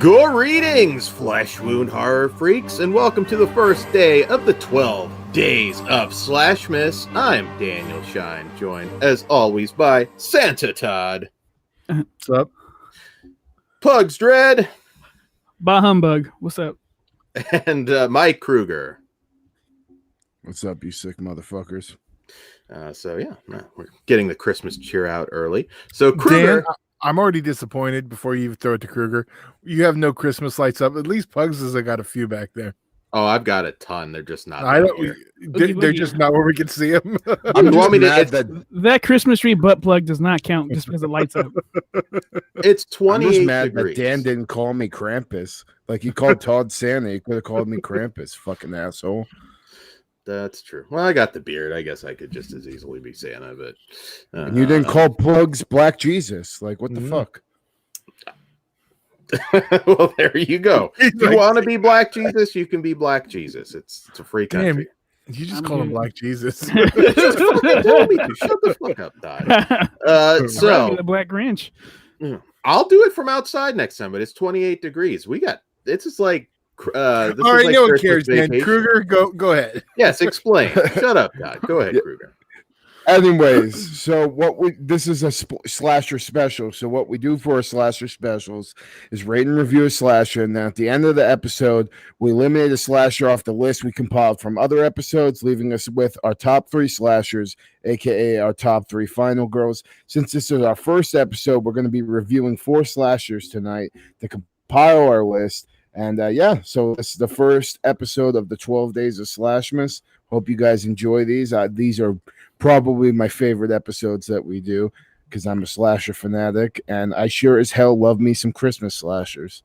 Greetings, flesh wound horror freaks, and welcome to the first day of the 12 days of SLASHmas. I'm Daniel Shine, joined as always by Santa Todd. What's up? Pugs Dread. Bah humbug. What's up? And Mike Kruger. What's up, you sick motherfuckers? We're getting the Christmas cheer out early. So Kruger, Dan, I'm already disappointed before you throw it to Kruger. You have no Christmas lights up. At least Pugs has got a few back there. oh, I've got a ton. They're just not. They're just not where we can see them. You want me to? That Christmas tree butt plug does not count just because it lights up. It's 28 I'm just mad degrees. that Dan didn't call me Krampus. Like he called Todd Santa. He could have called me Krampus, fucking asshole. That's true. Well, I got the beard. I guess I could just as easily be Santa, but And you didn't call Plugs Black Jesus. Like what the fuck? Well, there you go. If you want to be Black Jesus, you can be Black Jesus. It's a free country. Damn, you just called him Black Jesus. Shut the fuck up, Dad. So the Black Grinch. I'll do it from outside next time, but it's 28 degrees. It's just like All right, no one cares, man. vacation. Kruger, go ahead. Yes, explain. Shut up, Dad. Go ahead, Kruger. Anyways, so this is a slasher special. So what we do for our slasher specials is rate and review a slasher, and then at the end of the episode, we eliminate a slasher off the list we compiled from other episodes, leaving us with our top 3 slashers, aka our top 3 final girls. Since this is our first episode, we're going to be reviewing 4 slashers tonight to compile our list. And so this is the first episode of the 12 days of SLASHmas. Hope you guys enjoy these. These are probably my favorite episodes that we do because I'm a slasher fanatic, and I sure as hell love me some Christmas slashers.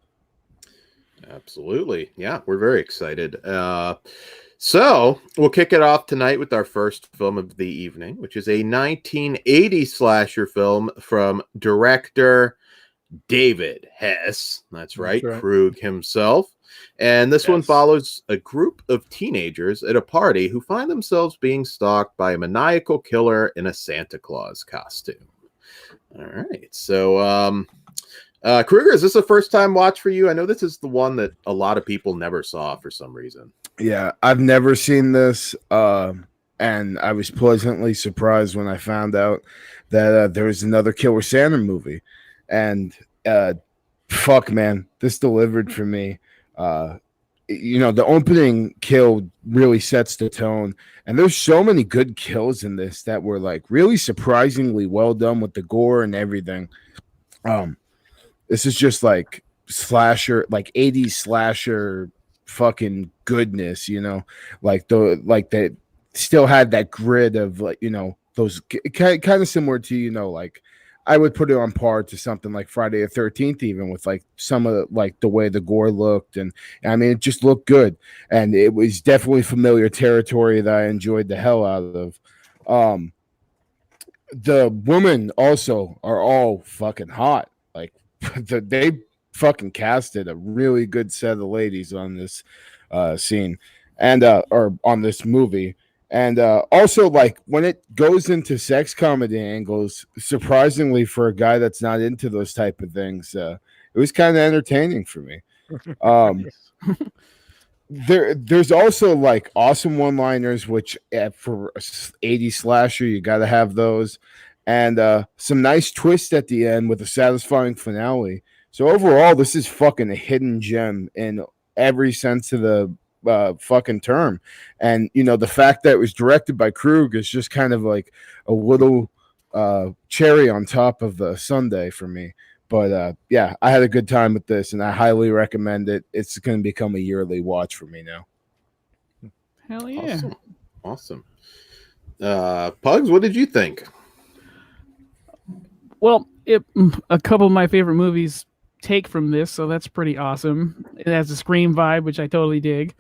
Absolutely. Yeah, we're very excited. So we'll kick it off tonight with our first film of the evening, which is a 1980 slasher film from director David Hess. That's right. Krug himself. And this one follows a group of teenagers at a party who find themselves being stalked by a maniacal killer in a Santa Claus costume. All right. So, Kruger, is this a first time watch for you? I know this is the one that a lot of people never saw for some reason. Yeah, I've never seen this. And I was pleasantly surprised when I found out that there was another Killer Santa movie. And fuck, man, this delivered for me. The opening kill really sets the tone, and there's so many good kills in this that were like really surprisingly well done with the gore and everything. This is just like slasher, like 80s slasher fucking goodness, like they still had that grid of like, those kind of similar to, like I would put it on par to something like Friday the 13th, even with like some of the, like the way the gore looked. And I mean, it just looked good. And it was definitely familiar territory that I enjoyed the hell out of. The women also are all fucking hot. Like they fucking casted a really good set of ladies on this scene and or on this movie. And also, like, when it goes into sex comedy angles, surprisingly for a guy that's not into those type of things, it was kind of entertaining for me. There's also, like, awesome one-liners, which for 80 slasher, you got to have those. And some nice twist at the end with a satisfying finale. So overall, this is fucking a hidden gem in every sense of the fucking term. And the fact that it was directed by Krug is just kind of like a little cherry on top of the sundae for me. But I had a good time with this, and I highly recommend it. It's going to become a yearly watch for me now. Hell yeah. Awesome. Pugs, what did you think? Well, a couple of my favorite movies take from this, so that's pretty awesome. It has a Scream vibe, which I totally dig.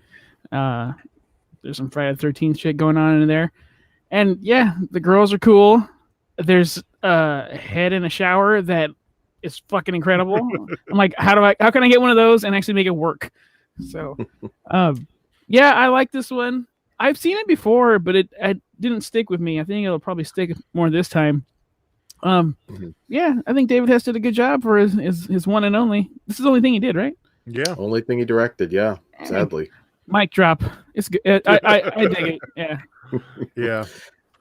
There's some Friday the 13th shit going on in there. And yeah, the girls are cool. There's a head in a shower that is fucking incredible. I'm like, how can I get one of those and actually make it work? So, I like this one. I've seen it before, but it didn't stick with me. I think it'll probably stick more this time. I think David Hess did a good job for his one and only. This is the only thing he did, right? Yeah. Only thing he directed, yeah. Sadly. Mic drop. It's good. I dig it. Yeah. Yeah.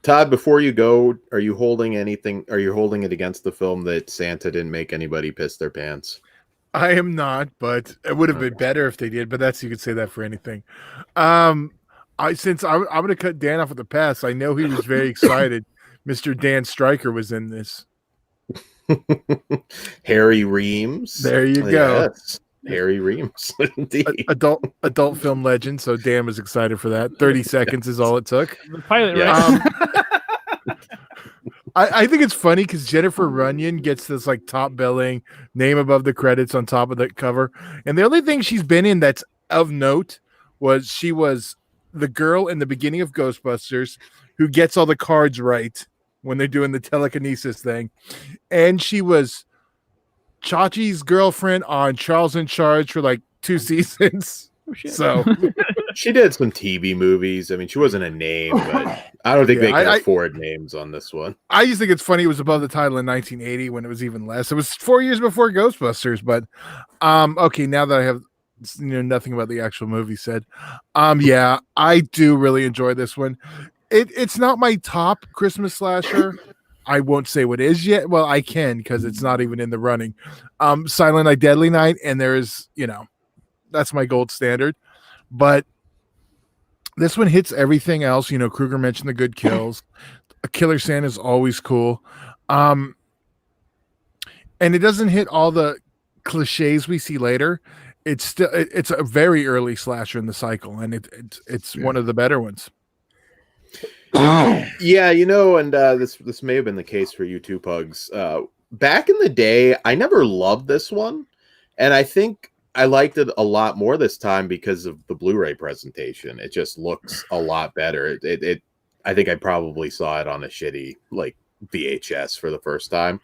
Todd, before you go, are you holding anything? Are you holding it against the film that Santa didn't make anybody piss their pants? I am not, but it would have been better if they did. But you could say that for anything. I'm going to cut Dan off at the pass. I know he was very excited. Mr. Dan Stryker was in this. Harry Reams. There you go. Yes. Harry Reams, indeed. Adult film legend. So Dan was excited for that. 30 seconds is all it took. The pilot, Yeah. right? I think it's funny because Jennifer Runyon gets this like top billing name above the credits on top of the cover, and the only thing she's been in that's of note was she was the girl in the beginning of Ghostbusters who gets all the cards right when they're doing the telekinesis thing, and she was Chachi's girlfriend on Charles in Charge for like 2 seasons. Oh, shit. So She did some TV movies. I mean, she wasn't a name, but I don't think they could afford names on this one. I just think it's funny it was above the title in 1980 when it was even less. It was 4 years before Ghostbusters, but okay, now that I have nothing about the actual movie said, yeah, I do really enjoy this one. It's not my top Christmas slasher. I won't say what is yet. Well, I can because it's not even in the running. Silent Night, Deadly Night, and there is, that's my gold standard. But this one hits everything else. Kruger mentioned the good kills. A Killer Santa is always cool. And it doesn't hit all the cliches we see later. It's a very early slasher in the cycle, and it's one of the better ones. Yeah, and this may have been the case for you too, Pugs. Back in the day, I never loved this one, and I think I liked it a lot more this time because of the Blu-ray presentation. It just looks a lot better. I think I probably saw it on a shitty like VHS for the first time.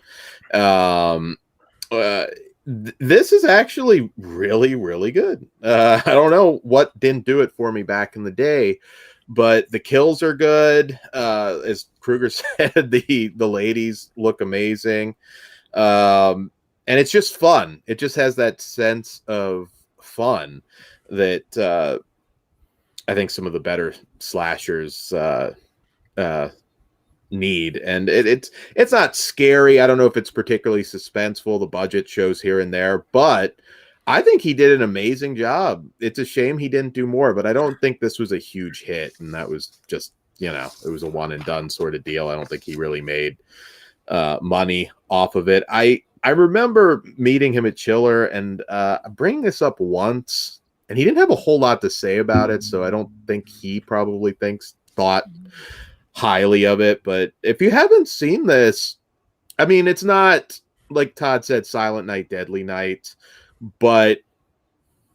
This is actually really, really good. I don't know what didn't do it for me back in the day, but the kills are good. As Kruger said, the ladies look amazing. And it's just fun. It just has that sense of fun that I think some of the better slashers need. And it's not scary. I don't know if it's particularly suspenseful. The budget shows here and there, but I think he did an amazing job. It's a shame he didn't do more, but I don't think this was a huge hit. And that was just, it was a one and done sort of deal. I don't think he really made money off of it. I remember meeting him at Chiller and bringing this up once, and he didn't have a whole lot to say about it, so I don't think he probably thought highly of it. But if you haven't seen this, I mean, it's not, like Todd said, Silent Night, Deadly Night, but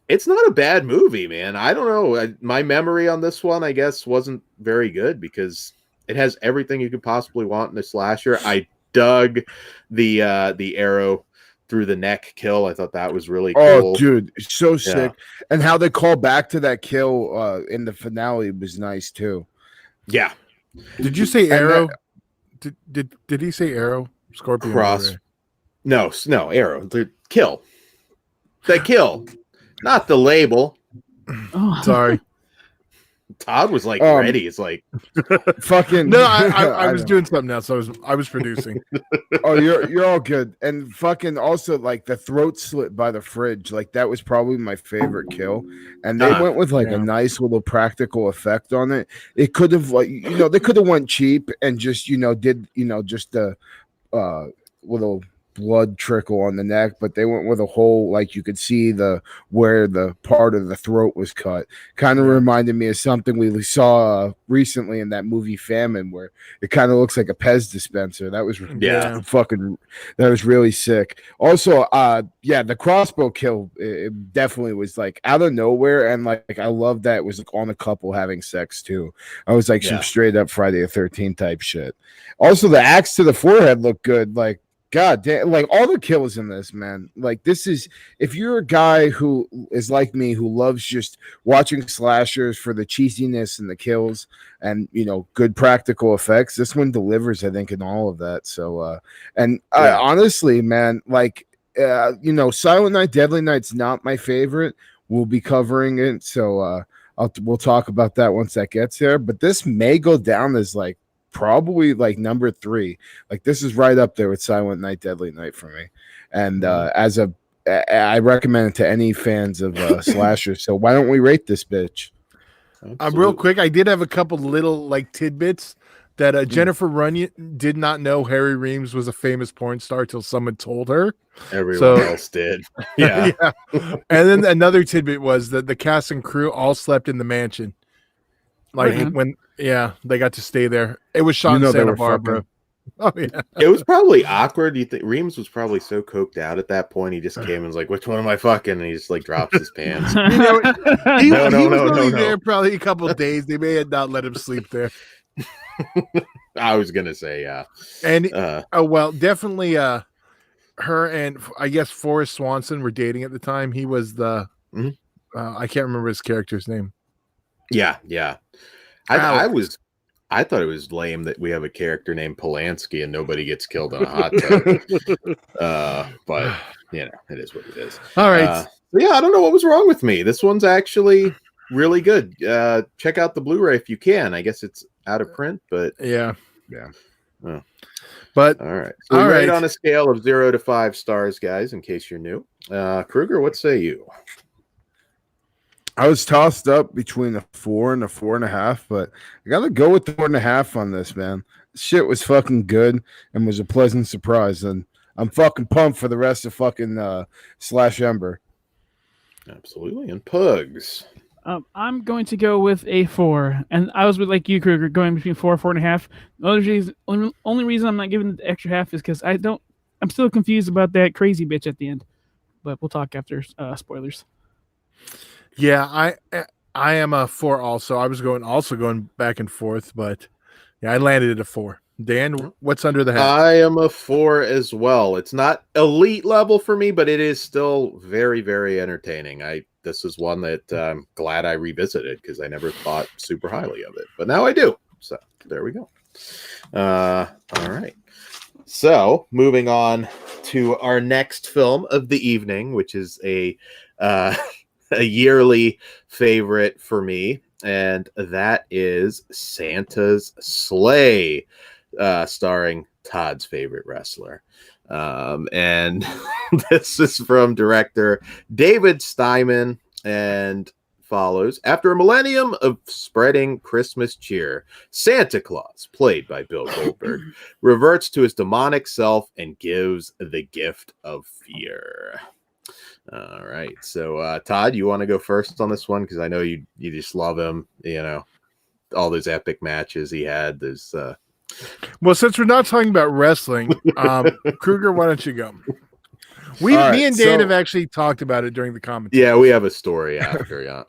it's not a bad movie, man. I don't know. My memory on this one, I guess, wasn't very good because it has everything you could possibly want in a slasher. I dug the arrow through the neck kill. I thought that was really cool. Oh, dude, it's so sick. And how they call back to that kill in the finale was nice too. Yeah. Did you say arrow? Did he say arrow? Scorpion. Cross. No, arrow. The kill. The kill. Not the label. Oh. Sorry. Todd was like ready. It's like fucking no. I was doing something else. I was producing. Oh, you're all good. And fucking also like the throat slit by the fridge. Like that was probably my favorite kill. And they went with like a nice little practical effect on it. It could have like they could have went cheap and just did just the little blood trickle on the neck, but they went with a whole, like you could see where the part of the throat was cut. Kind of reminded me of something we saw recently in that movie Famine, where it kind of looks like a Pez dispenser. That was that was really sick. Also, the crossbow kill, it definitely was like out of nowhere, and like I love that it was like on a couple having sex too. I was like some straight up Friday the 13th type shit. Also, the axe to the forehead looked good. Like, God damn, like all the kills in this, man. Like, this is, if you're a guy who is like me, who loves just watching slashers for the cheesiness and the kills and, good practical effects, this one delivers, I think, in all of that. So, honestly, man, like, Silent Night, Deadly Night's not my favorite. We'll be covering it, so we'll talk about that once that gets there. But this may go down as like probably like number 3. Like this is right up there with Silent Night, Deadly Night for me. And I recommend it to any fans of slashers. So why don't we rate this bitch? Real quick, I did have a couple little like tidbits that Jennifer Runyon did not know Harry Reams was a famous porn star till someone told her. Everyone else did. Yeah. Yeah. And then another tidbit was that the cast and crew all slept in the mansion. Like they got to stay there. It was shot in Santa Barbara. Oh yeah. It was probably awkward. You think Reams was probably so coked out at that point. He just came and was like, "Which one am I fucking?" And he just like drops his pants. He was only there probably a couple of days. They may have not let him sleep there. I was gonna say, yeah. And definitely her and I guess Forrest Swanson were dating at the time. He was the I can't remember his character's name. Yeah. I thought it was lame that we have a character named Polanski and nobody gets killed in a hot tub. But it is what it is. All right. I don't know what was wrong with me. This one's actually really good. Check out the Blu-ray if you can. I guess it's out of print, but yeah. Oh. But all right. So we rate on a scale of 0 to 5 stars, guys, in case you're new. Kruger, what say you? I was tossed up between a 4 and a 4.5, but I gotta go with the 4.5 on this, man. Shit was fucking good and was a pleasant surprise, and I'm fucking pumped for the rest of fucking Slash Ember. Absolutely. And Pugs. I'm going to go with a 4, and I was with like you, Kruger, going between 4 and 4.5. The only reason I'm not giving it the extra half is because I'm still confused about that crazy bitch at the end. But we'll talk after spoilers. Yeah, I am a 4 also. I was going back and forth, but yeah, I landed at a 4. Dan, what's under the hat? I am a 4 as well. It's not elite level for me, but it is still very, very entertaining. This is one that I'm glad I revisited because I never thought super highly of it, but now I do. So there we go. All right. So moving on to our next film of the evening, which is a yearly favorite for me, and that is Santa's Sleigh, starring Todd's favorite wrestler. And this is from director David Steinman and follows: after a millennium of spreading Christmas cheer, Santa Claus, played by Bill Goldberg, reverts to his demonic self and gives the gift of fear. All right. So, Todd, you want to go first on this one? Because I know you just love him, all those epic matches he had. There's well, since we're not talking about wrestling, Kruger, why don't you go? Me and Dan have actually talked about it during the commentary. Yeah, we have a story after, yeah.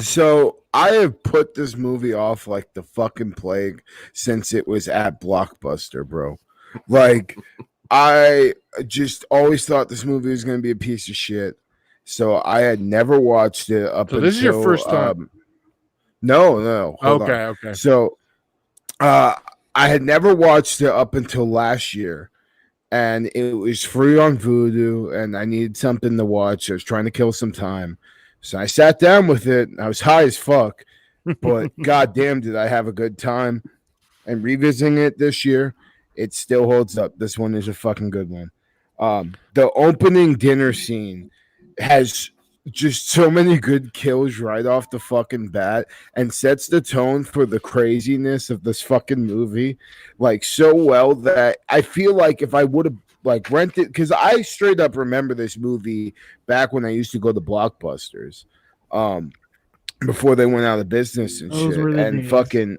So I have put this movie off like the fucking plague since it was at Blockbuster, bro. Like, I just always thought this movie was going to be a piece of shit. So I had never watched it up until... this is your first time? No. Okay. So I had never watched it up until last year. And it was free on Vudu, and I needed something to watch. I was trying to kill some time. So I sat down with it. I was high as fuck, but goddamn, did I have a good time. And revisiting it this year, it still holds up. This one is a fucking good one. The opening dinner scene has just so many good kills right off the fucking bat and sets the tone for the craziness of this fucking movie like so well that I feel like if I would have like rented, because I straight up remember this movie back when I used to go to Blockbusters before they went out of business and shit. And fucking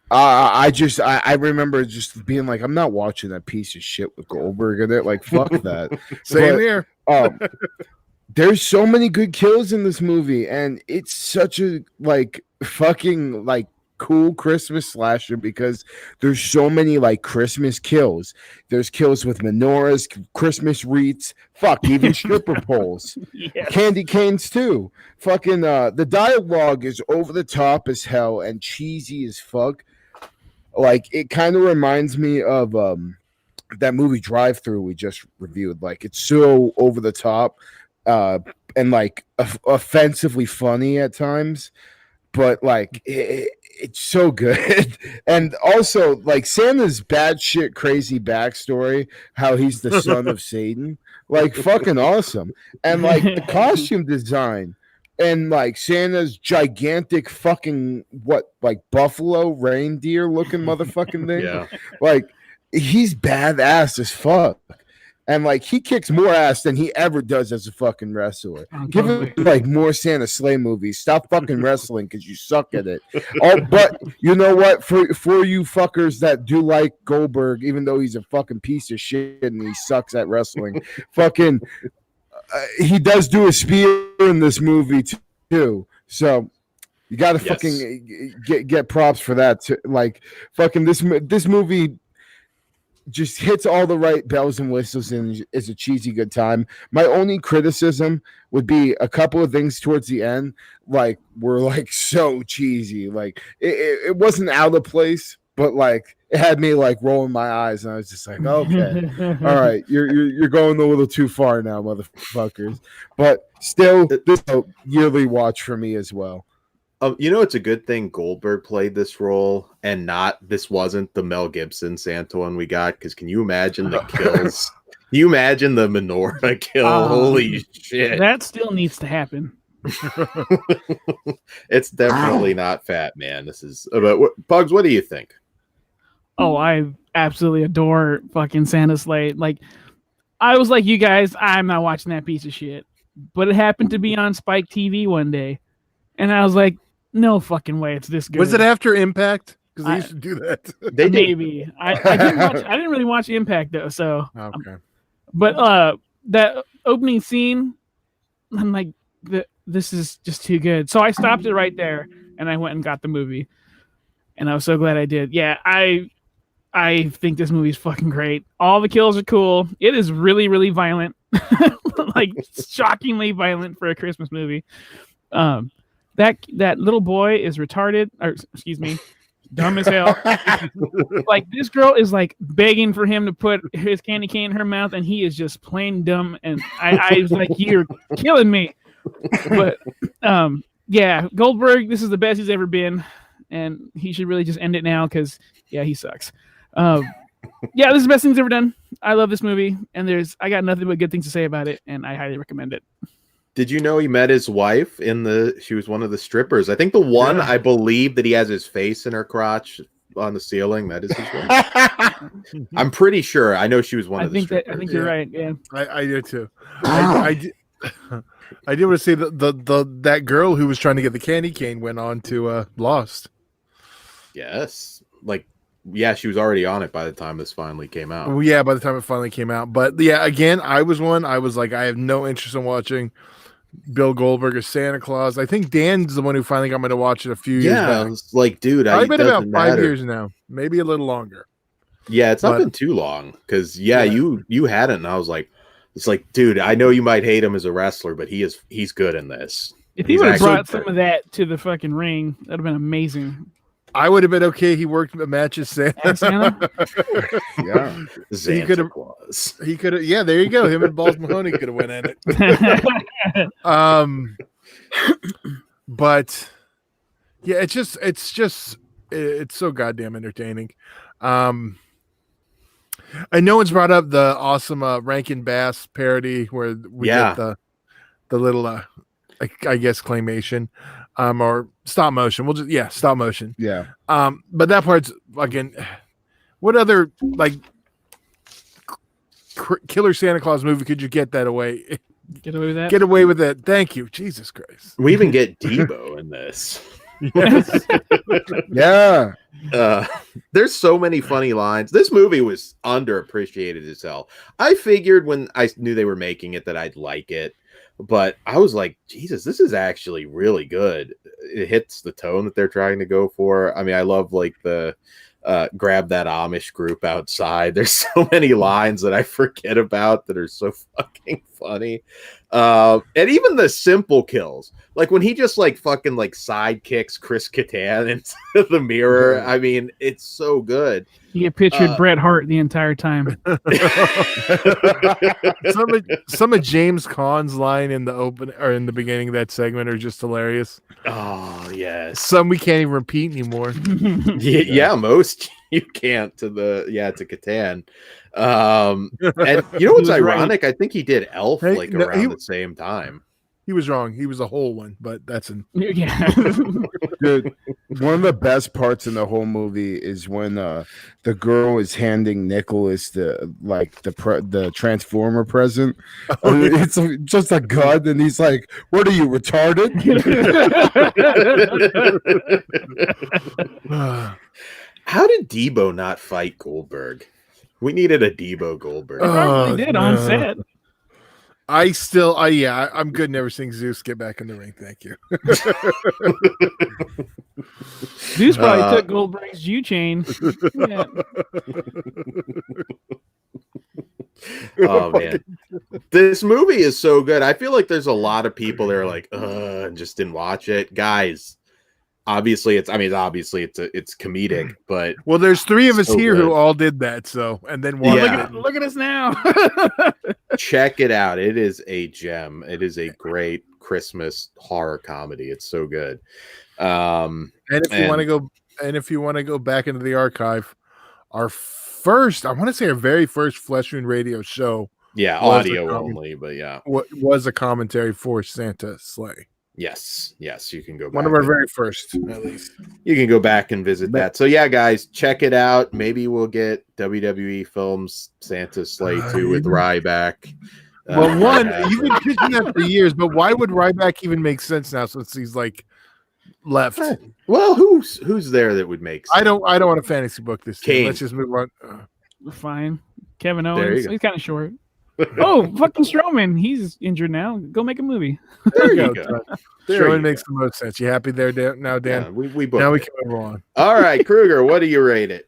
I remember just being like, I'm not watching that piece of shit with Goldberg in it. Like, fuck that. Same here. There's so many good kills in this movie, and it's such a like fucking like cool Christmas slasher because there's so many like Christmas kills. There's kills with menorahs, Christmas wreaths, even stripper poles, yes. Candy canes too. Fucking the dialogue is over the top as hell and cheesy as fuck. Like, it kind of reminds me of that movie Drive Through we just reviewed. Like, it's so over the top, and like offensively funny at times, but like it's so good. And also, like, Santa's bad shit crazy backstory, how he's the son of Satan, like, fucking awesome. And like the costume design, and like Santa's gigantic fucking like buffalo reindeer looking motherfucking thing. Yeah. Like, he's badass as fuck. And like, he kicks more ass than he ever does as a fucking wrestler. Give him like more Santa Slay movies. Stop fucking wrestling because you suck at it. Oh, but you know what? For you fuckers that do like Goldberg, even though he's a fucking piece of shit and he sucks at wrestling, fucking he does do a spear in this movie too. So you got to fucking get props for that too. Like, fucking this movie just hits all the right bells and whistles and is a cheesy good time. My only criticism would be a couple of things towards the end, like, were like so cheesy. Like, it wasn't out of place, but like, it had me like rolling my eyes, and I was just like, okay, all right, you're going a little too far now, motherfuckers. But still, this is a yearly watch for me as well. You know, it's a good thing Goldberg played this role and this wasn't the Mel Gibson Santa one we got, because can you imagine the kills? Can you imagine the menorah kill? Holy shit. That still needs to happen. It's definitely not Fat Man. This is about Bugs. What do you think? Oh, I absolutely adore fucking Santa Slay. Like, I was like, you guys, I'm not watching that piece of shit. But it happened to be on Spike TV one day. And I was like, no fucking way, it's this good. Was it after Impact? Because they used to do that. Maybe. I didn't really watch Impact though, so okay. But that opening scene, I'm like, this is just too good. So I stopped it right there and I went and got the movie. And I was so glad I did. Yeah, I think this movie is fucking great. All the kills are cool. It is really, really violent. Like, shockingly violent for a Christmas movie. That little boy is retarded, or excuse me, dumb as hell. Like, this girl is like begging for him to put his candy cane in her mouth, and he is just plain dumb. And I was like, you're killing me. But yeah, Goldberg, this is the best he's ever been, and he should really just end it now because yeah, he sucks. Yeah, this is the best thing he's ever done. I love this movie, and I got nothing but good things to say about it, and I highly recommend it. Did you know he met his wife she was one of the strippers? I think the one, I believe that he has his face in her crotch on the ceiling. That is his wife. I'm pretty sure. I know she was one of the strippers. I think you're right. Yeah. I do too. I did want to say that girl who was trying to get the candy cane went on to Lost. Yes. Like, yeah, she was already on it by the time this finally came out. Well, yeah, by the time it finally came out. But yeah, again, I was like, I have no interest in watching Bill Goldberg as Santa Claus. I think Dan's the one who finally got me to watch it a few years back. Yeah, it's like, dude, I've been about 5 years now, maybe a little longer. Yeah, it's not been too long because you hadn't, and I was like, it's like, dude, I know you might hate him as a wrestler, but he's good in this. If he would have brought some of that to the fucking ring, that'd have been amazing. I would have been okay. He worked a match as Santa. Yeah, Santa Claus. He could have. Yeah, there you go. Him and Balls Mahoney could have went at it. But yeah, it's so goddamn entertaining. And no one's brought up the awesome Rankin Bass parody where we get the little I guess claymation or stop motion. We'll just stop motion. Yeah. But that part's fucking. What other like killer Santa Claus movie could you get that away? Get away with that. Get away with that. Thank you, Jesus Christ. We even get Debo in this. Yes. Yeah. There's so many funny lines. This movie was underappreciated as hell. I figured when I knew they were making it that I'd like it, but I was like, Jesus, this is actually really good. It hits the tone that they're trying to go for. I mean, I love like the grab that Amish group outside. There's so many lines that I forget about that are so fucking funny. And even the simple kills, like when he just like fucking like sidekicks Chris Kattan into the mirror. I mean, it's so good. You pictured Bret Hart the entire time. some of James Caan's line in the open or in the beginning of that segment are just hilarious. Oh yes, some we can't even repeat anymore. yeah, most you can't to Kattan. And you know what's ironic? Right. I think he did Elf around the same time. He was wrong. He was a whole one, but that's yeah. Dude, one of the best parts in the whole movie is when the girl is handing Nicholas the Transformer present. It's just a gun, and he's like, "What are you, retarded?" How did Debo not fight Goldberg? We needed a Debo Goldberg. They probably did on set. I'm good never seeing Zeus get back in the ring. Thank you. Zeus probably took Goldberg's Jew chain. Yeah. Oh man, this movie is so good. I feel like there's a lot of people that are like, and just didn't watch it, guys. Obviously, it's comedic, but well, there's three of us here who all did that. So, and then one. Yeah. Look at us now. Check it out. It is a gem. It is a great Christmas horror comedy. It's so good. And if you want to go back into the archive, our very first Flesh Wound Radio show. Yeah, audio only, but yeah, was a commentary for Santa Sleigh. Yes, you can go back. One of our very first, at least. You can go back and visit that. So yeah, guys, check it out. Maybe we'll get WWE Films Santa's Sleigh 2 with Ryback. Well, you've been pitching that for years, but why would Ryback even make sense now since he's like left? Well, who's there that would make sense? I don't want a fantasy book this year. Let's just move on. Fine. Kevin Owens, he's kind of short. Oh, fucking Strowman. He's injured now. Go make a movie. There you go. Strowman makes the most sense. You happy there, now, Dan? Yeah, we now we can move on. All right, Kruger, what do you rate it?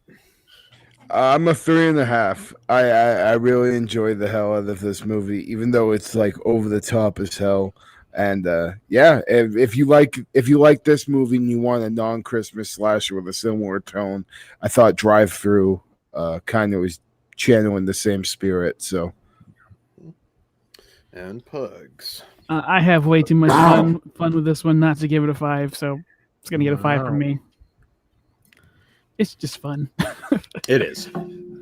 I'm a 3.5. I really enjoyed the hell out of this movie, even though it's like over the top as hell. And if you like this movie and you want a non-Christmas slasher with a similar tone, I thought Drive Through kind of was channeling the same spirit. So. And Pugs. I have way too much fun with this one not to give it a 5, so it's gonna get a 5 from me. It's just fun. It is.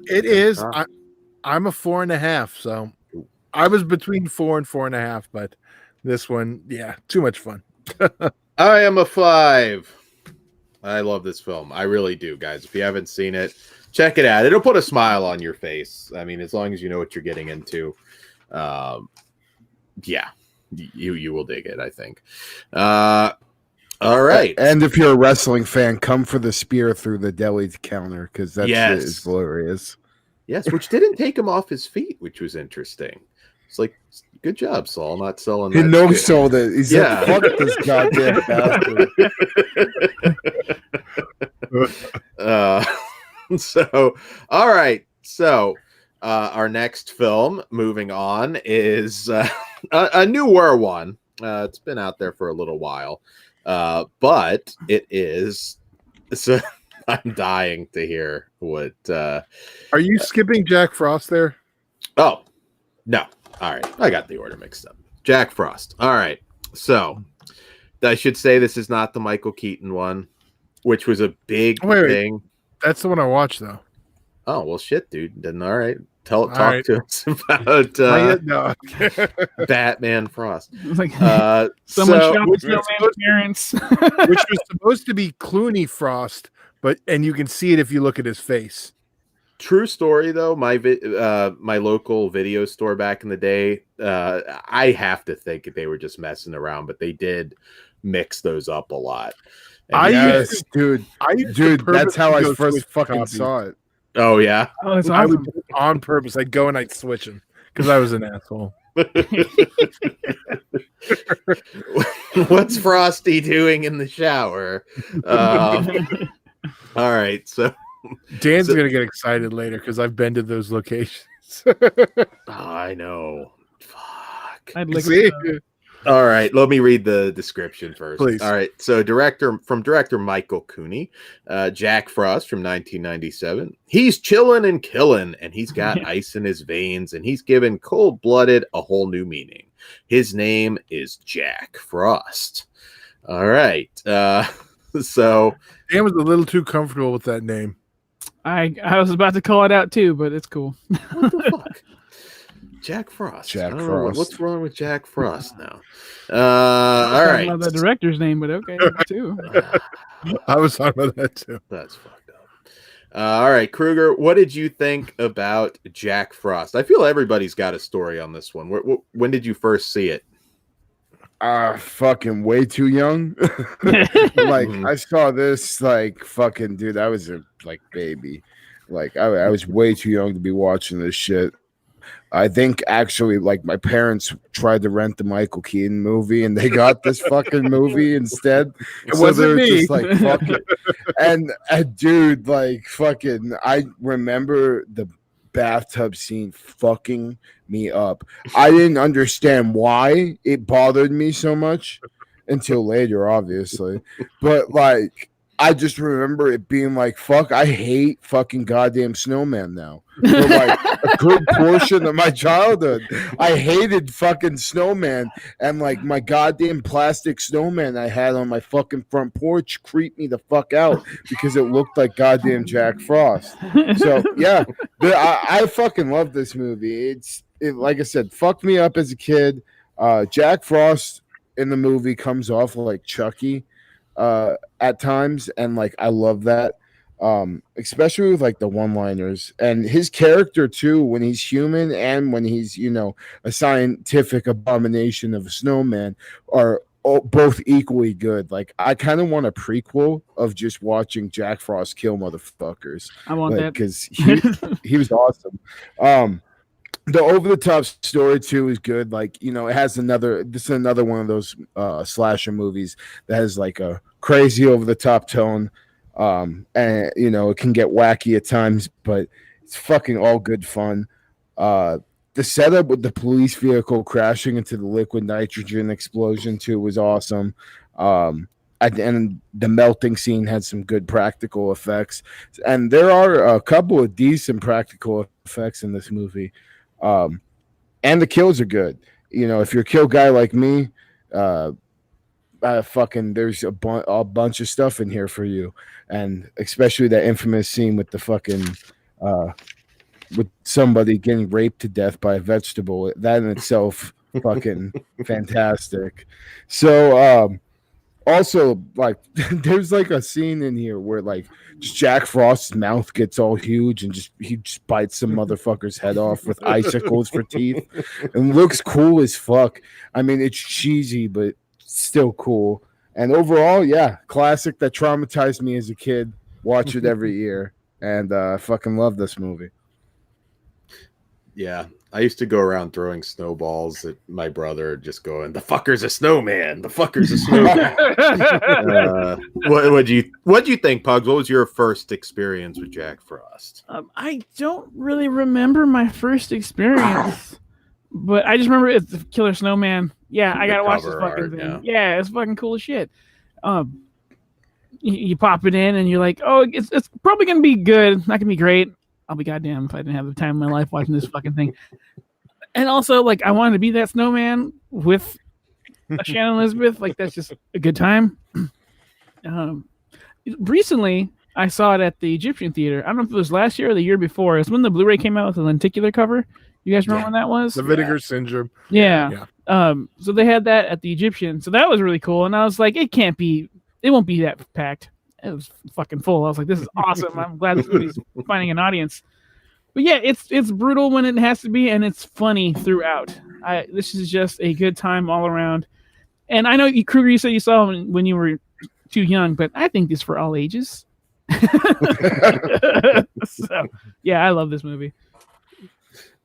It is. I'm a 4.5, so I was between 4 and 4.5, but this one, too much fun. I am a 5. I love this film. I really do, guys. If you haven't seen it, check it out. It'll put a smile on your face. I mean, as long as you know what you're getting into. You will dig it, I think. All right. And if you're a wrestling fan, come for the spear through the deli counter because that shit is glorious. Yes, which didn't take him off his feet, which was interesting. It's like, good job, Saul, not selling that. He no-sold it. He said, fuck this goddamn bastard. So, all right. So, our next film, moving on, is a newer one. It's been out there for a little while, but it is. So I'm dying to hear what. Are you skipping Jack Frost there? Oh, no. All right. I got the order mixed up. Jack Frost. All right. So I should say this is not the Michael Keaton one, which was a big thing. That's the one I watched, though. Oh, well, shit, dude. Then, all right. Talk to us about Batman Frost. Like, someone shot his parents. Which was supposed to be Clooney Frost, and you can see it if you look at his face. True story, though. My local video store back in the day, I have to think they were just messing around, but they did mix those up a lot. Dude, that's how I first fucking saw it. Oh yeah, that's awesome. I would do it on purpose. I'd go and I'd switch them because I was an asshole. What's Frosty doing in the shower? All right, so Dan's gonna get excited later because I've been to those locations. I know. Fuck. I'd like See? All right, let me read the description first. Please. All right, so director Michael Cooney, Jack Frost from 1997. He's chilling and killing, and he's got ice in his veins, and he's given cold-blooded a whole new meaning. His name is Jack Frost. All right, so Dan was a little too comfortable with that name. I was about to call it out too, but it's cool. what the fuck? Jack Frost. Jack I don't know Frost. what's wrong with Jack Frost now. All right. I love the director's name, but okay, too. I was talking about that too. That's fucked up. All right, Kruger, what did you think about Jack Frost? I feel everybody's got a story on this one. When did you first see it? Fucking way too young. Like I saw this like fucking dude. I was a like baby. Like I was way too young to be watching this shit. I think actually like my parents tried to rent the Michael Keaton movie and they got this fucking movie instead. It wasn't me. Just like fuck it. And dude, like fucking I remember the bathtub scene fucking me up. I didn't understand why it bothered me so much until later, obviously. But like I just remember it being like, fuck, I hate fucking goddamn snowman now. For like a good portion of my childhood, I hated fucking snowman. And like my goddamn plastic snowman I had on my fucking front porch creeped me the fuck out because it looked like goddamn Jack Frost. So yeah, I fucking love this movie. It like I said, fucked me up as a kid. Jack Frost in the movie comes off like Chucky at times, and like I love that, especially with like the one-liners and his character too, when he's human and when he's, you know, a scientific abomination of a snowman, are both equally good. Like I kind of want a prequel of just watching Jack Frost kill motherfuckers. I want that because he was awesome. The over-the-top story too is good. Like, you know, it has this is another one of those slasher movies that has like a crazy over-the-top tone. And you know, it can get wacky at times, but it's fucking all good fun. The setup with the police vehicle crashing into the liquid nitrogen explosion too was awesome. And the melting scene had some good practical effects, and there are a couple of decent practical effects in this movie. And the kills are good. You know, if you're a kill guy like me, fucking there's a bunch of stuff in here for you, and especially that infamous scene with the fucking with somebody getting raped to death by a vegetable. That in itself, fucking fantastic. So, also, like, there's like a scene in here where like Jack Frost's mouth gets all huge and he just bites some motherfucker's head off with icicles for teeth, and looks cool as fuck. I mean, it's cheesy, but still cool. And overall, yeah, classic that traumatized me as a kid. Watch it every year, and I fucking love this movie. Yeah, I used to go around throwing snowballs at my brother, just going, "The fucker's a snowman. The fucker's a snowman." What do you think, Pugs? What was your first experience with Jack Frost? I don't really remember my first experience, but I just remember it's the Killer Snowman. Yeah, I gotta watch this fucking thing. Yeah, it's fucking cool as shit. You pop it in and you're like, oh, it's probably gonna be good. Not gonna be great. I'll be goddamn if I didn't have the time of my life watching this fucking thing. And also, like, I wanted to be that snowman with Shannon Elizabeth. Like, that's just a good time. Recently, I saw it at the Egyptian Theater. I don't know if it was last year or the year before. It's when the Blu-ray came out with the lenticular cover. You guys remember when that was? The Vinegar Syndrome. Yeah. So they had that at the Egyptian. So that was really cool. And I was like, it won't be that packed. It was fucking full. I was like, this is awesome. I'm glad this movie's finding an audience. But yeah, it's brutal when it has to be, and it's funny throughout. This is just a good time all around. And I know, Kruger, you said you saw it when you were too young, but I think it's for all ages. So, yeah, I love this movie.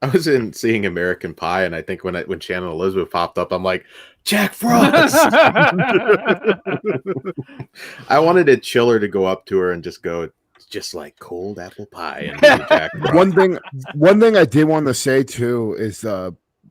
I was seeing American Pie, and I think when Shannon Elizabeth popped up, I'm like, Jack Frost. I wanted a chiller to go up to her and just go, just like cold apple pie. And Jack Frost. One thing I did want to say too is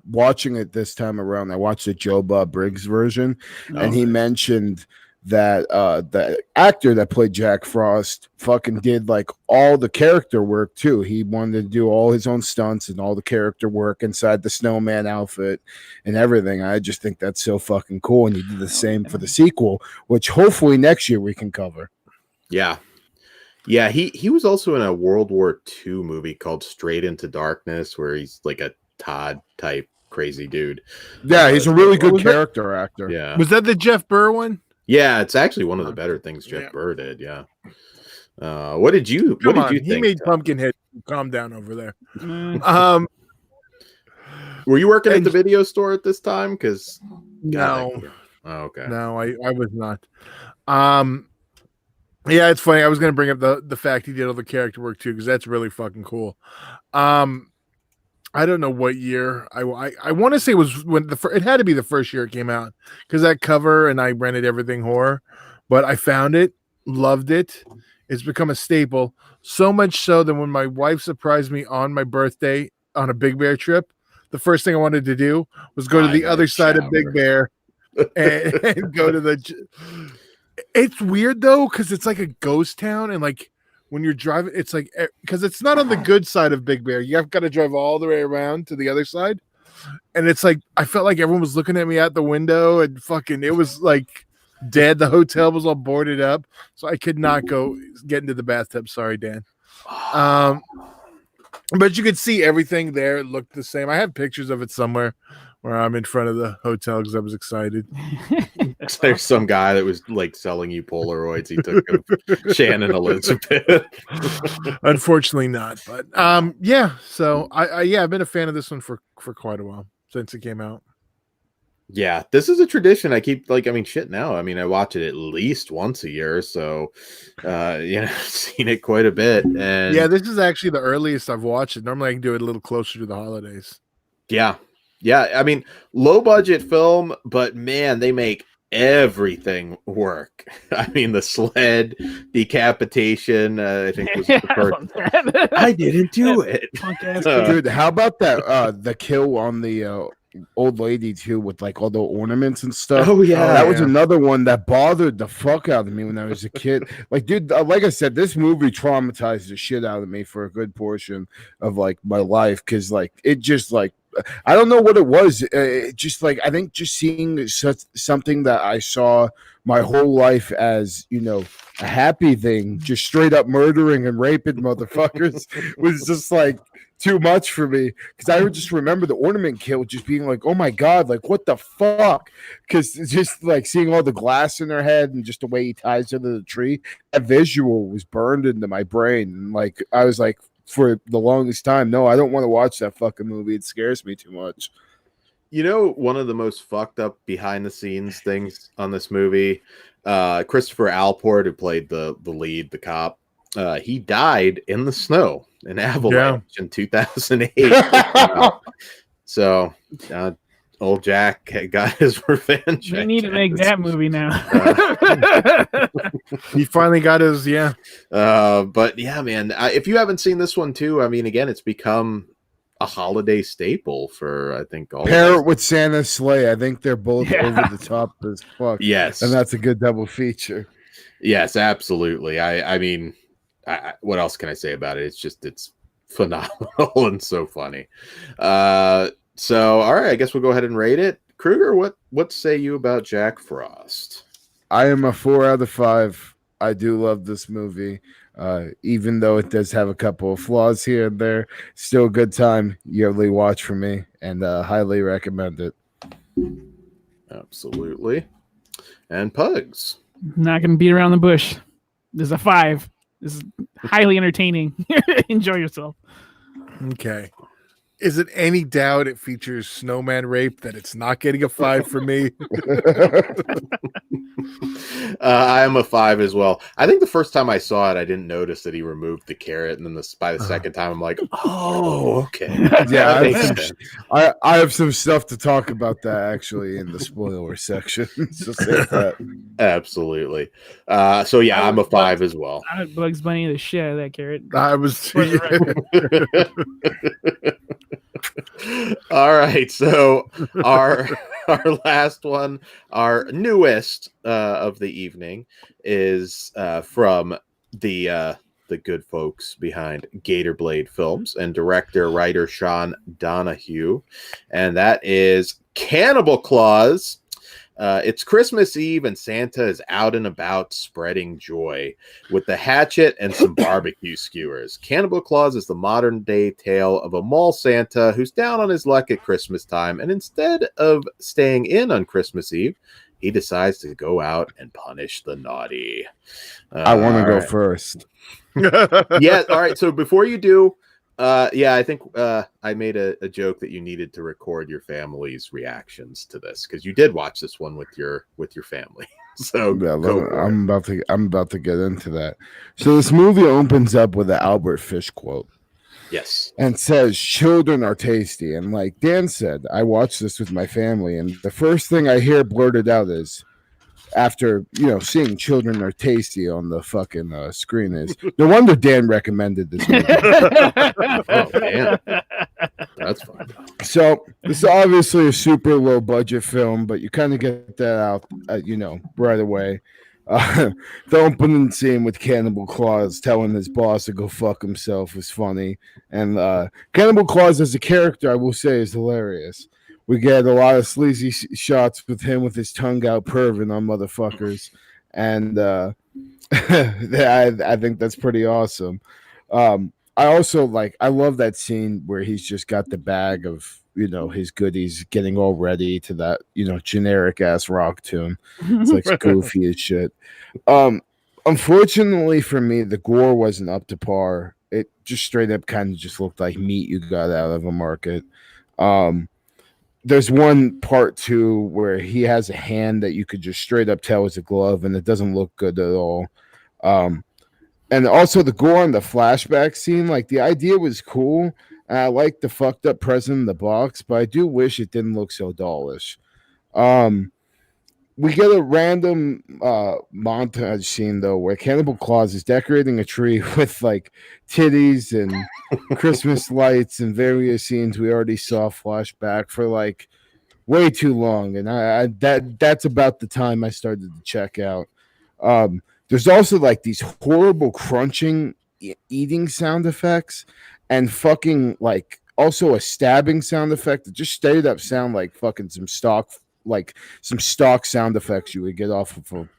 watching it this time around, I watched the Joe Bob Briggs version, and he mentioned that the actor that played Jack Frost fucking did like all the character work too. He wanted to do all his own stunts and all the character work inside the snowman outfit and everything. I just think that's so fucking cool. And he did the same for the sequel, which hopefully next year we can cover. Yeah. Yeah, he was also in a World War II movie called Straight into Darkness, where he's like a Todd type crazy dude. Yeah, he's a really good character actor. Yeah. Was that the Jeff Burr one? Yeah, it's actually one of the better things Jeff Burr did. Yeah. What did you think? He made Pumpkinhead. Calm down over there. Were you working at the video store at this time? Because no. Oh, okay. No, I was not. Yeah, it's funny. I was going to bring up the fact he did all the character work too, because that's really fucking cool. I don't know what year. I want to say it was when it had to be the first year it came out, because that cover, and I rented everything horror, but I found it, loved it. It's become a staple, so much so that when my wife surprised me on my birthday on a Big Bear trip, the first thing I wanted to do was go to the other side of Big Bear and go to the. It's weird though, because it's like a ghost town, and like when you're driving, it's like, because it's not on the good side of Big Bear. You have got to drive all the way around to the other side, and it's like I felt like everyone was looking at me out the window, and fucking it was like dead. The hotel was all boarded up, so I could not go get into the bathtub. Sorry, Dan. But you could see everything there. It looked the same. I have pictures of it somewhere where I'm in front of the hotel because I was excited. There's some guy that was like selling you Polaroids. He took of Shannon Elizabeth. Unfortunately not. But yeah. So I've been a fan of this one for quite a while, since it came out. Yeah, this is a tradition. I keep shit now. I mean, I watch it at least once a year, so I've seen it quite a bit. And yeah, this is actually the earliest I've watched it. Normally I can do it a little closer to the holidays. Yeah. I mean, low budget film, but man, they make everything work. I mean, the sled decapitation, I think was the first. I didn't do it. Dude, how about that the kill on the old lady too, with like all the ornaments and stuff? Oh yeah, that was another one that bothered the fuck out of me when I was a kid. Like, dude, like I said, this movie traumatized the shit out of me for a good portion of like my life, because like it just like, I don't know what it was. Just like, I think just seeing something that I saw my whole life as, a happy thing, just straight up murdering and raping motherfuckers was just like too much for me. Because I would just remember the ornament kill just being like, oh my God, like what the fuck? Because just like seeing all the glass in her head and just the way he ties her to the tree, that visual was burned into my brain. And like, I was like, for the longest time, no, I don't want to watch that fucking movie. It scares me too much. One of the most fucked up behind the scenes things on this movie, Christopher Alport, who played the lead, the cop, he died in the snow, an avalanche in 2008. So old Jack got his revenge. They need to make that movie now. He finally got his, but yeah, man, if you haven't seen this one too, I mean, again, it's become a holiday staple for, I think, all pair it with Santa's sleigh. I think they're both over the top as fuck. Yes, and that's a good double feature. Yes, absolutely. I mean, what else can I say about it? It's phenomenal and so funny. So, all right, I guess we'll go ahead and rate it. Kruger, what say you about Jack Frost? I am a 4 out of 5. I do love this movie, even though it does have a couple of flaws here and there. Still a good time yearly watch for me, and highly recommend it. Absolutely. And Pugs. Not going to beat around the bush. This is a 5. This is highly entertaining. Enjoy yourself. Okay. Is it any doubt it features snowman rape that it's not getting a 5 for me? I am a 5 as well. I think the first time I saw it, I didn't notice that he removed the carrot, and then by the second time, I'm like, oh, okay. Yeah, That makes sense. I have some stuff to talk about that actually in the spoiler section. So save that. Absolutely. So yeah, I'm a 5 as well. I would Bugs Bunny the shit out of that carrot. I was. For the record. All right, so our last one, our newest of the evening, is from the good folks behind Gator Blade Films and director writer Sean Donahue, and that is Cannibal Claus. It's Christmas Eve and Santa is out and about spreading joy with the hatchet and some barbecue skewers. Cannibal Claus is the modern day tale of a mall Santa who's down on his luck at Christmas time, and instead of staying in on Christmas Eve, he decides to go out and punish the naughty. I want to go first. Yeah, all right. So before you do, I think I made a joke that you needed to record your family's reactions to this because you did watch this one with your family. So yeah, I'm about to get into that. So this movie opens up with an Albert Fish quote. Yes. And says children are tasty. And like Dan said, I watched this with my family, and the first thing I hear blurted out is, after seeing children are tasty on the fucking screen, is no wonder Dan recommended this movie. Oh, damn. That's fun. So this is obviously a super low budget film, but you kind of get that out right away. The opening scene with Cannibal Claus telling his boss to go fuck himself is funny, and Cannibal Claus as a character, I will say, is hilarious. We get a lot of sleazy shots with him with his tongue out perving on motherfuckers. And I think that's pretty awesome. I also I love that scene where he's just got the bag of, his goodies getting all ready to that, generic ass rock tune. It's goofy as shit. Unfortunately for me, the gore wasn't up to par. It just straight up kind of just looked like meat you got out of a market. There's one part too where he has a hand that you could just straight up tell is a glove, and it doesn't look good at all. And also the gore on the flashback scene, the idea was cool. And I like the fucked up present in the box, but I do wish it didn't look so dollish. We get a random montage scene though where Cannibal Claus is decorating a tree with titties and Christmas lights and various scenes we already saw flashback for way too long, and that's about the time I started to check out. There's also these horrible crunching eating sound effects and fucking also a stabbing sound effect that just straight up sound like fucking some stock sound effects you would get off of a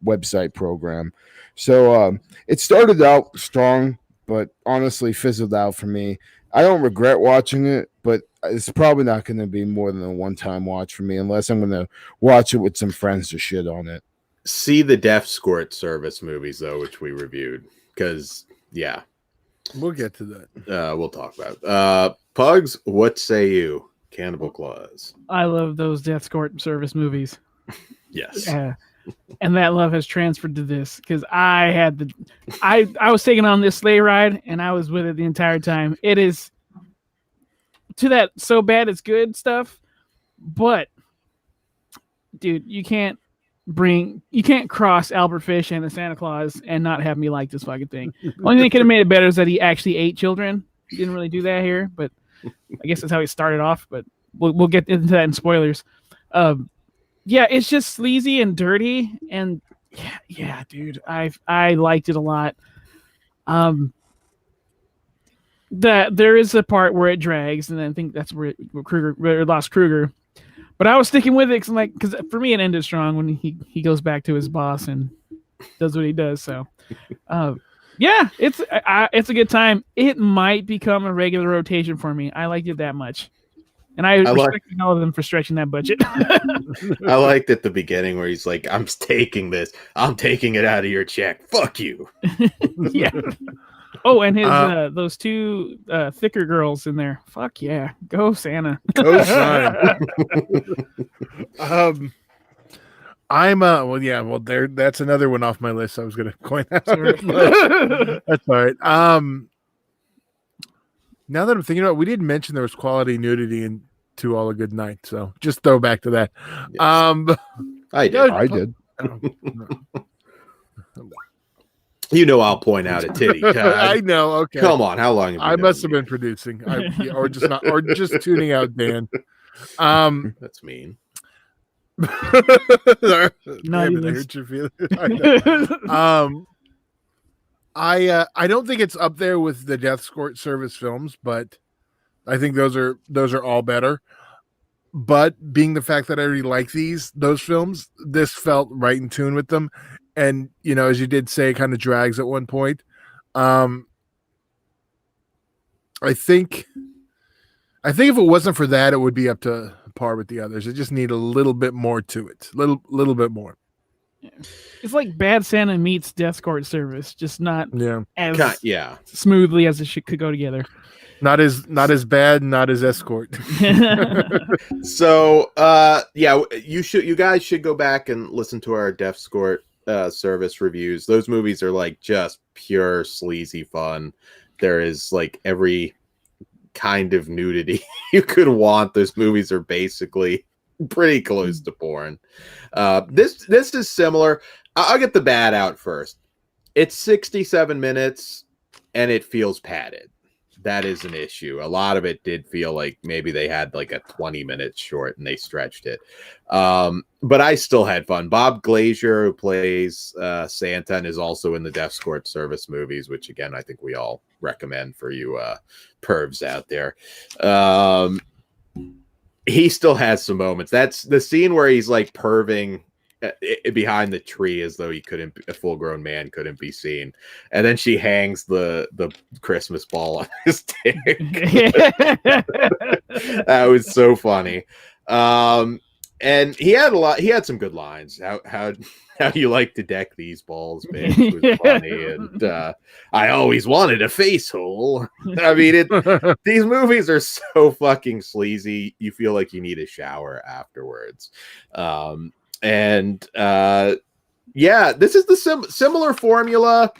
website program. So it started out strong, but honestly fizzled out for me. I don't regret watching it, but it's probably not going to be more than a one-time watch for me unless I'm going to watch it with some friends to shit on it. See the Death Squirt Service movies though, which we reviewed, because we'll get to that. We'll talk about it. Pugs, what say you? Cannibal Claus. I love those Death Escort Service movies. Yes. And that love has transferred to this because I was taking on this sleigh ride and I was with it the entire time. It is to that so bad it's good stuff, but dude, you can't cross Albert Fish and the Santa Claus and not have me like this fucking thing. Only thing that could have made it better is that he actually ate children. He didn't really do that here, but I guess that's how he started off, but we'll get into that in spoilers. Yeah, it's just sleazy and dirty, and yeah, dude, I liked it a lot. There is a part where it drags, and I think that's where Kruger lost Kruger. But I was sticking with it because for me it ended strong when he goes back to his boss and does what he does. So, yeah, it's a good time. It might become a regular rotation for me. I liked it that much, and I respect all of them for stretching that budget. I liked at the beginning where he's like, "I'm taking this. I'm taking it out of your check. Fuck you." Yeah. Oh, and his those two thicker girls in there. Fuck yeah, go Santa. Go son. That's another one off my list I was going to point out. Sorry. That's all right. Now that I'm thinking about it, we didn't mention there was quality nudity in To All a Good Night, so just throw back to that. Yes. I did. I did. You know, I'll point out a titty. I know. Okay. Come on, how long? Have you I known must have me? been producing, or just tuning out Dan. That's mean. Naughty Damn it, I list. hurt your feelings. I don't think it's up there with the Death Service films, but I think those are all better. But being the fact that I already like those films, this felt right in tune with them. And, you know, as you did say, it kind of drags at one point. I think if it wasn't for that, it would be up to par with the others. It just need a little bit more to it. Little bit more. It's like Bad Santa meets Death Court Service, just not as smoothly as it could go together. Not as bad, not as escort. So, you guys should go back and listen to our Death Escort Service reviews. Those movies are like just pure sleazy fun. There is like every kind of nudity you could want. Those movies are basically pretty close to porn. This is similar. I'll get the bad out first. It's 67 minutes and it feels padded. That is an issue. A lot of it did feel like maybe they had like a 20 minutes short and they stretched it. But I still had fun. Bob Glazier, who plays Santa and is also in the Death Escort Service movies, which again, I think we all recommend for you pervs out there. He still has some moments. That's the scene where he's like perving behind the tree as though a full-grown man couldn't be seen, and then she hangs the Christmas ball on his dick. That was so funny. And he had some good lines. How you like to deck these balls, bitch, was funny. And I always wanted a face hole. I mean, these movies are so fucking sleazy. You feel like you need a shower afterwards. This is the similar formula.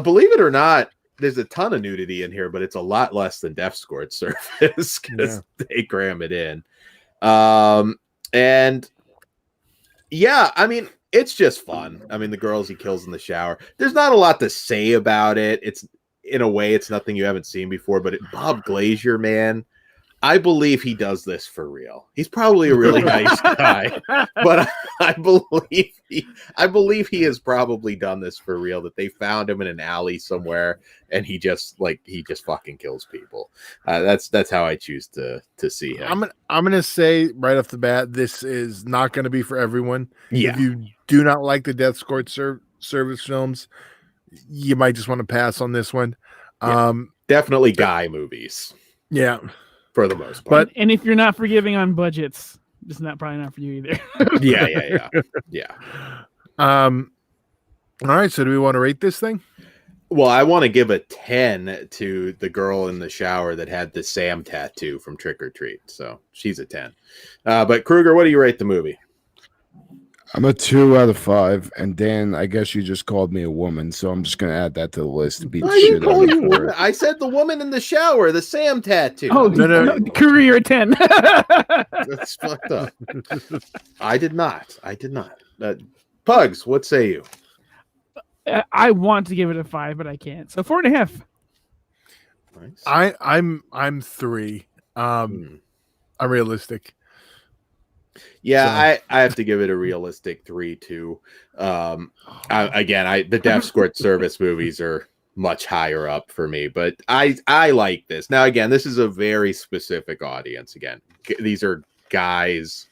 Believe it or not, there's a ton of nudity in here, but it's a lot less than Death Escort Service because they cram it in. I mean, it's just fun. I mean, the girls he kills in the shower. There's not a lot to say about it. It's in a way, it's nothing you haven't seen before. But Bob Glazier, man, I believe he does this for real. He's probably a really nice guy, but I believe he has probably done this for real. That they found him in an alley somewhere, and he just fucking kills people. That's how I choose to see him. I'm gonna say right off the bat, this is not going to be for everyone. Yeah. If you do not like the Death Escort Service films, you might just want to pass on this one. Yeah. Definitely guy movies. Yeah. For the most part. And if you're not forgiving on budgets, it's probably not for you either. Yeah. All right. So do we want to rate this thing? Well, I want to give a 10 to the girl in the shower that had the Sam tattoo from Trick or Treat. So she's a 10. But Kruger, what do you rate the movie? I'm a 2 out of 5, and Dan, I guess you just called me a woman, so I'm just gonna add that to the list to beat the shit out of you for it. I said the woman in the shower, the Sam tattoo. Oh, no. Kruger, you're a 10. That's fucked up. I did not. Pugs, what say you? I want to give it a 5, but I can't. So 4.5. Nice. I'm 3. I'm realistic. Yeah, so. I have to give it a realistic 3 too. The Death Escort Service movies are much higher up for me, but I like this. Now again, this is a very specific audience. Again, these are guys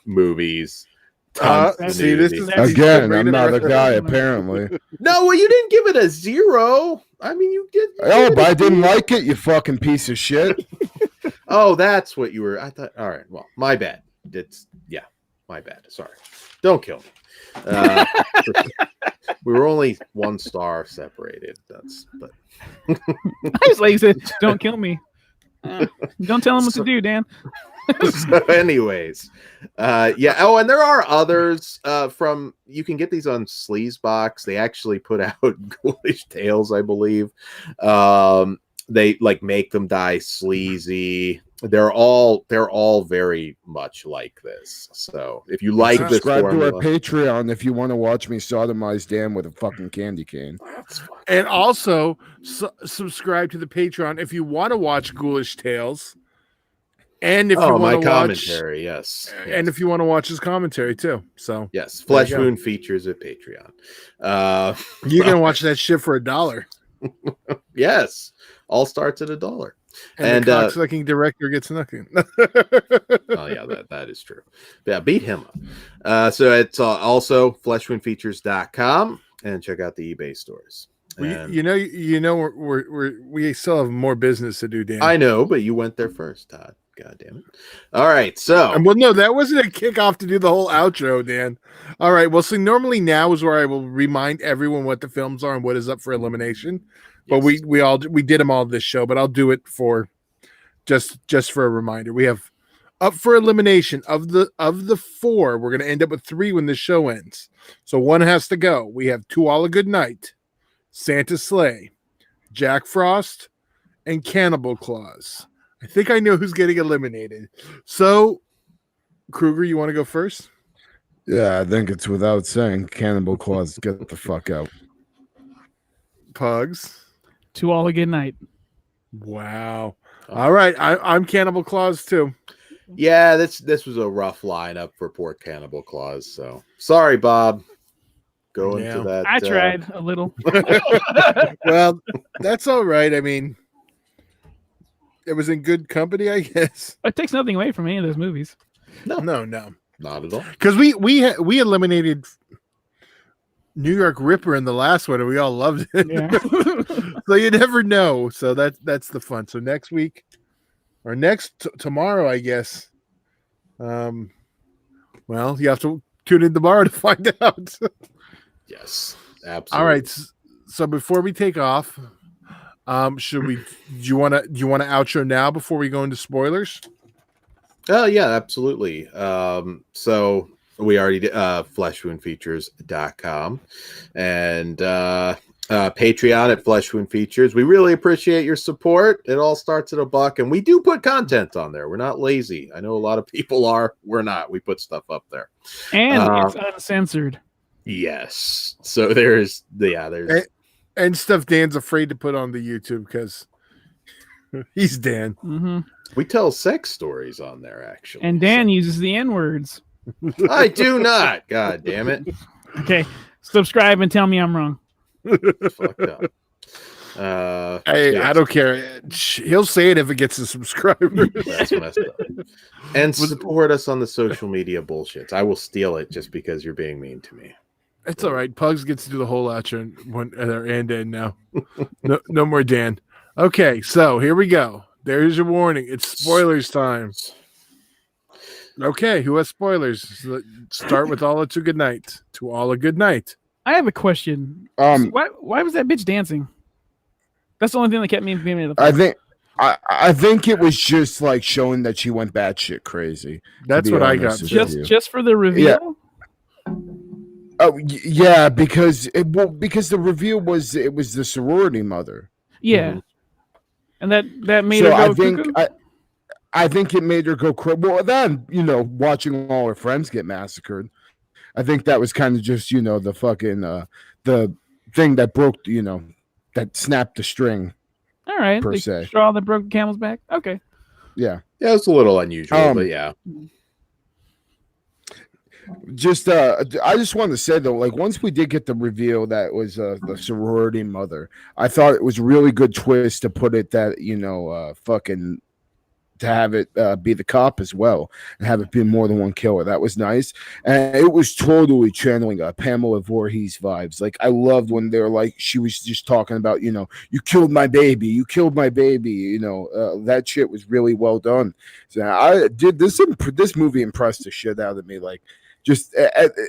movies. See, this is again. I'm not a guy, apparently. No, well, you didn't give it a 0. I mean, you did. But I didn't like it. You fucking piece of shit. Oh, that's what you were. I thought. All right. Well, my bad. My bad. Sorry. Don't kill me. We were only 1 star separated. But I just like you said, don't kill me. Don't tell him what to do, Dan. So anyways, yeah. Oh, and there are others from, you can get these on SLASHmas. They actually put out Ghoulish Tales, I believe. They like make them die sleazy. They're all very much like this. So if you like this subscribe formula, to our Patreon if you want to watch me sodomize Dan with a fucking candy cane. And also subscribe to the Patreon if you want to watch Ghoulish Tales. And if you want my to watch commentary, yes. And if you want to watch his commentary too. So yes, Flesh Wound features at Patreon. You can watch that shit for $1. Yes, all starts at $1. And the cocksucking director gets nothing. Oh yeah, that is true. Yeah, beat him up. So it's also fleshwoundfeatures.com, and check out the eBay stores. You know, we still have more business to do, Dan. I know, but you went there first, Todd. God damn it. All right, so well, no, that wasn't a kickoff to do the whole outro, Dan. All right, well, so normally now is where I will remind everyone what the films are and what is up for elimination. But we did them all this show, but I'll do it for just for a reminder. We have up for elimination of the 4. We're going to end up with 3 when the show ends. So 1 has to go. We have To All a Good Night, Santa's Sleigh, Jack Frost, and Cannibal Claus. I think I know who's getting eliminated. So, Kruger, you want to go first? Yeah, I think it's without saying Cannibal Claus, get the fuck out. Pugs. To All a Good Night. Wow. All right. I'm Cannibal Claus too. Yeah, this was a rough lineup for poor Cannibal Claus. So sorry, Bob. Go into that. I tried a little. Well, that's all right. I mean, it was in good company, I guess. It takes nothing away from any of those movies. No, not at all. Because we eliminated New York Ripper in the last one, and we all loved it. Yeah. So you never know. So that's the fun. So next week, or tomorrow, I guess. Well, you have to tune in tomorrow to find out. Yes, absolutely. All right. So before we take off, do you want to outro now before we go into spoilers? Oh yeah, absolutely. So we already did fleshwoundfeatures.com and Patreon at fleshwoundfeatures. We really appreciate your support. It all starts at $1, and we do put content on there. We're not lazy. I know a lot of people are. We're not. We put stuff up there. And it's uncensored. Yes. So there's and stuff Dan's afraid to put on the YouTube because he's Dan. Mm-hmm. We tell sex stories on there, actually. And Dan uses the N-words. I do not. God damn it. Okay. Subscribe and tell me I'm wrong. Fucked up. Hey, yes. I don't care. He'll say it if it gets a subscriber. That's messed up. And support us on the social media bullshits. I will steal it just because you're being mean to me. It's all right. Pugs gets to do the whole outro and end now. No more Dan. Okay, so here we go. There's your warning. It's spoilers time. Okay, who has spoilers? Start with All a Good Night. To All a Good Night. I have a question. Why was that bitch dancing? That's the only thing that kept me in the film. I think it was just like showing that she went batshit crazy. That's what I got. Just for the reveal. Yeah. Oh yeah, because the reveal was the sorority mother. Yeah, mm-hmm. And that made her go cuckoo? I think it made her go crazy. Well, then watching all her friends get massacred. I think that was kind of just the fucking the thing that broke that snapped the string. All right, per the se. Straw that broke the camel's back. Okay. Yeah. Yeah, it's a little unusual, but yeah. Just I just wanted to say though, like once we did get the reveal that was the sorority mother, I thought it was a really good twist to put it that fucking to have it be the cop as well and have it be more than one killer. That was nice. And it was totally channeling Pamela Voorhees vibes. Like, I loved when they're like, she was just talking about, you killed my baby. You killed my baby. That shit was really well done. So I did this movie impressed the shit out of me. Like, just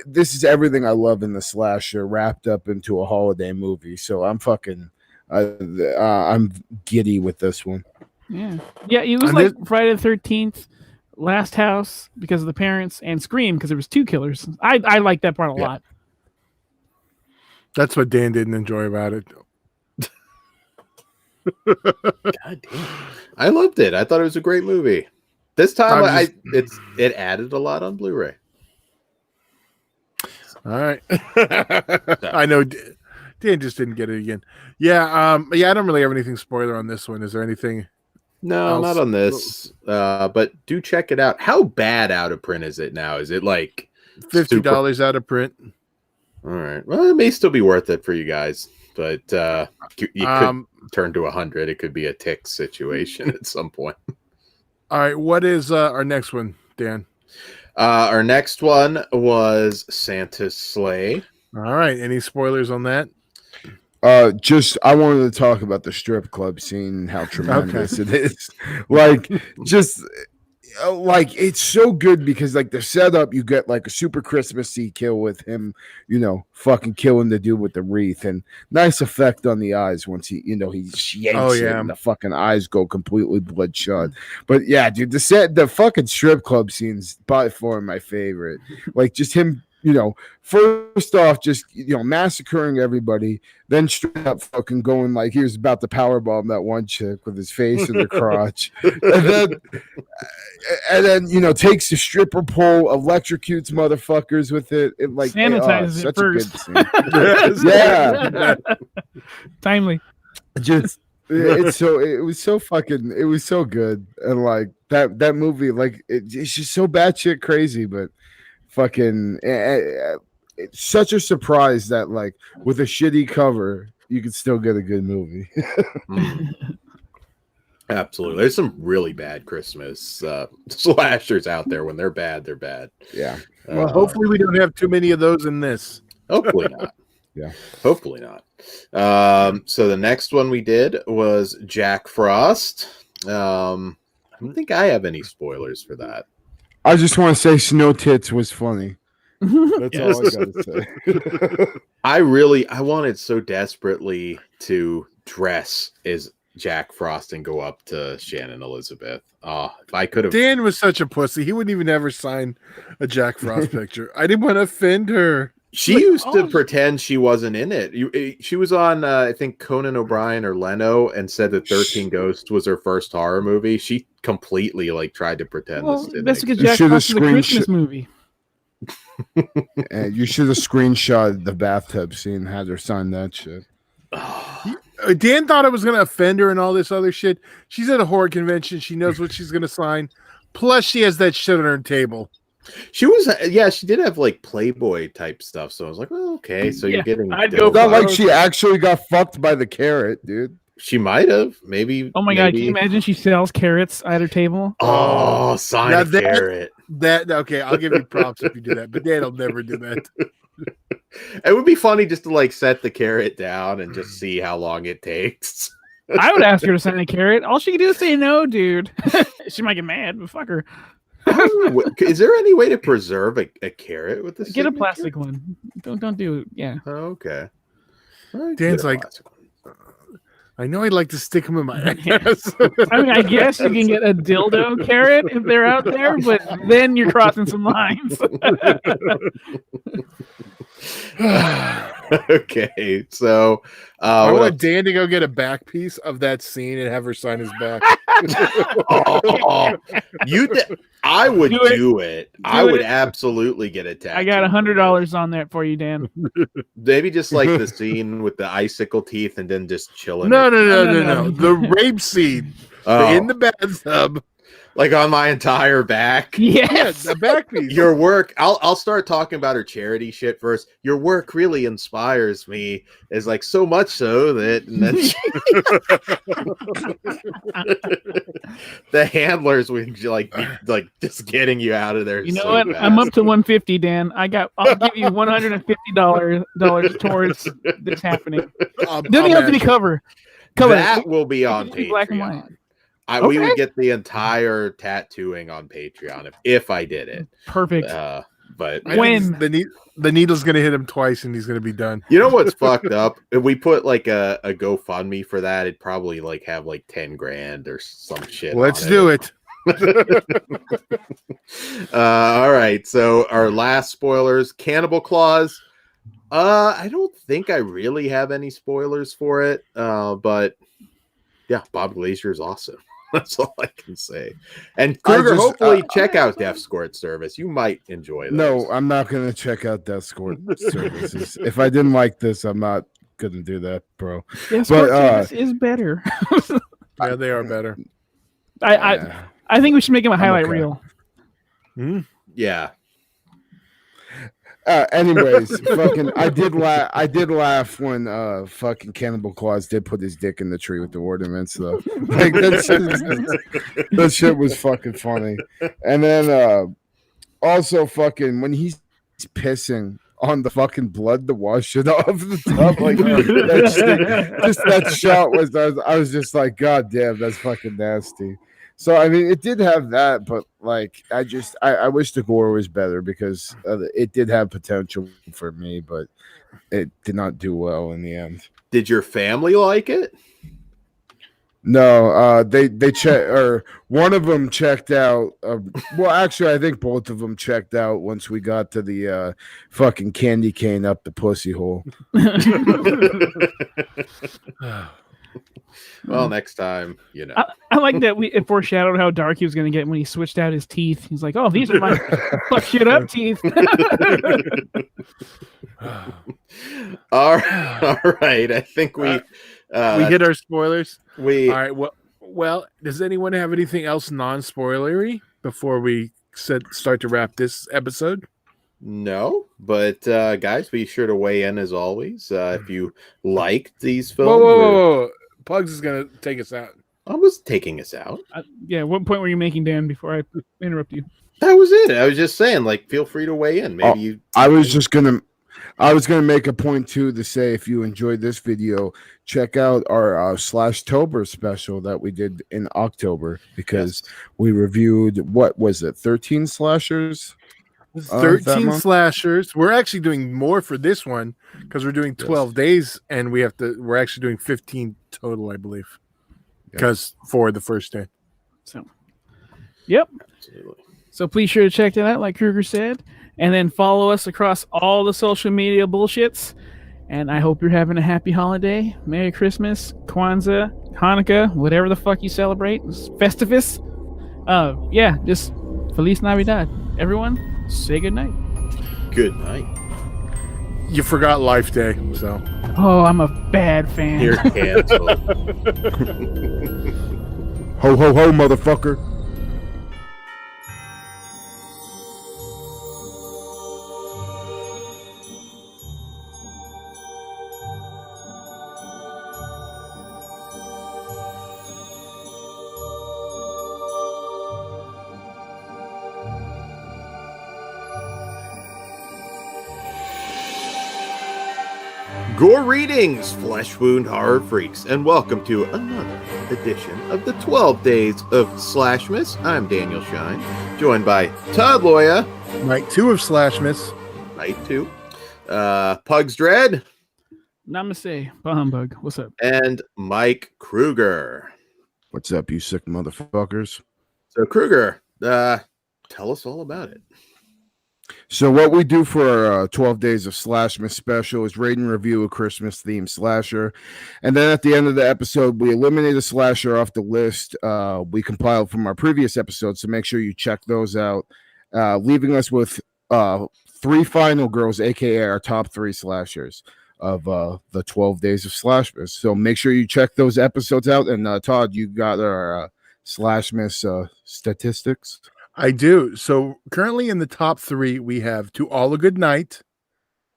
this is everything I love in the slasher wrapped up into a holiday movie. So I'm I'm giddy with this one. Yeah. It was like Friday the 13th, Last House because of the parents, and Scream because there was 2 killers. I like that part a lot. That's what Dan didn't enjoy about it. God damn. I loved it. I thought it was a great movie. This time it added a lot on Blu-ray. All right. I know Dan just didn't get it again. Yeah, I don't really have anything spoiler on this one. Is there anything? No, else? Not on this. But do check it out. How bad out of print is it now? Is it like $50 out of print? All right. Well, it may still be worth it for you guys, but you could turn to 100. It could be a tick situation at some point. All right. What is our next one, Dan? Our next one was Santa's Sleigh. All right. Any spoilers on that? I wanted to talk about the strip club scene, how tremendous it is. Like, it's so good because like the setup, you get like a super Christmassy kill with him, fucking killing the dude with the wreath, and nice effect on the eyes once he yanks it and the fucking eyes go completely bloodshot. But yeah, dude, the fucking strip club scene's by far my favorite. Like, just him, first off, just massacring everybody, then straight up fucking going like he was about to powerbomb that one chick with his face in the crotch, and then takes the stripper pole, electrocutes motherfuckers with it. It like sanitizes it first. Yeah, timely. Just it was so good, and like that movie, like it's just so batshit crazy, but fucking it's such a surprise that like with a shitty cover you can still get a good movie. Absolutely. There's some really bad Christmas slashers out there. When they're bad, they're bad. Yeah. Well, hopefully we don't have too many of those in this. Hopefully not. Yeah. Hopefully not. So the next one we did was Jack Frost. I don't think I have any spoilers for that. I just want to say Snow Tits was funny. That's all I gotta say. I wanted so desperately to dress as Jack Frost and go up to Shannon Elizabeth. Oh, if I could have. Dan was such a pussy. He wouldn't even ever sign a Jack Frost picture. I didn't want to offend her. She used to pretend she wasn't in it. She was on, I think, Conan O'Brien or Leno, and said that 13 Ghosts was her first horror movie. She completely tried to pretend this didn't that's because exist. Jack Frost is a Christmas movie. And you should have screenshotted the bathtub scene, had her sign that shit. Dan thought it was going to offend her and all this other shit. She's at a horror convention. She knows what she's going to sign. Plus, she has that shit on her table. She was, she did have Playboy type stuff. So I was like, well, okay. So you're getting. It's not like she actually got fucked by the carrot, dude. She might have, maybe. Oh my god! Can you imagine she sells carrots at her table? Oh, sign a carrot. Okay, I'll give you props if you do that, but Dan'll never do that. It would be funny just to set the carrot down and just see how long it takes. I would ask her to sign a carrot. All she can do is say no, dude. She might get mad, but fuck her. Is there any way to preserve a carrot with this? Get a plastic one. Don't do it. Yeah. Oh, okay. Dan's like, I know I'd like to stick them in my ass. I mean, I guess you can get a dildo carrot if they're out there, but then you're crossing some lines. Okay, so I want Dan to go get a back piece of that scene and have her sign his back. I would do it. I would absolutely get a tattoo. I got $100 on that for you, Dan. Maybe just the scene with the icicle teeth and then just chilling. No. The rape scene in the bathtub. Like on my entire back. Yes. the back piece. Your work, I'll start talking about her charity shit first. Your work really inspires me, is like so much so that and then the handlers would like be like just getting you out of there. You know so what? fast. I'm up to 150, Dan. I'll give you $150 towards this happening. Doesn't even have to be cover. That will be It on can just be black and white. Patreon. We Okay. would get the entire tattooing on Patreon if I did it. Perfect. But I think the needle's gonna hit him twice and he's gonna be done. you know what's fucked up? If we put like a GoFundMe for that, it'd probably like have like 10 grand or some shit. Let's do it. All right. So our last spoilers, Cannibal Claws. I don't think I really have any spoilers for it. But yeah, Bob Glazier is awesome. That's all I can say. And Kruger, hopefully check out Death Escort Service. You might enjoy those. No, I'm not going to check out Death Escort Services. If I didn't like this, I'm not going to do that, bro. Yes, this is better. Yeah, they are better. I think we should make him a highlight reel. Yeah. Anyways, fucking, I did laugh when fucking Cannibal Claus did put his dick in the tree with the ornaments, though. Like that shit was fucking funny. And then also fucking when he's pissing on the fucking blood to wash it off the top, like that shot was. I was just like, God damn, that's fucking nasty. So I mean, it did have that, but like, I wish the gore was better because it did have potential for me, but it did not do well in the end. Did your family like it? No, they checked, or one of them checked out. Well, actually, I think both of them checked out once we got to the fucking candy cane up the pussy hole. Well, next time, you know. I like that it foreshadowed how dark he was going to get when he switched out his teeth. He's like, "Oh, these are my fuck shit up teeth." All right. I think we hit our spoilers. All right. Well, does anyone have anything else non-spoilery before we start to wrap this episode? No, but guys, be sure to weigh in as always. If you liked these films, whoa. Pugs is gonna take us out. I was taking us out. Yeah, what point were you making, Dan? Before I interrupt you, that was it. I was just saying, like, feel free to weigh in. Maybe I was gonna make a point too to say if you enjoyed this video, check out our /Tober special that we did in October because we reviewed 13 slashers. 13 slashers. We're actually doing more for this one because we're doing 12 days and we're actually doing 15 total, I believe. Because for the first day. So yep. Absolutely. So please sure to check that out, like Kruger said. And then follow us across all the social media bullshits. And I hope you're having a happy holiday. Merry Christmas, Kwanzaa, Hanukkah, whatever the fuck you celebrate. Festivus. Yeah, just Feliz Navidad. Everyone, say good night. Good night. You forgot Life Day, so. Oh, I'm a bad fan. You're canceled. Ho, ho, ho, motherfucker. Gore readings, flesh wound horror freaks, and welcome to another edition of the 12 Days of SLASHmas. I'm Daniel Shine, joined by Todd Loya. Night 2 of SLASHmas. Night 2. Pugs Dread. Namaste. Bah humbug. What's up? And Mike Kruger. What's up, you sick motherfuckers? So Kruger, tell us all about it. So what we do for our 12 Days of SLASHmas special is rate and review a Christmas-themed slasher. And then at the end of the episode, we eliminate a slasher off the list we compiled from our previous episodes, so make sure you check those out, leaving us with 3 final girls, a.k.a. our top 3 slashers of the 12 Days of SLASHmas. So make sure you check those episodes out. And Todd, you got our SLASHmas statistics? I do. So currently in the top 3, we have To All a Good Night,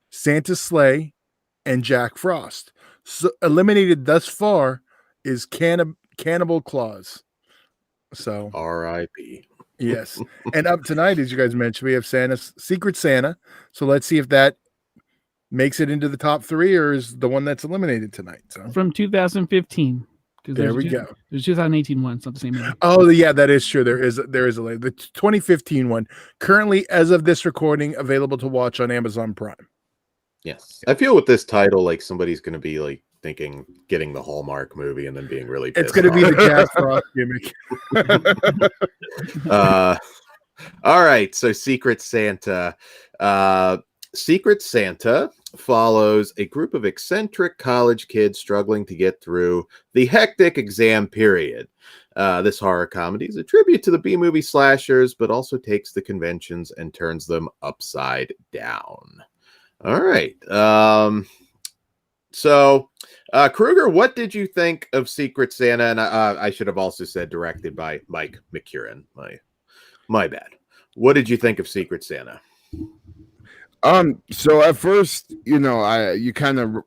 Santa's Sleigh, and Jack Frost. So eliminated thus far is Cannibal Claus. So R.I.P. yes. And up tonight, as you guys mentioned, we have Santa's Secret Santa. So let's see if that makes it into the top 3 or is the one that's eliminated tonight. So From 2015. there we go. There's 2018 one. It's not the same movie. Oh yeah, that is true. There is a the 2015 one currently, as of this recording, available to watch on Amazon Prime. Yes. I feel with this title, like somebody's going to be like thinking getting the Hallmark movie and then being really pissed It's going to be off. the Jack Frost gimmick. All right. So Secret Santa. Secret Santa follows a group of eccentric college kids struggling to get through the hectic exam period. This horror comedy is a tribute to the B-movie slashers, but also takes the conventions and turns them upside down. All right. So, Kruger, what did you think of Secret Santa? And I should have also said directed by Mike McCurran. My bad. What did you think of Secret Santa? So at first, you kind of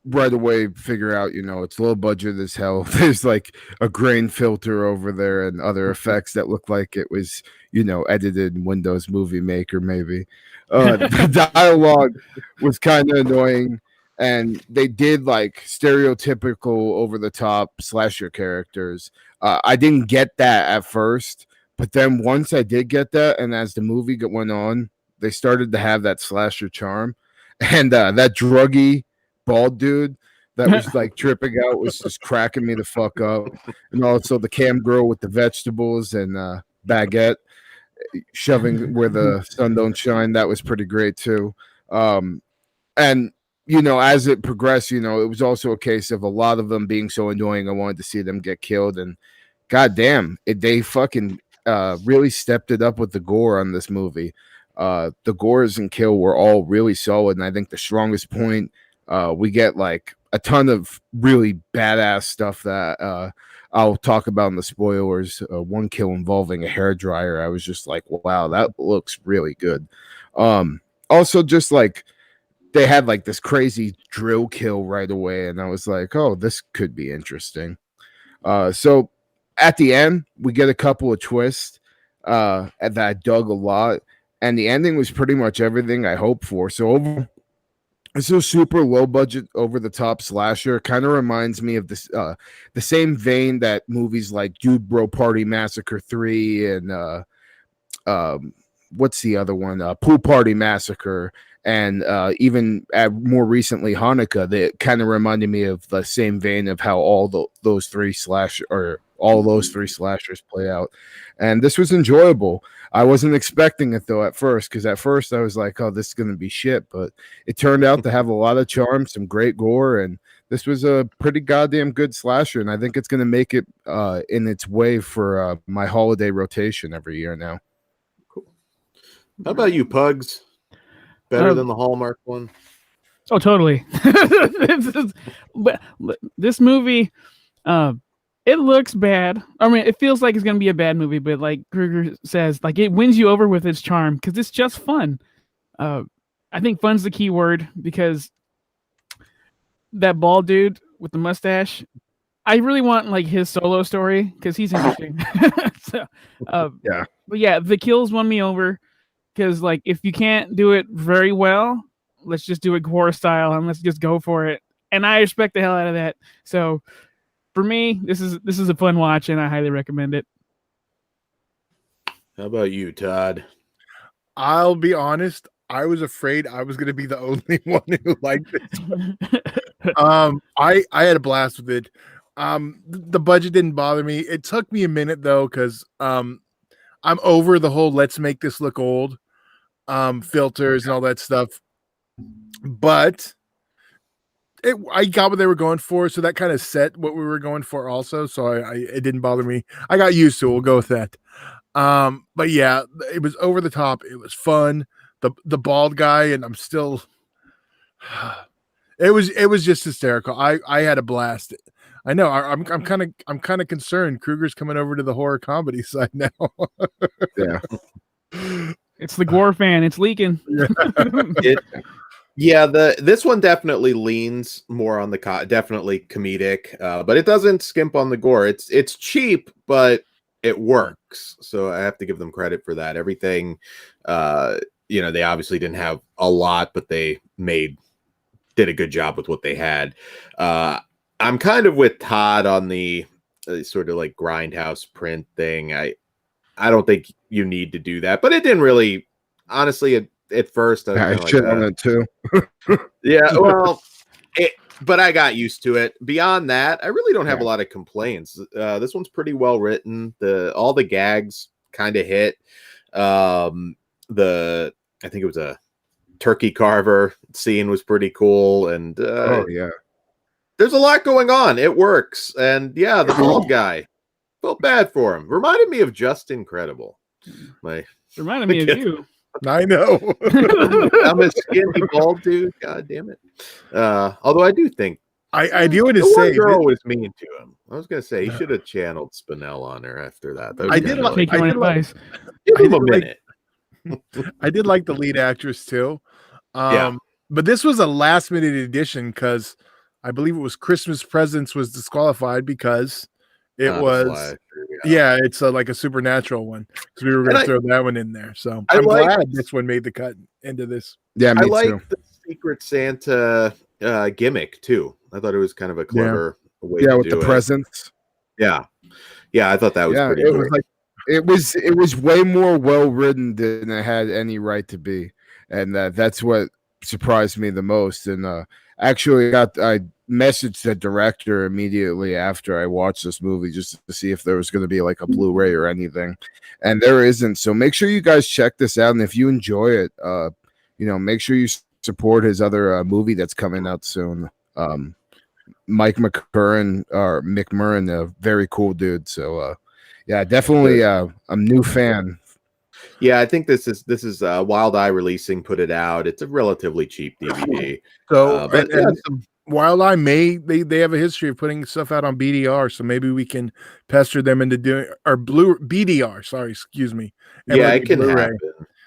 right away figure out, it's low budget as hell. There's like a grain filter over there and other effects that look like it was, edited in Windows Movie Maker, maybe. The dialogue was kind of annoying, and they did like stereotypical over the top slasher characters. I didn't get that at first, but then once I did get that, and as the movie went on, they started to have that slasher charm, and that druggy bald dude that was like tripping out was just cracking me the fuck up. And also the cam girl with the vegetables and baguette shoving where the sun don't shine, that was pretty great too. And as it progressed, it was also a case of a lot of them being so annoying. I wanted to see them get killed, and goddamn, they fucking really stepped it up with the gore on this movie. The gores and kill were all really solid, and I think the strongest point, we get like a ton of really badass stuff that I'll talk about in the spoilers. One kill involving a hairdryer, I was just like, wow, that looks really good. Also, just like they had like this crazy drill kill right away, and I was like, oh, this could be interesting. So at the end, we get a couple of twists that I dug a lot. And the ending was pretty much everything I hoped for. So it's a super low budget, over the top slasher. Kind of reminds me of this, the same vein that movies like Dude Bro Party Massacre 3 and what's the other one? Pool Party Massacre, and even more recently Hanukkah. That kind of reminded me of the same vein of how all those three slashers play out. And this was enjoyable. I wasn't expecting it though at first, because at first I was like, oh, this is going to be shit, but it turned out to have a lot of charm, some great gore, and this was a pretty goddamn good slasher, and I think it's going to make it in its way for my holiday rotation every year now. Cool. How about you, Pugs? Better than the Hallmark one? Oh, totally. This movie, it looks bad. I mean, it feels like it's going to be a bad movie, but like Kruger says, like it wins you over with its charm because it's just fun. I think fun's the key word, because that bald dude with the mustache, I really want like his solo story because he's interesting. So, yeah. But yeah, the kills won me over because like if you can't do it very well, let's just do it horror style and let's just go for it. And I respect the hell out of that. So for me, this is a fun watch, and I highly recommend it. How about you, Todd? I'll be honest, I was afraid I was going to be the only one who liked this. I had a blast with it. The budget didn't bother me. It took me a minute though, because I'm over the whole "let's make this look old" filters and all that stuff. But I got what they were going for, so that kind of set what we were going for also. So it didn't bother me. I got used to it. We'll go with that. But yeah, it was over the top. It was fun. The bald guy, and I'm still. It was just hysterical. I had a blast. I know. I'm kind of concerned. Kruger's coming over to the horror comedy side now. Yeah. It's the gore fan. It's leaking. This one definitely leans more on the definitely comedic, but it doesn't skimp on the gore. It's cheap, but it works. So I have to give them credit for that. Everything, they obviously didn't have a lot, but they did a good job with what they had. I'm kind of with Todd on the sort of like grindhouse print thing. I don't think you need to do that, but it didn't really, honestly, at first I was shit on it too. Yeah, well, but I got used to it. Beyond that, I really don't have a lot of complaints. This one's pretty well written. All the gags kind of hit. I think it was a turkey carver scene was pretty cool, and there's a lot going on. It works, and the bald guy, felt bad for him. Reminded me of Just Incredible. Reminded me of you. I know. I'm a skinny bald dude. God damn it. Although I do think I do want to the say one girl was mean to him. I was gonna say he should have channeled Spinell on her after that. I did take your advice. Give him a minute. I did like the lead actress too. But this was a last minute addition because I believe it was Christmas Presents was disqualified because it was it's like a supernatural one because we were going to throw that one in there. So I'm glad this one made the cut into this. Yeah, I like the Secret Santa gimmick too. I thought it was kind of a clever way to do it. With the presents. Yeah, I thought that was pretty it cool. was like it was way more well written than it had any right to be, and that's what surprised me the most. And actually, I messaged the director immediately after I watched this movie just to see if there was going to be like a Blu-ray or anything, and there isn't. So make sure you guys check this out, and if you enjoy it, make sure you support his other movie that's coming out soon. Mike McMurrin, a very cool dude. So definitely a new fan. Yeah, I think this is Wild Eye Releasing put it out. It's a relatively cheap DVD. So Wild Eye they have a history of putting stuff out on BDR, so maybe we can pester them into doing or BDR. Sorry, excuse me. It can happen.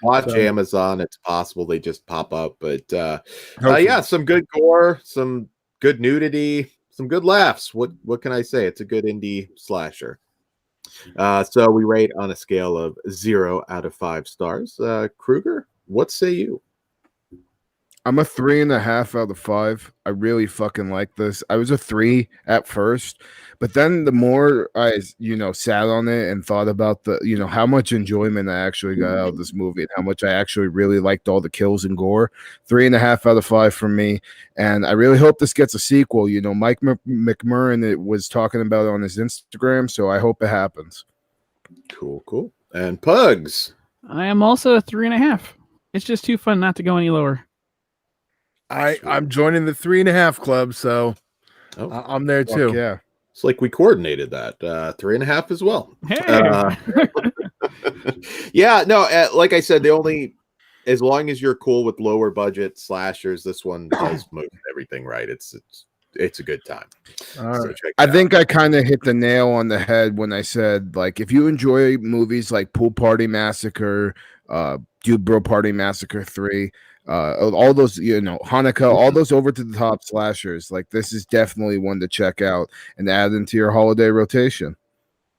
Watch Amazon. It's possible they just pop up, but some good gore, some good nudity, some good laughs. What can I say? It's a good indie slasher. So we rate on a scale of 0 out of 5 stars. Kruger, what say you? I'm a 3.5 out of 5. I really fucking like this. I was a 3 at first, but then the more I, sat on it and thought about how much enjoyment I actually got out of this movie and how much I actually really liked all the kills and gore. 3.5 out of 5 for me. And I really hope this gets a sequel. Mike McMurrin was talking about it on his Instagram, so I hope it happens. Cool. And Pugs. I am also a 3.5. It's just too fun not to go any lower. I'm joining the 3.5 club, so I'm there too. Yeah, it's like we coordinated that 3.5 as well. Hey. Like I said, as long as you're cool with lower budget slashers, this one does most everything right. It's a good time. All right. I think I kind of hit the nail on the head when I said, like, if you enjoy movies like Pool Party Massacre, Dude Bro Party Massacre 3, all those, Hanukkah, all those over to the top slashers, like, this is definitely one to check out and add into your holiday rotation.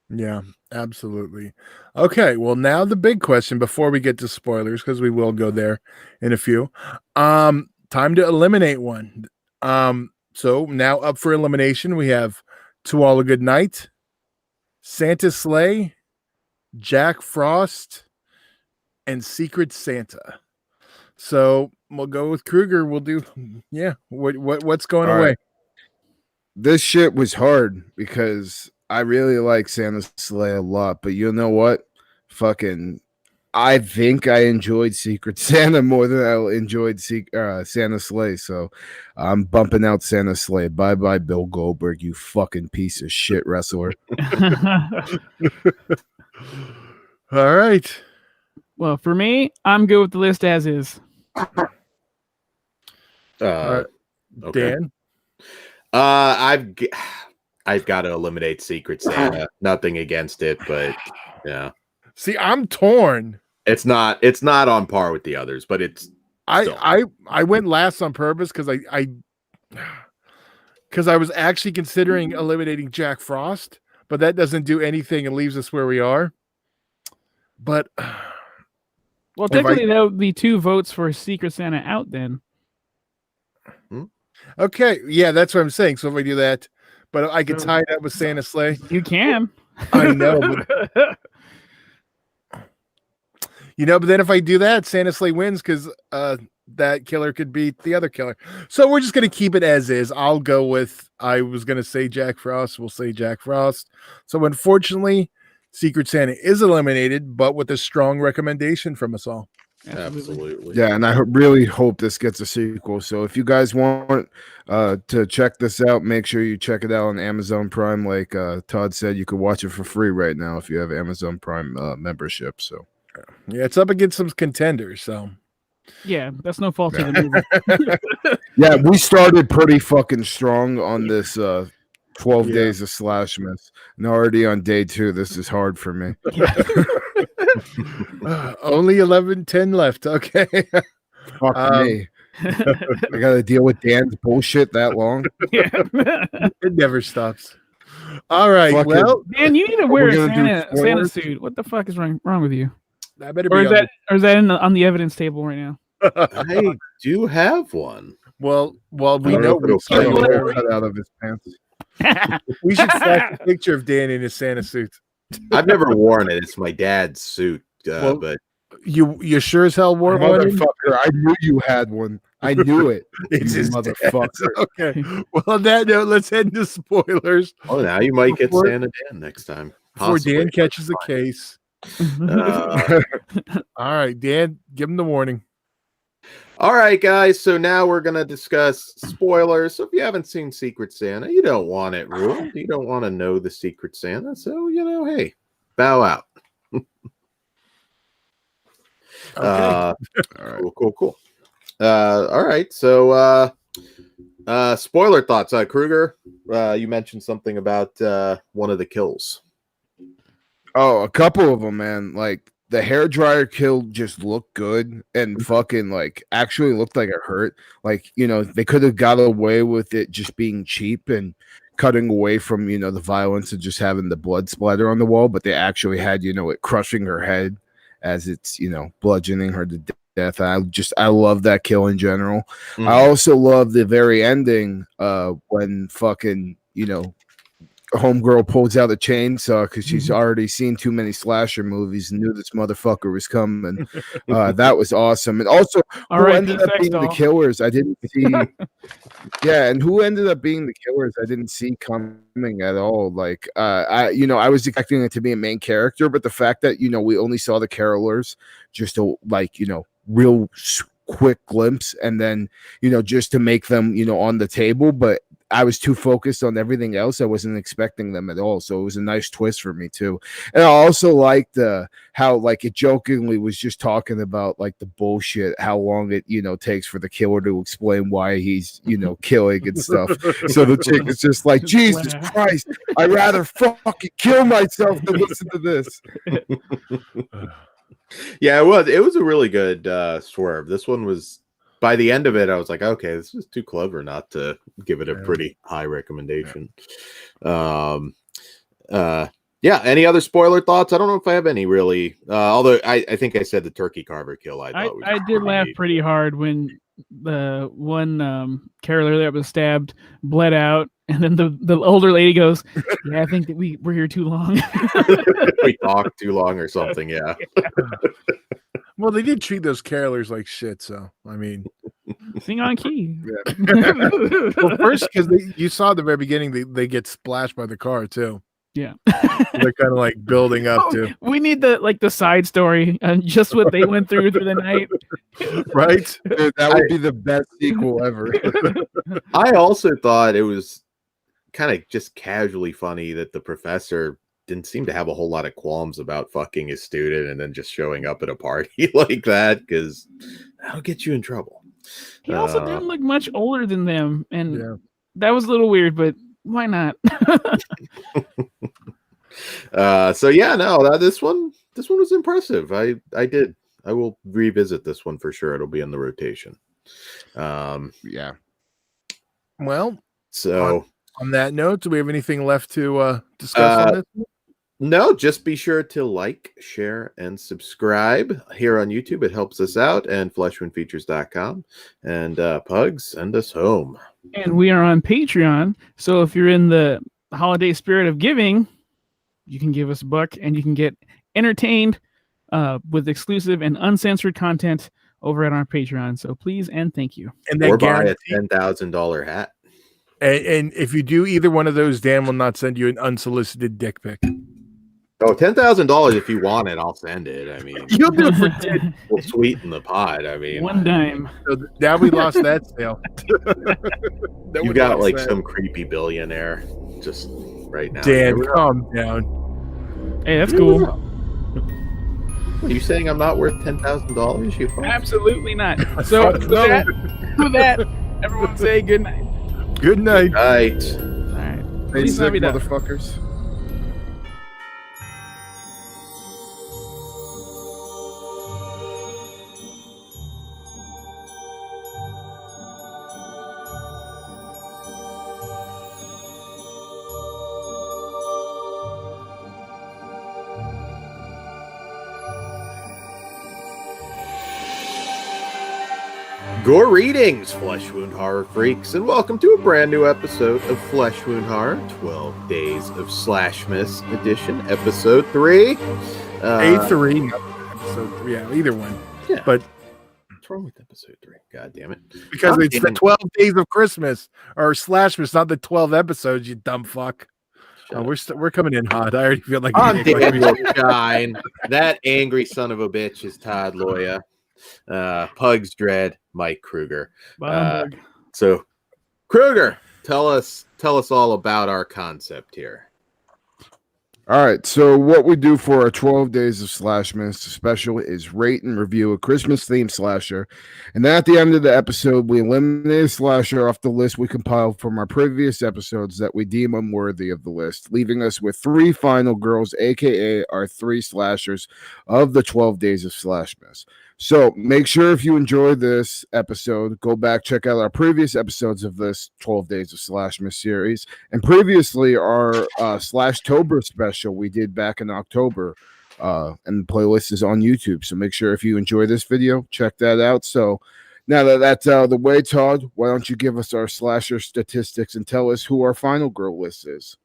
Yeah, absolutely. Okay, well, now the big question before we get to spoilers, because we will go there in a few. Time to eliminate one. So now up for elimination, we have To All a Good Night, Santa Sleigh, Jack Frost, and Secret Santa. So we'll go with Kruger. We'll do, what's going away? This shit was hard because I really like Santa Sleigh a lot, but you know what? I think I enjoyed Secret Santa more than I enjoyed Santa Sleigh, so I'm bumping out Santa Sleigh. Bye-bye, Bill Goldberg, you fucking piece of shit wrestler. All right. Well, for me, I'm good with the list as is. Okay. Dan? I've got to eliminate Secret Santa. Nothing against it, but yeah, See, I'm torn. it's not on par with the others, but it's still. I went last on purpose because I was actually considering eliminating Jack Frost, but that doesn't do anything and leaves us where we are. But Well, technically, that would be 2 votes for Secret Santa out then. okay, yeah, that's what I'm saying. So if I do that, but I could tie that with Santa Sleigh. You can. I know, but but then if I do that, Santa Sleigh wins because that killer could beat the other killer. So we're just gonna keep it as is. I'll go with I was gonna say Jack Frost. We'll say Jack Frost. So unfortunately, Secret Santa is eliminated, but with a strong recommendation from us all. Absolutely. Yeah, and I really hope this gets a sequel. So if you guys want to check this out, make sure you check it out on Amazon Prime. Like Todd said, you could watch it for free right now if you have Amazon Prime membership. So yeah, it's up against some contenders. So yeah, that's no fault of the movie. yeah, we started pretty fucking strong on this 12 days of SLASHmas, and already on day 2, this is hard for me. Only 10 left. Okay. Fuck me. I gotta deal with Dan's bullshit that long. Yeah. It never stops. All right. Fuck well, Dan, you need to wear a We're gonna do Santa spoilers? suit. What the fuck is wrong with you? I better Or be is that on the evidence table right now? I do have one. well, we I don't know know if it'll Got fit. a hair cut out of his pants. we should flash a picture of Dan in his Santa suit. I've never worn it. It's my dad's suit, but You sure as hell wore one? Motherfucker, I knew you had one. I knew it. It's You his motherfucker. dad's. Okay. Well, on that note, let's head into spoilers oh, now you might get Before- Santa Dan next time. before Possibly. Dan catches a case. Uh, All right, Dan, give him the warning. all right, guys. So now we're gonna discuss spoilers. So if you haven't seen Secret Santa, you don't want it ruined. You don't want to know the Secret Santa. So hey, bow out. Okay. Cool. All right. So spoiler thoughts. Kruger, you mentioned something about one of the kills. Oh, a couple of them, man. Like the hairdryer kill just looked good and fucking like actually looked like it hurt. Like, they could have got away with it just being cheap and cutting away from, the violence and just having the blood splatter on the wall, but they actually had, it crushing her head as it's, bludgeoning her to death. I love that kill in general. Mhm. I also love the very ending when fucking, homegirl pulls out a chainsaw because she's already seen too many slasher movies and knew this motherfucker was coming. That was awesome. And also, who R.I.P. ended up sex being the doll. killers? I didn't see. Yeah, and who ended up being the killers? I didn't see coming at all. Like, I was expecting it to be a main character, but the fact that we only saw the carolers just to real quick glimpse, and then just to make them on the table, but I was too focused on everything else. I wasn't expecting them at all. So it was a nice twist for me too. And I also liked how it jokingly was just talking about like the bullshit, how long it, takes for the killer to explain why he's, killing and stuff. So the chick is just like, Jesus Christ, I'd rather fucking kill myself than listen to this. Yeah, it was a really good swerve. This one was, by the end of it, I was like, okay, this is too clever not to give it a pretty high recommendation. Yeah, any other spoiler thoughts? I don't know if I have any really. Although I think I said the turkey carver kill. I did laugh pretty hard when the one caroler that was stabbed bled out, and then the older lady goes, "Yeah, I think that we're here too long. We talked too long or something." Yeah. Well, they did treat those carolers like shit. So I mean, Sing on key. well, first because you saw at the very beginning they get splashed by the car too. Yeah, they're kind of like building up to. We need the side story and just what they went through the night. Right? Dude, that would be the best sequel ever. I also thought it was kind of just casually funny that the professor didn't seem to have a whole lot of qualms about fucking his student and then just showing up at a party like that, because that'll get you in trouble. He also didn't look much older than them, and Yeah. that was a little weird, but why not? So yeah, no, this one was impressive. I will revisit this one for sure. It'll be in the rotation. Yeah. Well, So on that note, do we have anything left to discuss on this? no, just be sure to like, share, and subscribe here on YouTube. It helps us out, and fleshwoundfeatures.com. And Pugs, send us home. And we are on Patreon. So if you're in the holiday spirit of giving, you can give us $1 and you can get entertained with exclusive and uncensored content over at our Patreon. So please and thank you. And Or then buy a $10,000 hat. And if you do either one of those, Dan will not send you an unsolicited dick pic. Oh, $10,000 if you want it, I'll send it. I mean, You'll do it for 10. we'll sweeten the pot. I mean, One dime. So now we lost that sale. You got like some creepy billionaire just right now. Dan, calm down. Hey, that's cool. Are you saying I'm not worth $10,000? You fuck? Absolutely not. So with that, everyone say good night. Good night. Right. All right. Hey, Please sick not be done. motherfuckers. Greetings, Flesh Wound Horror freaks, and welcome to a brand new episode of Flesh Wound Horror 12 Days of SLASHmas edition, episode 3. A3, episode 3, yeah, either one. Yeah. But what's wrong with episode 3? God damn it. because God it's damn the it. 12 days of Christmas or SLASHmas, not the 12 episodes, you dumb fuck. Shut up. We're coming in hot. I already feel like On Daniel Shine. That angry son of a bitch is Todd Loya. Pugs Dread, Mike Kruger. Bug. So, Kruger, tell us all about our concept here. All right, so what we do for our 12 Days of SLASHmas special is rate and review a Christmas-themed slasher, and then at the end of the episode, we eliminate a slasher off the list we compiled from our previous episodes that we deem unworthy of the list, leaving us with 3 final girls, aka our 3 slashers of the 12 Days of SLASHmas. So make sure if you enjoyed this episode, go back, check out our previous episodes of this 12 Days of SLASHmas series. And previously our Slashtober special we did back in October. And the playlist is on YouTube. So make sure if you enjoy this video, check that out. So now that that's out of the way, Todd, why don't you give us our slasher statistics and tell us who our final girl list is?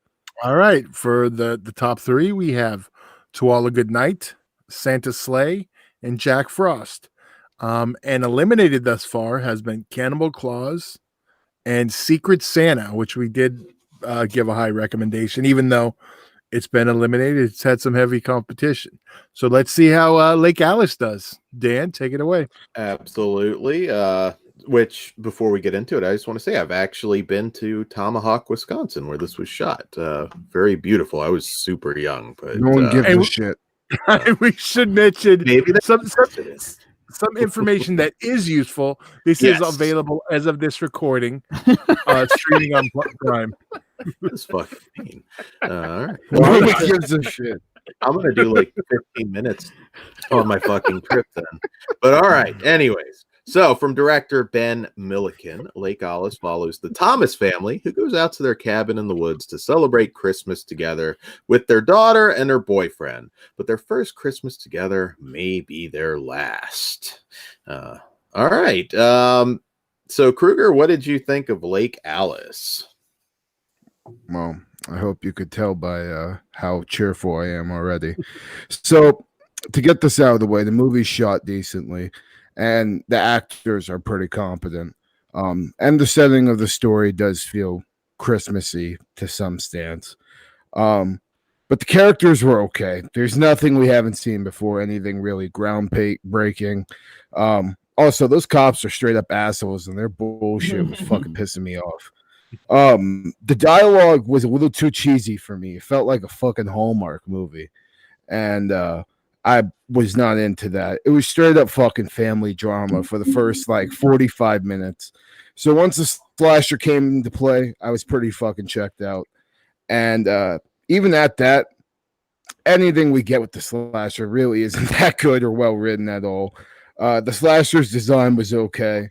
All right. For the top 3, we have To All a Good Night, Santa Sleigh, and Jack Frost. And eliminated thus far has been Cannibal Claus and Secret Santa, which we did give a high recommendation, even though it's been eliminated. It's had some heavy competition. So let's see how Lake Alice does. Dan, take it away. Absolutely. Which, before we get into it, I just want to say I've actually been to Tomahawk, Wisconsin, where this was shot. Very beautiful. I was super young, but No one gives a shit. We should mention maybe that's some information that is useful. This is available as of this recording, streaming on Prime. This fucking pain. All right. No one gives a shit. I'm gonna do like 15 minutes on my fucking trip then. But all right. Anyways, so from director Ben Milliken, Lake Alice follows the Thomas family who goes out to their cabin in the woods to celebrate Christmas together with their daughter and her boyfriend. But their first Christmas together may be their last. All right. So Kruger, what did you think of Lake Alice? Well, I hope you could tell by how cheerful I am already. So, to get this out of the way, the movie's shot decently, and the actors are pretty competent. And the setting of the story does feel Christmassy to some stance. But the characters were okay. There's nothing we haven't seen before, anything really groundbreaking. Also, those cops are straight up assholes, and their bullshit was fucking pissing me off. The dialogue was a little too cheesy for me. It felt like a fucking Hallmark movie, and I was not into that. It was straight up fucking family drama for the first like 45 minutes, So once the slasher came into play, I was pretty fucking checked out. And even at that, anything we get with the slasher really isn't that good or well written at all. The slasher's design was okay.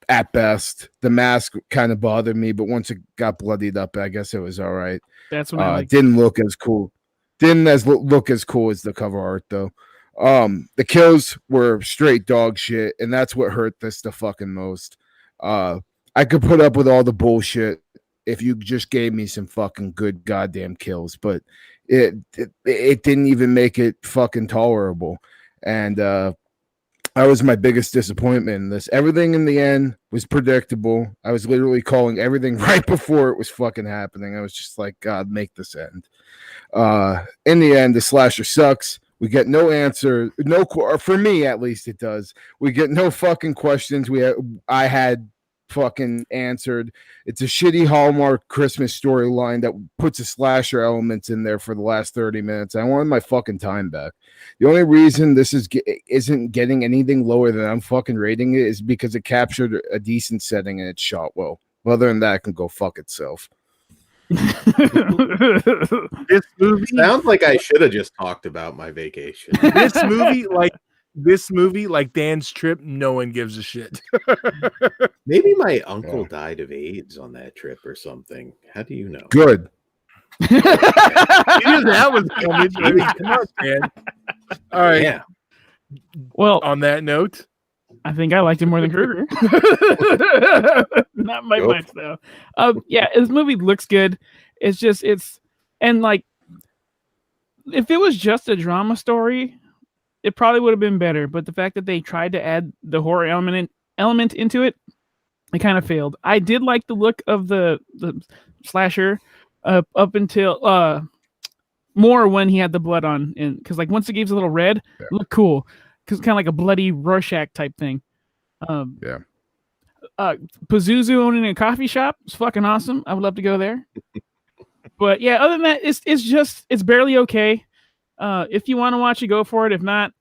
At best, the mask kind of bothered me, but once it got bloodied up, I guess it was all right. That's what I like. Didn't look as cool. Look as cool as the cover art though. The kills were straight dog shit, and that's what hurt this the fucking most. I could put up with all the bullshit if you just gave me some fucking good goddamn kills, but it didn't even make it fucking tolerable. And that was my biggest disappointment in this. Everything in the end was predictable. I was literally calling everything right before it was fucking happening. I was just like, God, make this end. In the end, the slasher sucks. We get no answer. Or for me, at least it does. We get no fucking questions. I had fucking answered. It's a shitty Hallmark Christmas storyline that puts a slasher elements in there for the last 30 minutes. I wanted my fucking time back. The only reason this isn't getting anything lower than I'm fucking rating it is because it captured a decent setting and it's shot well. Other than that, it can go fuck itself. This movie Sounds like I should have just talked about my vacation. This movie, like Dan's trip, no one gives a shit. Maybe my uncle died of AIDS on that trip or something. How do you know? Good. You knew that was coming. I mean, come on, Dan. All right. Yeah. Well, On that note, I think I liked it more than Kruger. Not by Nope. much though. Yeah, this movie looks good. And like, if it was just a drama story, it probably would have been better. But the fact that they tried to add the horror element into it, it kind of failed. I did like the look of the slasher up until more when he had the blood on, and because like once it gave a little red, it looked cool. Because kind of like a bloody Rorschach type thing. Yeah. Pazuzu owning a coffee shop is fucking awesome. I would love to go there. But yeah, other than that, it's barely okay. If you want to watch it, go for it. If not,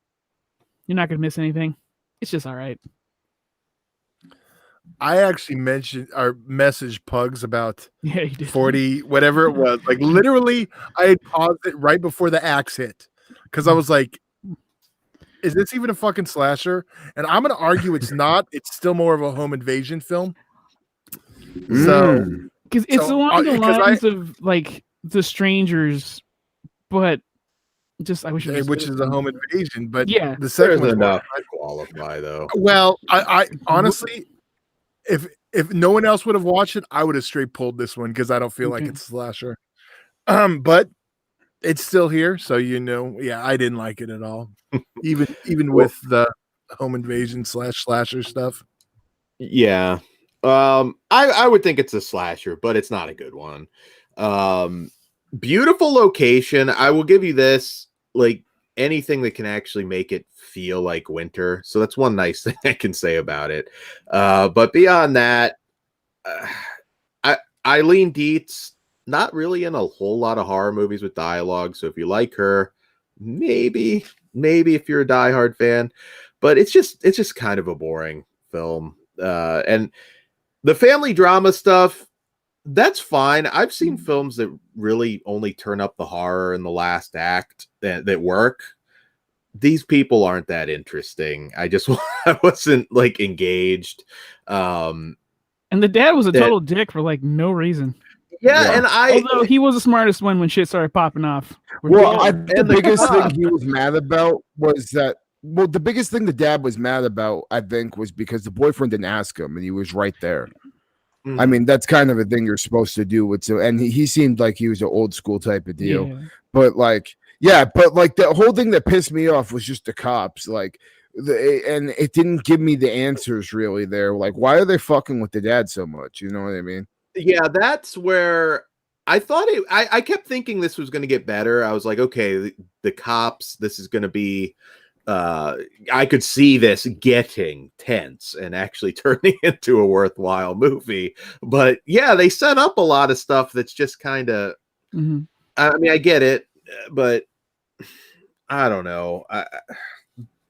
you're not gonna miss anything. It's just all right. I actually messaged Pugs about Yeah, you did. 40, whatever it was. Like literally, I had paused it right before the axe hit because I was like, is this even a fucking slasher? And I'm going to argue it's not. It's still more of a home invasion film. So, because it's along the 'cause lines of like The Strangers, but just I wish it was which is a home invasion. But Yeah. the second There's one's more- enough to qualify, though. Well, I honestly, if no one else would have watched it, I would have straight pulled this one because I don't feel like Okay. it's a slasher. But it's still here, so yeah, I didn't like it at all. Even with the home invasion / slasher stuff. Yeah. I would think it's a slasher, but it's not a good one. Beautiful location. I will give you this, like anything that can actually make it feel like winter. So that's one nice thing I can say about it. But beyond that, Eileen Dietz, not really in a whole lot of horror movies with dialogue. So if you like her, maybe if you're a diehard fan, but it's just kind of a boring film. And the family drama stuff, that's fine. I've seen films that really only turn up the horror in the last act that work. These people aren't that interesting. I wasn't like engaged. And the dad was a total dick for like no reason. Yeah, and although he was the smartest one when shit started popping off. Well, the biggest thing he was mad about was that. Well, the biggest thing the dad was mad about, I think, was because the boyfriend didn't ask him, and he was right there. Mm-hmm. I mean, that's kind of a thing you're supposed to do with. And he seemed like he was an old school type of deal. Yeah. But like the whole thing that pissed me off was just the cops. Like, and it didn't give me the answers really there. Like, why are they fucking with the dad so much? You know what I mean? Yeah, that's where I thought I kept thinking this was going to get better. I was like, okay, the cops, this is going to be, I could see this getting tense and actually turning into a worthwhile movie. But yeah, they set up a lot of stuff that's just kind of, Mm-hmm. I mean, I get it, but I don't know.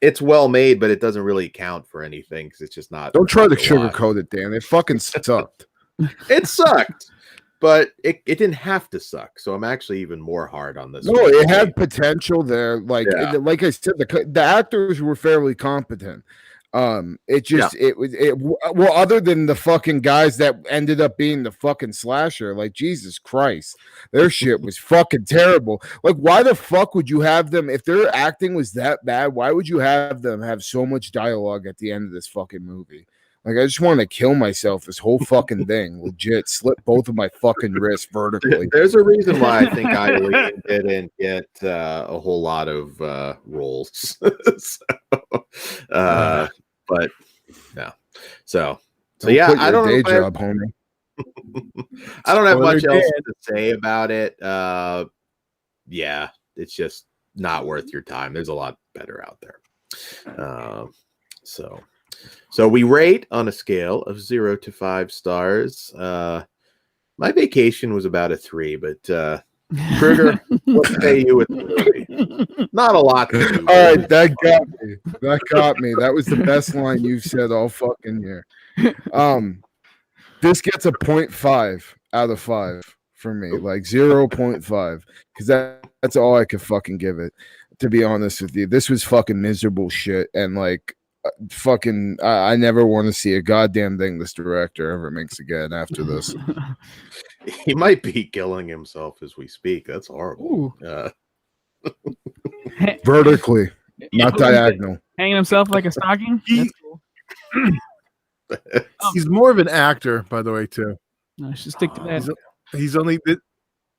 it's well made, but it doesn't really count for anything because it's just not. Don't try to watch. sugarcoat it, Dan. It fucking sucked. It sucked, but it didn't have to suck. So I'm actually even more hard on this. No, it had potential there. Like like I said, the actors were fairly competent. It just well, other than the fucking guys that ended up being the fucking slasher, like Jesus Christ, their shit was fucking terrible. Like, why the fuck would you have them if their acting was that bad? Why would you have them have so much dialogue at the end of this fucking movie? Like, I just want to kill myself. This whole fucking thing, legit, slip both of my fucking wrists vertically. There's a reason why I think Eileen didn't get a whole lot of roles. But no, so yeah, I don't know. Job, homie. I don't have much else to say about it. Yeah, it's just not worth your time. There's a lot better out there. So we rate on a scale of 0 to 5 stars. My vacation was about a 3, but Kruger, what say you with the movie? Not a lot to do. All right, that got me. That got me. That was the best line you've said all fucking year. This gets a 0.5 out of 5 for me, like 0.5, because that's all I could fucking give it. To be honest with you, this was fucking miserable shit, and like fucking, I never want to see a goddamn thing this director ever makes again after this. He might be killing himself as we speak. That's horrible. Vertically, not diagonal. Hanging himself like a stocking. That's cool. He's more of an actor, by the way, too. No, I should stick to that. He's only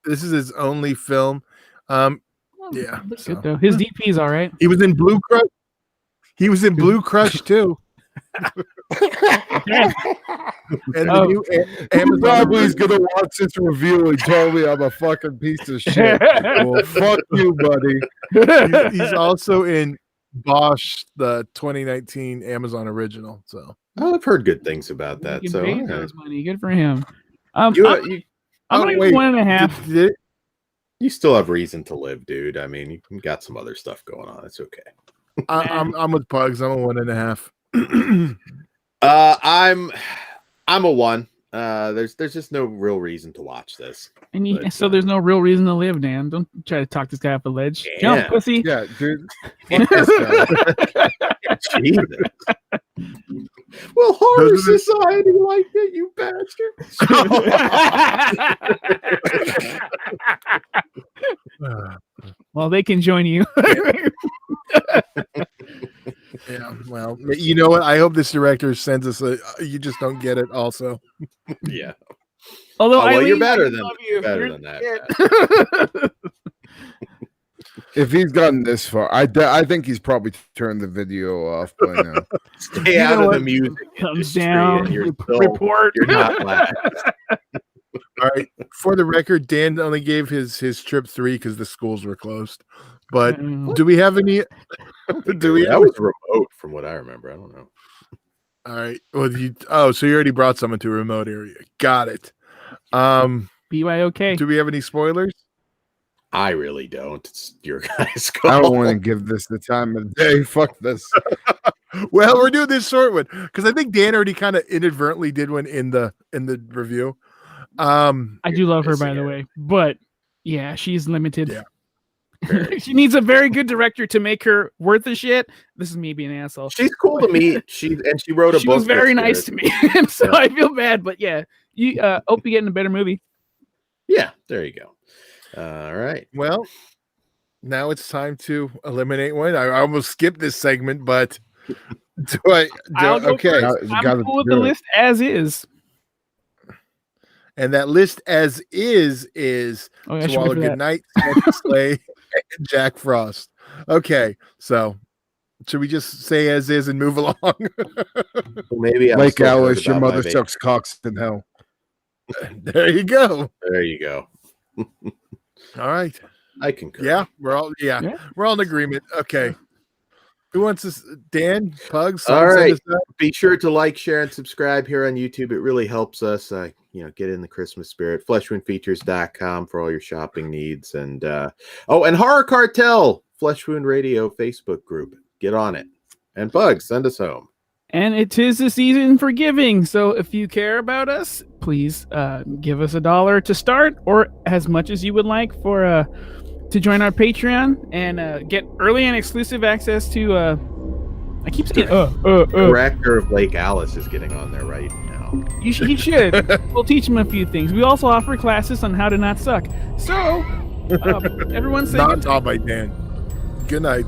this is his only film. Yeah, so. Good though. His DP's all right. He was in Blue Crush. He was in Blue Crush too. And the new Amazon probably is gonna watch this review and tell me I'm a fucking piece of shit. Well, fuck you, buddy. He's also in Bosch, the 2019 Amazon original. So I've heard good things about that. So his money. Good for him. I'm gonna give 1.5. You still have reason to live, dude. I mean, you got some other stuff going on. It's okay. I'm with Pugs. I'm a 1.5. I'm a 1. There's just no real reason to watch this. And so there's no real reason to live, Dan. Don't try to talk this guy off a ledge. Jump, pussy. Yeah, dude. Jesus. Well, horror society like that, you bastard. Well, they can join you. Yeah, well, you know what? I hope this director sends us you just don't get it also. Yeah. Although you're better than that. Yeah. If he's gotten this far, I think he's probably turned the video off by now. Stay out of the music. Comes down. Report. You're not glad. All right. For the record, Dan only gave his trip 3 because the schools were closed. But do we have any? That was remote, from what I remember. I don't know. All right. Well, so you already brought someone to a remote area. Got it. BYOK. Do we have any spoilers? I really don't. It's your guys' call. I don't want to give this the time of day. Fuck this. Well, we're doing this short one because I think Dan already kind of inadvertently did one in the review. I do love her, by the way, but yeah, she's limited. Yeah. She needs a very good director to make her worth the shit. This is me being an asshole. She's cool to me. She wrote a book. She was very nice to me, so I feel bad. But yeah, you hope you get in a better movie. Yeah, there you go. All right. Well, now it's time to eliminate one. I almost skipped this segment, but okay. I'm cool with the list as is. And that list as is Swallow Goodnight, Slay, and Jack Frost. Okay, so should we just say as is and move along? Well, maybe Lake Alice, your mother sucks cocks in hell. There you go. There you go. All right. I concur. Yeah, we're all in agreement. Okay. Who wants this? Dan, Pugs? All right. Be sure to like, share, and subscribe here on YouTube. It really helps us get in the Christmas spirit. Fleshwoundfeatures.com for all your shopping needs. And and Horror Cartel, Flesh Wound Radio Facebook group. get on it. And Bugs, send us home. And it is the season for giving. So if you care about us, please give us $1 to start, or as much as you would like for to join our Patreon and get early and exclusive access to. I keep saying Director of Lake Alice is getting on there right now. He should. We'll teach him a few things. We also offer classes on how to not suck. So everyone say Not all by Dan. Good night.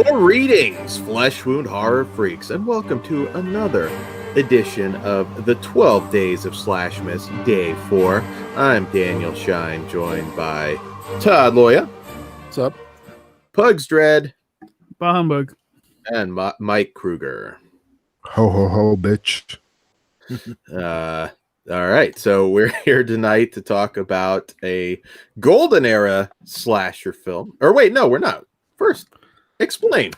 Greetings, flesh wound horror freaks, and welcome to another edition of the 12 Days of SLASHmas, Day 4. I'm Daniel Shine, joined by Todd Loya. What's up? Pugs Dread. bah humbug. And Mike Kruger. Ho, ho, ho, bitch. All right, so we're here tonight to talk about a golden era slasher film. Or wait, no, we're not. First, explain.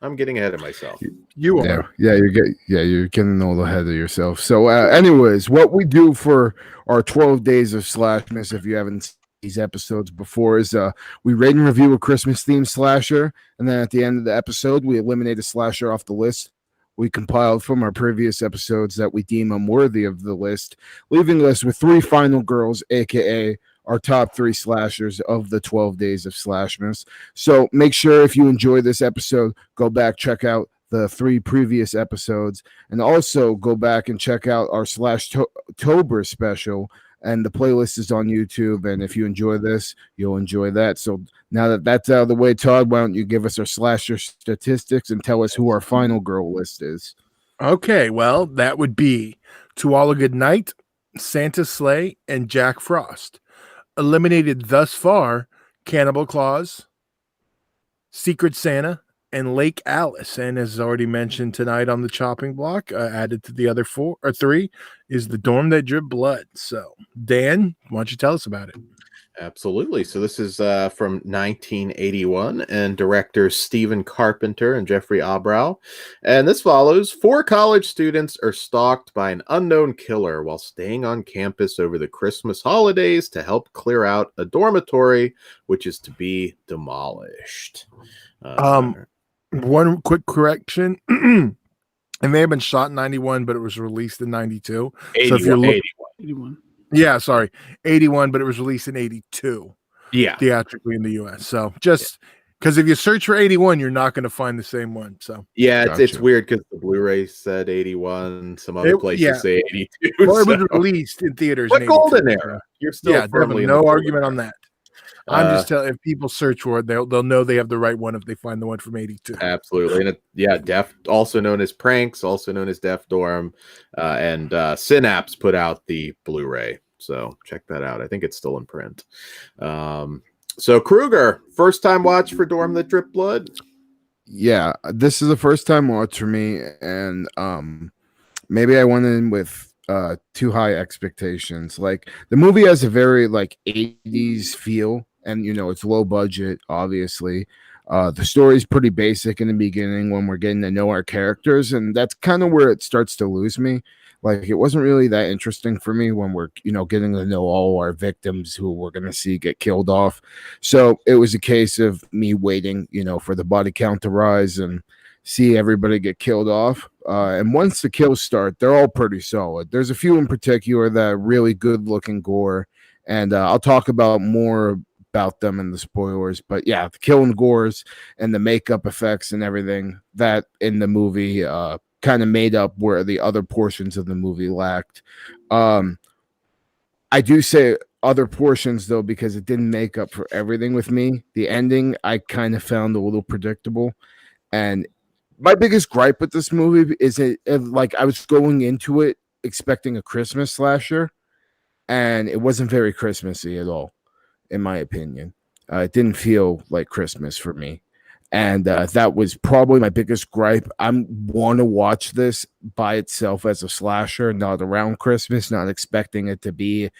I'm getting ahead of myself. You are. You're getting all ahead of yourself. So, anyways, what we do for our 12 Days of SLASHmas, if you haven't seen these episodes before, is we rate and review a Christmas themed slasher, and then at the end of the episode, we eliminate a slasher off the list we compiled from our previous episodes that we deem unworthy of the list, leaving us with 3 final girls, aka our top 3 slashers of the 12 Days of SLASHmas. So make sure if you enjoy this episode, go back, check out the 3 previous episodes, and also go back and check out our Slashtober special. And the playlist is on YouTube. And if you enjoy this, you'll enjoy that. So now that that's out of the way, Todd, why don't you give us our slasher statistics and tell us who our final girl list is? Okay, well, that would be To All a Good Night, Santa's Sleigh, and Jack Frost. Eliminated thus far, Cannibal Claus, Secret Santa, and Lake Alice. And as already mentioned tonight on the chopping block, added to the other 4 or 3 is The Dorm That Dripped Blood. So, Dan, why don't you tell us about it? Absolutely. So this is from 1981, and directors Stephen Carpenter and Jeffrey Abrow. And this follows 4 college students are stalked by an unknown killer while staying on campus over the Christmas holidays to help clear out a dormitory, which is to be demolished. One quick correction. It may have been shot in 91, but it was released in 92. 81, so if you're 81. Yeah, sorry. 81, but it was released in 82. Yeah. Theatrically in the US. So just because if you search for 81, you're not going to find the same one. So yeah, Gotcha. it's weird because the Blu-ray said 81, some other places say 82. Well, it was released in theaters. But in golden 82. era. You're still firmly in no the argument golden on that. I'm just telling, if people search for it, they'll know they have the right one if they find the one from 82. Absolutely. And Def, also known as Pranks, also known as Def Dorm, and Synapse put out the Blu-ray. So check that out. I think it's still in print. So Kruger, first time watch for Dorm That Dripped Blood? Yeah, this is the first time watch for me, and maybe I went in with too high expectations. Like, the movie has a very 80s feel, and it's low budget, obviously. The story's pretty basic in the beginning when we're getting to know our characters, and that's kind of where it starts to lose me. Like, it wasn't really that interesting for me when we're, getting to know all our victims who we're going to see get killed off. So it was a case of me waiting, for the body count to rise and see everybody get killed off. And once the kills start, they're all pretty solid. There's a few in particular that are really good looking gore. And I'll talk about more about them in the spoilers. But yeah, the kill and gores and the makeup effects and everything that in the movie, kind of made up where the other portions of the movie lacked. I do say other portions though, because it didn't make up for everything with me. The ending I kind of found a little predictable, and my biggest gripe with this movie is I was going into it expecting a Christmas slasher, and it wasn't very Christmassy at all, in my opinion. It didn't feel like Christmas for me. And that was probably my biggest gripe. I want to watch this by itself as a slasher, not around Christmas, not expecting it to be,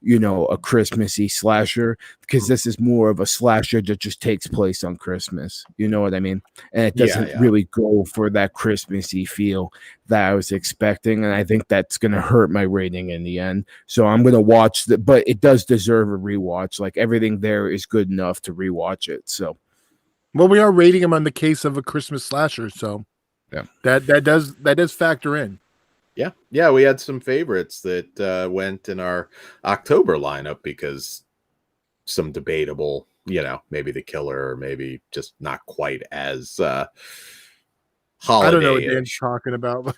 a Christmassy slasher, because this is more of a slasher that just takes place on Christmas. You know what I mean? And it doesn't really go for that Christmassy feel that I was expecting. And I think that's going to hurt my rating in the end. So I'm going to watch but it does deserve a rewatch. Like, everything there is good enough to rewatch it. So. Well, we are rating him on the case of a Christmas slasher, so yeah, that does factor in. Yeah, we had some favorites that went in our October lineup because some debatable, maybe The Killer, or maybe just not quite as holiday. I don't know what Dan's talking about.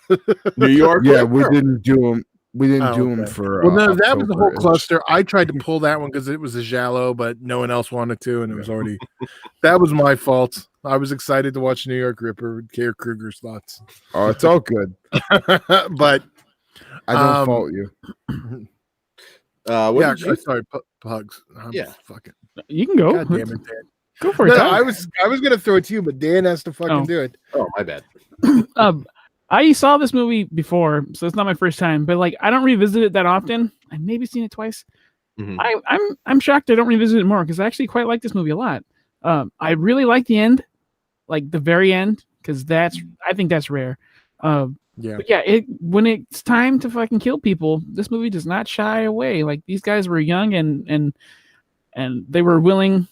New York. Yeah, we didn't do them. We didn't do them for. Well, no, that was the whole October-ish. cluster. I tried to pull that one because it was a giallo, but no one else wanted to, and it was already. That was my fault. I was excited to watch New York Ripper. Care Kruger's thoughts. Oh, it's all good. But I don't fault you. Sorry, Pugs. Fuck it. You can go. God damn it, Dan. Go for it. No, I was gonna throw it to you, but Dan has to fucking do it. Oh, my bad. I saw this movie before, so it's not my first time. But I don't revisit it that often. I've maybe seen it twice. Mm-hmm. I'm shocked I don't revisit it more because I actually quite like this movie a lot. I really like the end, like the very end, because I think that's rare. But yeah, when it's time to fucking kill people, this movie does not shy away. Like, these guys were young and they were willing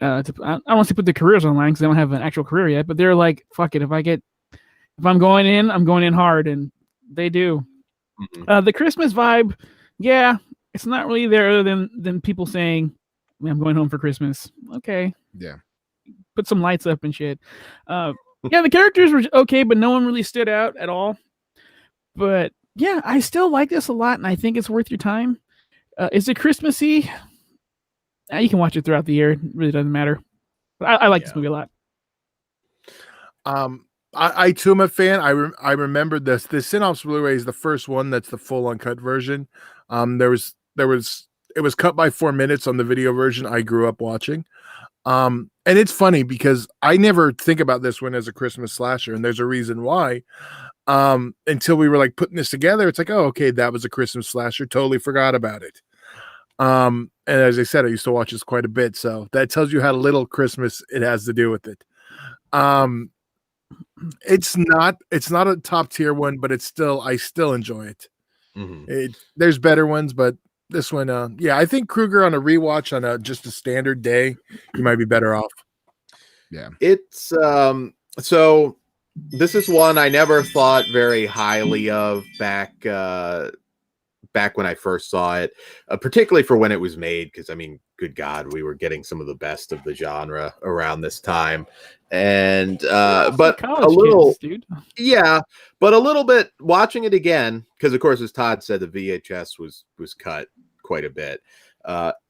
to. I don't want to put their careers on the line because they don't have an actual career yet, but they're like, fuck it, if I'm going in hard, and they do. Mm-hmm. The Christmas vibe, yeah, it's not really there other than people saying, I'm going home for Christmas. Okay. Yeah. Put some lights up and shit. Yeah, the characters were okay, but no one really stood out at all. But yeah, I still like this a lot, and I think it's worth your time. Is it Christmassy? You can watch it throughout the year. It really doesn't matter. But I like this movie a lot. I too am a fan. I remember this. The Synops Blu-ray is the first one that's the full uncut version. It was cut by 4 minutes on the video version I grew up watching. And it's funny because I never think about this one as a Christmas slasher, and there's a reason why. Until we were putting this together, it's like, oh, okay, that was a Christmas slasher. Totally forgot about it. And as I said, I used to watch this quite a bit, so that tells you how little Christmas it has to do with it. It's not a top tier one, but I still enjoy it. Mm-hmm. There's better ones, but this one, I think Kruger on a rewatch on just a standard day, you might be better off. Yeah, it's so this is one I never thought very highly of back when I first saw it, particularly for when it was made, because good God, we were getting some of the best of the genre around this time. And but a little kids, dude. Yeah, but a little bit watching it again, because of course, as Todd said, the VHS was cut quite a bit.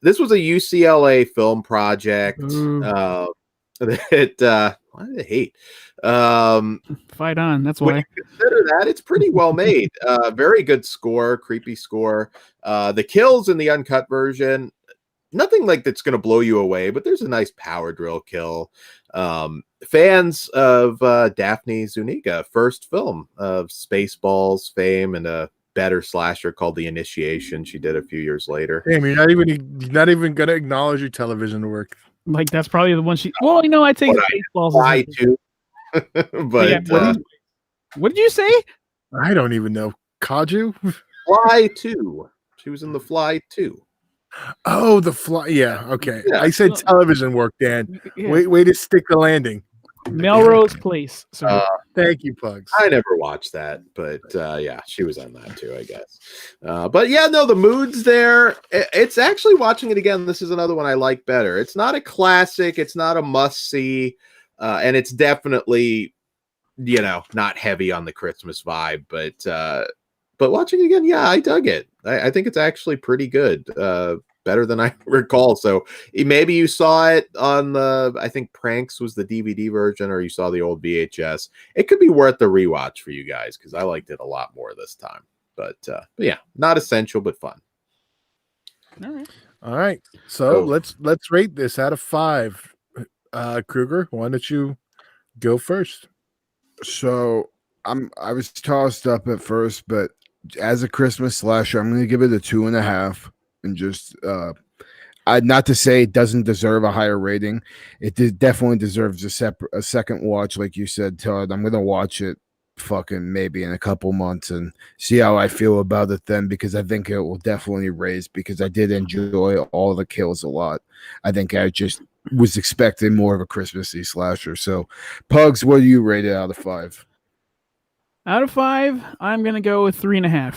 This was a UCLA film project that why did I hate? Fight on. That's why. When you consider that, it's pretty well made. Very good score, creepy score. The kills in the uncut version, nothing that's going to blow you away, but there's a nice power drill kill. Fans of Daphne Zuniga, first film of Spaceballs fame and a better slasher called The Initiation she did a few years later. Damn, you're not even going to acknowledge your television work. That's probably the one she. Well, I take Spaceballs. Fly too. But yeah, what did you say? I don't even know. Kaju? Fly 2. She was in The Fly 2. Oh, The Fly. Yeah, okay. Yeah. I said television work, Dan. Yeah. Way to stick the landing. Melrose Place. Thank you, Pugs. I never watched that, but yeah, she was on that too, I guess. But yeah, no, the mood's there. It's actually, watching it again, this is another one I like better. It's not a classic. It's not a must-see. And it's definitely, not heavy on the Christmas vibe. But watching it again, yeah, I dug it. I think it's actually pretty good. Better than I recall. So maybe you saw it on I think Pranks was the DVD version, or you saw the old VHS. It could be worth the rewatch for you guys, because I liked it a lot more this time. But yeah, not essential, but fun. All right. So let's rate this out of 5. Kruger, why don't you go first. So I was tossed up at first, but as a Christmas slasher, I'm going to give it a 2.5, and just not to say it doesn't deserve a higher rating. Definitely deserves a second watch, like you said, Todd. I'm going to watch it fucking maybe in a couple months and see how I feel about it then, because I think it will definitely raise, because I did enjoy all the kills a lot. I think I just was expecting more of a Christmassy slasher. So, Pugs, what do you rate it out of 5? Out of 5, I'm gonna go with 3.5.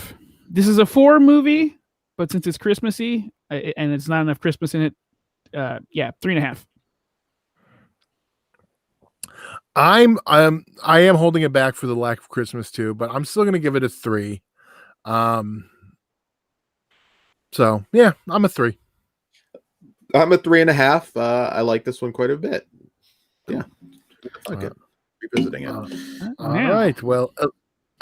This is a 4 movie, but since it's Christmassy and it's not enough Christmas in it, 3.5. I am holding it back for the lack of Christmas too, but I'm still gonna give it a 3. So yeah, I'm a 3. I'm a 3.5. I like this one quite a bit. Yeah, I like it. Revisiting it. All right. Well,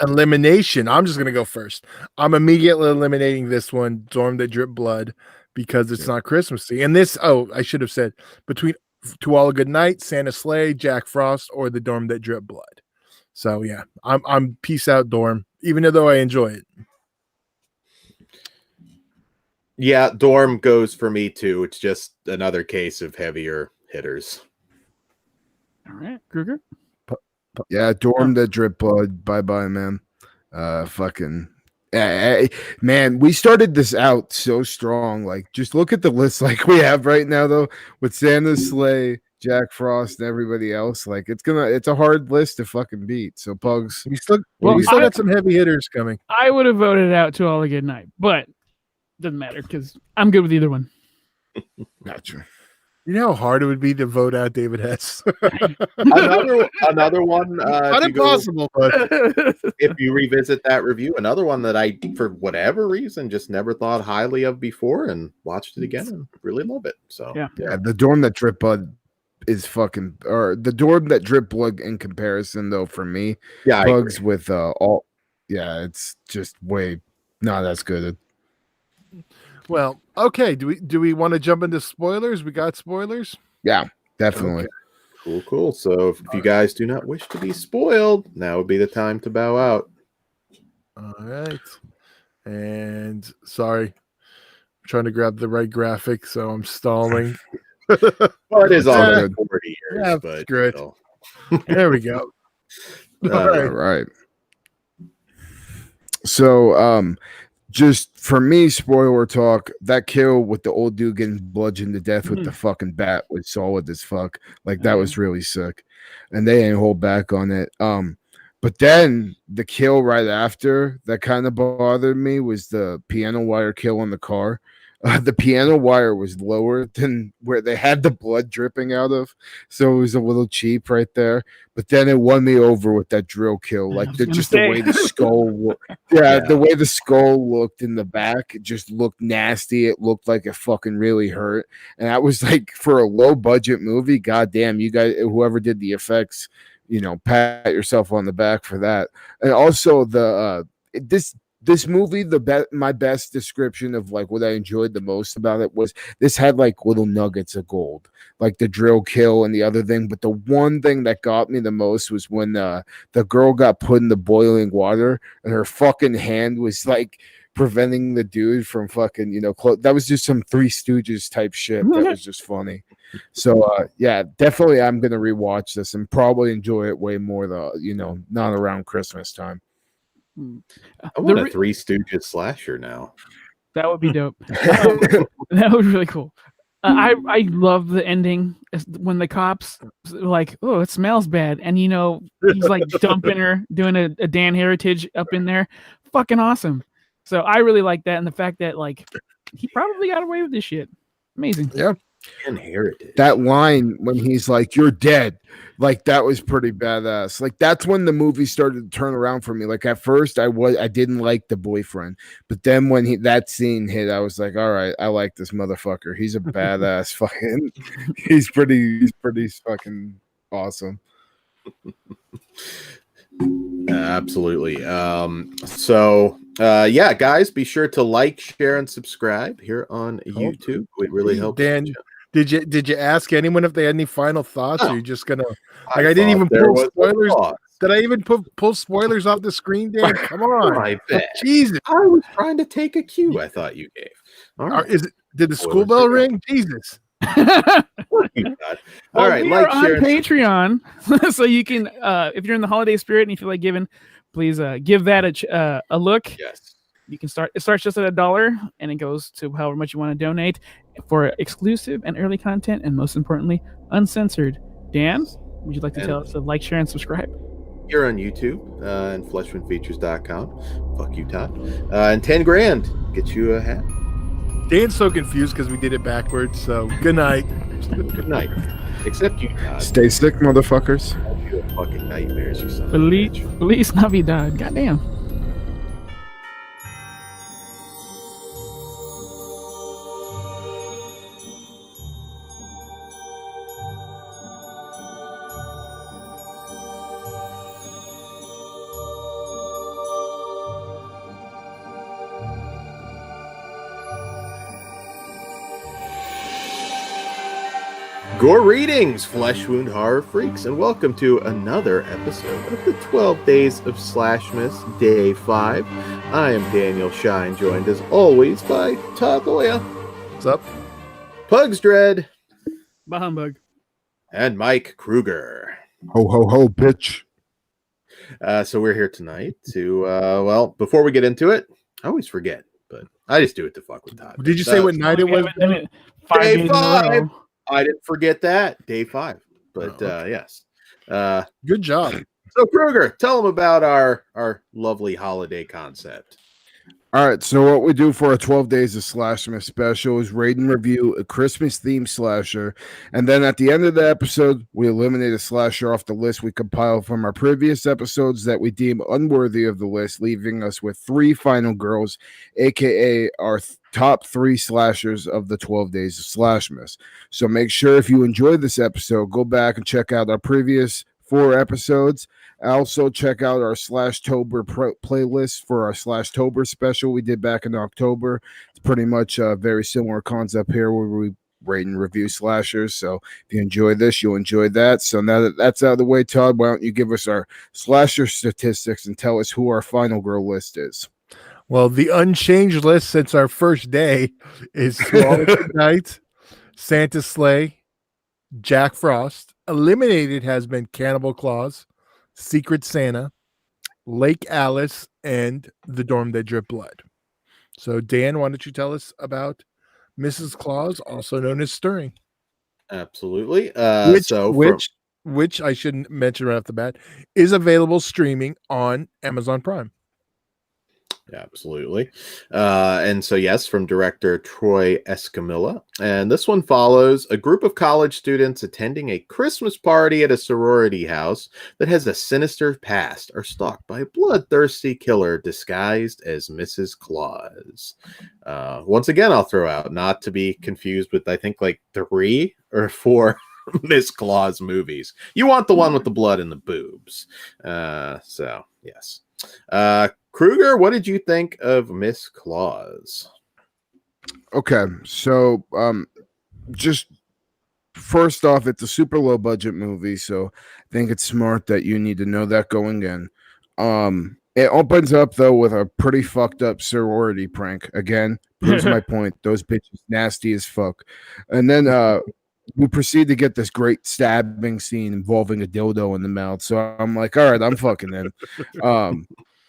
elimination. I'm just gonna go first. I'm immediately eliminating this one, Dorm That Drip Blood, because it's not Christmassy. And this, I should have said between To All a Good Night, Santa Sleigh, Jack Frost, or The Dorm That Drip Blood. So yeah, I'm peace out, Dorm. Even though I enjoy it. Yeah, Dorm goes for me too. It's just another case of heavier hitters. All right, Kruger. Yeah, Dorm That Drip Blood. Bye-bye, man. Fucking man, we started this out so strong. Like, just look at the list like we have right now, though, with Santa Sleigh, Jack Frost, and everybody else. Like, it's a hard list to fucking beat. So, Pugs, We still I- got some heavy hitters coming. I would have voted out To All a Good Night, but doesn't matter because I'm good with either one. gotcha. You know how hard it would be to vote out David Hess? Another one. Not impossible, but If you revisit that review, another one that I, for whatever reason, just never thought highly of before, and watched it again and really love it. So Yeah. The Dorm That Drip Blood is fucking, or the Dorm That Drip Blood in comparison, though, for me, yeah, I Pugs agree. with all, yeah, it's just way not as good. well, okay. Do we want to jump into spoilers? We got spoilers. Yeah, definitely. Cool. So if you guys do not wish to be spoiled, now would be the time to bow out. All right. And sorry, I'm trying to grab the right graphic, so I'm stalling. Well, it is all almost good. 40 years, Yeah, but great. still. There we go. All All right. right. So, just for me, spoiler talk, that kill with the old dude getting bludgeoned to death with the fucking bat was solid as fuck. Like, that was really sick. And they ain't hold back on it. But then the kill right after that kind of bothered me was the piano wire kill in the car. The piano wire was lower than where they had the blood dripping out of, so it was a little cheap right there. But then it won me over with that drill kill, like the way the skull, the way the skull looked in the back, it just looked nasty. It looked like it fucking really hurt, and that was like, for a low budget movie, goddamn, you guys, whoever did the effects, pat yourself on the back for that. And also this movie, my best description of like what I enjoyed the most about it was this had like little nuggets of gold, like the drill kill and the other thing. But the one thing that got me the most was when the girl got put in the boiling water and her fucking hand was like preventing the dude from fucking, that was just some Three Stooges type shit. That was just funny. So yeah, definitely I'm gonna rewatch this and probably enjoy it way more not around Christmas time. I want a Three Stooges slasher now. That would be dope. That would be really cool. I love the ending when the cops like, oh, it smells bad, and he's like dumping her, doing a Dan Heritage up in there, fucking awesome. So I really like that, and the fact that like he probably got away with this shit, amazing. Yeah. Inherited that line when he's like, "You're dead," like that was pretty badass. Like that's when the movie started to turn around for me. Like at first I didn't like the boyfriend, but then when that scene hit, I was like, all right, I like this motherfucker. He's a badass. Fucking he's pretty fucking awesome. Absolutely. So guys, be sure to like, share, and subscribe here on YouTube. It really helps. Dan, Did you ask anyone if they had any final thoughts? Or No. are you just gonna I I didn't thought even there pull was a spoilers. pause. Did I even pull spoilers off the screen, Dan? Come on. I bet. Jesus. I was trying to take a cue. I thought you gave. All right. Did the school Spoilers bell are gone. ring? Jesus. Fuck you, God. All Well, right, we like, are share, on and Patreon, so you can, if you're in the holiday spirit and you feel like giving, please give that a look. yes. You can start. It starts just at $1, and it goes to however much you want to donate for exclusive and early content, and most importantly, uncensored. Dan, would you like to And- tell us to like, share, and subscribe? You're on YouTube and fleshmanfeatures.com. Fuck you, Todd. And 10 grand get you a hat. Dan's so confused because we did it backwards. So good night. Good night. Except you, Todd. Stay sick, motherfuckers. You have fucking nightmares, you son of a bitch. Feliz Navidad. Goddamn. Gore readings, flesh wound horror freaks, and welcome to another episode of the 12 Days of SLASHmas, Day 5. I am Daniel Shine, joined as always by Todd Goya, What's up? Pugs Dread, Bah humbug. and Mike Kruger. Ho ho ho, bitch. So we're here tonight to, well, before we get into it, I always forget, but I just do it to fuck with Todd. Did you say what night it was? 5 Day days in a 5. row. I didn't forget that. Day 5. But yes. Good job. So Kruger, tell them about our lovely holiday concept. All right, so what we do for our 12 Days of SLASHmas special is rate and review a Christmas-themed slasher, and then at the end of the episode, we eliminate a slasher off the list we compiled from our previous episodes that we deem unworthy of the list, leaving us with 3 final girls, aka our top 3 slashers of the 12 Days of SLASHmas. So make sure if you enjoyed this episode, go back and check out our previous 4 episodes. Also, check out our Slashtober playlist for our Slashtober special we did back in October. It's pretty much a very similar concept here where we rate and review slashers. So if you enjoy this, you'll enjoy that. So now that that's out of the way, Todd, why don't you give us our slasher statistics and tell us who our final girl list is? Well, the unchanged list since our first day is Swallowed Night, Santa Sleigh, Jack Frost. Eliminated has been Cannibal Claus, Secret Santa, Lake Alice, and The Dorm That Drip Blood. So, Dan, why don't you tell us about Mrs. Claus, also known as Stirring? Absolutely. Which I shouldn't mention right off the bat, is available streaming on Amazon Prime. Absolutely. And so, yes, from director Troy Escamilla. And this one follows a group of college students attending a Christmas party at a sorority house that has a sinister past are stalked by a bloodthirsty killer disguised as Mrs. Claus. Once again, I'll throw out, not to be confused with, I think, like 3 or 4 Miss Claus movies. You want the one with the blood and the boobs. So, yes. Kruger, what did you think of Miss Claus? Okay, so just first off, it's a super low budget movie, so I think it's smart that you need to know that going in. It opens up though with a pretty fucked up sorority prank. Again, proves my point. Those bitches nasty as fuck. And then we proceed to get this great stabbing scene involving a dildo in the mouth. So I'm like, all right, I'm fucking in.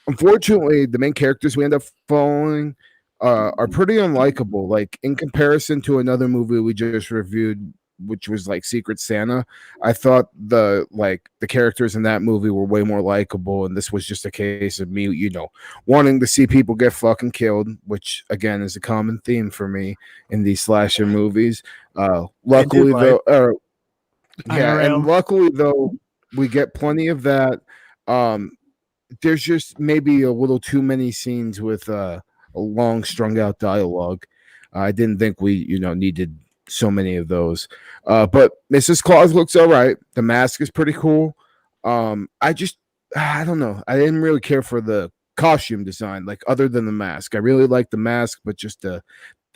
Unfortunately, the main characters we end up following are pretty unlikable. Like in comparison to another movie we just reviewed, which was like Secret Santa, I thought the characters in that movie were way more likable, and this was just a case of me, wanting to see people get fucking killed, which again is a common theme for me in these slasher movies. Luckily though, we get plenty of that. There's just maybe a little too many scenes with a long strung out dialogue. I didn't think we, needed so many of those. But Mrs. Claus looks all right. The mask is pretty cool. I don't know. I didn't really care for the costume design, like other than the mask. I really liked the mask, but just the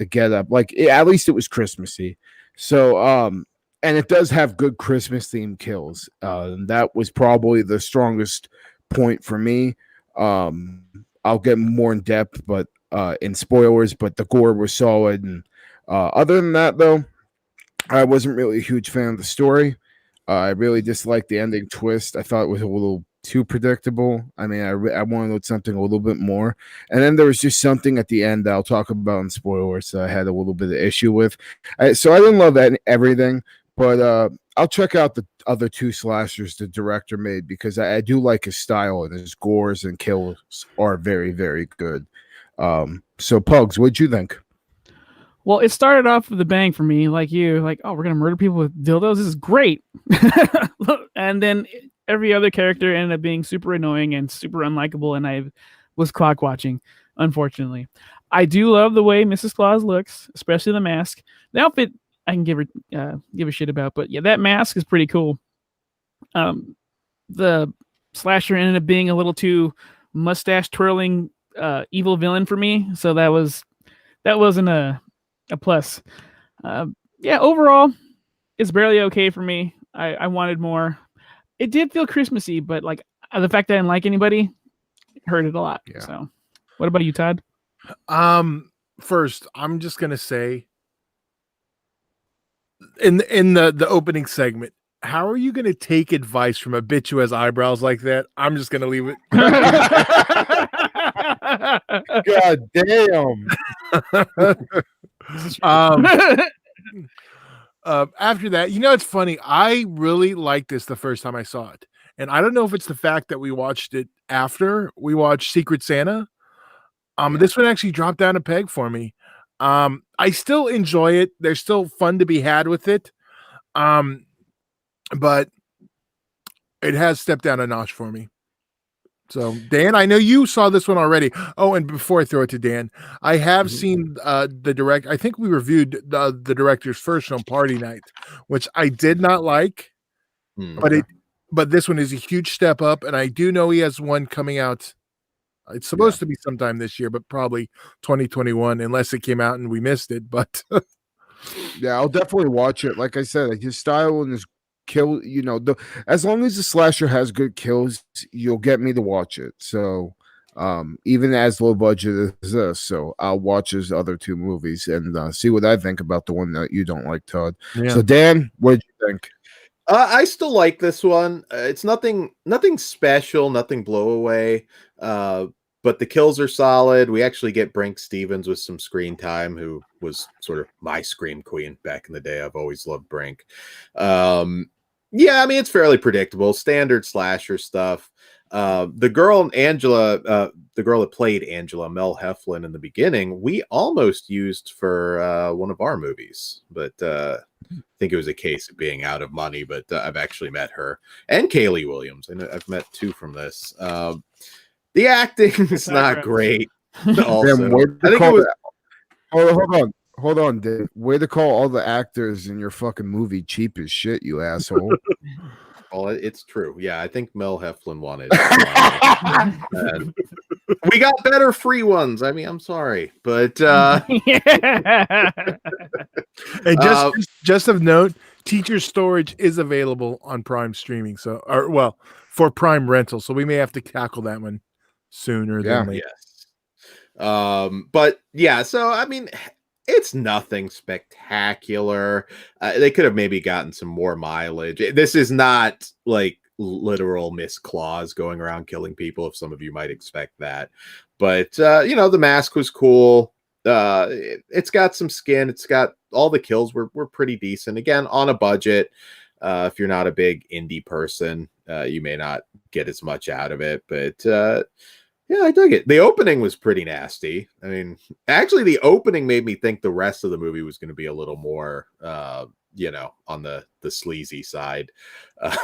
get up, at least it was Christmassy. So and it does have good Christmas themed kills. That was probably the strongest point for me. I'll get more in depth, but in spoilers, but the gore was solid. And other than that, though, I wasn't really a huge fan of the story. I really disliked the ending twist. I thought it was a little too predictable. I mean, I wanted something a little bit more. And then there was just something at the end that I'll talk about in spoilers that I had a little bit of issue with. So I didn't love everything, but I'll check out the other two slashers the director made because I do like his style, and his gores and kills are very, very good. So Pugs, what'd you think? Well, it started off with a bang for me, like you, like, oh, we're gonna murder people with dildos. This is great. And then every other character ended up being super annoying and super unlikable, and I was clock watching, unfortunately. I do love the way Mrs. Claus looks, especially the mask. The outfit I can give a shit about, but yeah, that mask is pretty cool. The slasher ended up being a little too mustache twirling evil villain for me, so that wasn't a plus. Yeah, overall, it's barely okay for me. I wanted more. It did feel Christmassy, but like the fact that I didn't like anybody hurt it a lot. Yeah. So, what about you, Todd? First, I'm just gonna say, in the opening segment, how are you gonna take advice from a bitch who has eyebrows like that? I'm just gonna leave it. God damn. After that, it's funny. I really liked this the first time I saw it, and I don't know if it's the fact that we watched it after we watched Secret Santa. This one actually dropped down a peg for me. I still enjoy it. There's still fun to be had with it, but it has stepped down a notch for me. So, Dan, I know you saw this one already. Oh, and before I throw it to Dan, I have seen the direct. I think we reviewed the director's first film, Party Night, which I did not like, but this one is a huge step up, and I do know he has one coming out. It's supposed to be sometime this year, but probably 2021, unless it came out and we missed it. But yeah, I'll definitely watch it. Like I said, his style and his kill, as long as the slasher has good kills, you'll get me to watch it. So even as low budget as this, so I'll watch his other two movies and see what I think about the one that you don't like, Todd. Yeah. So Dan, what did you think? I still like this one. It's nothing special, nothing blow away. But the kills are solid. We actually get Brink Stevens with some screen time, who was sort of my scream queen back in the day. I've always loved Brink. Yeah, I mean, it's fairly predictable, standard slasher stuff. The girl Angela, the girl that played Angela, Mel Heflin, in the beginning, we almost used for one of our movies, but I think it was a case of being out of money. But I've actually met her, and Kaylee Williams. I know I've met two from this. The acting is not great. Also, Dan, I think it was. Hold on, Dave. Way to call all the actors in your fucking movie cheap as shit, you asshole. Well, it's true. Yeah, I think Mel Heflin wanted. And we got better free ones. I mean, I'm sorry, but and just of note, Teacher Storage is available on Prime streaming. So, for Prime rental. So we may have to tackle that one sooner than later. Yes. But yeah, so I mean, it's nothing spectacular. They could have maybe gotten some more mileage. This is not like literal Miss Claus going around killing people, if some of you might expect that. But the mask was cool. It's got some skin. It's got all the kills were pretty decent. Again, on a budget. If you're not a big indie person, you may not get as much out of it. But yeah, I dug it. The opening was pretty nasty. I mean, actually, the opening made me think the rest of the movie was going to be a little more, on the sleazy side.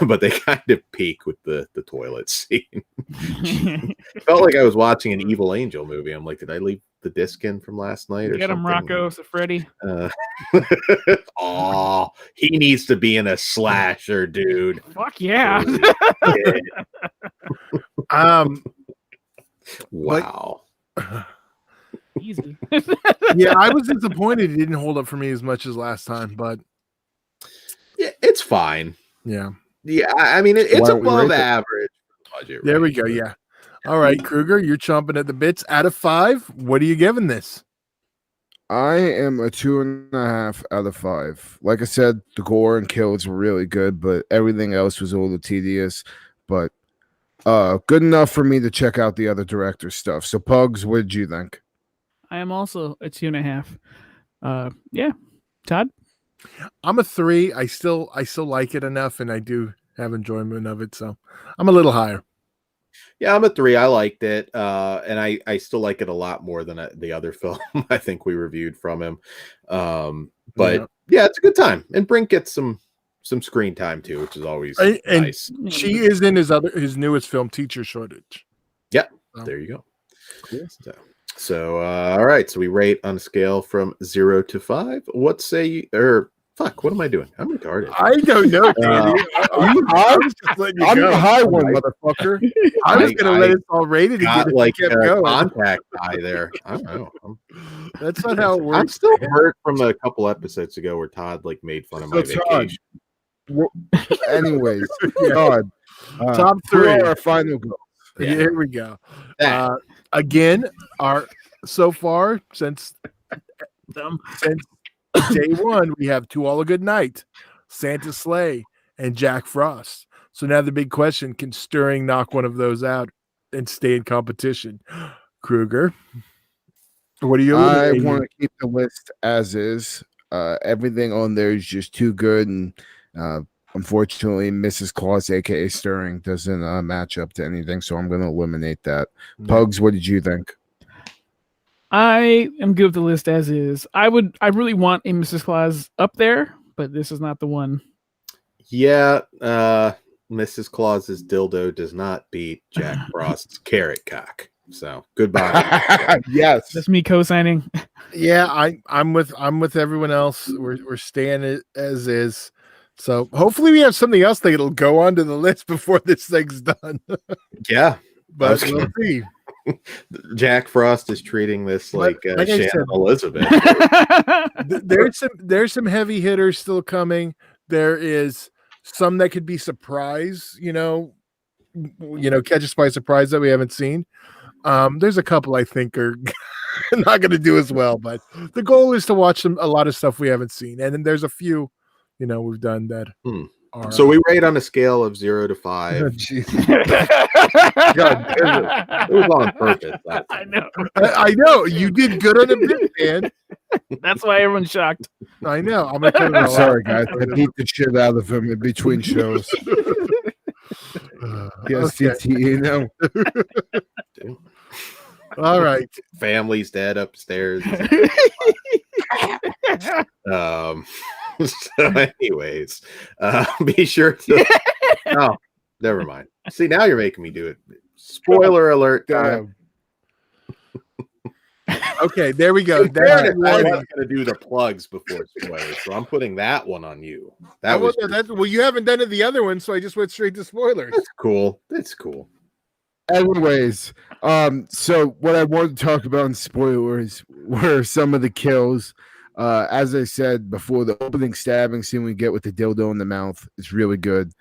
But they kind of peak with the toilet scene. Felt like I was watching an Evil Angel movie. I'm like, did I leave the disc in from last night or Get him, something? Rocco Siffredi. Oh, he needs to be in a slasher, dude. Fuck yeah. Wow. Easy. Yeah, I was disappointed it didn't hold up for me as much as last time, but Yeah, it's fine. Yeah. Yeah, I mean, it's Why don't we above rate it? average budget. There we range, go. but- Yeah. All right, Kruger, you're chomping at the bits. Out of 5, what are you giving this? I am a 2.5 out of 5. Like I said, the gore and kills were really good, but everything else was a little tedious. But good enough for me to check out the other director's stuff. So, Pugs, what did you think? I am also a 2.5. Yeah, Todd. I'm a 3. I still like it enough, and I do have enjoyment of it. So I'm a little higher. Yeah, I'm a 3. I liked it, and I still like it a lot more than the other film I think we reviewed from him. But yeah, it's a good time, and Brink gets some screen time too, which is always And nice. she is in his newest film, Teacher Shortage. Yep, So. there you go. Cool. So all right, so we rate on a scale from 0 to 5. What say you, or fuck, what am I doing? I'm retarded. I don't know, Danny. I'm I was just letting you I'm go. the high one, motherfucker. I was going to let it all rated again Got if like you a kept going. contact guy there. I don't know. That's not how it works. I'm still hurt from a couple episodes ago where Todd like made fun of my So, Todd, vacation. Anyways, Yeah. God, Top who 3. are our final goals? Yeah. Here we go. That. Again, so far since day one, we have To All a Good Night, Santa Sleigh, and Jack Frost. So now the big question: can Stirring knock one of those out and stay in competition? Kruger, what are you? I eliminating? want to keep the list as is. Everything on there is just too good, and unfortunately, Mrs. Claus, aka Stirring, doesn't match up to anything. So I'm going to eliminate that. Pugs, what did you think? I am good with the list as is. I really want a Mrs. Claus up there, but this is not the one. Yeah, Mrs. Claus's dildo does not beat Jack Frost's carrot cock. So goodbye. Yes. That's me co-signing. Yeah, I'm with everyone else. We're staying it as is. So hopefully we have something else that'll go onto the list before this thing's done. Yeah, But we'll see. Jack Frost is treating this like, like I Shannon said- Elizabeth. There's some heavy hitters still coming. There is some that could be surprise, catch us by surprise that we haven't seen. There's a couple I think are not going to do as well, but the goal is to watch a lot of stuff we haven't seen, and then there's a few, we've done that. Are, So we rate on a scale of 0 to 5. God damn it. It was on purpose. That I time. know. I know you did good on a bit, man. That's why everyone's shocked. I know. I'm gonna cut it I'm all sorry, out. guys. I beat the shit out of him in between shows. Yes, Okay. CTE now. All right. Family's dead upstairs. So anyways, be sure to oh, never mind. See, now you're making me do it. Spoiler alert time. Okay, there we go. In fairness, I That's was going to do the plugs before spoilers, so I'm putting that one on you. That well, was you haven't done it the other one, so I just went straight to spoilers. that's cool. That's cool. Anyways, so what I wanted to talk about in spoilers were some of the kills. As I said before, the opening stabbing scene we get with the dildo in the mouth is really good.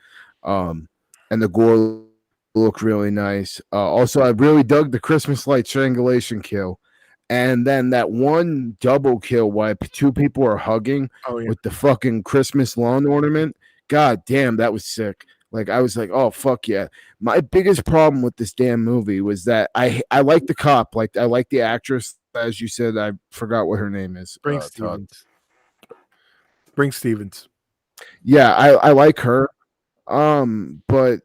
And the gore looked really nice. Also, I really dug the Christmas light strangulation kill. And then that one double kill while two people are hugging with the fucking Christmas lawn ornament. God damn, that was sick. Like, I was like, oh, fuck yeah. My biggest problem with this damn movie was that I like the cop. Like, I like the actress. As you said, I forgot what her name is. Brink Stevens. Brink Stevens. Yeah, I like her. But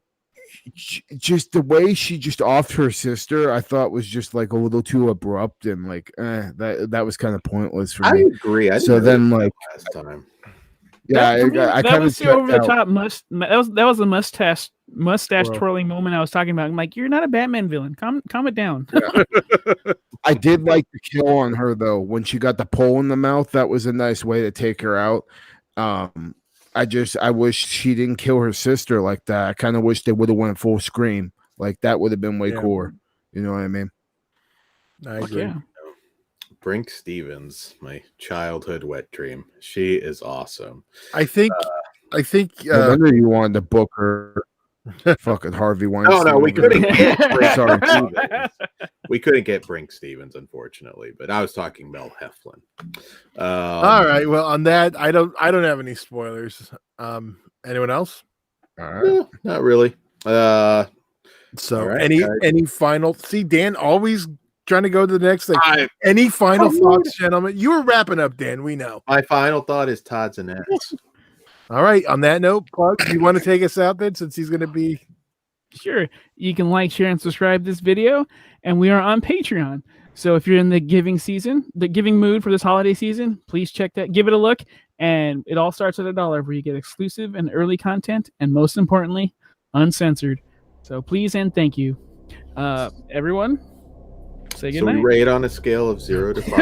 just the way she just offed her sister, I thought was just like a little too abrupt and like that was kind of pointless for I me. Agree. I so then like last time. Yeah, that kind was of the over the top that was the mustache twirling moment I was talking about. I'm like, you're not a Batman villain. Calm it down. Yeah. I did like the kill on her though when she got the pole in the mouth. That was a nice way to take her out. I wish she didn't kill her sister like that. I kind of wish they would have went full scream. Like that would have been way cooler. You know what I mean? I agree. Yeah. Brink Stevens, my childhood wet dream. She is awesome. I think I think No wonder you wanted to book her. Fucking Harvey Weinstein. No, we over couldn't there. get Brink Sorry. Stevens. We couldn't get Brink Stevens, unfortunately. But I was talking Mel Heflin. all right. Well, on that, I don't have any spoilers. Anyone else? All right. No, not really. So All right, any final? See, Dan always trying to go to the next thing. Any I final would. thoughts, gentlemen? You were wrapping up, Dan. We know. My final thought is Todd's and Nets. All right. On that note, Plug, do you want to take us out then, since he's going to be? Sure. You can like, share, and subscribe this video, and we are on Patreon. So if you're in the giving season, the giving mood for this holiday season, please check that. Give it a look, and it all starts at $1, where you get exclusive and early content, and most importantly, uncensored. So please and thank you, everyone. Say So we goodnight. rate on a scale of 0 to 5.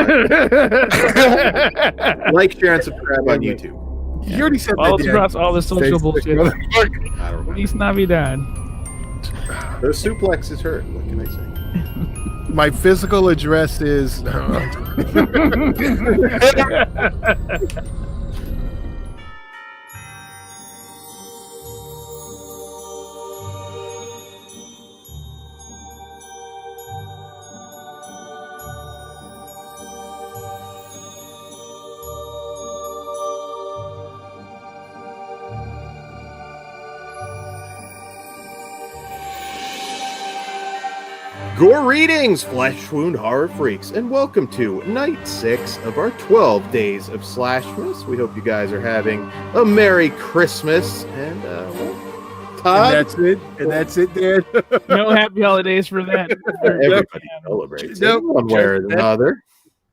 Like, share, and subscribe on YouTube. You already said Follow that, us Dan. across all the social bullshit. I don't remember. Feliz Navidad. Those suplexes hurt. What can I say? My physical address is. Greetings, flesh wound horror freaks, and welcome to night 6 of our 12 days of SLASHmas. We hope you guys are having a Merry Christmas, and Todd, And that's it, Dan. No happy holidays for that. everybody celebrates Nope. it one way or another.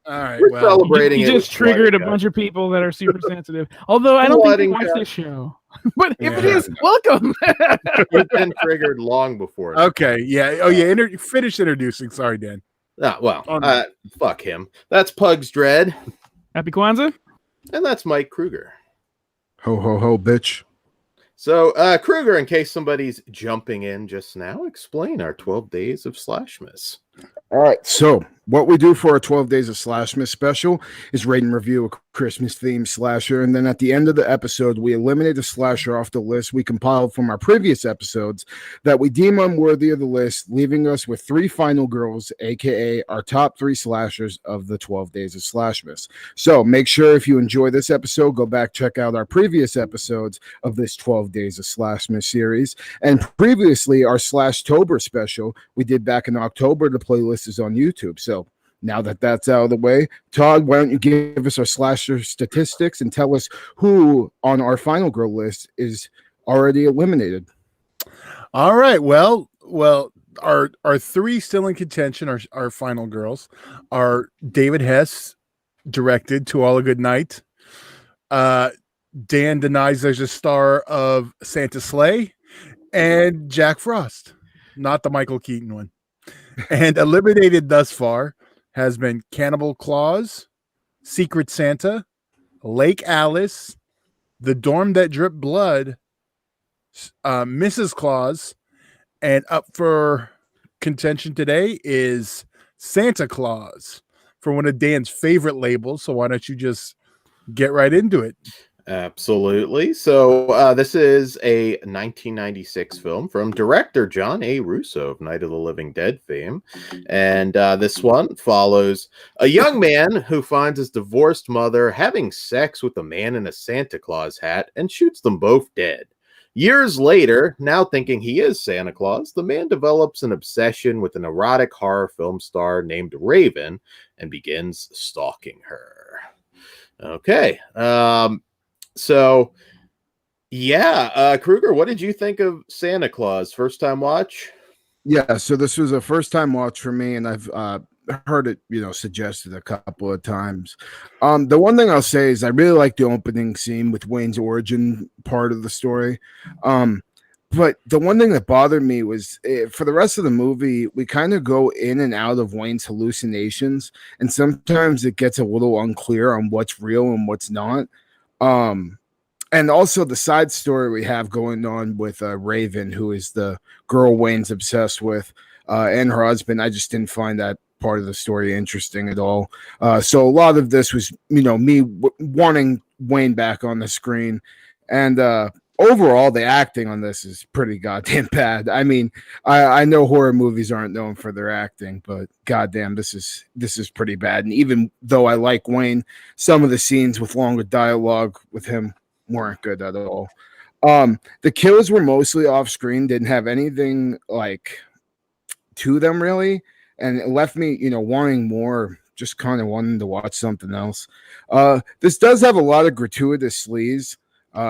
All right. We're Well, celebrating You it just with triggered a flooding bunch of people that are super sensitive. Although I don't think they Flooding watch guys. this show. But if it Yeah. is, welcome. It's been triggered long before. okay. Yeah. Oh, yeah. Finish introducing. Sorry, Dan. Fuck him. That's Pug's Dread, Happy Kwanzaa. and that's Mike Kruger. Ho ho ho, bitch. So, Kruger, in case somebody's jumping in just now, explain our 12 days of SLASHmas. All right. So what we do for our 12 days of SLASHmas special is rate and review a Christmas themed slasher. And then at the end of the episode, we eliminate a slasher off the list we compiled from our previous episodes that we deem unworthy of the list, leaving us with 3 final girls, aka our top 3 slashers of the 12 days of SLASHmas. So make sure if you enjoy this episode, go back, check out our previous episodes of this 12 days of SLASHmas series. And previously, our Slashtober special we did back in October. The playlist is on YouTube. So now that that's out of the way, Todd, why don't you give us our slasher statistics and tell us who on our final girl list is already eliminated? All right. Well, our 3 still in contention, our final girls, are David Hess, directed To All a Good Night. Dan denies there's a star of Santa Sleigh, and Jack Frost, not the Michael Keaton one. And eliminated thus far has been Cannibal Claus, Secret Santa, Lake Alice, The Dorm That Dripped Blood, Mrs. Claus, and up for contention today is Santa Claus for one of Dan's favorite labels. So why don't you just get right into it? Absolutely. So this is a 1996 film from director John A. Russo of Night of the Living Dead fame. And this one follows a young man who finds his divorced mother having sex with a man in a Santa Claus hat and shoots them both dead. Years later, now thinking he is Santa Claus, the man develops an obsession with an erotic horror film star named Raven and begins stalking her. Okay. So, yeah, Kruger, what did you think of Santa Claus? First time watch? Yeah, so this was a first time watch for me, and I've heard it, suggested a couple of times. The one thing I'll say is I really like the opening scene with Wayne's origin part of the story. But the one thing that bothered me was for the rest of the movie, we kind of go in and out of Wayne's hallucinations, and sometimes it gets a little unclear on what's real and what's not. And also the side story we have going on with Raven, who is the girl Wayne's obsessed with, and her husband. I just didn't find that part of the story interesting at all. So a lot of this was, me wanting Wayne back on the screen. And overall, the acting on this is pretty goddamn bad. I mean, I know horror movies aren't known for their acting, but goddamn, this is pretty bad. And even though I like Wayne, some of the scenes with longer dialogue with him weren't good at all. The kills were mostly off screen, didn't have anything like to them really, and it left me, wanting more, just kind of wanting to watch something else. This does have a lot of gratuitous sleaze,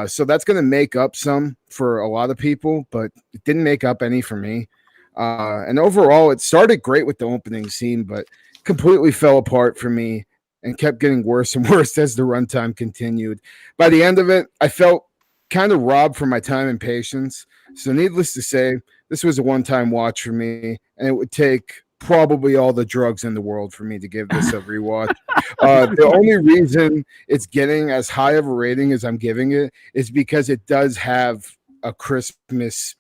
so that's going to make up some for a lot of people, but it didn't make up any for me. And overall, it started great with the opening scene, but completely fell apart for me and kept getting worse and worse as the runtime continued. By the end of it, I felt kind of robbed for my time and patience. So needless to say, this was a one-time watch for me, and it would take probably all the drugs in the world for me to give this a rewatch. The only reason it's getting as high of a rating as I'm giving it is because it does have a Christmas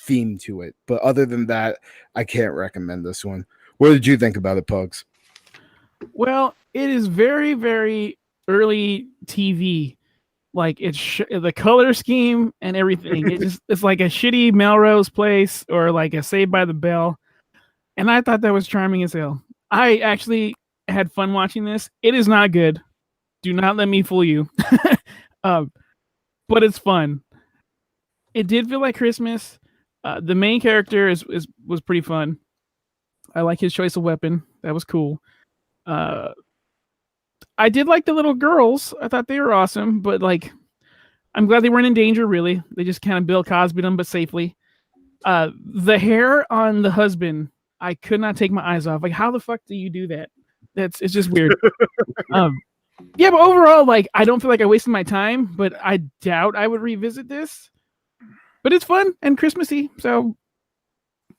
theme to it. But other than that, I can't recommend this one. What did you think about it, Pugs? Well, it is very, very early TV. Like it's the color scheme and everything. It's like a shitty Melrose Place or like a Saved by the Bell. And I thought that was charming as hell. I actually had fun watching this. It is not good. Do not let me fool you. But it's fun. It did feel like Christmas. The main character was pretty fun. I like his choice of weapon. That was cool. I did like the little girls. I thought they were awesome, but like, I'm glad they weren't in danger, really. They just kind of Bill Cosby them, but safely. The hair on the husband, I could not take my eyes off. Like, how the fuck do you do that? It's just weird. Yeah, but overall, like, I don't feel like I wasted my time, but I doubt I would revisit this. But it's fun and Christmassy, so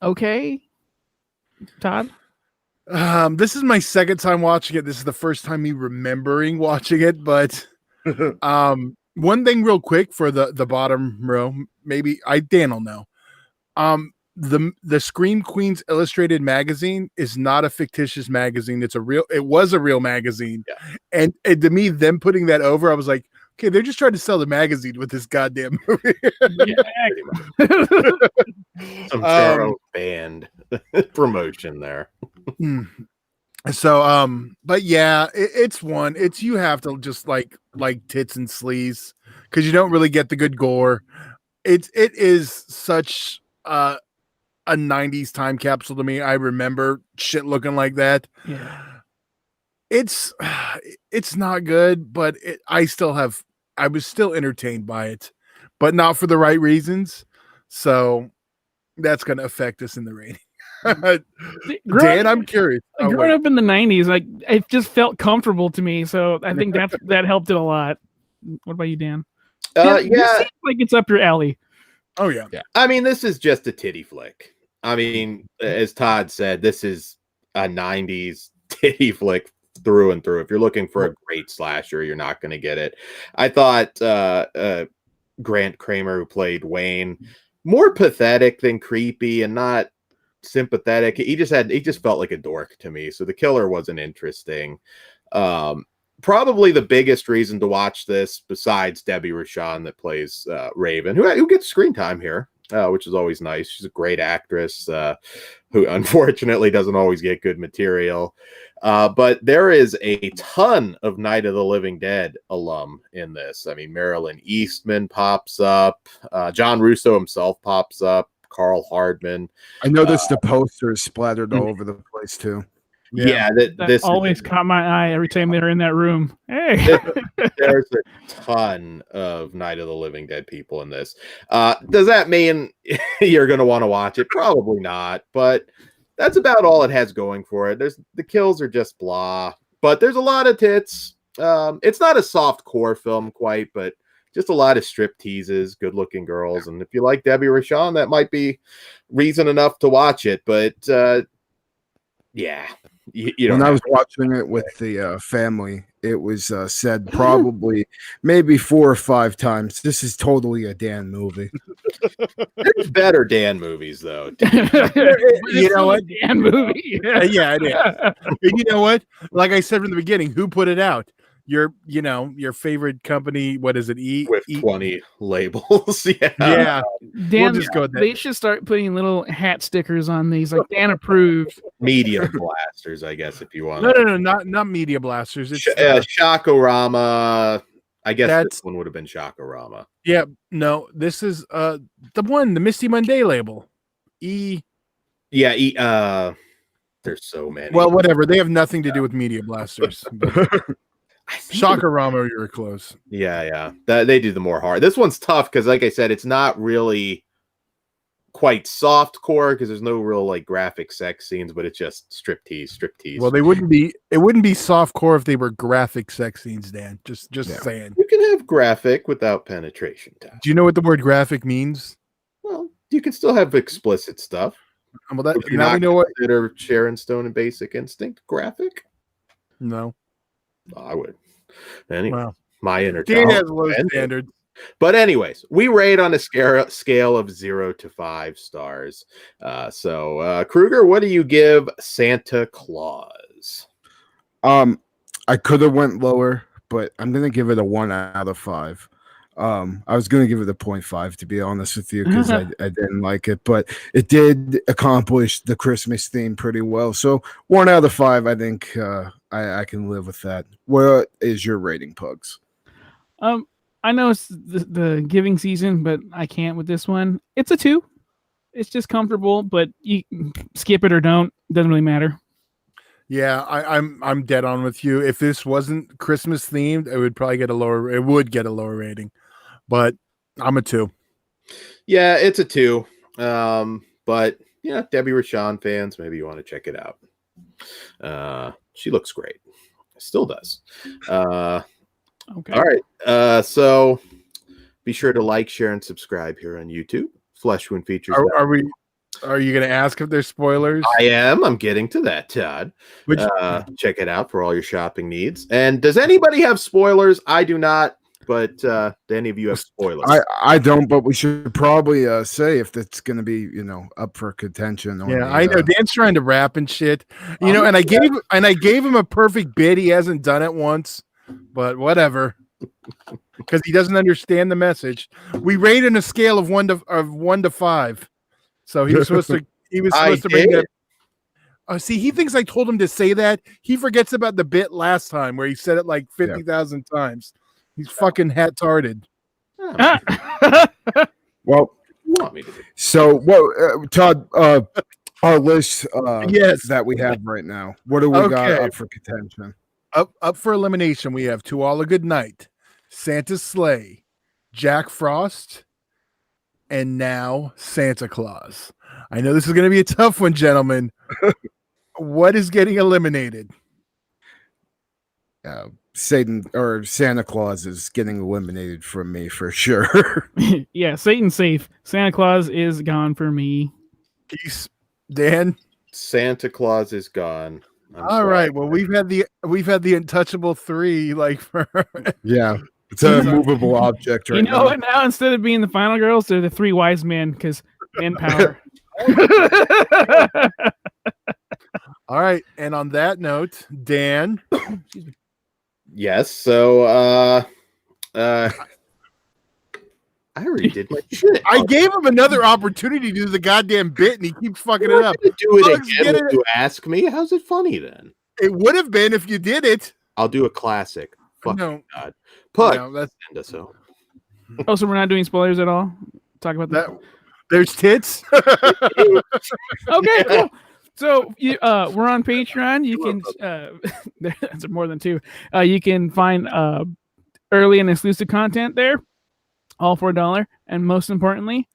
okay. Todd? This is my second time watching it. This is the first time me remembering watching it, but one thing real quick for the bottom row, maybe Dan will know. The Scream Queens Illustrated magazine is not a fictitious magazine. It was a real magazine. Yeah. And to me, them putting that over, I was like, okay, they're just trying to sell the magazine with this goddamn movie. Some Charo band promotion there. So, but yeah, it's one. It's you have to just like tits and sleaze because you don't really get the good gore. It is such a 90s time capsule to me. I remember shit looking like that. Yeah. It's not good, but I was still entertained by it, but not for the right reasons. So that's going to affect us in the rating. Dan, I'm curious. Growing up in the 90s, like it just felt comfortable to me. So I think that helped it a lot. What about you, Dan? Yeah. It seems like it's up your alley. Oh yeah. I mean, this is just a titty flick. I mean, as Todd said, this is a 90s titty flick through and through. If you're looking for a great slasher, you're not going to get it. I thought Grant Kramer, who played Wayne, more pathetic than creepy and not sympathetic. He just felt like a dork to me. So the killer wasn't interesting. Probably the biggest reason to watch this, besides Debbie Rochon that plays Raven, who gets screen time here, which is always nice. She's a great actress who unfortunately doesn't always get good material. But there is a ton of Night of the Living Dead alum in this. I mean, Marilyn Eastman pops up. John Russo himself pops up. Carl Hardman. I noticed the posters splattered all over the place too. Yeah, that always caught my eye every time they were in that room. Hey, there's a ton of Night of the Living Dead people in this. Does that mean you're going to want to watch it? Probably not, but that's about all it has going for it. The kills are just blah, but there's a lot of tits. It's not a soft core film quite, but just a lot of strip teases, good-looking girls, and if you like Debbie Rochon, that might be reason enough to watch it. But yeah, you know. When I was watching it with the family, it was said probably maybe 4 or 5 times, "This is totally a Dan movie." There's better Dan movies, though. You know what? Dan movie. Yeah, it is. And you know what? Like I said from the beginning, who put it out? your favorite company. What is it? With 20 labels. Yeah. Yeah. Dan, just go with that. they should start putting little hat stickers on these, like Dan approved. Medium blasters, I guess, if you want. No, not media blasters. It's Shokorama. I guess That's- this one would have been Shokorama. yeah. No, this is the Misty Monday label. Yeah. There's so many. Well, whatever. They have nothing to do with media blasters. Shokorama, you were close. Yeah. They do the more hard. This one's tough because, like I said, it's not really quite soft core because there's no real like graphic sex scenes, but it's just striptease. Well, it wouldn't be soft core if they were graphic sex scenes, Dan. Just saying. You can have graphic without penetration. Test. Do you know what the word graphic means? Well, you can still have explicit stuff. Well, Would you now not we know what. consider Sharon Stone and Basic Instinct graphic? No. I would. Anyway, Wow. my inner Dan has child. low standards. But anyways, we rate on a scale of 0 to 5 stars. So Kruger, what do you give Santa Claus? I could have went lower, but I'm gonna give it a 1 out of 5. I was gonna give it a 0.5 to be honest with you because I didn't like it, but it did accomplish the Christmas theme pretty well. So 1 out of 5, I think I can live with that. What is your rating, Pugs? I know it's the giving season, but I can't with this one. It's a 2. It's just comfortable, but you skip it or don't. Doesn't really matter. Yeah, I'm dead on with you. If this wasn't Christmas themed, it would probably get a lower. It would get a lower rating, but I'm a 2. Yeah, it's a 2. But yeah, Debbie Rashawn fans, maybe you want to check it out. She looks great. Still does. Okay. All right. So be sure to like, share, and subscribe here on YouTube. Flesh Wound Features. Are you going to ask if there's spoilers? I am. I'm getting to that, Todd. Check it out for all your shopping needs. And does anybody have spoilers? I do not. But do any of you have spoilers? I don't, but we should probably say if it's going to be, up for contention. Yeah, I know Dan's trying to rap and shit. And I gave him a perfect bit. He hasn't done it once, but whatever. Because he doesn't understand the message. We rate on a scale of 1 to 5. So he was supposed to. He was supposed to bring it. See, he thinks I told him to say that. He forgets about the bit last time where he said it like 50,000 times. He's fucking hat-tarded. Well, so Todd, our list that we have right now. What do we got up for contention? Up for elimination, we have To All a Good Night, Santa's Sleigh, Jack Frost, and now Santa Claus. I know this is going to be a tough one, gentlemen. What is getting eliminated? Santa Claus is getting eliminated from me for sure. Yeah, Satan's safe. Santa Claus is gone for me. Peace, Dan. Santa Claus is gone. All right. Well, we've had the untouchable 3 like for yeah. It's a movable object right now. What? Now instead of being the final girls, they're the 3 wise men because men power. All right. And on that note, Dan. Yes. So I already did my shit. I gave him another opportunity to do the goddamn bit, and he keeps fucking it up. Do it again when you ask me. How's it funny then? It would have been if you did it. I'll do a classic. Fuck no. God. Put. No, that's so. Oh, so we're not doing spoilers at all? Talk about that. There's tits. Okay, cool. So we're on Patreon. You can that's more than 2. You can find early and exclusive content there, all for $1, and most importantly,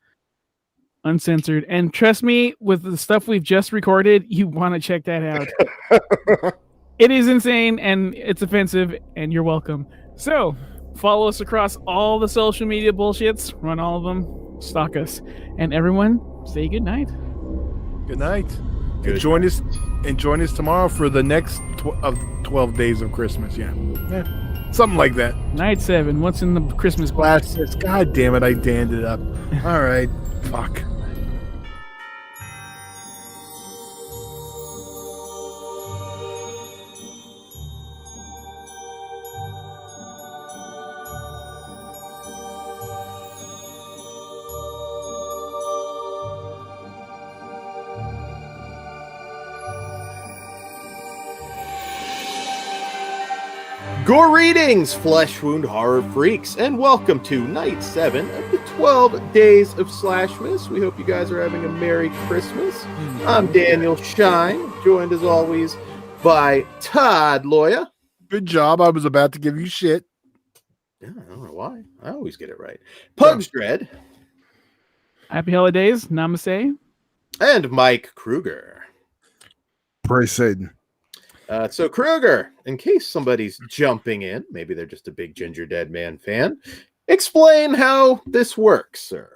uncensored. And trust me, with the stuff we've just recorded, you want to check that out. It is insane and it's offensive, and you're welcome. So follow us across all the social media bullshits. Run all of them. Stalk us, and everyone, say good night. Good night. And join us tomorrow for the next 12 days of Christmas. Yeah. Something like that. Night 7. What's in the Christmas box? God damn it, I danned it up. All right. Fuck. Greetings, flesh wound horror freaks, and welcome to night 7 of the 12 days of SLASHmas. We hope you guys are having a Merry Christmas. I'm Daniel Shine, joined as always by Todd Loya. Good job. I was about to give you shit. Yeah, I don't know why. I always get it right. Pugs Dread. Happy holidays. Namaste. And Mike Kruger. Praise Satan. So Kruger, in case somebody's jumping in, maybe they're just a big Ginger Dead Man fan, explain how this works, sir.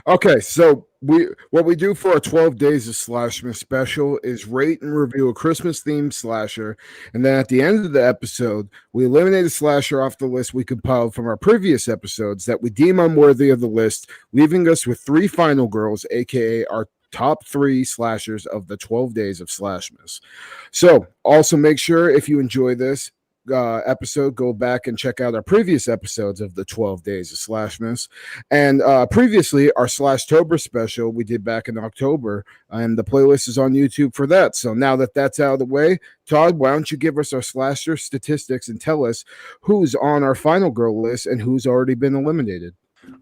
Okay, so what we do for our 12 days of SLASHmas special is rate and review a Christmas-themed slasher, and then at the end of the episode, we eliminate a slasher off the list we compiled from our previous episodes that we deem unworthy of the list, leaving us with 3 final girls, aka our top 3 slashers of the 12 days of SLASHmas. So also make sure if you enjoy this episode, go back and check out our previous episodes of the 12 days of SLASHmas. And previously our Slashtober special we did back in October, and the playlist is on YouTube for that. So now that that's out of the way, Todd, why don't you give us our slasher statistics and tell us who's on our final girl list and who's already been eliminated.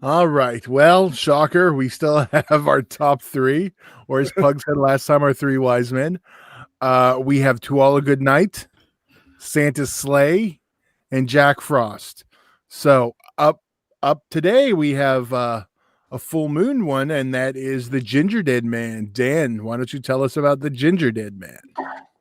All right. Well, shocker. We still have our top 3, or as Pug said last time, our 3 wise men. We have To All a Good Night, Santa's Sleigh, and Jack Frost. So up today we have a full moon one, and that is the Ginger Dead Man. Dan, why don't you tell us about the Ginger Dead Man?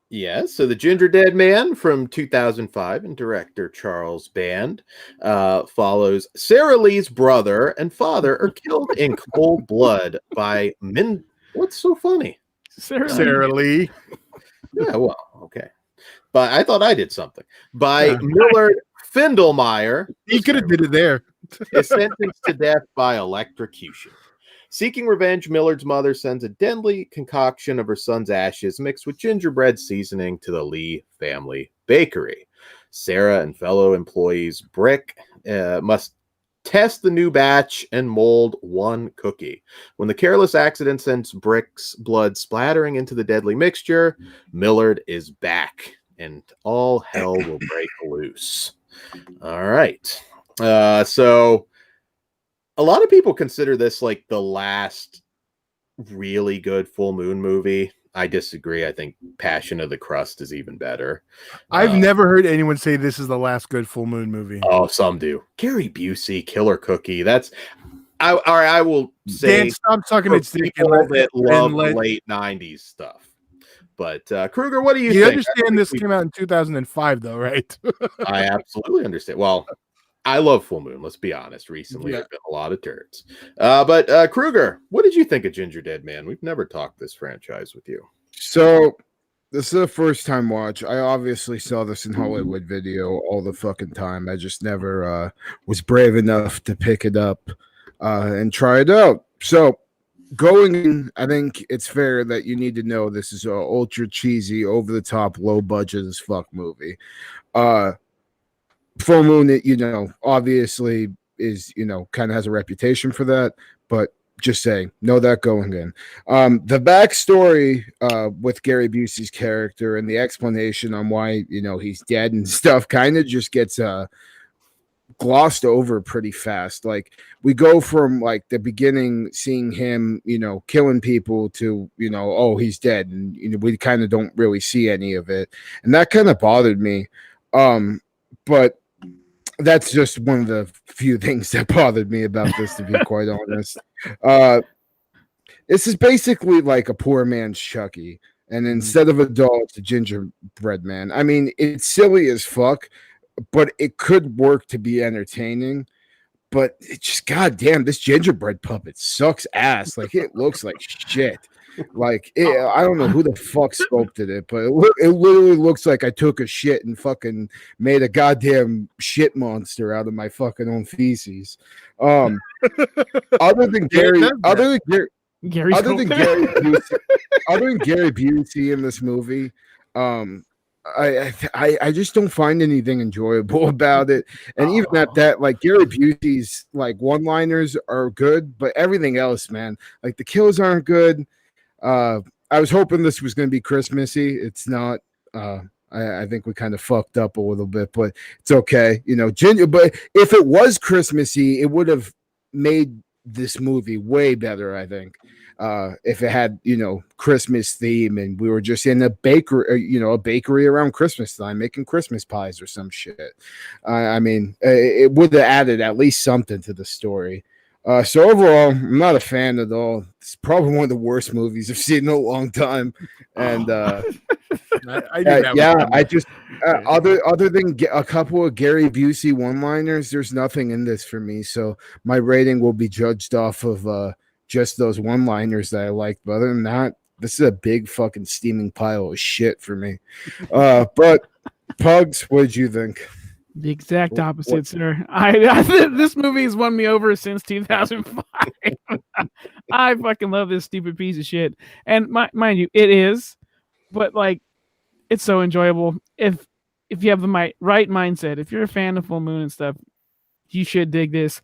Yes, so the Ginger Dead Man from 2005 and director Charles Band follows Sarah Lee's brother and father are killed in cold blood by What's so funny? Sarah Lee. Yeah, well, okay. But I thought I did something. By Millard Findelmeyer. He could have did it there. Is sentenced to death by electrocution. Seeking revenge, Millard's mother sends a deadly concoction of her son's ashes mixed with gingerbread seasoning to the Lee family bakery. Sarah and fellow employees Brick must test the new batch and mold one cookie. When the careless accident sends Brick's blood splattering into the deadly mixture, Millard is back, and all hell will break loose. All right. So a lot of people consider this like the last really good full moon movie. I disagree. I think Passion of the Crust is even better. I've never heard anyone say this is the last good full moon movie. Oh, some do. Gary Busey, Killer Cookie. That's I will say. Dan, stop talking its dick people that love late 90s stuff. But Kruger, what do you think? You understand this came out in 2005, though, right? I absolutely understand. Well, I love Full Moon. Let's be honest. Recently, there's been a lot of turds. But Kruger, what did you think of Ginger Dead Man? We've never talked this franchise with you. So this is a first time watch. I obviously saw this in Hollywood Video all the fucking time. I just never was brave enough to pick it up and try it out. So going in, I think it's fair that you need to know this is a ultra cheesy, over the top, low budget as fuck movie. Full Moon, obviously is, kind of has a reputation for that, but just saying, know that going in. The backstory with Gary Busey's character and the explanation on why, he's dead and stuff kind of just gets glossed over pretty fast. Like, we go from like the beginning seeing him, killing people to, oh, he's dead. And, we kind of don't really see any of it. And that kind of bothered me. But that's just one of the few things that bothered me about this, to be quite honest. This is basically like a poor man's Chucky. And instead of a doll, it's a gingerbread man. I mean, it's silly as fuck, but it could work to be entertaining. But it's just, goddamn, this gingerbread puppet sucks ass. Like, it looks like shit. Like, I don't know who the fuck sculpted it, but it literally looks like I took a shit and fucking made a goddamn shit monster out of my fucking own feces. Other than Gary Busey in this movie, I just don't find anything enjoyable about it. And even at that, like, Gary Busey's like one-liners are good, but everything else, man, like the kills aren't good. I was hoping this was going to be Christmassy. It's not. I think we kind of fucked up a little bit, but it's okay. You know, but if it was Christmassy, it would have made this movie way better, I think. If it had, you know, Christmas theme and we were just in a bakery, you know, a bakery around Christmas time making Christmas pies or some shit. I mean, it would have added at least something to the story. So overall, I'm not a fan at all. It's probably one of the worst movies I've seen in a long time. And I just other than a couple of Gary Busey one-liners, there's nothing in this for me. So my rating will be judged off of just those one-liners that I liked. But other than that, this is a big fucking steaming pile of shit for me. But Pugs, what did you think? The exact opposite, sir. This movie has won me over since 2005. I fucking love this stupid piece of shit. And mind you, it is, but like, it's so enjoyable. If you have the right mindset, if you're a fan of Full Moon and stuff, you should dig this.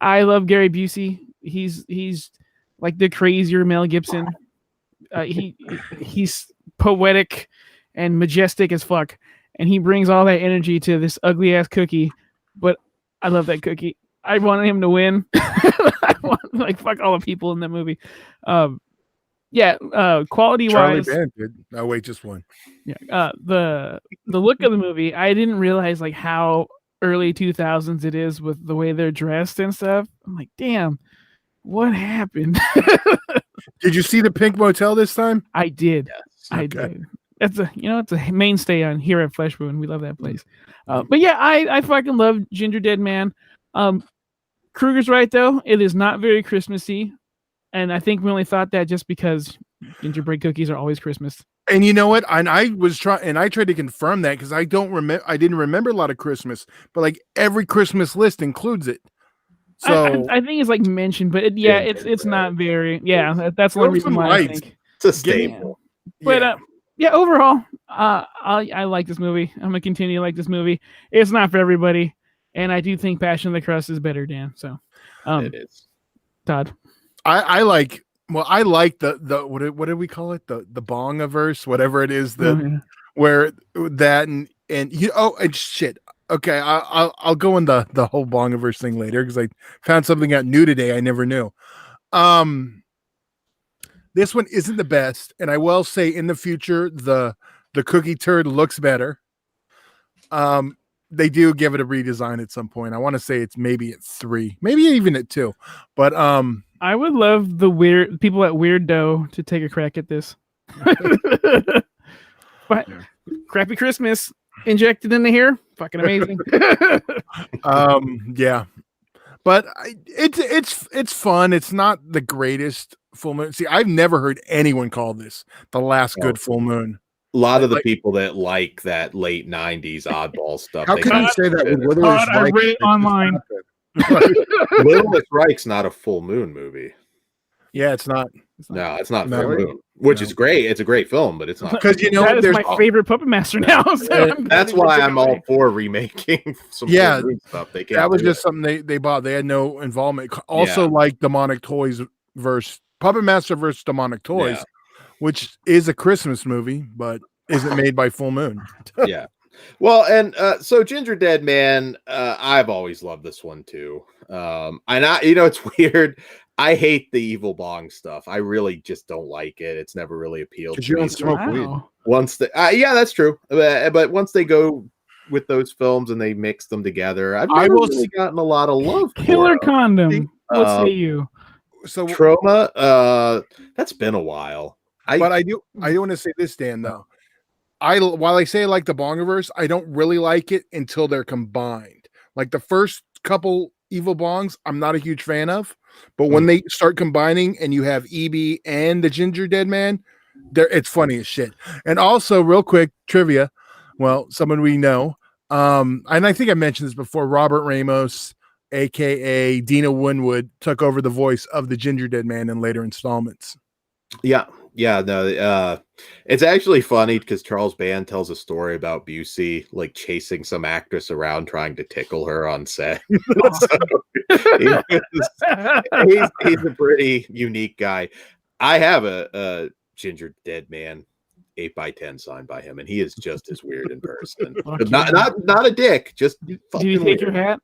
I love Gary Busey. He's like the crazier Mel Gibson. He's poetic and majestic as fuck. And he brings all that energy to this ugly ass cookie, but I love that cookie. I want him to win. I want like fuck all the people in that movie. Quality wise. Oh wait, just one. Yeah. The look of the movie, I didn't realize like how early 2000s it is with the way they're dressed and stuff. I'm like, damn, what happened? Did you see the Pink Motel this time? I did. Yes. I did. It's a mainstay on here at Flesh Wound. We love that place. But yeah, I fucking love Ginger Dead Man. Kruger's right though. It is not very Christmassy, and I think we only thought that just because gingerbread cookies are always Christmas. And you know what? And I tried to confirm that because I didn't remember a lot of Christmas, but like every Christmas list includes it. So I think it's like mentioned, but it's not very. Yeah, that's the only reason why I think it's a staple. But overall, I like this movie. I'm gonna continue to like this movie. It's not for everybody, and I do think Passion of the Crust is better, Dan. So, it is. Todd, I like the what did we call it, the Bongiverse, whatever it is, where that and and shit. Okay, I'll go in the whole Bongiverse thing later because I found something out new today I never knew. This one isn't the best, and I will say in the future the cookie turd looks better. They do give it a redesign at some point. I want to say it's maybe at 3, maybe even at 2. But I would love the weird people at Weirdo to take a crack at this. But Crappy Christmas injected into here, fucking amazing. Yeah. But it's fun. It's not the greatest full moon. See, I've never heard anyone call this the last good full moon. A lot of the people that like that late 90s oddball stuff. How can you say that? I read it online. Little Strike's not a full moon movie. Yeah, it's not. No, it's not full moon, which is great. It's a great film, but it's not. Because that is my favorite Puppet Master now. So that's why I'm all for remaking some full moon stuff. That was just something they bought. They had no involvement. Also, like Demonic Toys versus Puppet Master versus Demonic Toys, which is a Christmas movie, but isn't made by Full Moon. Yeah. Well, and so Ginger Dead Man, I've always loved this one too. And it's weird. I hate the Evil Bong stuff. I really just don't like it. It's never really appealed to me. You don't smoke weed. Once that's true. But once they go with those films and they mix them together, I've never really gotten a lot of love. Killer Condom. What say you? So Trauma. That's been a while. But I do want to say this, Dan. Though, while I say I like the Bongiverse, I don't really like it until they're combined. Like the first couple Evil Bongs, I'm not a huge fan of. But when they start combining and you have EB and the Ginger Dead Man, it's funny as shit. And also, real quick trivia. Well, someone we know, and I think I mentioned this before. Robert Ramos, aka Dina Winwood, took over the voice of the Ginger Dead Man in later installments. Yeah. No, it's actually funny because Charles Band tells a story about Busey like chasing some actress around trying to tickle her on set. He's a pretty unique guy. I have a Ginger Dead Man 8x10 signed by him, and he is just as weird in person. Fuck not a dick, just Did fucking you take weird. your hat?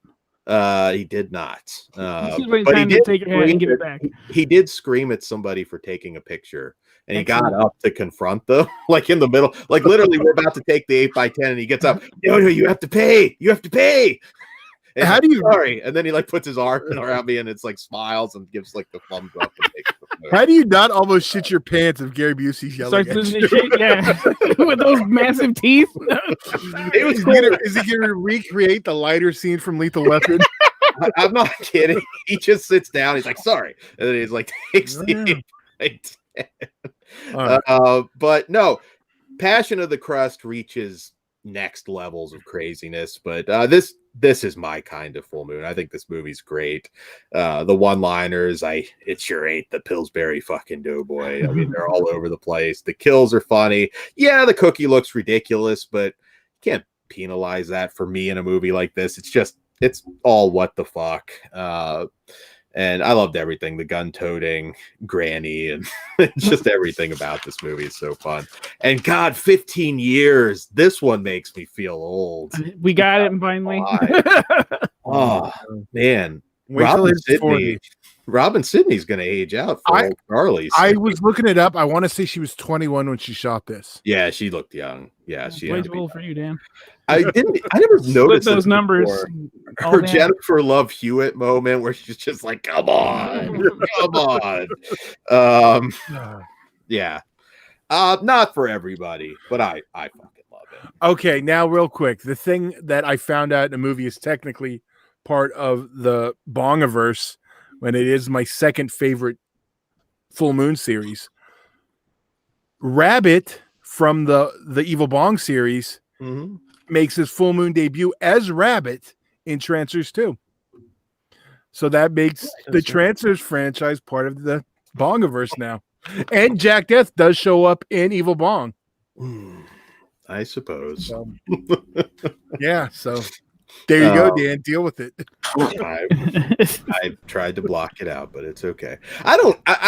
He did not. This is what he's But trying to take your hat and give it back. He did scream at somebody for taking a picture, and he Excellent. got up to confront them, like in the middle, like literally we're about to take the 8x10, and he gets up. No, you have to pay. You have to pay. And How like, do you- Sorry, and then he like puts his arm around me, and it's like smiles and gives like the thumbs up. And takes the photo. How do you not almost shit your pants if Gary Busey's yelling Starts at losing you? his shit, yeah, with those massive teeth. It was Is cool. he gonna recreate the lighter scene from Lethal Weapon? I'm not kidding. He just sits down. He's like, sorry. And then he's like, takes the 8x10. All right. But no, Passion of the Crust reaches next levels of craziness. But this is my kind of full moon. I think this movie's great. The one-liners, it sure ain't the Pillsbury fucking doughboy. I mean, they're all over the place. The kills are funny. Yeah, the cookie looks ridiculous, but you can't penalize that for me in a movie like this. It's all what the fuck. And I loved everything, the gun-toting granny, and just everything about this movie is so fun. And God, 15 years. This one makes me feel old. We got it finally. Oh, man. Wait till it's 40. Robin Sidney's going to age out for old Charlie. I was looking it up. I want to say she was 21 when she shot this. Yeah, she looked young. Yeah, she way had too to be old for you, Dan. I never Split noticed those numbers. all her down. Jennifer Love Hewitt moment where she's just like, come on, come on. Yeah. Not for everybody, but I fucking love it. Okay, now real quick. The thing that I found out in the movie is technically part of the Bongiverse, when it is my second favorite Full Moon series. Rabbit from the Evil Bong series makes his Full Moon debut as Rabbit in Trancers 2. So that makes the Trancers franchise part of the Bongiverse now. And Jack Death does show up in Evil Bong. I suppose. So, yeah, so there you go, Dan. Deal with it. I tried to block it out, but it's okay. I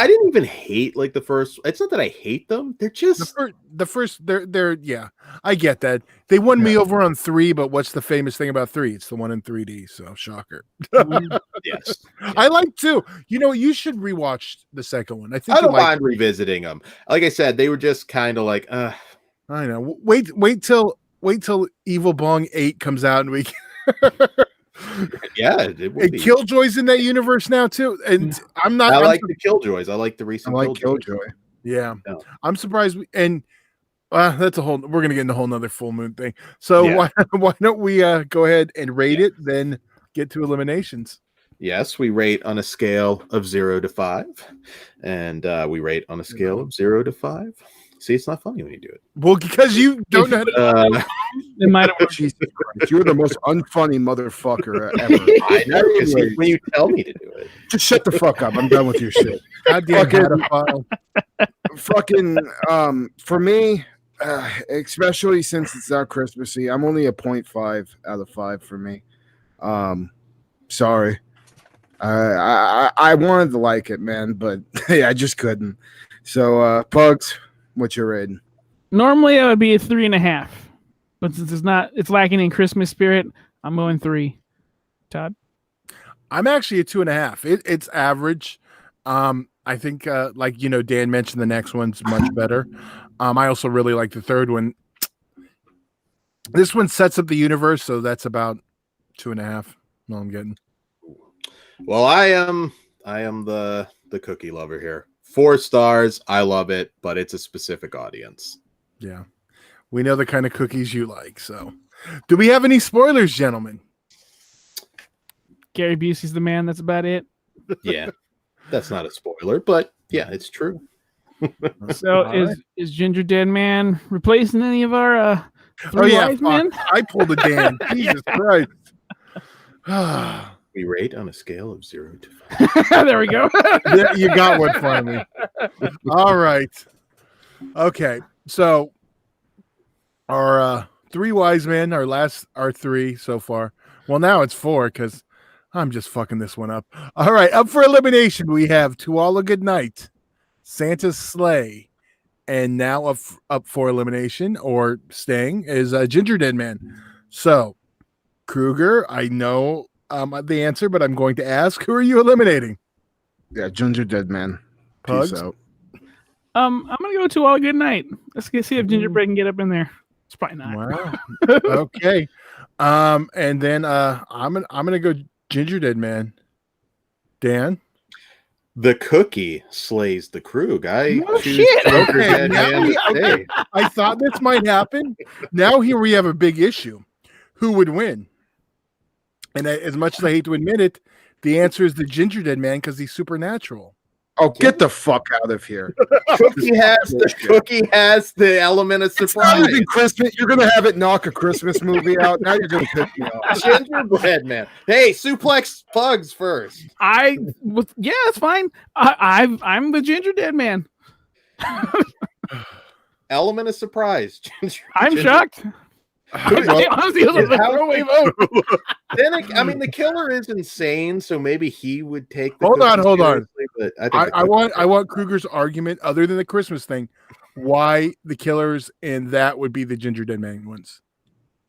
didn't even hate like the first. It's not that I hate them. They're just the first. They're yeah. I get that. They won me over on 3, but what's the famous thing about 3? It's the one in 3D. So shocker. Yes. I like 2. You know, you should rewatch the second one. I think I don't you mind revisiting them. Like I said, they were just kind of like, I know. Wait till Evil Bong 8 comes out and we. Yeah, it would And be. Killjoy's in that universe now too, and I'm not. I I'm like the Killjoys. I like the recent. I like Killjoys. Killjoy. Yeah, No. I'm surprised. That's a whole. We're gonna get into a whole nother Full Moon thing. So Yeah. why don't we go ahead and rate it, then get to eliminations? Yes, we rate on a scale of 0 to 5, and we rate on a scale of 0 to 5. See, it's not funny when you do it. Well, because you don't know how to. It might have worked. Jesus Christ, you're the most unfunny motherfucker ever. I know, 'cause when you tell me to do it. Just shut the fuck up. I'm done with your shit. Goddamn Fucking- pedophile. Fucking for me, especially since it's not Christmassy, I'm only a 0.5 out of 5 for me. Sorry. I wanted to like it, man, but I just couldn't. So Pugs, what's your rating? Normally, I would be a 3.5, but since it's lacking in Christmas spirit, I'm going 3. Todd, I'm actually a 2.5. It's average. I think, like Dan mentioned, the next one's much better. I also really like the third one. This one sets up the universe, so that's about 2.5. No, I'm getting. Well, I am the cookie lover here. 4 stars. I love it, but it's a specific audience. Yeah, we know the kind of cookies you like. So, do we have any spoilers, gentlemen? Gary Busey's the man. That's about it. Yeah, that's not a spoiler, but yeah, it's true. So All right. is Ginger Dead Man replacing any of our Oh three yeah, wise fuck. men? I pulled a Dan. Jesus Christ. We rate on a scale of 0 to 5. There we go. Yeah, you got one for me. All right. Okay. So our 3 wise men, our 3 so far. Well, now it's 4 because I'm just fucking this one up. All right. Up for elimination, we have To All a Good Night, Santa's Sleigh, and now up for elimination or staying is Ginger Dead Man. So, Kruger, I know the answer, but I'm going to ask, who are you eliminating? Yeah, Ginger Dead Man. Pugs? Peace out. I'm gonna go to All Good Night. Let's see if Gingerbread can get up in there. It's probably not. Wow. Okay. And then I'm gonna go Ginger Dead Man. Dan? The cookie slays the Krug. I No choose shit. Ginger Okay, Dead now Man to stay. I thought this might happen. Now here we have a big issue. Who would win? And as much as I hate to admit it, the answer is the Ginger Dead Man because he's supernatural. Oh, get the fuck out of here. Cookie has the element of It's not surprise. even Christmas. You're going to have it knock a Christmas movie out. Now you're going to piss me off. Gingerbread Man. Hey, suplex Pugs first. Yeah, it's fine. I'm the Ginger Dead Man. Element of surprise. I'm shocked. Honestly, it was a throwaway vote. Then I mean, the killer is insane, so maybe he would take. The Hold on. seriously, but I want Kruger's argument, other than the Christmas thing, why the killers and that would be the Ginger Dead Man ones.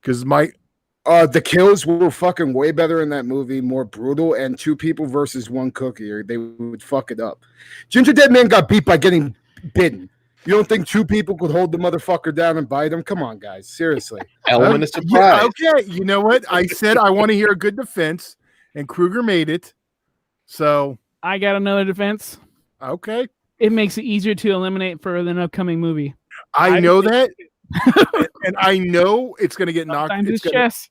Because the kills were fucking way better in that movie, more brutal, and 2 people versus 1 cookie, or they would fuck it up. Ginger Dead Man got beat by getting bitten. You don't think 2 people could hold the motherfucker down and bite him? Come on, guys. Seriously. element of surprise. Yeah, okay, you know what? I said I want to hear a good defense, and Kruger made it. So I got another defense. okay, It makes it easier to eliminate for an upcoming movie. I know that, and I know it's going to get knocked. Sometimes it's gonna- chess.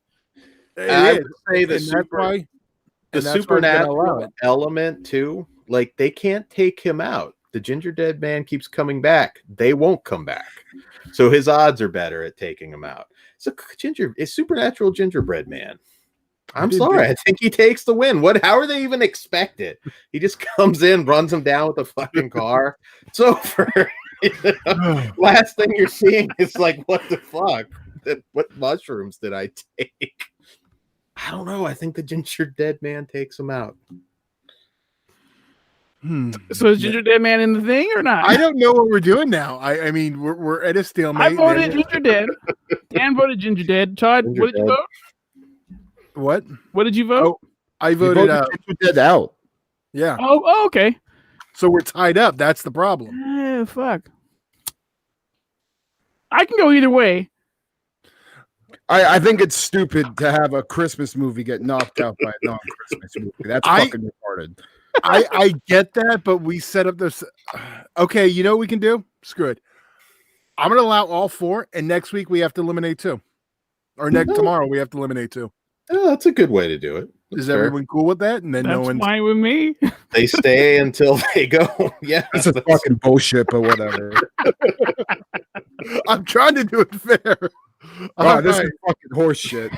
I It would is. say the And that's why. the and that's why I'm gonna allow supernatural it. element too. Like they can't take him out. The Ginger Dead Man keeps coming back. They won't come back. So his odds are better at taking him out. So it's supernatural gingerbread man. I'm sorry. I think he takes the win. How are they even expect it? He just comes in, runs him down with a fucking car. It's over. Last thing you're seeing is like, what the fuck? What mushrooms did I take? I don't know. I think the Ginger Dead Man takes him out. So is Ginger Dead Man in the thing or not? I don't know what we're doing now. I mean, we're at a stalemate. I voted Ginger Dead. Dan voted Ginger Dead. Todd, Ginger what did you Dead. vote? What? What did you vote? I You voted. Ginger Dead out. Yeah. Oh, okay. So we're tied up. That's the problem. Fuck. I can go either way. I think it's stupid to have a Christmas movie get knocked out by a non-Christmas movie. That's fucking retarded. I get that, but we set up this. Okay, you know what we can do? Screw it. I'm going to allow all 4, and next week we have to eliminate 2. Or tomorrow we have to eliminate 2. Oh, that's a good way to do it. That's Is fair. everyone cool with that? And then no That's one's. fine with me. They stay until they go. Yeah, This is fucking bullshit, but whatever. I'm trying to do it fair. Oh, this All is fucking horse shit.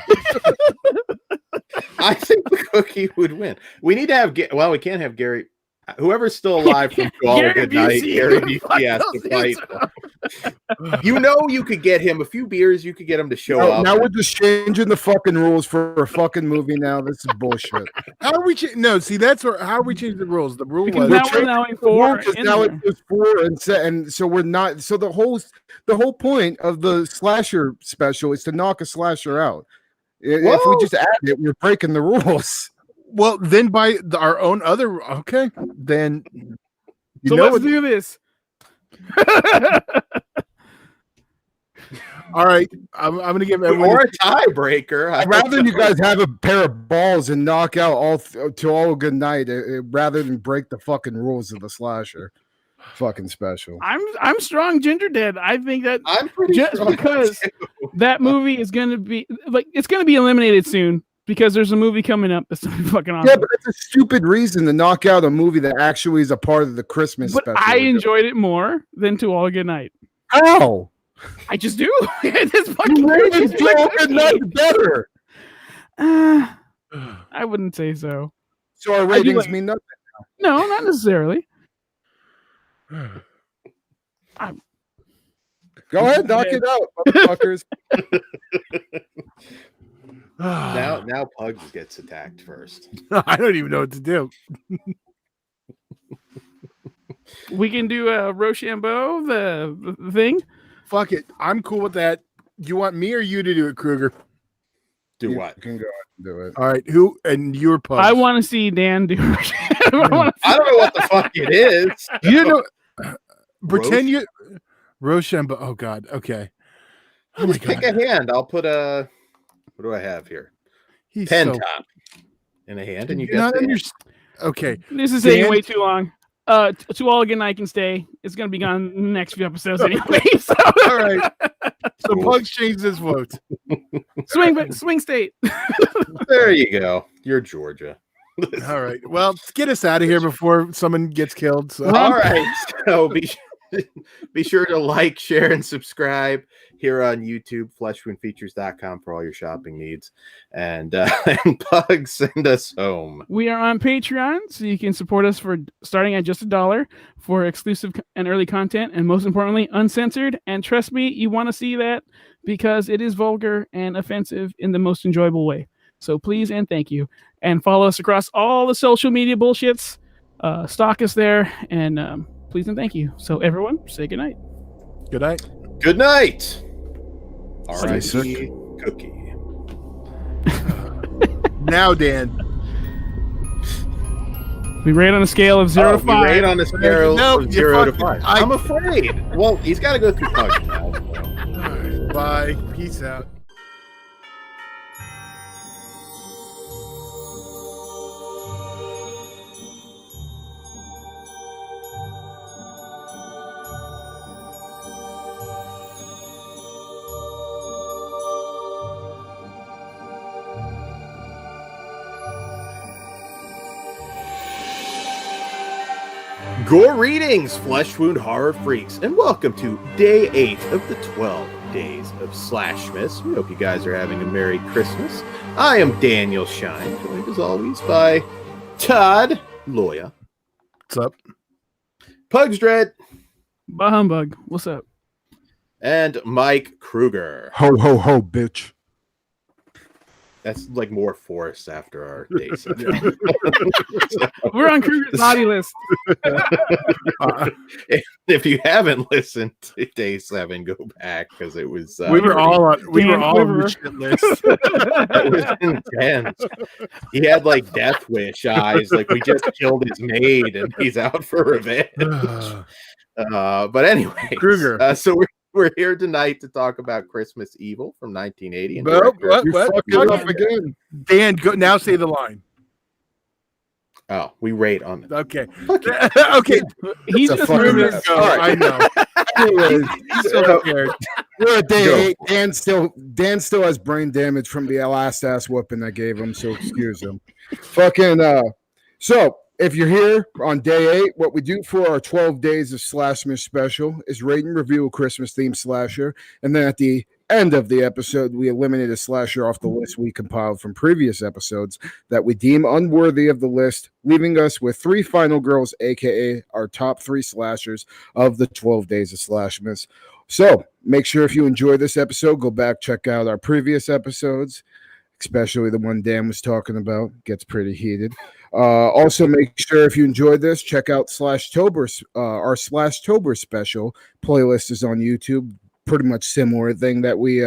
I think the cookie would win. We need to have. We can't have Gary. Whoever's still alive from All Gary Good Night. Busey. Gary Busey has to fight. You know, you could get him a few beers. You could get him to show up. Now we're just changing the fucking rules for a fucking movie. Now this is bullshit. How are we? No, see, that's where. How are we changing the rules? The rule Because was. now we're allowing 4. Because in now there. it's 4 and so we're not. So the whole point of the slasher special is to knock a slasher out. If we just add it, we're breaking the rules. Well, then by our own other. Okay, then. So let's do this. All right, I'm going to give everyone. Or a tiebreaker. I'd rather you guys have a pair of balls and knock out all good night rather than break the fucking rules of the slasher fucking special. I'm strong Ginger Dead. I think that I'm pretty just strong because too. that movie is going to be it's going to be eliminated soon because there's a movie coming up that's gonna be fucking awesome. Yeah, but it's a stupid reason to knock out a movie that actually is a part of the Christmas But special. I enjoyed it more than To All Good Night. How? I just do. It's fucking You rated To All Good Night better. I wouldn't say so. So our ratings mean nothing. No, not necessarily. Go ahead, knock it out, motherfuckers. Now Pugs gets attacked first. I don't even know what to do. We can do Rochambeau, the thing. Fuck it. I'm cool with that. You want me or you to do it, Kruger? Do You what? can go and do it. All right. Who and your Pugs? I want to see Dan do. I don't know what the fuck it is. You know. Pretend you Rochambeau. Oh God. Okay. Oh my Just pick God. a hand. I'll put a. What do I have here? He's Pen so. top in a hand, and you You're not guess. Okay. This is taking Dan- way too long. To all again, I can stay. It's gonna be gone in the next few episodes anyway. So. All right. So Cool. Pugs changed his vote. swing state. There you go. You're Georgia. All right. Well, get us out of here before someone gets killed. So. All right. So be sure to like, share, and subscribe here on YouTube, fleshwoundfeatures.com for all your shopping needs. And Pugs, send us home. We are on Patreon, so you can support us for starting at just $1 for exclusive and early content, and most importantly, uncensored. And trust me, you want to see that because it is vulgar and offensive in the most enjoyable way. So please and thank you. And follow us across all the social media bullshits. Stalk us there, and please and thank you. So everyone, say goodnight. Good night. Good night. Stay sick. R.I.P. Cookie. Now, Dan. We rate on a scale of 0 to 5. Rate on a scale No, of you 0 to fucking- 5. I'm afraid. Well, he's got to go through Pugs now. All right. Bye. Peace out. Gore readings, flesh wound horror freaks, and welcome to day 8 of the 12 days of SLASHmas. We hope you guys are having a Merry Christmas. I am Daniel Shine, joined as always by Todd Loya, What's up? Pugs Dread, Bah humbug. What's up? and Mike Kruger. Ho ho ho, bitch. That's like more force after our day 7. We're on Kruger's naughty list. If you haven't listened to day 7, go back because it was We were all on Dan the Quiver. shit list. it was intense. He had like death wish eyes, like we just killed his maid and he's out for revenge. But anyway, Kruger. so we're here tonight to talk about Christmas Evil from 1980. And Nope, director- You What? fucked it up again. Dan, go now. Say the line. Oh, we rate on it. Okay. Fuck you. Okay. He's a just fucking moving. mess. Go. All right. I know. Anyways, He's so scared. we're at day Go. 8. Dan still has brain damage from the last ass whooping I gave him, so excuse him. Fucking so if you're here on day 8, what we do for our 12 days of SLASHmas special is rate and review a Christmas themed slasher, and then at the end of the episode, we eliminate a slasher off the list we compiled from previous episodes that we deem unworthy of the list, leaving us with 3 final girls, aka our top 3 slashers of the 12 days of SLASHmas. So make sure if you enjoy this episode, go back, check out our previous episodes, especially the one Dan was talking about. Gets pretty heated. Also, make sure if you enjoyed this, check out Slashtober. Our Slashtober special playlist is on YouTube. Pretty much similar thing that we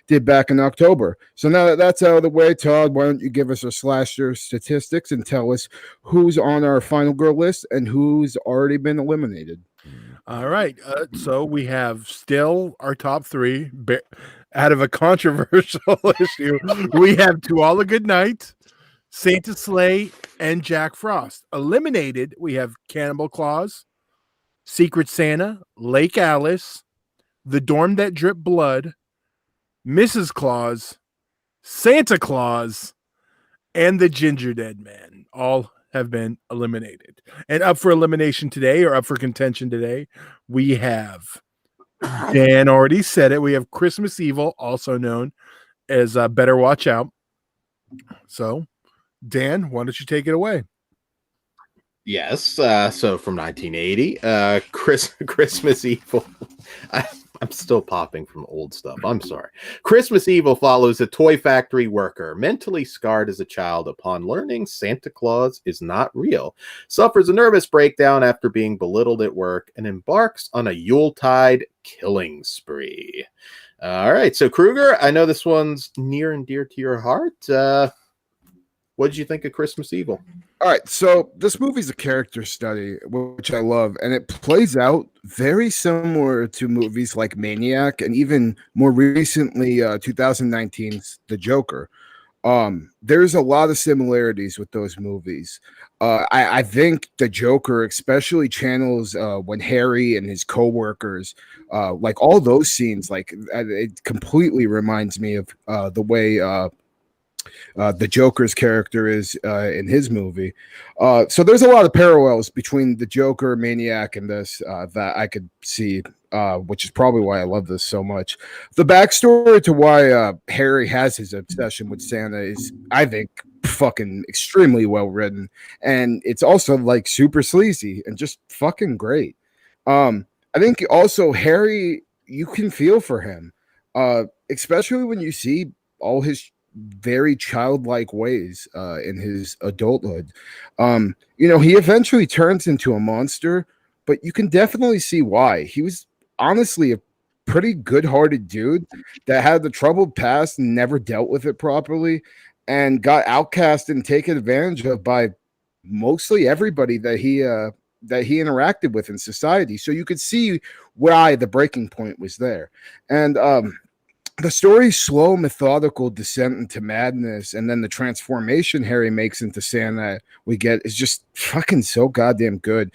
did back in October. So now that that's out of the way, Todd, why don't you give us our slasher statistics and tell us who's on our final girl list and who's already been eliminated? All right. So we have still our top 3 out of a controversial issue. We have To All a Good Night, Santa Sleigh, and Jack Frost. Eliminated, we have Cannibal Claus, Secret Santa, Lake Alice, The Dorm That Dripped Blood, Mrs. Claus, Santa Claus, and The Ginger Dead Man. All have been eliminated. And up for elimination today, or up for contention today, we have, Dan already said it, we have Christmas Evil, also known as Better Watch Out. So, Dan, why don't you take it away? Yes. So from 1980, Christmas Evil. I'm still popping from old stuff. I'm sorry. Christmas Evil follows a toy factory worker, mentally scarred as a child upon learning Santa Claus is not real, suffers a nervous breakdown after being belittled at work, and embarks on a Yuletide killing spree. All right. So, Kruger, I know this one's near and dear to your heart. What did you think of Christmas Evil? All right, so this movie's a character study, which I love, and it plays out very similar to movies like Maniac and even more recently 2019's The Joker. There's a lot of similarities with those movies. I think The Joker especially channels when Harry and his co-workers, like all those scenes, like it completely reminds me of the way the Joker's character is in his movie. So there's a lot of parallels between the Joker, Maniac, and this that I could see, which is probably why I love this so much. The backstory to why Harry has his obsession with Santa is, I think, fucking extremely well written, and it's also like super sleazy and just fucking great. I think also Harry, you can feel for him, especially when you see all his very childlike ways in his adulthood. He eventually turns into a monster, but you can definitely see why. He was honestly a pretty good-hearted dude that had the troubled past and never dealt with it properly, and got outcast and taken advantage of by mostly everybody that he interacted with in society. So you could see why the breaking point was there. And the story's slow, methodical descent into madness, and then the transformation Harry makes into Santa we get is just fucking so goddamn good.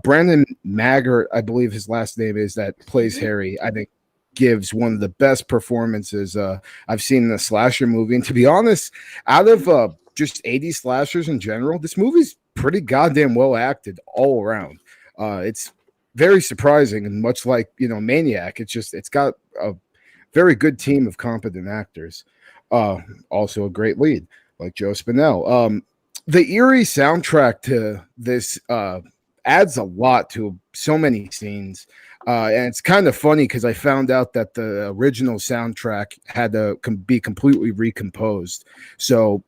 Brandon Maggart, I believe his last name is, that plays Harry, I think gives one of the best performances I've seen in a slasher movie. And to be honest, out of just 80 slashers in general, this movie's pretty goddamn well acted all around. It's very surprising, and much like Maniac, it's got a very good team of competent actors. Also a great lead like Joe Spinell. The eerie soundtrack to this adds a lot to so many scenes. And it's kind of funny because I found out that the original soundtrack had to be completely recomposed. So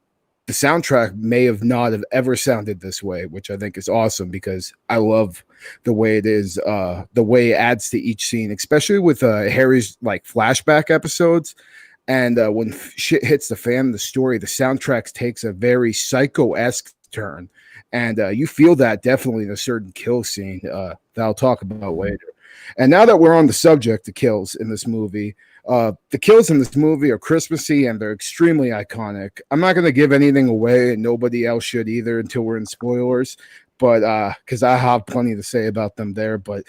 the soundtrack may have not have ever sounded this way, which I think is awesome because I love the way it is, the way it adds to each scene, especially with Harry's like flashback episodes. And when shit hits the fan, the soundtrack takes a very psycho-esque turn. And you feel that definitely in a certain kill scene that I'll talk about later. And now that we're on the subject of kills in this movie, the kills in this movie are Christmassy and they're extremely iconic. I'm not going to give anything away, and nobody else should either until we're in spoilers, but because I have plenty to say about them there. But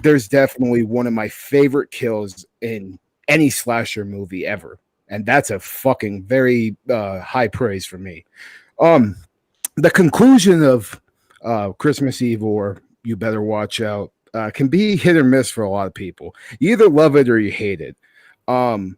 there's definitely one of my favorite kills in any slasher movie ever, and that's a fucking very high praise for me. The conclusion of Christmas Eve, or You Better Watch Out, can be hit or miss for a lot of people. You either love it or you hate it. I'll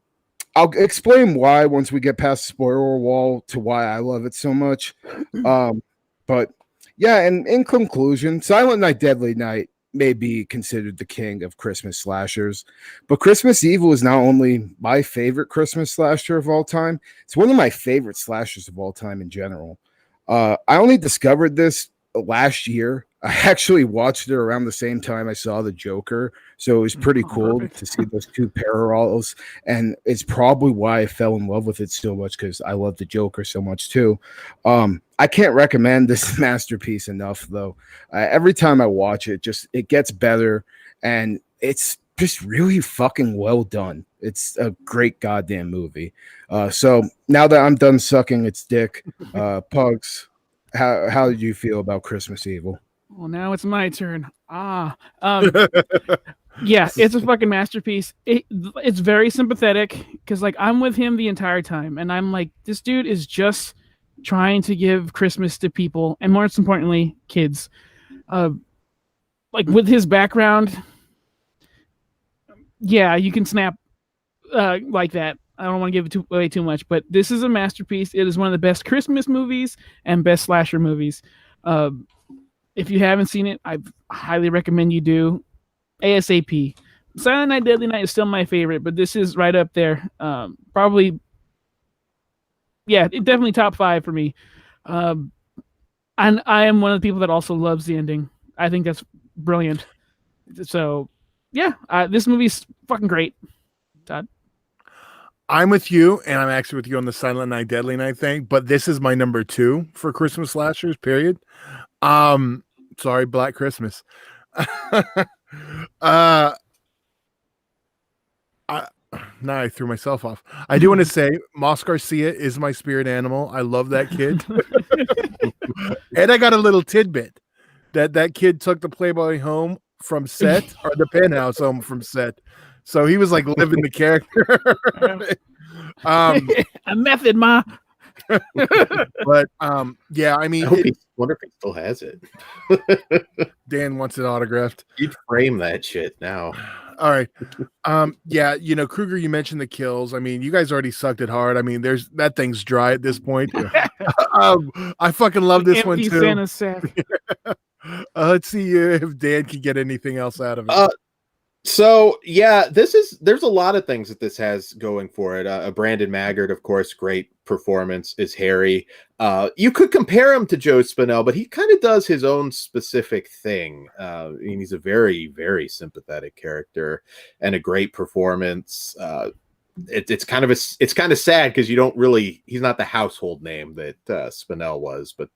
explain why once we get past the spoiler wall to why I love it so much. But yeah, and in conclusion, Silent Night, Deadly Night may be considered the king of Christmas slashers, but Christmas Evil is not only my favorite Christmas slasher of all time, it's one of my favorite slashers of all time in general. I only discovered this last year. I actually watched it around the same time I saw The Joker, so it was pretty cool to see those two parallels, and it's probably why I fell in love with it so much, because I love The Joker so much too. I can't recommend this masterpiece enough, though. Every time I watch it, it gets better, and it's just really fucking well done. It's a great goddamn movie. So now that I'm done sucking its dick, Pugs, how did you feel about Christmas Evil? Well, now it's my turn. Yeah, it's a fucking masterpiece. It's very sympathetic because, like, I'm with him the entire time, and I'm like, this dude is just trying to give Christmas to people, and most importantly, kids. Like, with his background, yeah, you can snap like that. I don't want to give it away too much, but this is a masterpiece. It is one of the best Christmas movies and best slasher movies. If you haven't seen it, I highly recommend you do. ASAP. Silent Night, Deadly Night is still my favorite, but this is right up there. Probably, yeah, it definitely top 5 for me. And I am one of the people that also loves the ending. I think that's brilliant. So, yeah, this movie's fucking great. Todd? I'm with you, and I'm actually with you on the Silent Night, Deadly Night thing, but this is my number 2 for Christmas slashers, period. Sorry, Black Christmas. Now I threw myself off. I do want to say Moss Garcia is my spirit animal. I love that kid. And I got a little tidbit that kid took the Playboy home from set, or the penthouse home from set. So he was like living the character. A method, ma. But yeah, I mean, wonder if he still has it. Dan wants it autographed. You'd frame that shit now. All right. Yeah, you know, Kruger, you mentioned the kills. I mean, you guys already sucked it hard. I mean, that thing's dry at this point. I fucking love this one too. Santa sack. Let's see if Dan can get anything else out of it. So yeah, there's a lot of things that this has going for it. Brandon Maggart, of course, great performance is Harry. You could compare him to Joe Spinell, but he kind of does his own specific thing. I mean, he's a very, very sympathetic character and a great performance. It's kind of sad because he's not the household name that Spinell was, but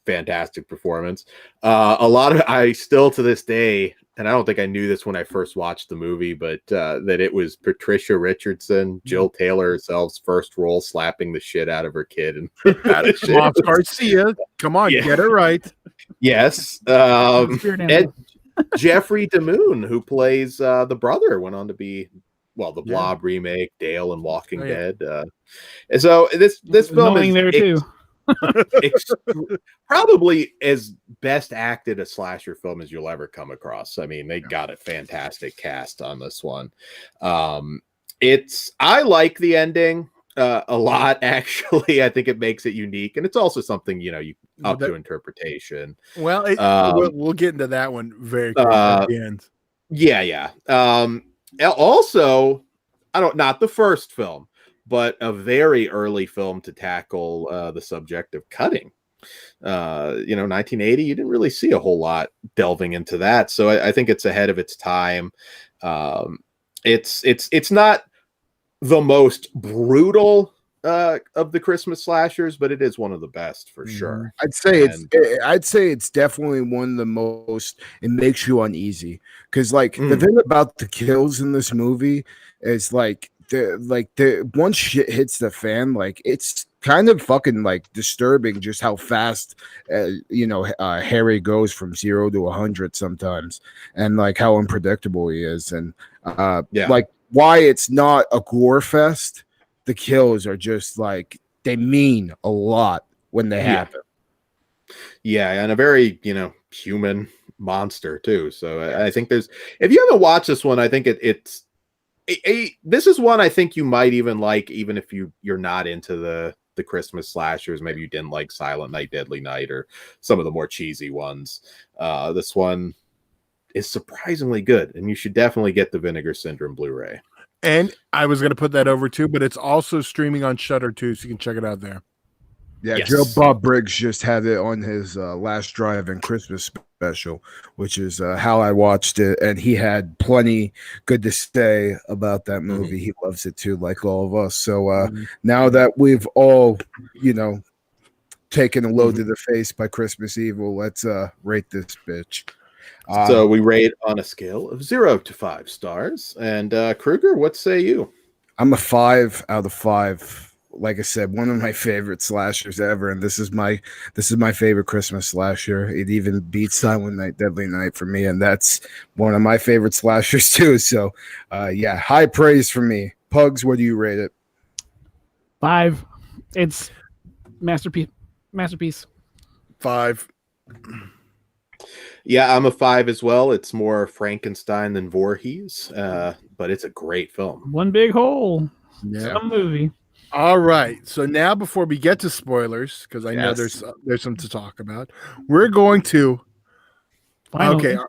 fantastic performance. I still to this day, and I don't think I knew this when I first watched the movie, but that it was Patricia Richardson, Jill Taylor herself's first role, slapping the shit out of her kid. And Moss Garcia, come on, get it right. Yes. And Jeffrey DeMoon, who plays the brother, went on to be the Blob remake, Dale and Walking Dead. And so this film is there too. Probably as best acted a slasher film as you'll ever come across. I mean, they got a fantastic cast on this one. I like the ending a lot, actually. I think it makes it unique, and it's also something up to interpretation. Well, we'll get into that one very quickly at the end. Yeah. Also, not the first film, but a very early film to tackle the subject of cutting. 1980, you didn't really see a whole lot delving into that. So I think it's ahead of its time. It's not the most brutal of the Christmas slashers, but it is one of the best for sure. I'd say it's definitely one of the most. It makes you uneasy because the thing about the kills in this movie is the once shit hits the fan, it's kind of fucking disturbing just how fast Harry goes from 0 to 100 sometimes, and how unpredictable he is, and why it's not a gore fest. The kills are just they mean a lot when they happen. Yeah, and a very human monster too. So I think if you haven't watched this one, I think this is one I think you might even like, even if you're not into the Christmas slashers. Maybe you didn't like Silent Night, Deadly Night, or some of the more cheesy ones. This one is surprisingly good, and you should definitely get the Vinegar Syndrome Blu-ray. And I was going to put that over too, but it's also streaming on Shudder too, so you can check it out there. Yeah, yes. Joe Bob Briggs just had it on his last drive and Christmas special, which is how I watched it, and he had plenty good to say about that movie. He loves it too, like all of us. So now that we've all, taken a load to the face by Christmas Evil, let's rate this bitch. So we rate on a scale of 0 to 5 stars. And Kruger, what say you? I'm a 5 out of 5. Like I said, one of my favorite slashers ever, and this is my favorite Christmas slasher. It even beats Silent Night, Deadly Night for me, and that's one of my favorite slashers too. So, high praise for me. Pugs, what do you rate it? 5. It's masterpiece. 5. Yeah, I'm a 5 as well. It's more Frankenstein than Voorhees, but it's a great film. One big hole. Yeah. Some movie. All right. So now, before we get to spoilers, because I know Yes. there's some to talk about, we're going to. Finally. Okay.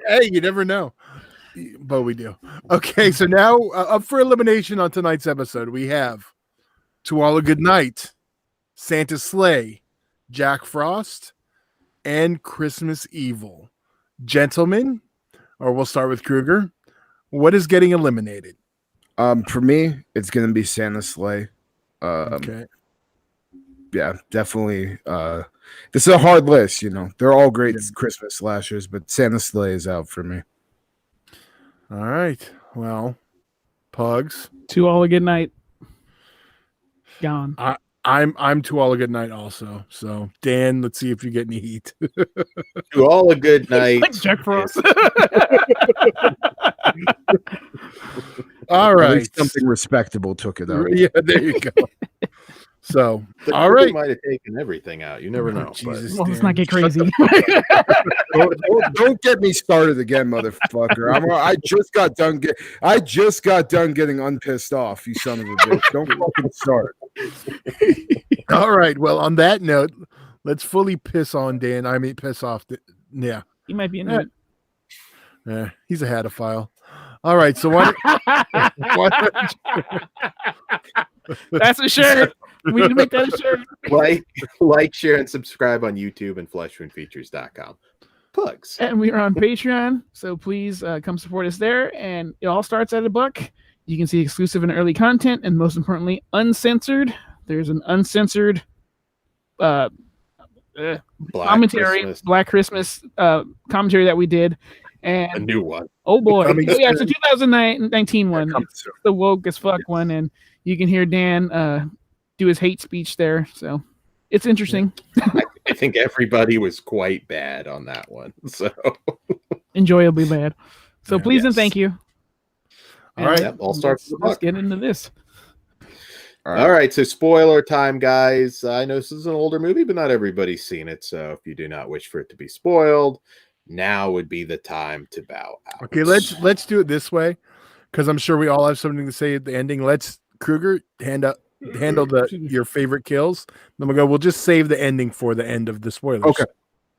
Hey, you never know, but we do. Okay. So now, up for elimination on tonight's episode, we have To All a Good Night, Santa's Sleigh, Jack Frost, and Christmas Evil. Gentlemen, or we'll start with Kruger. What is getting eliminated? For me, it's gonna be Santa's Sleigh. Okay. Yeah, definitely. This is a hard list, you know. They're all great Yeah. Christmas slashers, but Santa's Sleigh is out for me. All right. Well, Pugs. To all a good night. Gone. I'm To All a Good Night also. So Dan, let's see if you get any heat. To all a good night. Like Jack Frost. All At right. least something respectable took it out. Yeah, there you go. So The all crew right. might have taken everything out. You never Oh, know. Jesus. Well, let's not get crazy. Don't get me started again, motherfucker. I just got done getting unpissed off, you son of a bitch. Don't fucking start. All right. Well, on that note, let's fully piss on Dan. I mean, piss off. Yeah. He might be into it. Yeah. He's a hatophile. All right. So why That's a shirt. We need to make that a shirt. like, share, and subscribe on YouTube and fleshwoundfeatures.com. Pugs. And we are on Patreon, so please come support us there. And it all starts at $1. You can see exclusive and early content, and most importantly, uncensored. There's an uncensored commentary, Black Christmas commentary that we did. A And new one. oh boy, Coming yeah, it's a soon. 2019 one. Coming It's soon. the woke as fuck one, and you can hear Dan do his hate speech there. So it's interesting. I think everybody was quite bad on that one. So Enjoyably bad. So Yeah. please and Yes. thank you. All right. Yep, all starts with the Let's book. get into this. All right, so spoiler time, guys. I know this is an older movie, but not everybody's seen it. So if you do not wish for it to be spoiled, now would be the time to bow out. Okay, let's do it this way, because I'm sure we all have something to say at the ending. Let's Kruger handle your favorite kills. Then we'll just save the ending for the end of the spoilers. Okay.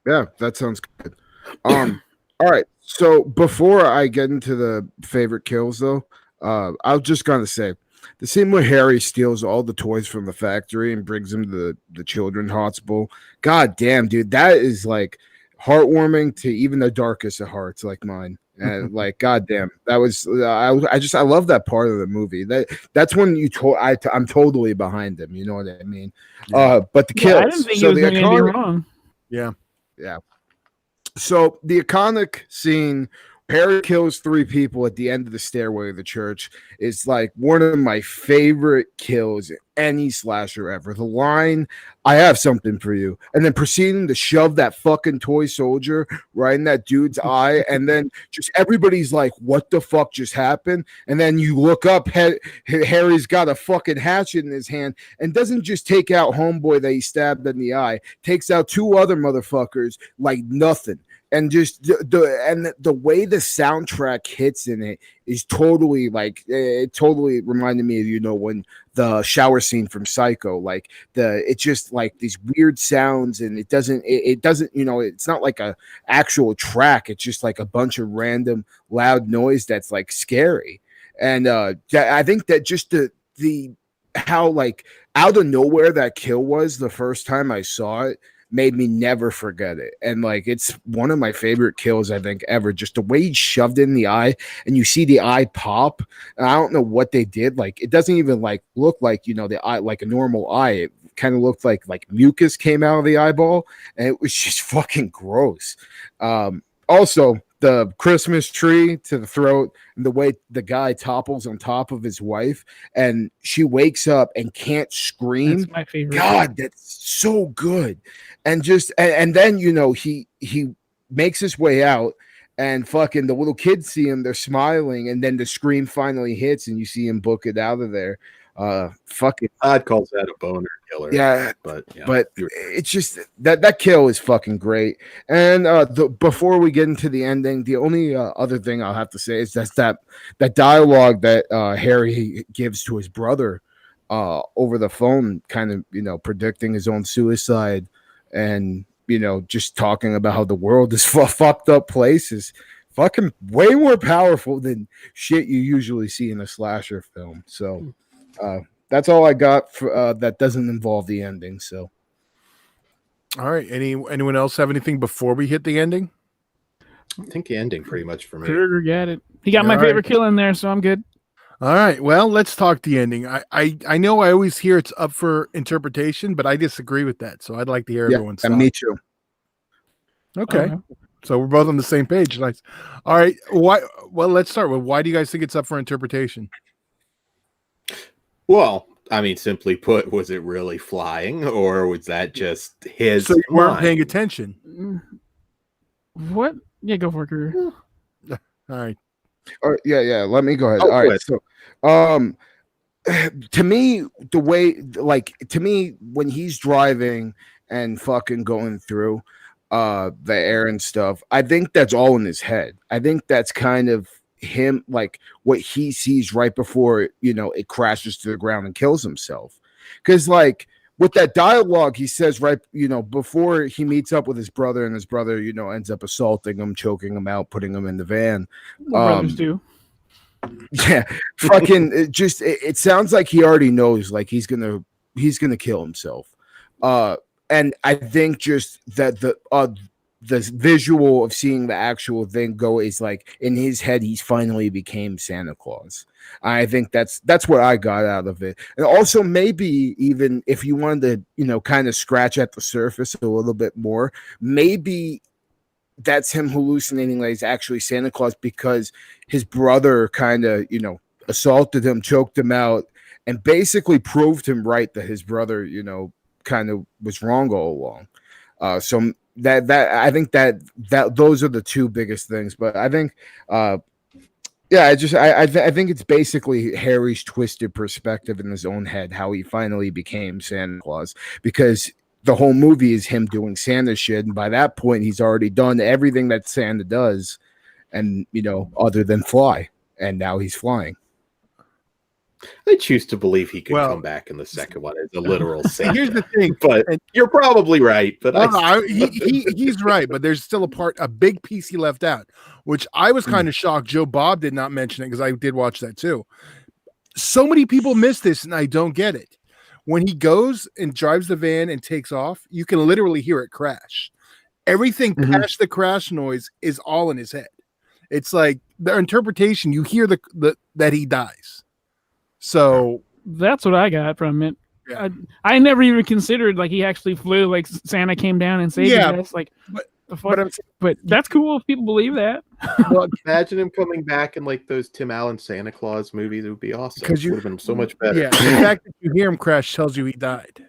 Yeah, that sounds good. All right. So before I get into the favorite kills, though, I was just gonna say the scene where Harry steals all the toys from the factory and brings them to the children's hospital. God damn, dude, that is like heartwarming to even the darkest of hearts, like mine. And like, goddamn, that was I love that part of the movie. That's when I'm totally behind him. You know what I mean? Yeah. But the Yeah, kills. I didn't think so he was the doing anything iconic- wrong. Yeah. So the iconic scene, Harry kills 3 people at the end of the stairway of the church, is like one of my favorite kills in any slasher ever. The line, "I have something for you," and then proceeding to shove that fucking toy soldier right in that dude's eye, and then just everybody's like, "What the fuck just happened?" And then you look up, Harry's got a fucking hatchet in his hand, and doesn't just take out homeboy that he stabbed in the eye, takes out 2 other motherfuckers like nothing. And just the way the soundtrack hits in it is totally like it totally reminded me of, you know, when the shower scene from Psycho, like it's just like these weird sounds, and it doesn't you know, it's not like a actual track, it's just like a bunch of random loud noise that's like scary. And I think that just the how like out of nowhere that kill was the first time I saw it made me never forget it. And like, it's one of my favorite kills, I think, ever. Just the way he shoved it in the eye and you see the eye pop. And I don't know what they did. Like, it doesn't even like look like, you know, the eye, like a normal eye. It kind of looked like mucus came out of the eyeball, and it was just fucking gross. Also, the Christmas tree to the throat, and the way the guy topples on top of his wife, and she wakes up and can't scream. That's my favorite. God, that's so good. And just and then, you know, he makes his way out, and fucking the little kids see him, they're smiling, and then the scream finally hits and you see him book it out of there. Fucking Todd calls that a boner killer. yeah, but it's just that kill is fucking great. And before we get into the ending, the only other thing I'll have to say is that dialogue that Harry gives to his brother over the phone, kind of predicting his own suicide, and just talking about how the world is fucked up place is fucking way more powerful than shit you usually see in a slasher film. So that's all I got for that doesn't involve the ending. So All right. Anyone else have anything before we hit the ending? I think the ending pretty much for me. Kruger got it. He got my All right. favorite kill in there, so I'm good. All right. Well, let's talk the ending. I know I always hear it's up for interpretation, but I disagree with that. So I'd like to hear everyone's and thoughts. me too. Okay. So we're both on the same page. Nice. All right. Why? Well, let's start with why do you guys think it's up for interpretation? Well, I mean, simply put, was it really flying, or was that just his? So you weren't mind? paying attention. What? Yeah, go for it, Kruger. All right. Yeah. Let me go ahead. Oh, All right. good. So, to me, to me, when he's driving and fucking going through the air and stuff, I think that's all in his head. I think that's kind of him, like what he sees right before it crashes to the ground and kills himself. Because like with that dialogue he says right before he meets up with his brother, and his brother ends up assaulting him, choking him out, putting him in the van. Brothers do. Yeah, fucking it sounds like he already knows, like he's gonna kill himself. And I think just that the visual of seeing the actual thing go is like in his head he's finally became Santa Claus. I think that's what I got out of it. And also maybe even if you wanted to kind of scratch at the surface a little bit more, maybe that's him hallucinating that he's actually Santa Claus because his brother kind of assaulted him, choked him out, and basically proved him right that his brother kind of was wrong all along. So that I think that those are the two biggest things. But I think I think it's basically Harry's twisted perspective in his own head, how he finally became Santa Claus, because the whole movie is him doing Santa shit, and by that point he's already done everything that Santa does, and other than fly, and now he's flying. I choose to believe he could come back in the second one as a literal Santa. Here's the thing, but you're probably right. But he's right, but there's still a big piece he left out, which I was kind of shocked Joe Bob did not mention it, because I did watch that too. So many people miss this, and I don't get it. When he goes and drives the van and takes off, you can literally hear it crash. Everything past the crash noise is all in his head. It's like the interpretation, you hear that he dies. So that's what I got from it. Yeah. I never even considered like he actually flew, like Santa came down and saved us. Like, but that's cool if people believe that. Well, imagine him coming back in like those Tim Allen Santa Claus movies. It would be awesome. Because you would have been so much better. Yeah, the fact that you hear him crash tells you he died.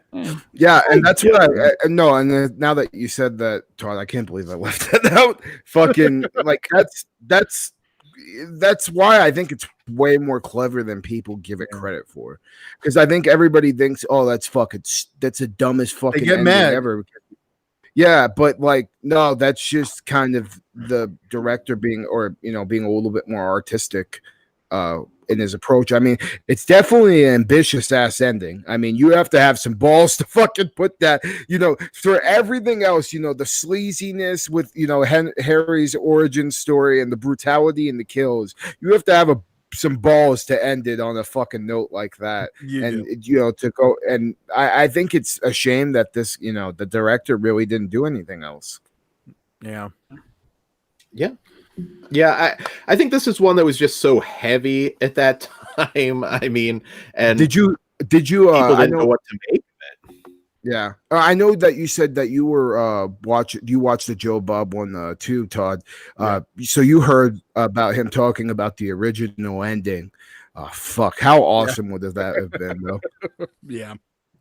Yeah, and that's what I no. And now that you said that, Todd, I can't believe I left that out. Fucking like that's why I think it's way more clever than people give it credit for. Because I think everybody thinks, oh, that's the dumbest fucking they get ending mad. ever. Yeah, but like, no, that's just kind of the director being a little bit more artistic in his approach. I mean, it's definitely an ambitious ass ending. I mean, you have to have some balls to fucking put that, for everything else, the sleaziness with, Harry's origin story and the brutality and the kills. You have to have some balls to end it on a fucking note like that. To go. And I think it's a shame that this, the director really didn't do anything else. Yeah. I think this is one that was just so heavy at that time. I mean, and did you people didn't know what to make of it. Yeah, I know that you said that you were watched the Joe Bob one too, Todd. So you heard about him talking about the original ending. Fuck, how awesome would that have been, though? Yeah.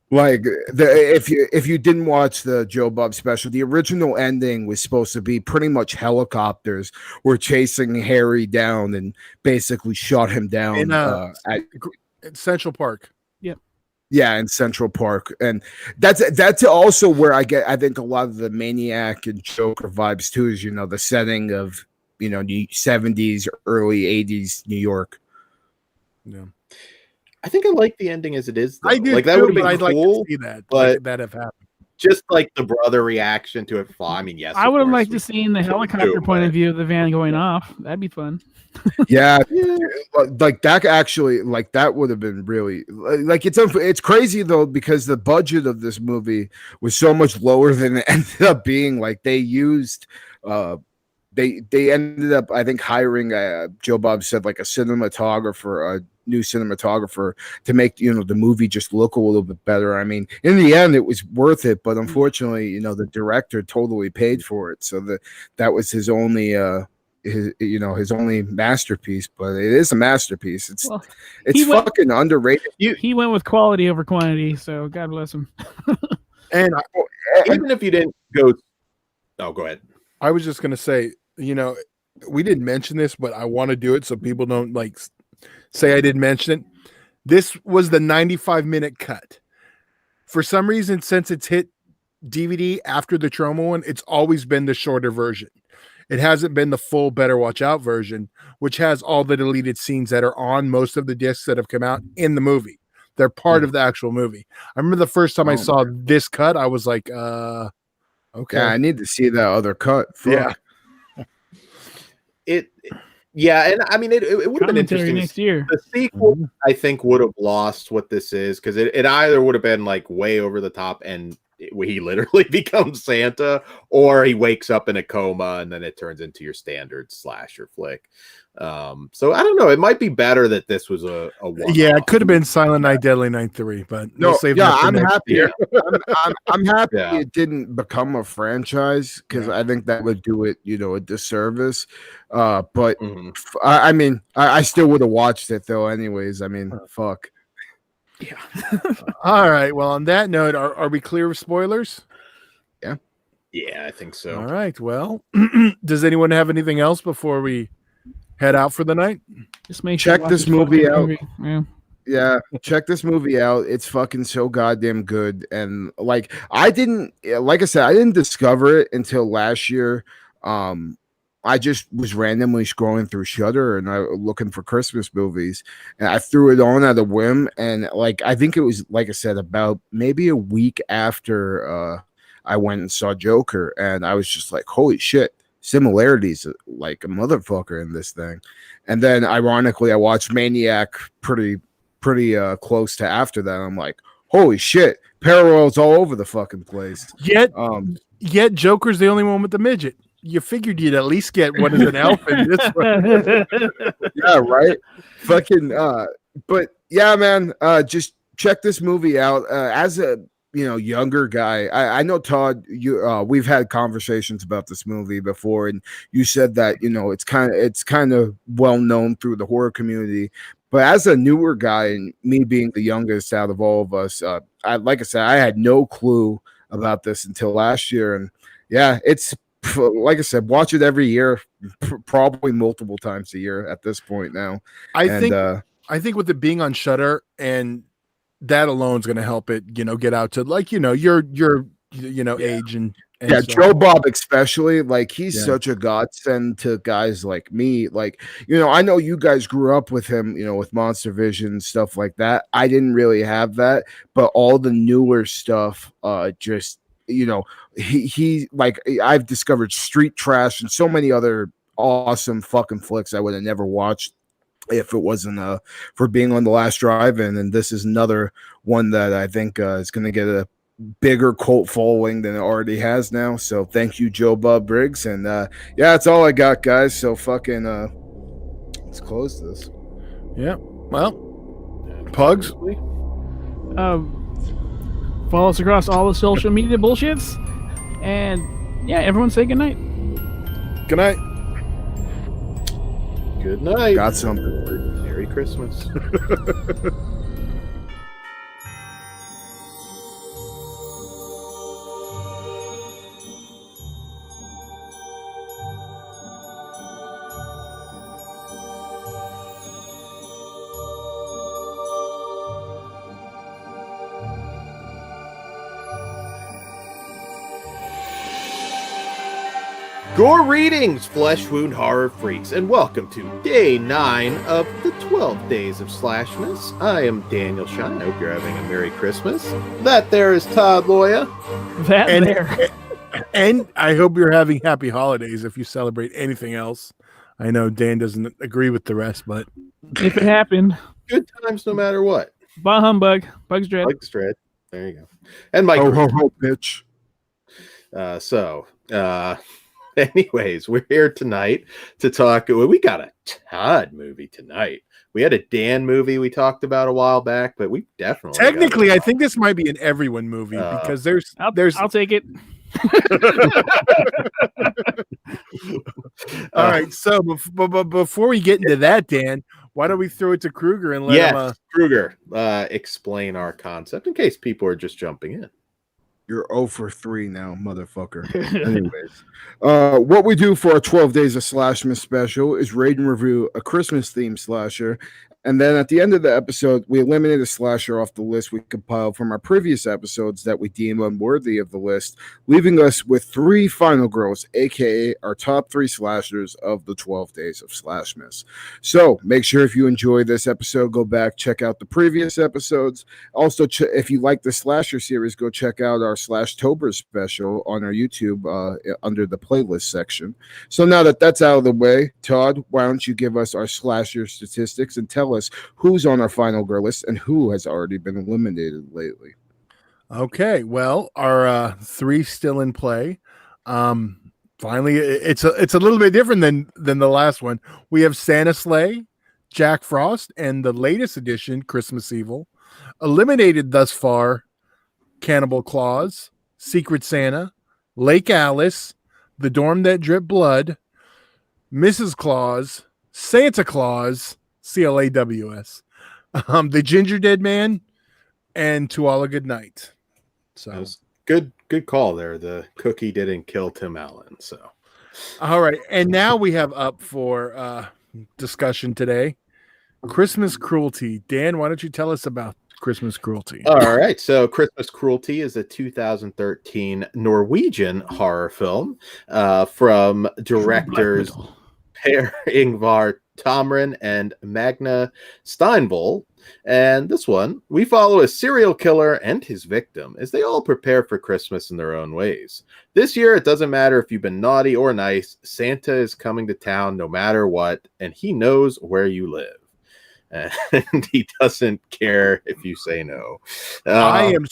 Like if you didn't watch the Joe Bob special, the original ending was supposed to be pretty much helicopters were chasing Harry down and basically shot him down at Central Park. Yeah, in Central Park, and that's also where I think a lot of the Maniac and Joker vibes too. Is the setting of the 70s, early 80s New York. Yeah. I think I like the ending as it is, though. I do Like, that too, would have but been I'd like to cool, see that, but like that have happened. just like the brother reaction to it. I mean, yes, I of would have course liked we to see in the do, helicopter point of but- view of the van going off. That'd be fun. Yeah, Yeah. like that actually, like that would have been really like it's crazy though, because the budget of this movie was so much lower than it ended up being. Like they used they ended up, I think, hiring Joe Bob said, like a new cinematographer to make the movie just look a little bit better. I mean, in the end it was worth it, but unfortunately the director totally paid for it, so that was his only his only masterpiece. But it is a masterpiece. It's Well, it's he went- fucking underrated. He went with quality over quantity, so God bless him. And Even if you didn't go, oh, go ahead. I was just gonna say, we didn't mention this, but I want to do it so people don't like say I didn't mention it. This was the 95-minute cut. For some reason, since it's hit DVD after the Troma one, it's always been the shorter version. It hasn't been the full Better Watch Out version, which has all the deleted scenes that are on most of the discs that have come out in the movie. They're part of the actual movie. I remember the first time I saw this cut, I was like, okay. Yeah, I need to see that other cut. Fuck. Yeah. Yeah, and I mean, it would have been Commentary interesting. next year. The sequel, I think, would have lost what this is, because it either would have been like way over the top and he literally becomes Santa, or he wakes up in a coma and then it turns into your standard slasher flick. So I don't know. It might be better that this was a one-off. Yeah, it could have been Silent Night, Deadly Night 3, but No, we'll save that for I'm next happy. year. I'm happy Yeah. it didn't become a franchise, because I think that would do it, a disservice. But Mhm. I mean, I still would have watched it though. Anyways, I mean, fuck. Yeah. All right. Well, on that note, are we clear of spoilers? Yeah, I think so. All right. Well, does anyone have anything else before we head out for the night? Just make Check sure you watch this fucking movie out. Yeah. Yeah, check this movie out. It's fucking so goddamn good. And like I said, I didn't discover it until last year. I just was randomly scrolling through Shudder and I looking for Christmas movies, and I threw it on at a whim. And like I think it was, like I said, about maybe a week after I went and saw Joker, and I was just like, holy shit, similarities like a motherfucker in this thing. And then ironically, I watched Maniac pretty close to after that. I'm like, holy shit, parallels all over the fucking place. Yet Joker's the only one with the midget. You figured you'd at least get one as an elf in this one. Yeah, right. Fucking but yeah, man, just check this movie out. As a younger guy, I know, Todd, we've had conversations about this movie before, and you said that it's kind of well known through the horror community. But as a newer guy, and me being the youngest out of all of us, like I said, I had no clue about this until last year. And yeah, it's like I said, watch it every year, probably multiple times a year at this point now. I think with it being on Shudder, and that alone is going to help it, get out to like your age and yeah, stuff. Joe Bob especially, like he's such a godsend to guys like me. Like, I know you guys grew up with him, with Monster Vision, stuff like that. I didn't really have that, but all the newer stuff, just he like, I've discovered Street Trash and so many other awesome fucking flicks I would have never watched if it wasn't for being on The Last Drive-In. And this is another one that I think is going to get a bigger cult following than it already has now. So thank you, Joe Bob Briggs. And yeah, that's all I got, guys. So fucking let's close this. Yeah. Well, Pugs. Follow us across all the social media bullshits. And yeah, everyone say goodnight. Good night. Good night. Got something. Merry Christmas. Gore readings, flesh wound horror freaks, and welcome to day 9 of the 12 days of SLASHmas. I am Daniel Shine. I hope you're having a Merry Christmas. That there is Todd Loya. And I hope you're having happy holidays if you celebrate anything else. I know Dan doesn't agree with the rest, but if it happened, good times no matter what. Bah humbug, Bugs Dread. Bugs Dread. There you go. And Mike. Ho, bitch. Anyways, we're here tonight to talk. We got a Todd movie tonight. We had a Dan movie we talked about a while back, but we definitely technically, I think this might be an everyone movie because I'll take it. All right. So, before we get into that, Dan, why don't we throw it to Kruger and let him? Kruger, explain our concept in case people are just jumping in. You're 0 for 3 now, motherfucker. Anyways, what we do for our 12 Days of SLASHmas special is rate and review a Christmas-themed slasher, and then at the end of the episode, we eliminate a slasher off the list we compiled from our previous episodes that we deem unworthy of the list, leaving us with 3 final girls, aka our top 3 slashers of the 12 Days of SLASHmas. So make sure if you enjoy this episode, go back, check out the previous episodes. Also, if you like the slasher series, go check out our Slashtober special on our YouTube under the playlist section. So now that that's out of the way, Todd, why don't you give us our slasher statistics and tell us who's on our final girl list and who has already been eliminated lately. Okay, well, our 3 still in play. Finally, it's a little bit different than the last one. We have Santa Sleigh, Jack Frost, and the latest edition, Christmas Evil. Eliminated thus far, Cannibal Claus, Secret Santa, Lake Alice, The Dorm That Dripped Blood, Mrs. Claus, Santa Claus, CLAWS, The Ginger Dead Man, and To All a Good Night. So that was good call there. The cookie didn't kill Tim Allen. So all right, and now we have up for discussion today, Christmas Cruelty. Dan, why don't you tell us about Christmas Cruelty? All right, so Christmas Cruelty is a 2013 Norwegian horror film from directors Per Ingvar Tomren and Magna Steinvoll. And this one, we follow a serial killer and his victim as they all prepare for Christmas in their own ways. This year, it doesn't matter if you've been naughty or nice, Santa is coming to town no matter what, and he knows where you live. And he doesn't care if you say no. I am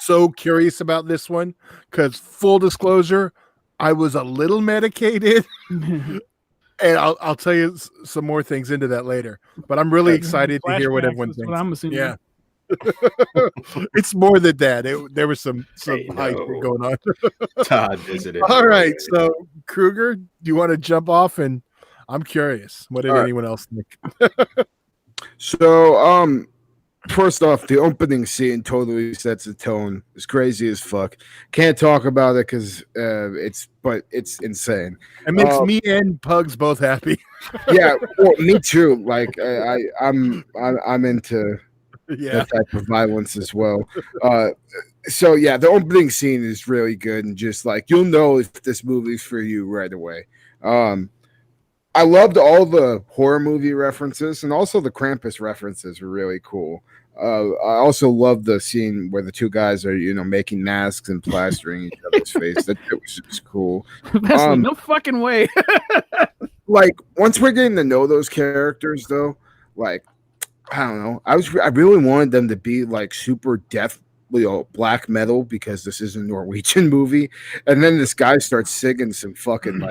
so curious about this one because, full disclosure, I was a little medicated. And I'll tell you some more things into that later. But I'm really excited to hear what everyone thinks. What I'm assuming. Yeah. It's more than that. There was some hype going on. Todd visited. All right. So, Kruger, do you want to jump off? And I'm curious. What did anyone else think? So, first off, the opening scene totally sets the tone. It's crazy as fuck. Can't talk about it because it's insane. It makes me and Pugs both happy. Yeah, well, me too. Like I'm into that type of violence as well. So yeah, the opening scene is really good, and just like you'll know if this movie's for you right away. I loved all the horror movie references, and also the Krampus references were really cool. I also love the scene where the 2 guys are, making masks and plastering each other's face. That was just cool. No fucking way. Like, once we're getting to know those characters, though, like, I don't know. I really wanted them to be like super death, black metal, because this is a Norwegian movie, and then this guy starts singing some fucking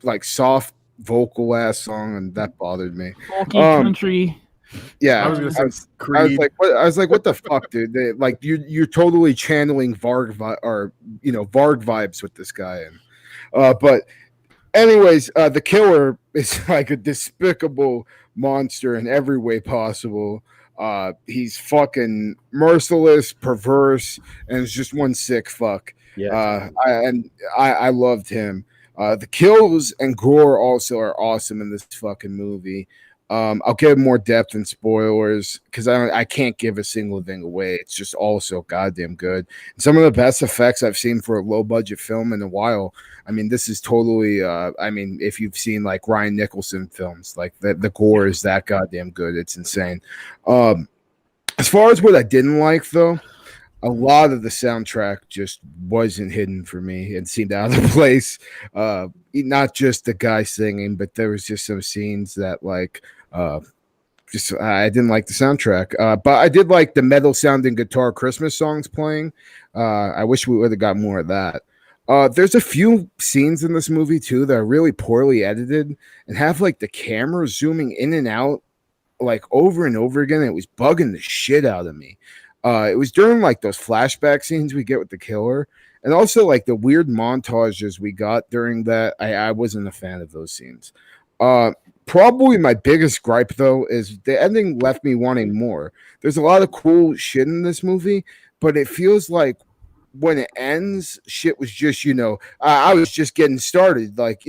like soft vocal ass song, and that bothered me. Folky country. Yeah, I was gonna say I was like, what the fuck, dude? You're totally channeling Varg vibes with this guy, but anyways, the killer is like a despicable monster in every way possible. He's fucking merciless, perverse, and is just one sick fuck. Yeah, I loved him. The kills and gore also are awesome in this fucking movie. I'll give more depth and spoilers because I can't give a single thing away. It's just all so goddamn good. And some of the best effects I've seen for a low budget film in a while. I mean, this is totally. I mean, if you've seen like Ryan Nicholson films, like the gore is that goddamn good. It's insane. As far as what I didn't like, though, a lot of the soundtrack just wasn't hidden for me and seemed out of place. Not just the guy singing, but there was just some scenes that like just I didn't like the soundtrack. But I did like the metal sounding guitar Christmas songs playing. I wish we would have got more of that. There's a few scenes in this movie too that are really poorly edited and have like the camera zooming in and out like over and over again. It was bugging the shit out of me. It was during like those flashback scenes we get with the killer, and also like the weird montages we got during that. I wasn't a fan of those scenes. Probably my biggest gripe though is the ending left me wanting more. There's a lot of cool shit in this movie, but it feels like when it ends, shit was just, I was just getting started. Like,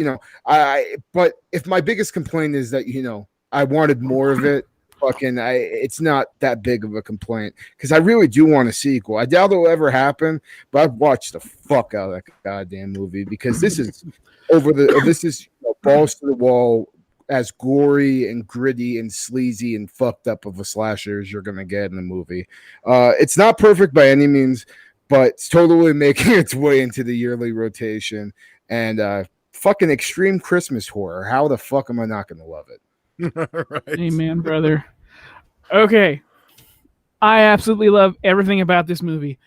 but if my biggest complaint is that, I wanted more of it, it's not that big of a complaint because I really do want a sequel. I doubt it'll ever happen, but I've watched the fuck out of that goddamn movie because this is balls to the wall, as gory and gritty and sleazy and fucked up of a slasher as you're gonna get in the movie. It's not perfect by any means, but it's totally making its way into the yearly rotation. And fucking extreme Christmas horror. How the fuck am I not gonna love it? Right. Amen, brother. Okay. I absolutely love everything about this movie,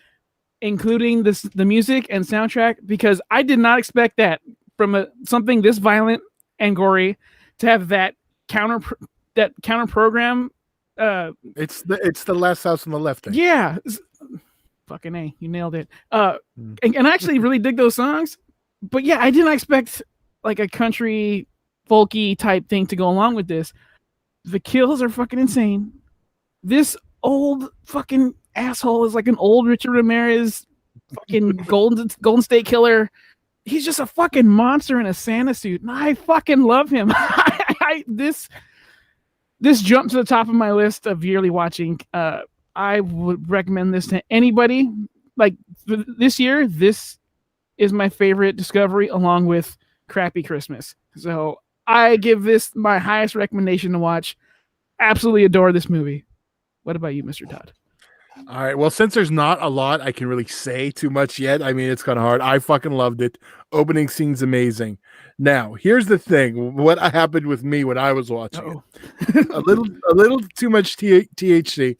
including the music and soundtrack, because I did not expect that from something this violent and gory to have that counter program. It's the Last House on the Left thing. Yeah. Fucking A, you nailed it. And I actually really dig those songs. But yeah, I didn't expect like a country folky type thing to go along with this. The kills are fucking insane. This old fucking asshole is like an old Richard Ramirez fucking Golden State Killer. He's just a fucking monster in a Santa suit. And I fucking love him. This jumped to the top of my list of yearly watching. I would recommend this to anybody. Like this year, this is my favorite discovery along with Crappy Christmas. So I give this my highest recommendation to watch. Absolutely adore this movie. What about you, Mr. Todd? All right. Well, since there's not a lot I can really say too much yet, I mean, it's kind of hard. I fucking loved it. Opening scene's amazing. Now, here's the thing. What happened with me when I was watching it? a little too much THC.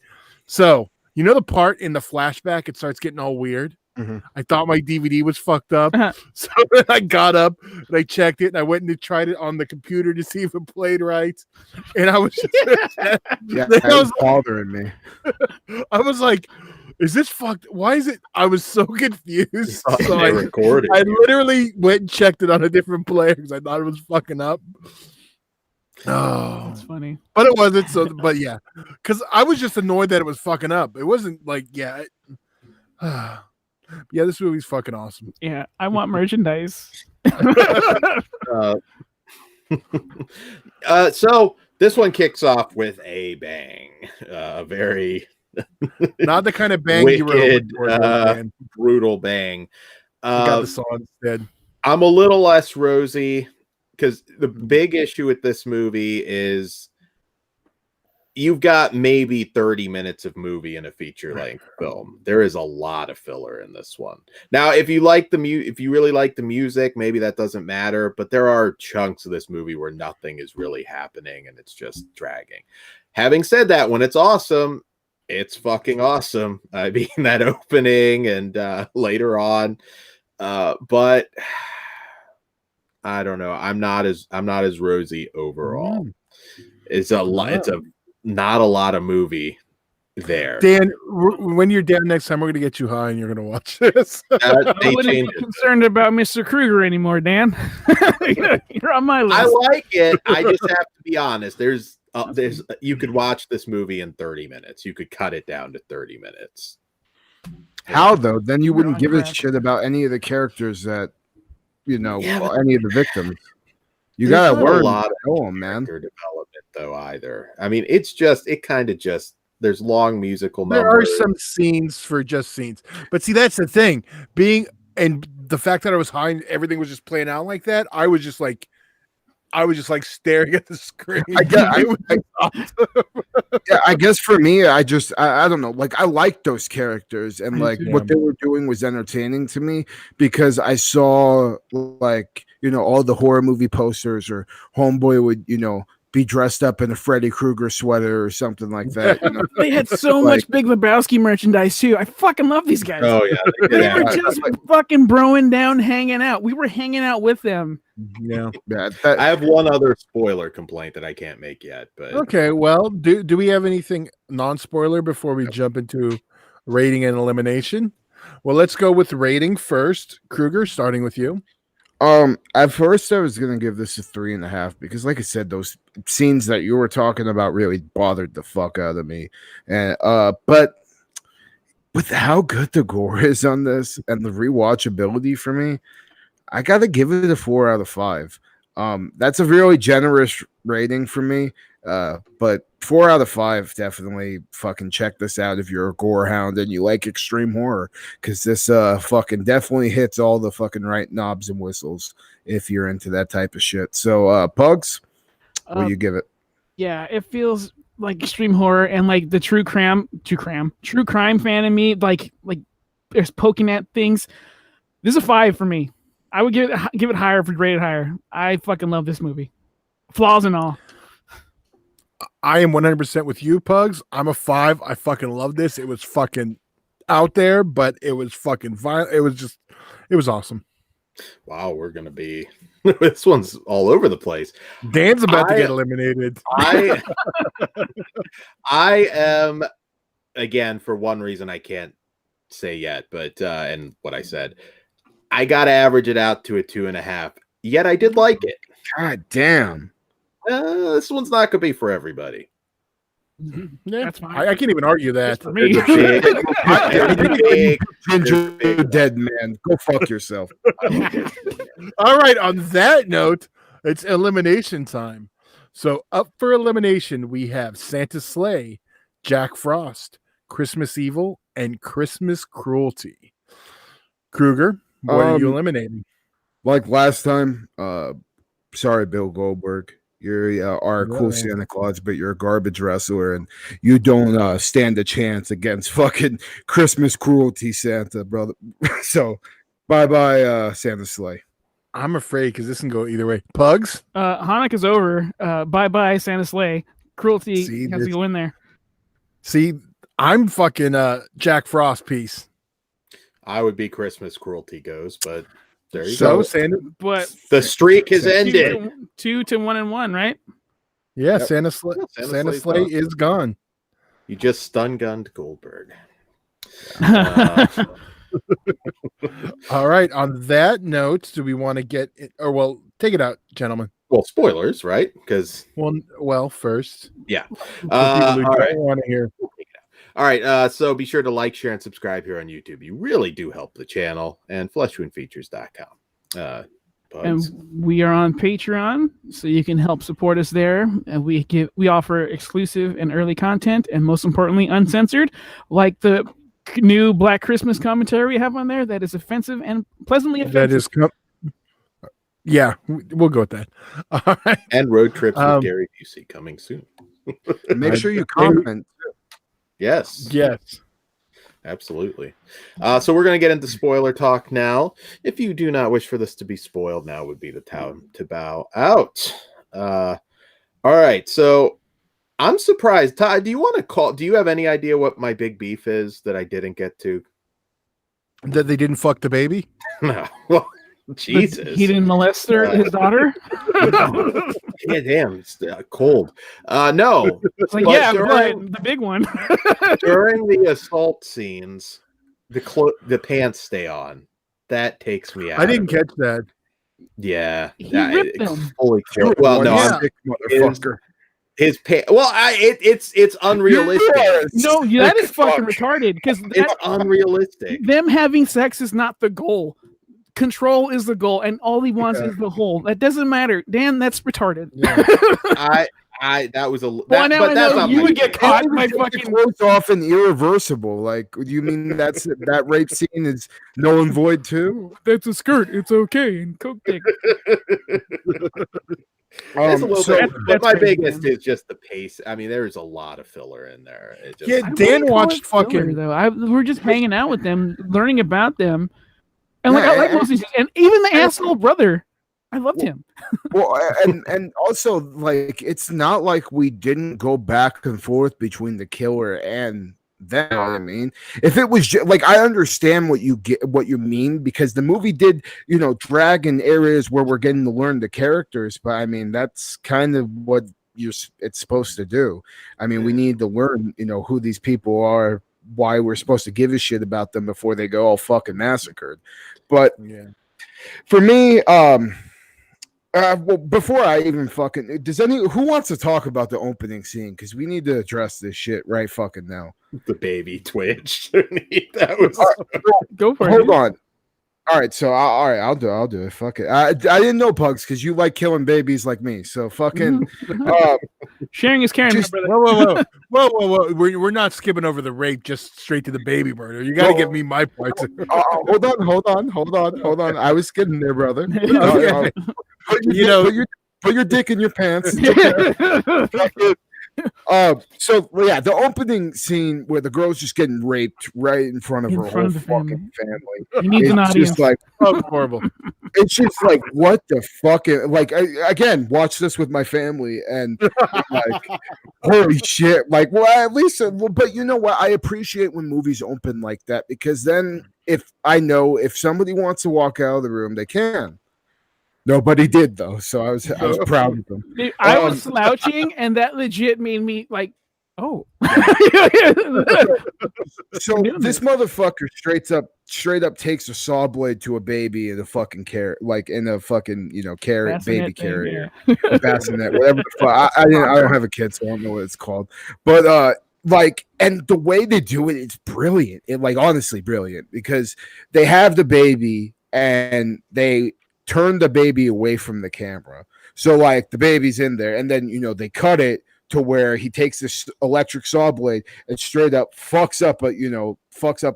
So, the part in the flashback, it starts getting all weird. Mm-hmm. I thought my DVD was fucked up. So then I got up and I checked it and I went and tried it on the computer to see if it played right. And I was just that was bothering me. I was like, is this fucked? Why is it? I was so confused. So I literally went and checked it on a different player because I thought it was fucking up. Oh, that's funny. But it wasn't. So, but yeah, because I was just annoyed that it was fucking up. It wasn't like, yeah. Yeah, this movie's fucking awesome. Yeah, I want merchandise. So this one kicks off with a bang. Very not the kind of bang wicked, you were hoping for, brutal bang. Got the song instead. I'm a little less rosy because the big issue with this movie is you've got maybe 30 minutes of movie in a feature-length film. There is a lot of filler in this one. Now, if you like if you really like the music, maybe that doesn't matter. But there are chunks of this movie where nothing is really happening and it's just dragging. Having said that, when it's awesome, it's fucking awesome. I mean, that opening and later on, but I don't know. I'm not as rosy overall. It's not a lot of movie there. Dan, when you're down next time, we're going to get you high and you're going to watch this. I wouldn't be concerned about Mr. Krueger anymore, Dan. You're on my list. I like it. I just have to be honest. There's you could watch this movie in 30 minutes. You could cut it down to 30 minutes. How though? Then you wouldn't give a shit about any of the characters that, any of the victims. You gotta learn a lot of them, man. Development though either. I mean, it's just it kind of just there's long musical numbers. There are some scenes for just scenes, but see, that's the thing. Being and the fact that I was high and everything was just playing out like that, I was just like staring at the screen. I guess for me, I don't know. Like, I liked those characters, and like what they were doing was entertaining to me because I saw like all the horror movie posters, or Homeboy would be dressed up in a Freddy Krueger sweater or something like that. They had so much Big Lebowski merchandise too. I fucking love these guys. Oh yeah, they were just fucking broing down, hanging out. We were hanging out with them. Yeah. I have one other spoiler complaint that I can't make yet, but okay. Well, do we have anything non-spoiler before we jump into rating and elimination? Well, let's go with rating first. Kruger, starting with you. At first I was gonna give this a 3.5 because, like I said, those scenes that you were talking about really bothered the fuck out of me. And but with how good the gore is on this and the rewatchability for me, I gotta give it a 4 out of 5. That's a really generous rating for me. But 4 out of 5, definitely fucking check this out if you're a gore hound and you like extreme horror, because this fucking definitely hits all the fucking right knobs and whistles if you're into that type of shit. So Pugs, what do you give it? Yeah, it feels like extreme horror, and like the true crime fan in me, like is poking at things. This is a 5 for me. I would give it higher if we rated higher. I fucking love this movie, flaws and all. I am 100% with you, Pugs. I'm a 5. I fucking love this. It was fucking out there, but it was fucking violent. It was awesome. Wow, we're gonna be this one's all over the place. Dan's about to get eliminated. I am, again, for one reason I can't say yet, but and what I said, I gotta average it out to a 2.5. Yet I did like it. God damn. This one's not gonna be for everybody. Yeah, that's fine. I can't even argue that. For me. Ginger dead man. Go fuck yourself. All right. On that note, it's elimination time. So up for elimination, we have Santa's Sleigh, Jack Frost, Christmas Evil, and Christmas Cruelty. Kruger, what are you eliminating? Like last time, sorry, Bill Goldberg. You're our cool Santa Claus, but you're a garbage wrestler, and you don't stand a chance against fucking Christmas Cruelty Santa, brother. So, bye, Santa's Sleigh. I'm afraid because this can go either way. Pugs? Hanukkah's over. Bye, Santa's Sleigh. Cruelty has to go in there. See, I'm fucking Jack Frost piece. I would be Christmas Cruelty goes, but there you go. Santa, but the streak has ended. 2 to 1-1, right? Yeah, yep. Santa Sleigh is gone. You just stun gunned Goldberg. All right. On that note, do we want to get it, or well, take it out, gentlemen? Well, spoilers, right? Because first, yeah. All right. Want to hear. All right, so be sure to like, share, and subscribe here on YouTube. You really do help the channel, and fleshwoundfeatures.com. And we are on Patreon, so you can help support us there. And we offer exclusive and early content, and most importantly, uncensored, like the new Black Christmas commentary we have on there that is offensive and pleasantly offensive. That is, yeah, we'll go with that. All right. And road trips with Gary Busey coming soon. Make sure you comment. Yes. Absolutely. So we're going to get into spoiler talk now. If you do not wish for this to be spoiled, now would be the time to bow out. All right. So I'm surprised. Todd, do you have any idea what my big beef is that I didn't get to? That they didn't fuck the baby? No. Well, Jesus. He didn't molest his daughter? Yeah, damn. It's cold. No. It's like, yeah, during, the big one. During the assault scenes, the pants stay on. That takes me out. I didn't catch that. Yeah. He ripped them. Fully killed. Well, no. Motherfucker. His pants. Well, it's unrealistic. No, that is fucking retarded. Because it's unrealistic. Them having sex is not the goal. Control is the goal, and all he wants is the hole. That doesn't matter, Dan. That's retarded. Yeah. That was a. Well, That, now but I that's know not you my would get favorite. caught by It's fucking. closed off and irreversible. Like, do you mean that rape scene is null and void too? That's a skirt. It's okay. And coke dick. It's a little So bit, but that's my crazy, biggest man. is just the pace. I mean, there's a lot of filler in there. It just, Yeah, I Dan wouldn't call watched it filler, fucking- though. We're just hanging out with them, learning about them, and like Yeah, I like most of these, and even the asshole brother, I loved him. well, and also like it's not like we didn't go back and forth between the killer and them. You know what I mean, if it was like I understand what you mean because the movie did drag in areas where we're getting to learn the characters, but I mean that's kind of what it's supposed to do. I mean, we need to learn who these people are, why we're supposed to give a shit about them before they go all fucking massacred. But Yeah. for me, well, before I even fucking who wants to talk about the opening scene? Because we need to address this shit right fucking now. the baby twitch. That was. Go for it. Hold dude. on. All right, so all right, I'll do it. Fuck it. I didn't know, Pugs, because you like killing babies like me. So fucking Sharing is caring, just- my brother. Whoa. We're not skipping over the rape, just straight to the baby murder. You got to give me my parts. hold on. I was getting there, brother. Okay. Put your dick in your pants. So yeah, the opening scene where the girl's just getting raped right in front of In her front whole of the family. fucking family. He needs an It's audience. just like Oh, horrible. it's just like what the fuck like again watch this with my family and like holy shit, like well at least but you know what, I appreciate when movies open like that because then if somebody wants to walk out of the room they can. Nobody did though, so I was proud of them. Dude, I was slouching, and that legit made me like, oh. So this motherfucker straight up takes a saw blade to a baby in a fucking carrot, like in a fucking carrot Bassinet baby thing, carrier, yeah. bassinet, whatever the fuck. I don't have a kid, so I don't know what it's called. But like, and the way they do it, it's brilliant. It like honestly brilliant because they have the baby and they turn the baby away from the camera. So like the baby's in there, and then they cut it to where he takes this electric saw blade and straight up fucks up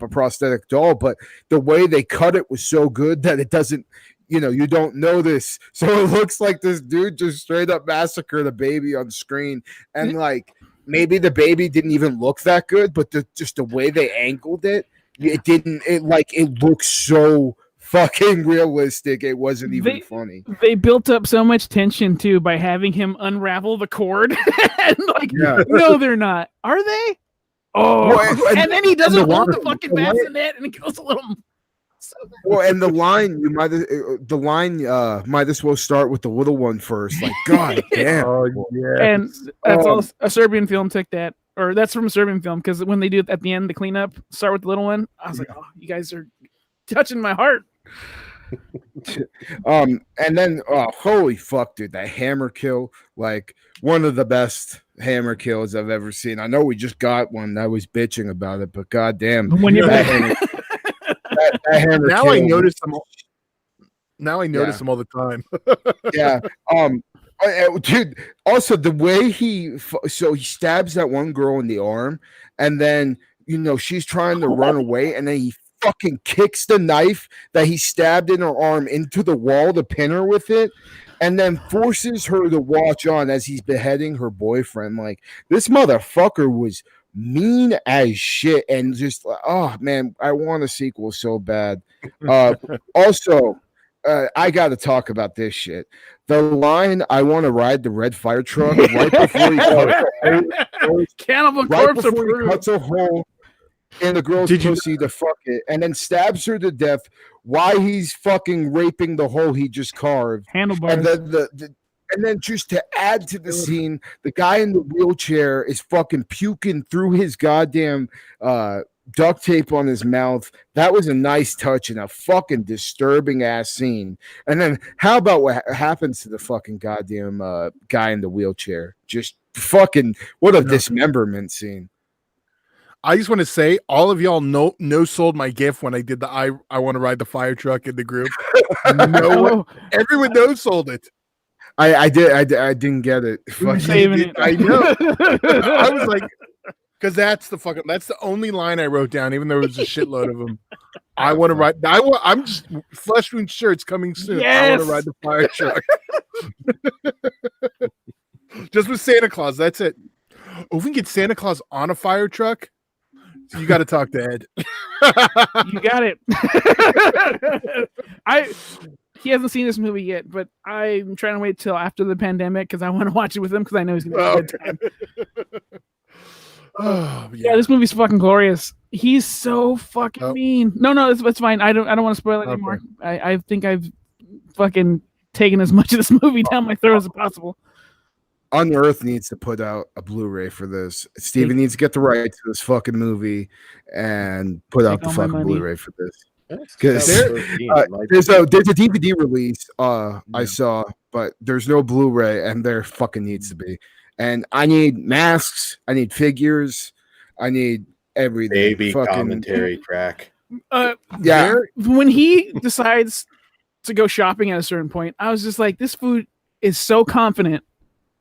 a prosthetic doll. But the way they cut it was so good that it doesn't, you don't notice. So it looks like this dude just straight up massacred a baby on screen. And like maybe the baby didn't even look that good, but just the way they angled it, it looks so fucking realistic. It wasn't even funny. They built up so much tension too by having him unravel the cord. And like, no, they're not. Are they? Oh, Well, and then he doesn't hold the line- fucking the line- bassinet, and it goes a little. Well, and the line might as well start with the little one first. Like, god damn. Oh, yeah. And that's all a Serbian film took that, or that's from a Serbian film because when they do it at the end, the cleanup, start with the little one. I was like, oh, you guys are touching my heart. And then holy fuck, dude, that hammer kill, like one of the best hammer kills I've ever seen. I know we just got one. I was bitching about it, but goddamn, When you that hammer, that hammer Now kill, I notice them. Now I notice them all the time. yeah. Dude, also the way he stabs that one girl in the arm, and then she's trying to run away, and then he fucking kicks the knife that he stabbed in her arm into the wall to pin her with it, and then forces her to watch on as he's beheading her boyfriend. Like, this motherfucker was mean as shit, and just oh man, I want a sequel so bad. Also, I got to talk about this shit. The line, "I want to ride the red fire truck," right before he Cannibal right Corpse before he approved. cuts a hole in the girl's pussy to fuck it, and then stabs her to death while he's fucking raping the hole he just carved. Handlebars. And then and then just to add to the scene, the guy in the wheelchair is fucking puking through his goddamn duct tape on his mouth. That was a nice touch and a fucking disturbing ass scene. And then how about what happens to the fucking goddamn guy in the wheelchair? Just fucking what a dismemberment scene. I just want to say, all of y'all no sold my gift when I did the I want to ride the fire truck in the group. No one, everyone no sold it. I didn't get it. Fuck, saving it. I know. I was like, because that's the only line I wrote down, even though there was a shitload of them. I want to ride. I'm just Flesh Wound shirts coming soon. I want to ride the fire truck. Just with Santa Claus. That's it. Oh, if we can get Santa Claus on a fire truck, you got to talk to Ed. You got it. He hasn't seen this movie yet, but I'm trying to wait till after the pandemic because I want to watch it with him because I know he's gonna have a good time. Oh, Yeah, this movie's fucking glorious. He's so fucking mean. No, it's fine. I don't want to spoil it anymore. I think I've fucking taken as much of this movie down my throat as possible. Unearth needs to put out a Blu-ray for this. Steven needs to get the rights to this fucking movie and put out the fucking Blu-ray for this. Because there's a DVD release I saw, but there's no Blu-ray, and there fucking needs to be. And I need masks, I need figures, I need everything. Baby fucking commentary track. Yeah. When he decides to go shopping at a certain point, I was just like, this food is so confident.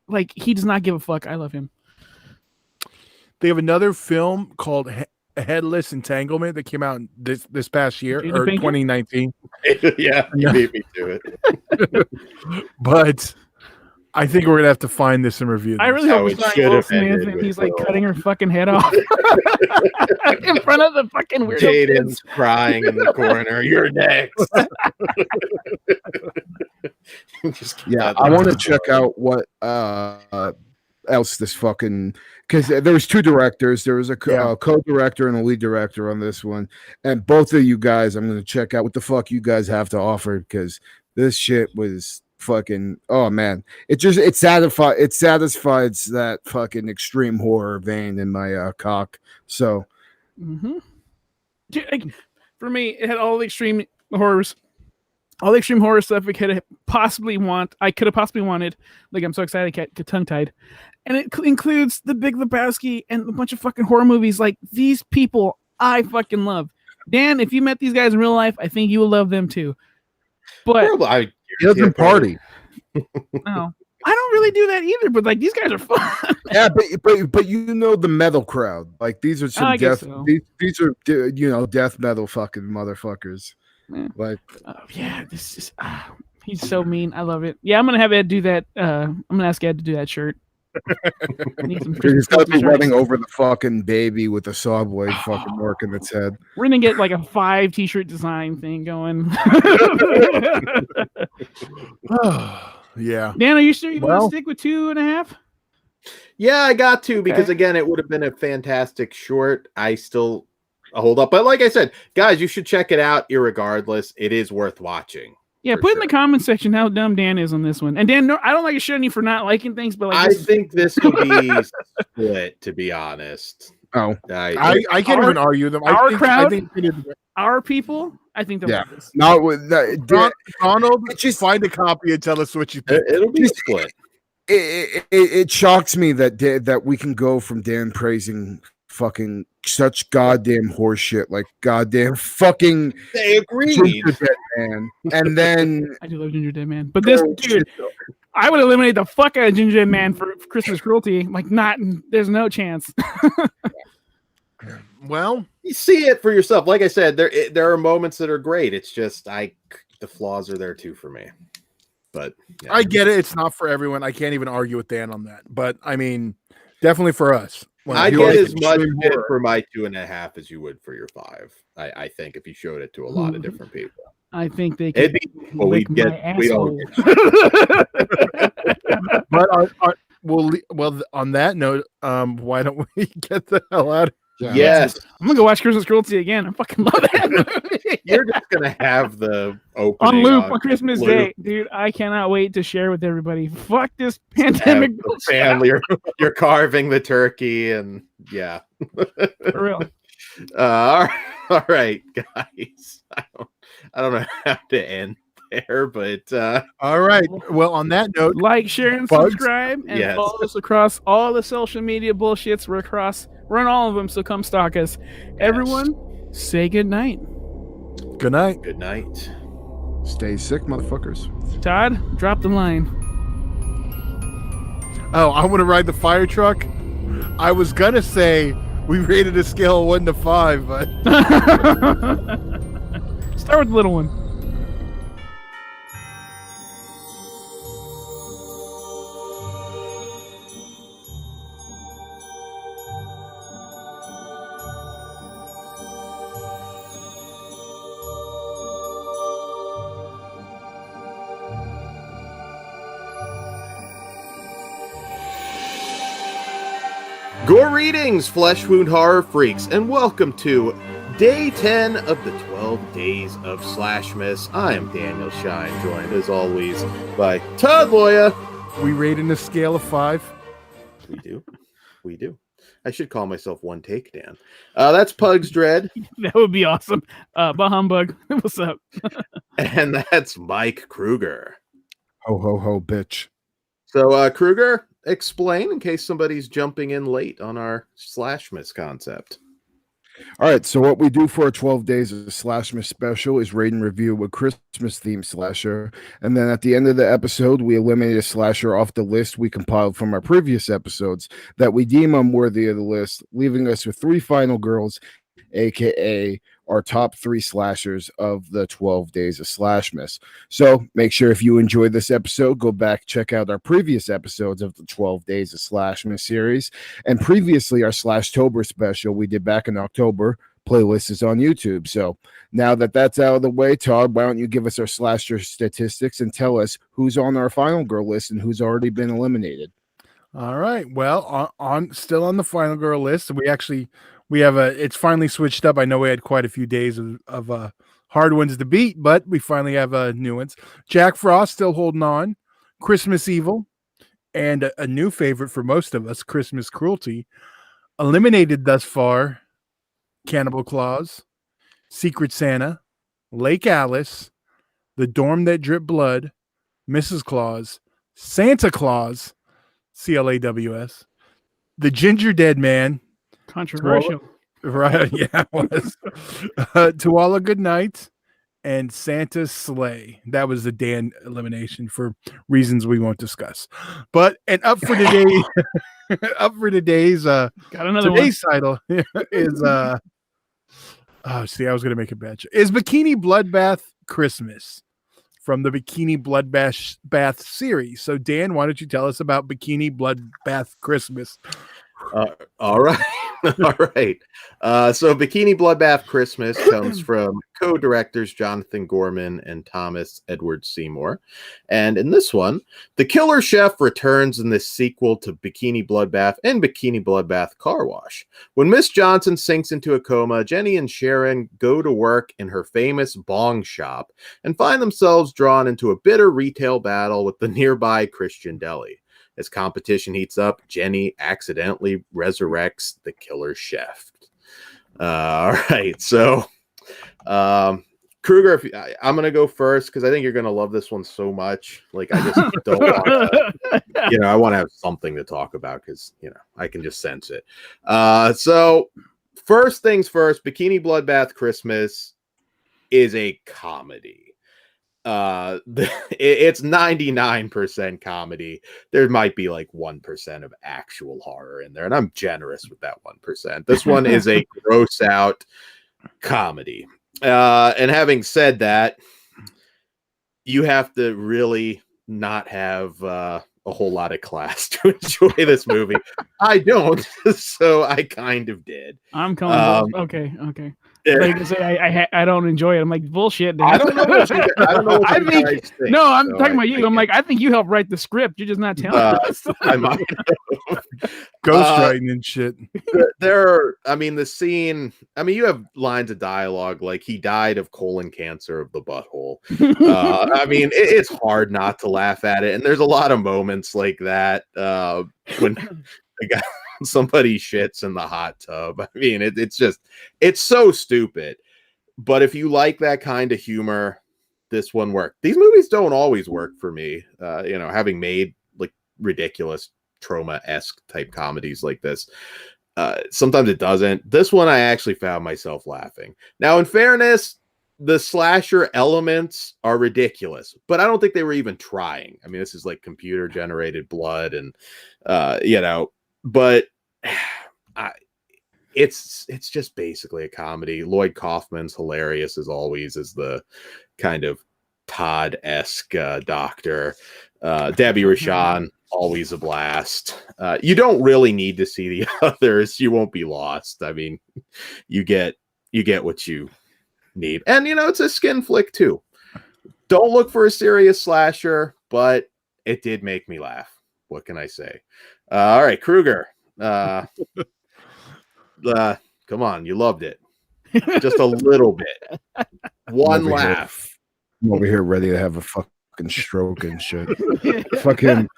Like, he does not give a fuck. I love him. They have another film called Headless Entanglement that came out this past year, or 2019. Yeah, you beat me to it. But I think we're gonna have to find this and review this. I really hope it's not Will Smith and he's like cutting her fucking head off in front of the fucking weirdo Jaden's kids. crying in the corner. You're next. Yeah, I want to check out what else this fucking, because there was two directors. There was a co-director and a lead director on this one, and both of you guys, I'm going to check out what the fuck you guys have to offer, because this shit was fucking, oh man, it satisfies that fucking extreme horror vein in my cock. So for me, it had all the extreme horrors, all the extreme horror stuff I could have possibly wanted. Like, I'm so excited I get tongue-tied. And it includes The Big Lebowski and a bunch of fucking horror movies. Like, these people I fucking love. Dan, if you met these guys in real life, I think you will love them too. But he doesn't party. No, I don't really do that either. But like, these guys are fun. Yeah, but you know the metal crowd. Like, these are some death. So. These are death metal fucking motherfuckers. Man. Like, yeah, this is he's so mean. I love it. Yeah, I'm gonna have Ed do that. I'm gonna ask Ed to do that shirt. He's got to be running over the fucking baby with a saw blade fucking working its head. We're gonna get like a 5 t-shirt design thing going. Yeah. Dan, are you sure you want to stick with 2.5? Yeah, I got to, because again, it would have been a fantastic short. I still hold up, but like I said, guys, you should check it out. Irregardless, it is worth watching. Yeah, put in the comment section how dumb Dan is on this one. And Dan, no, I don't like a shit on you for not liking things, but like, I think this will be split, to be honest. Oh, I can't even argue them. Our crowd, our people, I think they'll like this. Not with that. Donald, just find a copy and tell us what you think. It'll be split. It shocks me that we can go from Dan praising fucking such goddamn horseshit, like goddamn fucking. They agreed, Ginger Dead Man, and then I do love Ginger Dead Man, but this dude, I would eliminate the fuck out of Ginger Dead Man for Christmas Cruelty. Like, there's no chance. Well, you see it for yourself. Like I said, there are moments that are great. It's just the flaws are there too for me. But yeah. I get it. It's not for everyone. I can't even argue with Dan on that. But I mean, definitely for us. I get as much for my 2.5 as you would for your 5. I think if you showed it to a lot of different people. I think they could. We don't. But well, on that note, why don't we get the hell out of here? Yes. I'm gonna go watch Christmas Cruelty again. I fucking love that. You're just gonna have the opening on loop on Christmas Day, dude. I cannot wait to share with everybody. Fuck this pandemic. Family, you're carving the turkey, and yeah, for real. All right, guys. I don't know how to end there, but all right. Well, on that note, like, share, and subscribe, and follow us across all the social media bullshits. We're on all of them, so come stalk us. Yes. Everyone, say good night. Good night. Good night. Stay sick, motherfuckers. Todd, drop the line. Oh, I want to ride the fire truck. I was gonna say we rated a scale of 1 to 5, but Start with the little one. Greetings, flesh wound horror freaks, and welcome to day 10 of the 12 days of SLASHmas. I am Daniel Shine, joined as always by Todd Loya. we rated a scale of 5. We do. I should call myself One Take Dan. That's Pugs Dread. That would be awesome. Bah humbug. What's up? And that's Mike Kruger. Ho, ho, ho, bitch. So, Kruger, explain in case somebody's jumping in late on our SLASHmas concept. All right, so what we do for our 12 days of SLASHmas special is rate and review a Christmas-themed slasher, and then at the end of the episode, we eliminate a slasher off the list we compiled from our previous episodes that we deem unworthy of the list, leaving us with 3 final girls, aka our top 3 slashers of the 12 days of SLASHmas. So make sure if you enjoyed this episode, go back, check out our previous episodes of the 12 days of SLASHmas series. And previously, our Slashtober special we did back in October. Playlist is on YouTube. So now that that's out of the way, Todd, why don't you give us our slasher statistics and tell us who's on our final girl list and who's already been eliminated? All right. Well, on still on the final girl list, we have it's finally switched up. I know we had quite a few days of hard ones to beat, but we finally have new ones. Jack Frost still holding on. Christmas Evil, and a new favorite for most of us, Christmas Cruelty. Eliminated thus far, Cannibal Claus, Secret Santa, Lake Alice, The Dorm That Dripped Blood, Mrs. Claus, Santa Claus, CLAWS, The Ginger Dead Man. Controversial. Right, yeah, it was. To All a Good Night, and Santa's Sleigh. That was the Dan elimination for reasons we won't discuss. But and up for today, today's Got another today's title is I was gonna make a batch. Is Bikini Bloodbath Christmas from the Bikini Bloodbath series. So Dan, why don't you tell us about Bikini Bloodbath Christmas? All right. All right. So Bikini Bloodbath Christmas comes from co-directors Jonathan Gorman and Thomas Edward Seymour. And in this one, the killer chef returns in this sequel to Bikini Bloodbath and Bikini Bloodbath Car Wash. When Miss Johnson sinks into a coma, Jenny and Sharon go to work in her famous bong shop and find themselves drawn into a bitter retail battle with the nearby Christian deli. As competition heats up, Jenny accidentally resurrects the killer chef. All right, so Kruger, I'm going to go first because I think you're going to love this one so much. Like, I just don't want to, I want to have something to talk about because, I can just sense it. So first things first, Bikini Bloodbath Christmas is a comedy. It's 99% comedy. There might be like 1% of actual horror in there, and I'm generous with that 1%. This one is a gross out comedy. And having said that, you have to really not have a whole lot of class to enjoy this movie. I don't, so I kind of did. I'm coming. Okay. Like I say, I don't enjoy it. I'm like, bullshit. Dan. I don't know what you guys think. No, I'm talking about you. I'm like, I think you helped write the script. You're just not telling us. I might ghostwriting and shit. The scene. You have lines of dialogue like he died of colon cancer of the butthole. It's hard not to laugh at it, and there's a lot of moments like that when the guy. Somebody shits in the hot tub. It's so stupid. But if you like that kind of humor, this one worked. These movies don't always work for me. Having made like ridiculous trauma-esque type comedies like this, sometimes it doesn't. This one I actually found myself laughing. Now, in fairness, the slasher elements are ridiculous, but I don't think they were even trying. I mean, this is like computer generated blood and but it's just basically a comedy. Lloyd Kaufman's hilarious as always as the kind of Todd-esque doctor. Debbie Rashan, always a blast. You don't really need to see the others. You won't be lost. I mean, you get what you need. And it's a skin flick too. Don't look for a serious slasher, but it did make me laugh. What can I say? All right, Kruger. Come on, you loved it. Just a little bit. One laugh. I'm over here ready to have a fucking stroke and shit. Fucking.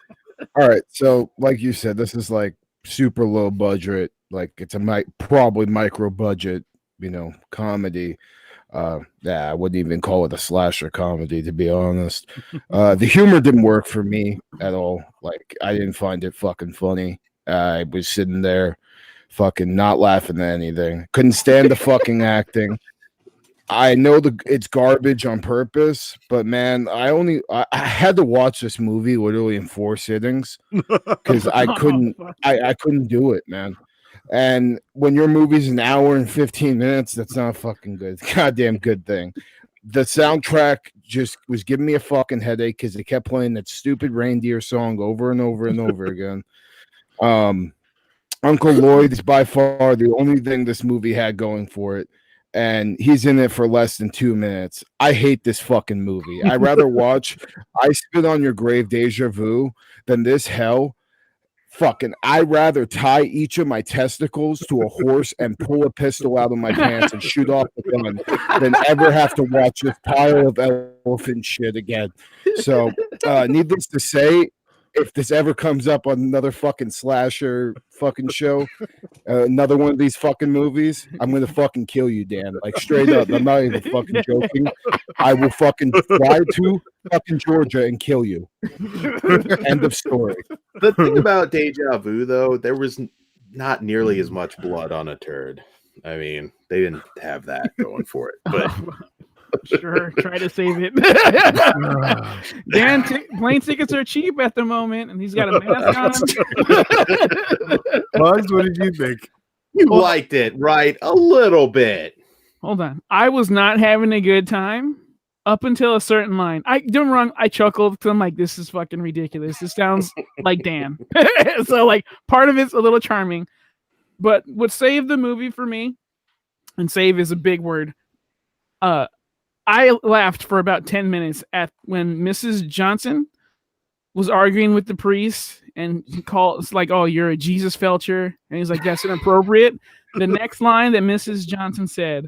All right, so like you said, this is like super low budget. Like it's a probably micro budget, comedy. I wouldn't even call it a slasher comedy, to be honest. The humor didn't work for me at all. Like I didn't find it fucking funny. I was sitting there fucking not laughing at anything. Couldn't stand the fucking acting. I know it's garbage on purpose, but man, I had to watch this movie literally in 4 sittings because I couldn't do it, man. And when your movie's an hour and 15 minutes, that's not a fucking goddamn good thing. The soundtrack just was giving me a fucking headache because they kept playing that stupid reindeer song over and over and over again. Uncle Lloyd is by far the only thing this movie had going for it, and he's in it for less than 2 minutes. I hate this fucking movie. I'd rather watch I Spit on Your Grave, Deja Vu than this hell. Fucking, I'd rather tie each of my testicles to a horse and pull a pistol out of my pants and shoot off the gun than ever have to watch this pile of elephant shit again. So, needless to say, if this ever comes up on another fucking slasher fucking show, another one of these fucking movies, I'm gonna fucking kill you, Dan. Like straight up, I'm not even fucking joking. I will fucking fly to fucking Georgia and kill you. End of story. The thing about Deja Vu, though, there was not nearly as much blood on a turd. I mean, they didn't have that going for it, but. Sure, try to save it. Dan, plane tickets are cheap at the moment, and he's got a mask on. Bugs, what did you think? You liked it, right? A little bit. Hold on. I was not having a good time up until a certain line. Don't get me wrong, I chuckled because I'm like, this is fucking ridiculous. This sounds like Dan. So, like, part of it's a little charming. But what saved the movie for me, and save is a big word, I laughed for about 10 minutes at when Mrs. Johnson was arguing with the priest and he calls like, "Oh, you're a Jesus felcher." And he's like, "That's inappropriate." The next line that Mrs. Johnson said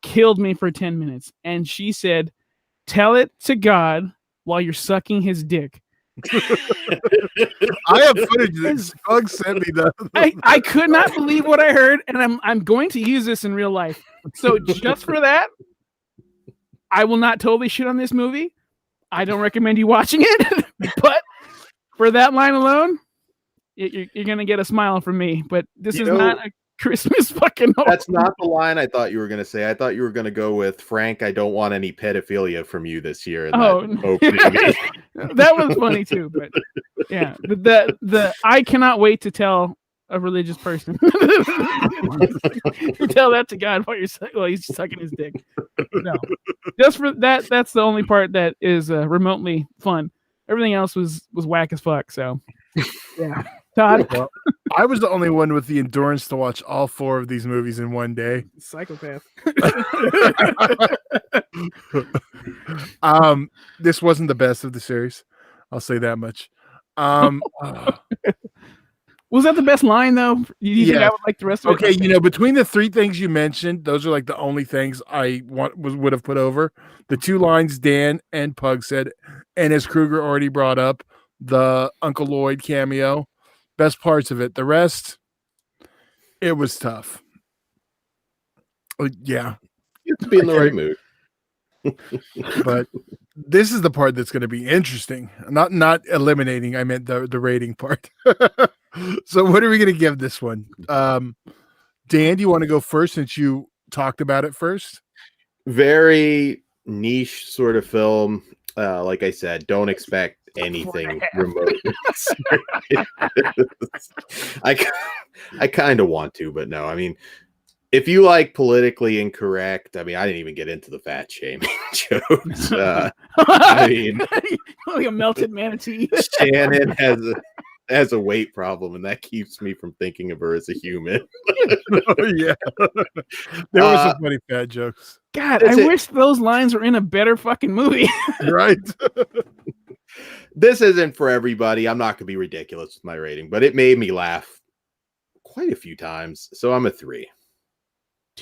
killed me for 10 minutes. And she said, "Tell it to God while you're sucking his dick." I have footage that Bug sent me that. I could not believe what I heard, and I'm going to use this in real life. So just for that, I will not totally shit on this movie. I don't recommend you watching it, but for that line alone, you're going to get a smile from me. But this is not a Christmas fucking horror. That's not the line I thought you were going to say. I thought you were going to go with, "Frank, I don't want any pedophilia from you this year." That was funny too. But yeah, the I cannot wait to tell a religious person. Tell that to God while he's sucking his dick. No, just for that. That's the only part that is remotely fun. Everything else was whack as fuck. So, yeah, Todd. Well, I was the only one with the endurance to watch all 4 of these movies in one day. Psychopath. This wasn't the best of the series. I'll say that much. Was that the best line though? You think I would like the rest of it? Okay, between the 3 things you mentioned, those are like the only things I would have put over. The 2 lines Dan and Pug said, and as Kruger already brought up, the Uncle Lloyd cameo, best parts of it. The rest, it was tough. Yeah, You have to be in the right mood. But this is the part that's going to be interesting. Not eliminating. I meant the rating part. So what are we going to give this one? Dan, do you want to go first since you talked about it first? Very niche sort of film. Like I said, don't expect anything remote. I kind of want to, but no. I mean, if you like politically incorrect, I mean, I didn't even get into the fat shaming jokes. I mean, like a melted manatee. Shannon has a weight problem, and that keeps me from thinking of her as a human. Oh, yeah. There was some funny fat jokes. God, I wish those lines were in a better fucking movie. Right. This isn't for everybody. I'm not going to be ridiculous with my rating, but it made me laugh quite a few times. So I'm a 3.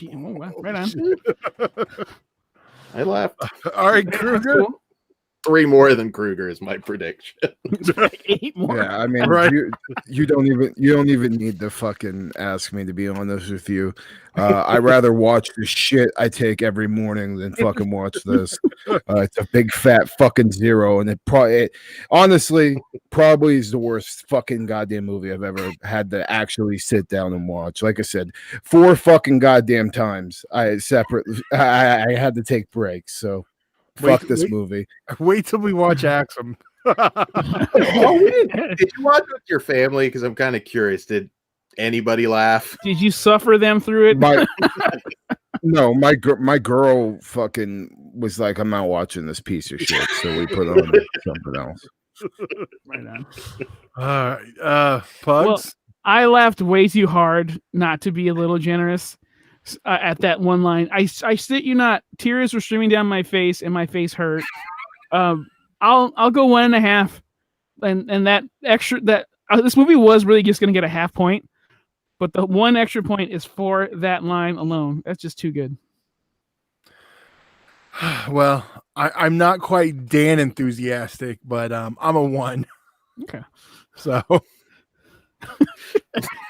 Oh, wow. Right on. I laughed. All right, Kruger. Cool. 3 more than Kruger is my prediction. 8 more. Yeah, I mean, Right. you don't even need to fucking ask me, to be honest with you. I'd rather watch the shit I take every morning than fucking watch this. It's a big fat fucking 0, and it honestly probably is the worst fucking goddamn movie I've ever had to actually sit down and watch. Like I said, 4 fucking goddamn times I had to take breaks. So fuck this movie. Wait till we watch Axum. Oh, did you watch it with your family? Because I'm kind of curious. Did anybody laugh? Did you suffer them through it? No, my girl fucking was like, I'm not watching this piece of shit. So we put on something else. Right on. All right. Pugs? Well, I laughed way too hard not to be a little generous at that one line. I shit you not, tears were streaming down my face and my face hurt. I'll go 1.5, and that extra this movie was really just gonna get a half point, but the 1 extra point is for that line alone. That's just too good. Well, I'm not quite Dan enthusiastic, but I'm a 1. Okay. So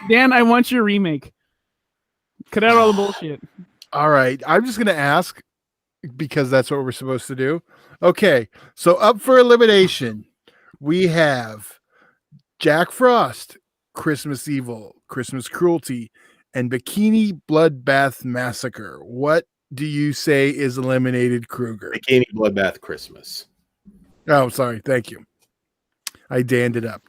Dan, I want your remake. Cut out all the bullshit. all right. I'm just gonna ask because that's what we're supposed to do. Okay, so up for elimination, we have Jack Frost, Christmas Evil, Christmas Cruelty, and Bikini Bloodbath Massacre. What do you say is eliminated, Kruger? Bikini Bloodbath Christmas. Oh, sorry. Thank you. I danned it up.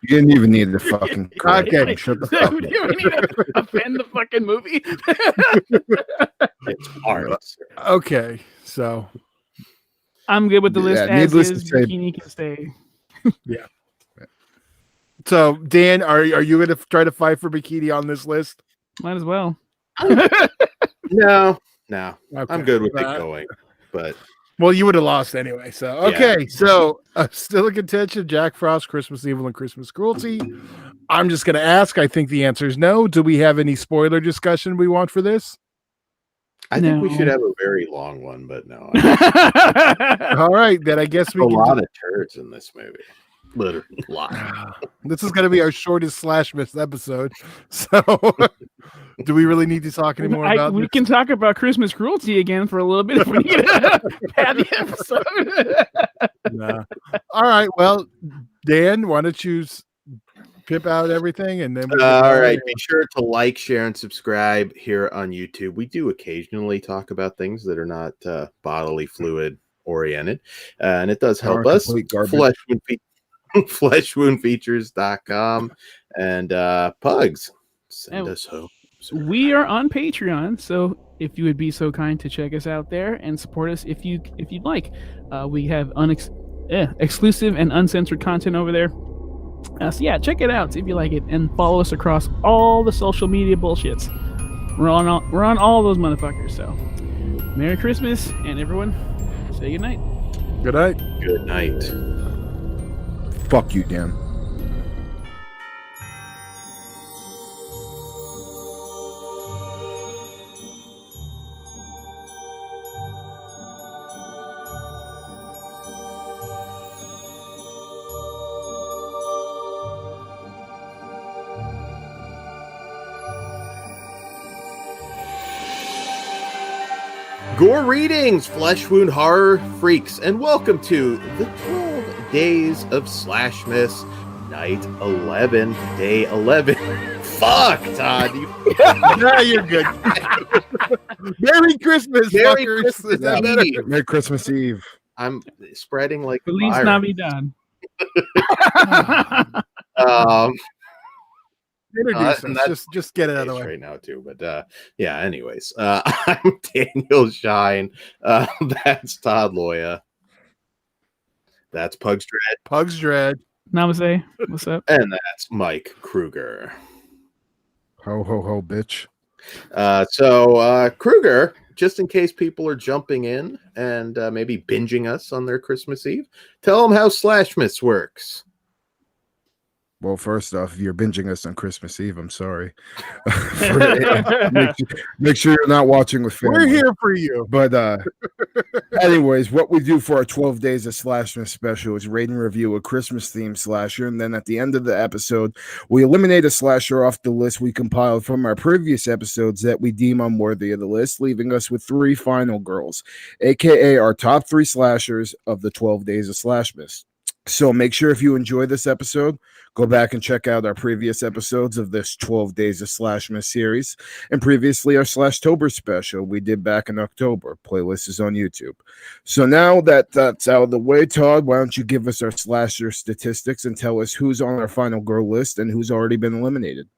You didn't even need the fucking Okay. Shut the fuck Do up. you need to offend the fucking movie? It's hard. Okay, so I'm good with the list Yeah, as needless is. to say- Bikini can stay. Dan, are you going to try to fight for Bikini on this list? Might as well. No, Okay. I'm good with it going. But Well, you would have lost anyway. So okay, so still in contention: Jack Frost, Christmas Evil, and Christmas Cruelty. I'm just going to ask. I think the answer is no. Do we have any spoiler discussion we want for this? I think we No. should have a very long one, but no. All right, then I guess we A can. lot of turds in this movie. Literally, a lot. This is going to be our shortest SLASHmas episode. So, do we really need to talk anymore about we this? can talk about Christmas Cruelty again for a little bit if we need to pad the episode. Nah. All right. Well, Dan, why don't you pip out everything and then we can All right. Be sure to like, share, and subscribe here on YouTube. We do occasionally talk about things that are not bodily fluid oriented, and it does help us. Fleshwoundfeatures.com and Pugs. Send us home. We are on Patreon, so if you would be so kind to check us out there and support us if you'd like. We have exclusive and uncensored content over there. So yeah, check it out, see if you like it, and follow us across all the social media bullshits. We're on all those motherfuckers. So Merry Christmas, and everyone say good night. Good night. Good night. Fuck you, Dan. Gore readings, flesh wound horror freaks, and welcome to the 12 Days of SLASHmas, Night 11, Day 11. Fuck, Todd. Yeah, you're good. Merry Christmas, Merry fuckers. Christmas Is that better? Eve. Merry Christmas Eve. I'm spreading like a Feliz virus. Navidad. Um, Introduce and us. that's Just get it out of the way. right now too. But yeah. Anyways, I'm Daniel Shine. That's Todd Loya. That's Pugs Dread, Pugs Dread. Namaste. What's up? and that's Mike Kruger. Ho ho ho, bitch. So Kruger, just in case people are jumping in and maybe binging us on their Christmas Eve, tell them how SLASHmas works. Well, first off, if you're binging us on Christmas Eve, I'm sorry. Make sure you're not watching with family. We're here for you. But anyways, what we do for our 12 days of SLASHmas special is rate and review a Christmas themed slasher, and then at the end of the episode, we eliminate a slasher off the list we compiled from our previous episodes that we deem unworthy of the list, leaving us with 3 final girls, aka our top 3 slashers of the 12 days of SLASHmas. So make sure if you enjoy this episode, go back and check out our previous episodes of this 12 Days of SLASHmas series, and previously our Slashtober special we did back in October. Playlist is on YouTube. So now that that's out of the way, Todd, why don't you give us our slasher statistics and tell us who's on our final girl list and who's already been eliminated?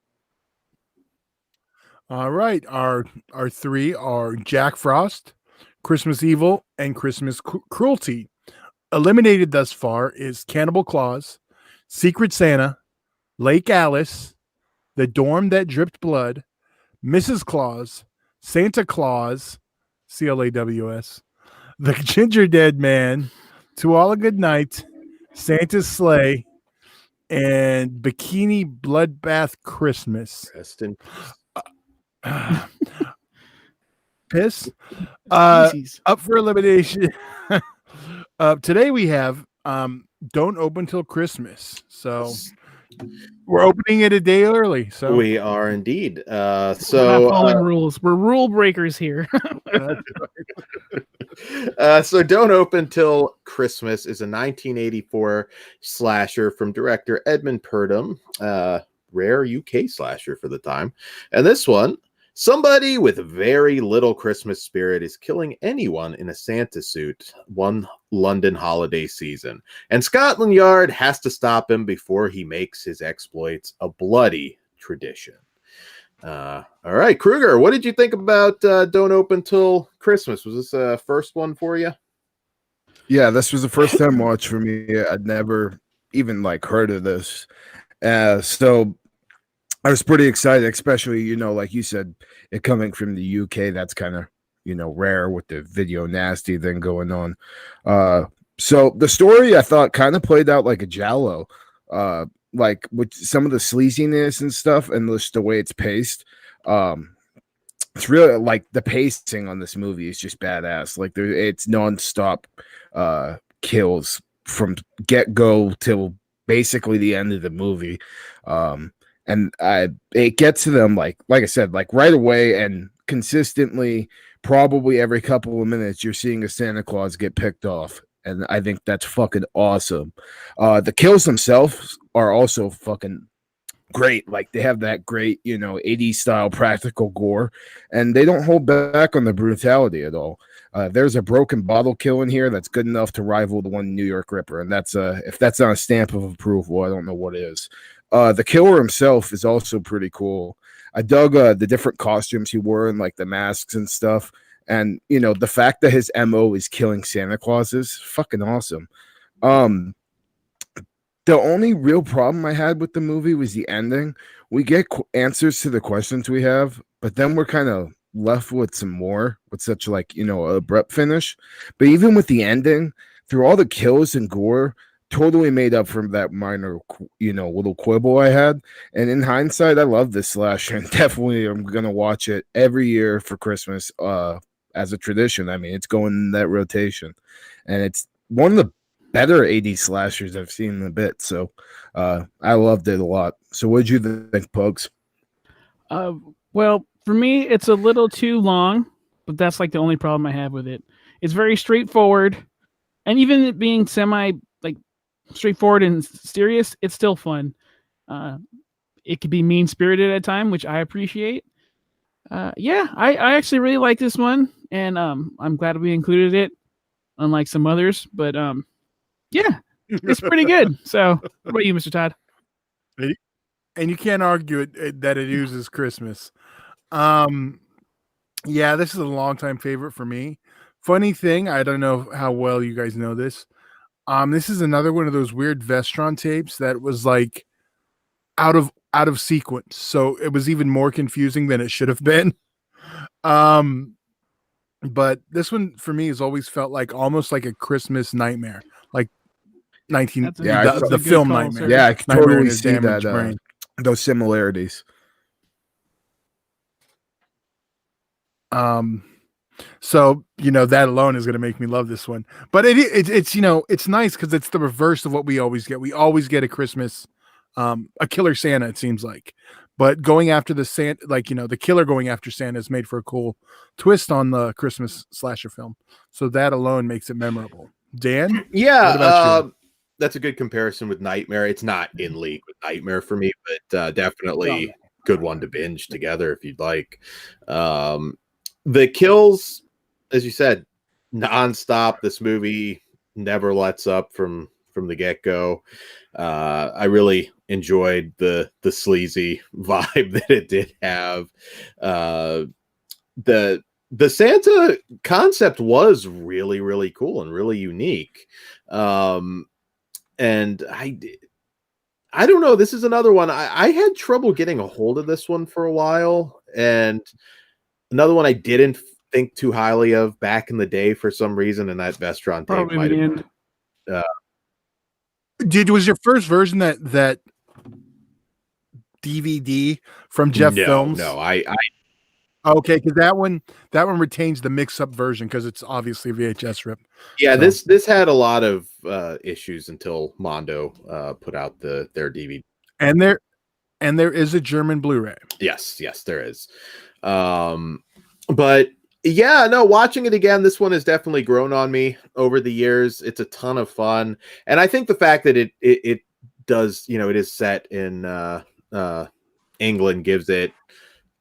All right. Our 3 are Jack Frost, Christmas Evil, and Christmas Cruelty. Eliminated thus far is Cannibal Claus, Secret Santa, Lake Alice, The Dorm That Dripped Blood, Mrs. Claus, Santa Claus, CLAWS, The Ginger Dead Man, To All a Good Night, Santa's Sleigh, and Bikini Bloodbath Christmas. Rest in Piss. Species. Up for elimination. Today we have Don't Open Till Christmas. So we're opening it a day early. So We are indeed. We're not So following rules. We're rule breakers here. so Don't Open Till Christmas is a 1984 slasher from director Edmund Purdom, rare UK slasher for the time. And this one, somebody with very little Christmas spirit is killing anyone in a Santa suit one London holiday season, and Scotland Yard has to stop him before he makes his exploits a bloody tradition. All right, Kruger, what did you think about Don't Open Till Christmas? Was this a first one for you? Yeah, this was the first time watch for me. I'd never even heard of this. So I was pretty excited, especially, like you said, it coming from the UK. That's kind of, rare with the video nasty thing going on. So the story I thought kind of played out like a Giallo, with some of the sleaziness and stuff and just the way it's paced. It's really the pacing on this movie is just badass. It's nonstop kills from get-go till basically the end of the movie. And it gets to them like I said, right away and consistently. Probably every couple of minutes, you're seeing a Santa Claus get picked off, and I think that's fucking awesome. The kills themselves are also fucking great. They have that great, 80s style practical gore, and they don't hold back on the brutality at all. There's a broken bottle kill in here that's good enough to rival the one New York Ripper, and that's if that's not a stamp of approval, I don't know what is. The killer himself is also pretty cool. I dug the different costumes he wore and the masks and stuff. And, the fact that his MO is killing Santa Claus is fucking awesome. The only real problem I had with the movie was the ending. We get answers to the questions we have, but then we're kind of left with some more with such abrupt finish. But even with the ending, through all the kills and gore, totally made up from that minor, little quibble I had. And in hindsight, I love this slasher, and definitely I'm gonna watch it every year for Christmas, as a tradition. I mean, it's going in that rotation, and it's one of the better 80s slashers I've seen in a bit. So, I loved it a lot. So, what did you think, Pugs? Well, for me, it's a little too long, but that's the only problem I have with it. It's very straightforward, and even it being semi straightforward and serious, it's still fun. It could be mean-spirited at time, which I appreciate. Yeah, I actually really like this one, and I'm glad we included it, unlike some others. But yeah, it's pretty good. So, what about you, Mr. Todd? And you can't argue that it uses Christmas. Yeah, this is a longtime favorite for me. Funny thing, I don't know how well you guys know this. This is another one of those weird Vestron tapes that was like out of sequence, so it was even more confusing than it should have been. But this one for me has always felt like almost like a Christmas nightmare, like 19 That's a- Yeah, that's the a good film call, Nightmare. sir. Yeah, I can Nightmare in totally Your see that Damaged Brain. those similarities. So that alone is going to make me love this one. But it's it's nice because it's the reverse of what we always get. We always get a Christmas, a killer Santa. It seems like, but going after the Santa, the killer going after Santa is made for a cool twist on the Christmas slasher film. So that alone makes it memorable. Dan, Yeah, what about you? that's a good comparison with Nightmare. It's not in league with Nightmare for me, but definitely good one to binge together if you'd like. The kills, as you said, nonstop. This movie never lets up from the get-go. I really enjoyed the sleazy vibe that it did have. The Santa concept was really, really cool and really unique. And I don't know. This is another one. I had trouble getting a hold of this one for a while, and another one I didn't think too highly of back in the day for some reason, and that Vestron tape Probably might the have end. Was your first version that DVD from Jeff Films? No, I Okay, because that one retains the mix-up version because it's obviously VHS rip. yeah, So- this had a lot of issues until Mondo put out their DVD. And there is a German Blu-ray. Yes, there is. But yeah, no, watching it again, this one has definitely grown on me over the years. It's a ton of fun, and I think the fact that it does, it is set in England gives it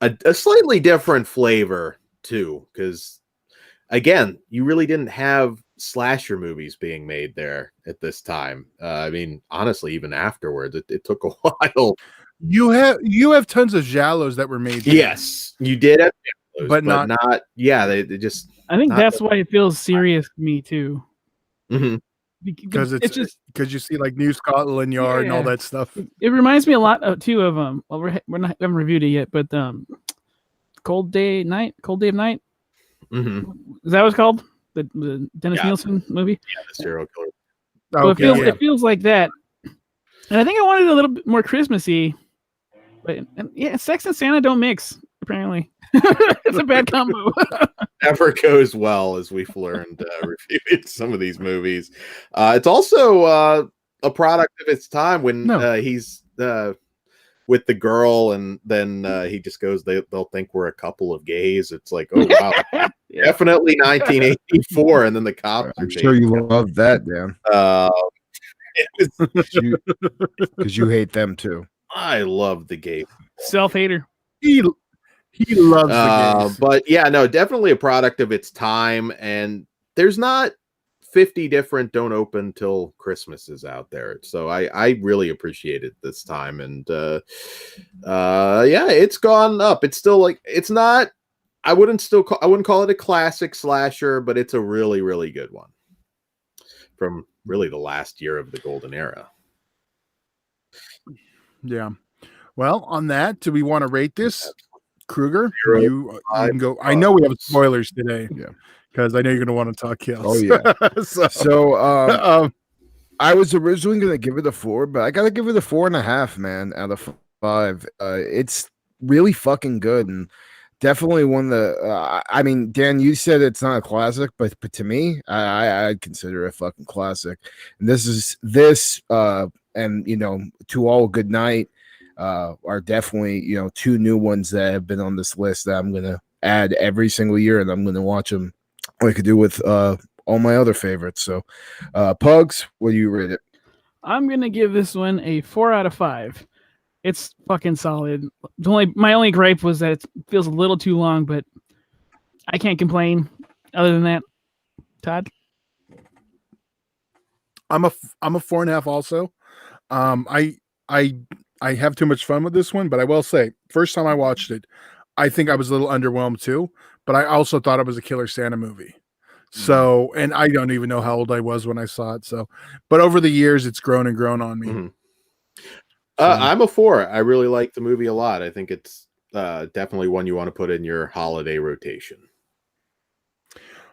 a slightly different flavor too, because again, you really didn't have slasher movies being made there at this time. I mean, honestly, even afterwards, it took a while. You have tons of giallos that were made. Yes, you did have those, But but not- not. Yeah, they just. I think not that's why it feels serious to me too. Mhm. because it's just because you see like New Scotland Yard and all Yeah. that stuff. it reminds me a lot of too of well we haven't reviewed it yet, but Cold Day of Night. Mhm. Is that what it's called? The Dennis Yeah. Nielsen movie? Yeah, the serial killer. So Okay, it feels like that. And I think I wanted a little bit more Christmassy. But yeah, sex and Santa don't mix, apparently. It's a bad combo. Never goes well, as we've learned reviewing some of these movies. It's also a product of its time when he's with the girl, and then he just goes, they'll think we're a couple of gays. It's like, oh wow, Yeah. definitely 1984, and then the cops. I'm sure you love that, Dan, it was, because you hate them too. I love the gay. Self-hater. He loves the gays. But yeah, no, definitely a product of its time, and there's not 50 different don't open till Christmas is out there. So I really appreciate it this time, and yeah, it's gone up. It's still like, it's not, I wouldn't call it a classic slasher, but it's a really, really good one from really the last year of the golden era. Yeah. Well, on that, do we want to rate this? Kruger, you can go. I know we have spoilers today. Yeah. Because I know you're going to want to talk kills. Oh yeah. So, I was originally going to give it a 4, but I got to give it a 4.5, man, out of 5. It's really fucking good, and definitely one of the. I mean, Dan, you said it's not a classic, but to me, I'd consider it a fucking classic. And and To All Good Night are definitely 2 new ones that have been on this list that I'm gonna add every single year, and I'm gonna watch them like I do with all my other favorites. So, Pugs, what do you rate it? I'm gonna give this one a 4 out of 5. It's fucking solid. My only gripe was that it feels a little too long, but I can't complain. Other than that, Todd. I'm a 4.5 also. I have too much fun with this one, but I will say, first time I watched it, I think I was a little underwhelmed too, but I also thought it was a Killer Santa movie. So, and I don't even know how old I was when I saw it. So, but over the years, it's grown and grown on me. Mm-hmm. I'm a 4. I really like the movie a lot. I think it's definitely one you want to put in your holiday rotation.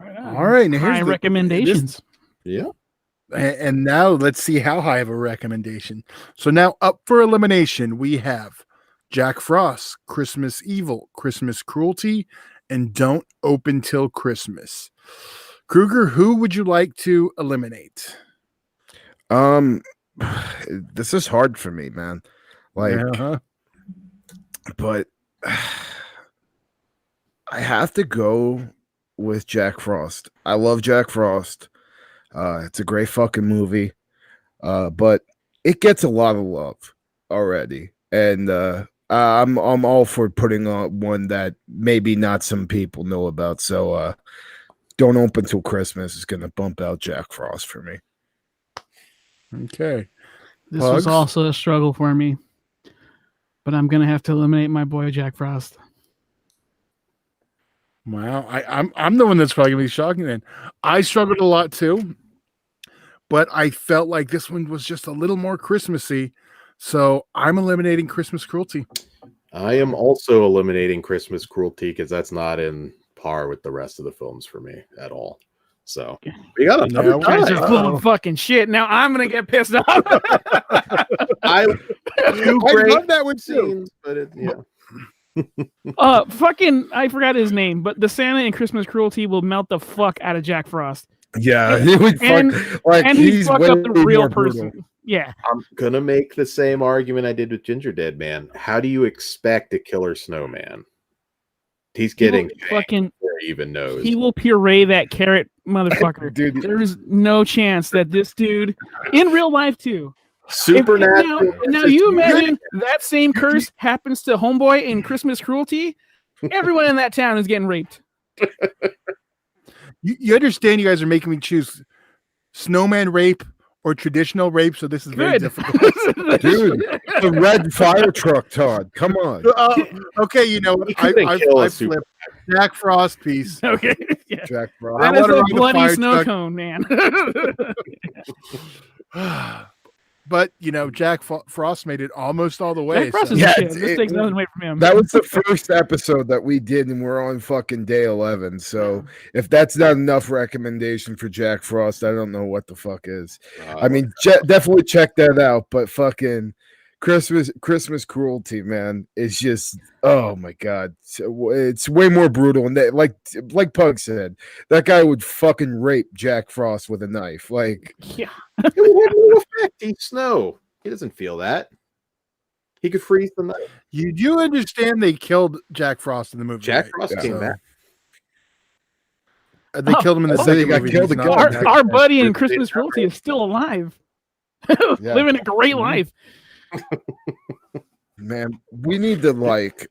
All right. Now High recommendations. Yeah. And now let's see how high of a recommendation. So now up for elimination, we have Jack Frost, Christmas Evil, Christmas Cruelty, and Don't Open Till Christmas. Kruger, who would you like to eliminate? This is hard for me, man. Like, but I have to go with Jack Frost. I love Jack Frost. It's a great fucking movie. But it gets a lot of love already. And I'm all for putting on one that maybe not some people know about. So Don't Open Till Christmas is gonna bump out Jack Frost for me. Okay. This was Pugs? also a struggle for me, but I'm gonna have to eliminate my boy Jack Frost. Wow, I'm the one that's probably gonna be shocking then. I struggled a lot too, but I felt like this one was just a little more Christmassy. So I'm eliminating Christmas Cruelty. I am also eliminating Christmas Cruelty because that's not in par with the rest of the films for me at all. So we got Now another we're Guys tie. are full of fucking shit. Now I'm gonna get pissed off. I love that one too. scenes, but Fucking, I forgot his name, but the Santa in Christmas Cruelty will melt the fuck out of Jack Frost. Yeah, he would And- like he he's fucked way up the real more person. brutal. Yeah. I'm gonna make the same argument I did with Ginger Dead Man. How do you expect a killer snowman? He's getting fucking. before he even knows. He will puree that carrot, motherfucker. Dude, There is no chance that this dude, in real life too. Supernatural. Now you imagine that same curse happens to Homeboy in Christmas Cruelty. Everyone in that town is getting raped. You understand? You guys are making me choose snowman rape or traditional rape, so this is very difficult. dude, the red fire truck, Todd. Come on. Okay, you know what? He couldn't kill a I flipped Jack Frost piece. Okay. Yeah. Jack Frost. That I is wanna a ride the bloody fire snow truck. cone, man. But you know, Jack Frost made it almost all the way. Jack Frost so- is Yeah, a shit. This takes nothing away from him. That was the first episode that we did, and we're on fucking day 11. So if that's not enough recommendation for Jack Frost, I don't know what the fuck is. I mean, definitely check that out. But fucking Christmas Cruelty, man, is just, oh my god, it's way more brutal. And that, like Pug said, that guy would fucking rape Jack Frost with a knife. Like, Yeah. it would have no effect. He's snow. He doesn't feel that. He could freeze the night. You do understand they killed Jack Frost in the movie. Jack right? Frost came back. They killed him in the I thought he second got movie. killed He's again. not back. Our buddy in They- Christmas they- Cruelty is still alive. Yeah. Living a great life. man, we need to like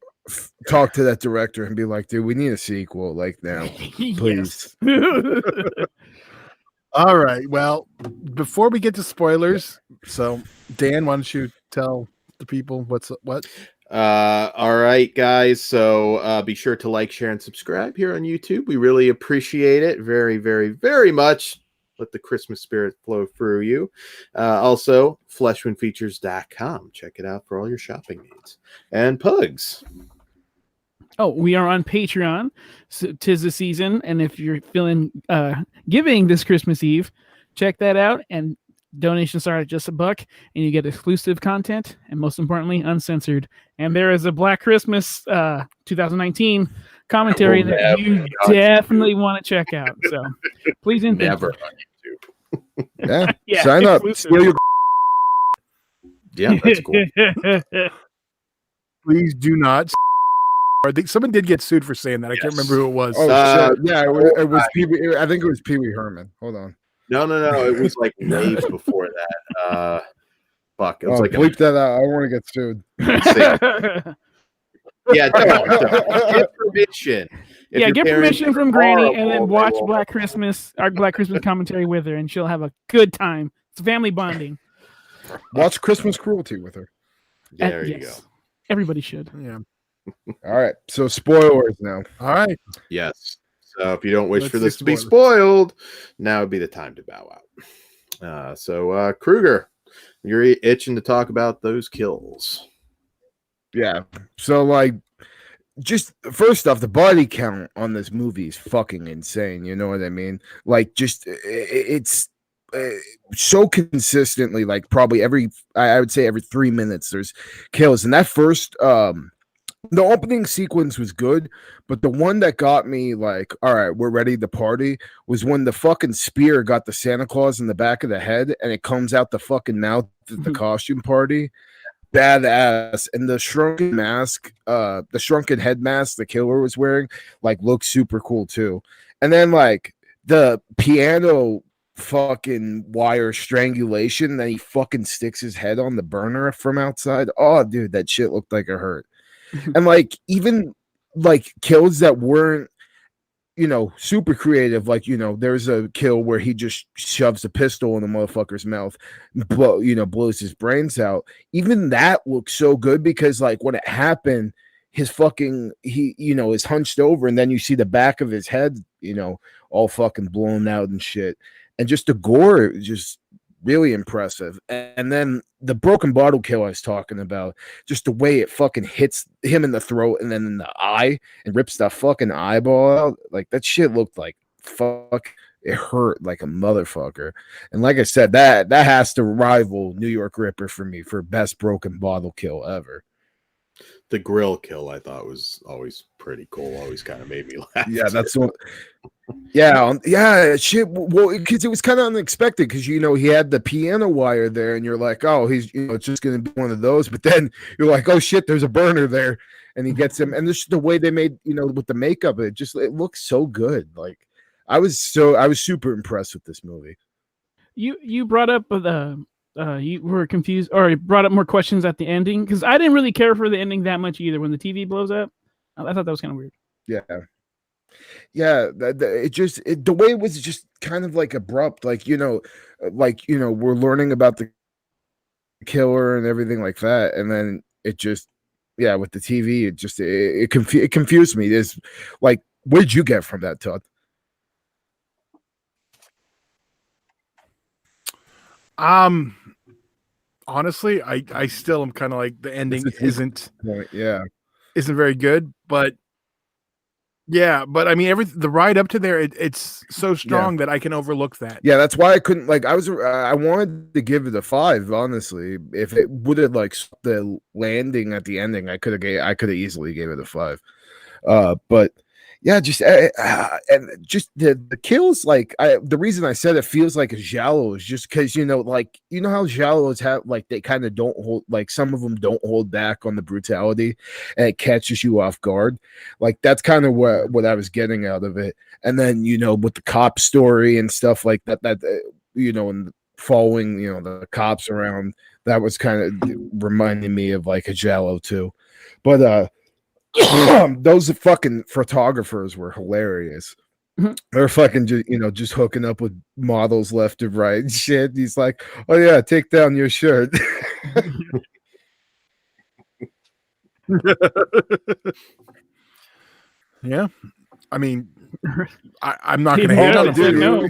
talk to that director and be like, dude, we need a sequel, like now. Please. All right. Well, before we get to spoilers, so Dan, why don't you tell the people what? All right, guys. So be sure to like, share, and subscribe here on YouTube. We really appreciate it. Very, very, very much. Let the Christmas spirit flow through you. Also, fleshmanfeatures.com. Check it out for all your shopping needs. And Pugs. Oh, we are on Patreon. So 'tis the season, and if you're feeling giving this Christmas Eve, check that out. And donations start at just $1, and you get exclusive content, and most importantly, uncensored. And there is a Black Christmas 2019 commentary Oh, that never you on definitely want to check out. So please invest. Never on YouTube. Yeah. Yeah, Sign up. exclusive. Steal your Yeah, that's cool. Please do not. Someone did get sued for saying that. I can't Yes. remember who it was. Oh shit! Yeah, it was I- Pee Wee. I think it was Pee Wee Herman. Hold on. No. It was like waves before that. fuck. It was like bleep that out. I want to get sued. Yeah, don't. Get permission. If Yeah, your get parents permission from are Granny and then horrible, watch they will- our Black Christmas commentary with her, and she'll have a good time. It's family bonding. Watch Christmas Cruelty with her. There you go. Everybody should. Yeah. All right. So spoilers now. All right. Yes. So if you don't wish Let's for do this to be spoilers. spoiled, now would be the time to bow out. So Kruger, you're itching to talk about those kills. Yeah. So like, just first off, the body count on this movie is fucking insane. You know what I mean? Like, just it's so consistently, like probably I would say every 3 minutes there's kills. And that first the opening sequence was good, but the one that got me like, all right, we're ready to party, was when the fucking spear got the Santa Claus in the back of the head and it comes out the fucking mouth at the costume party. Badass. And the shrunken mask, the shrunken head mask the killer was wearing, like, looks super cool too. And then like the piano fucking wire strangulation that he fucking sticks his head on the burner from outside. Oh, dude, that shit looked like it hurt. And like, even like kills that weren't, you know, super creative, like, you know, there's a kill where he just shoves a pistol in the motherfucker's mouth, blows his brains out. Even that looks so good because like when it happened, his is hunched over, and then you see the back of his head, all fucking blown out and shit. And just the gore is just really impressive. And then the broken bottle kill I was talking about, just the way it fucking hits him in the throat and then in the eye and rips that fucking eyeball out. Like, that shit looked like fuck. It hurt like a motherfucker. And like I said, that has to rival New York Ripper for me for best broken bottle kill ever. The grill kill I thought was always pretty cool. Always kind of made me laugh. Yeah, that's what. Yeah, shit. Well, because it was kind of unexpected, because he had the piano wire there, and you're like, oh, he's it's just gonna be one of those. But then you're like, oh shit, there's a burner there, and he gets him. And this the way they made, with the makeup, it looks so good. Like, I was super impressed with this movie. You brought up you were confused, or you brought up more questions at the ending, because I didn't really care for the ending that much either. When the TV blows up, I thought that was kind of weird. Yeah, the way it was just kind of like abrupt, like we're learning about the killer and everything like that, and then it just, with the TV, it confused me. There's like, what did you get from that, Todd? Honestly, I still am kind of like, the ending isn't very good, but I mean, the ride up to there, it's so strong that I can overlook that. Yeah, that's why I couldn't, like, I wanted to give it a 5, honestly. If it would have like the landing at the ending, I could have easily gave it a 5. But yeah, just and just the kills, like, the reason I said it feels like a giallo is just because how giallos have, like, they kind of don't hold, like, some of them don't hold back on the brutality, and it catches you off guard. Like, that's kind of what I was getting out of it. And then with the cop story and stuff like that, and following the cops around, that was kind of reminding me of like a giallo too. But those fucking photographers were hilarious. They're fucking just hooking up with models left and right and shit. He's like, oh yeah, take down your shirt. Yeah, I mean, I'm not gonna hate on him.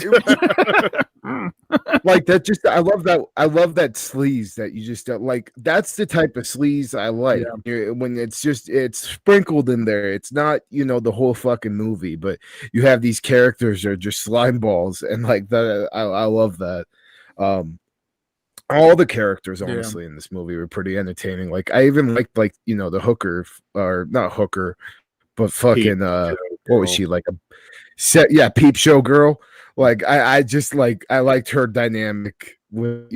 Like, that, just I love that sleaze that you just like. That's the type of sleaze I like. When it's sprinkled in there. It's not the whole fucking movie, but you have these characters that are just slime balls, and like that. I love that. All the characters, honestly, in this movie were pretty entertaining. Like, I even liked, like, the hooker, or not hooker, but fucking what was she, like, peep show girl? Like, I just like, I liked her dynamic with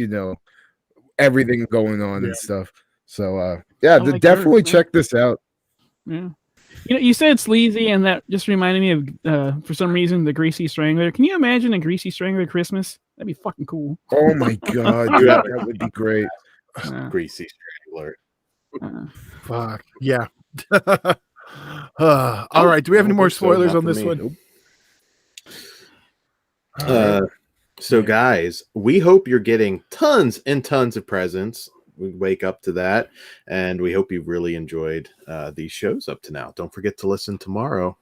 everything going on and stuff. So definitely check this out. Yeah, you said sleazy, and that just reminded me of for some reason, the Greasy Strangler. Can you imagine a Greasy Strangler Christmas? That'd be fucking cool. Oh my god, that would be great. Greasy Strangler. Fuck yeah. All right. Do we have any more spoilers on this one? So, guys, we hope you're getting tons and tons of presents. We wake up to that, and we hope you really enjoyed these shows up to now. Don't forget to listen tomorrow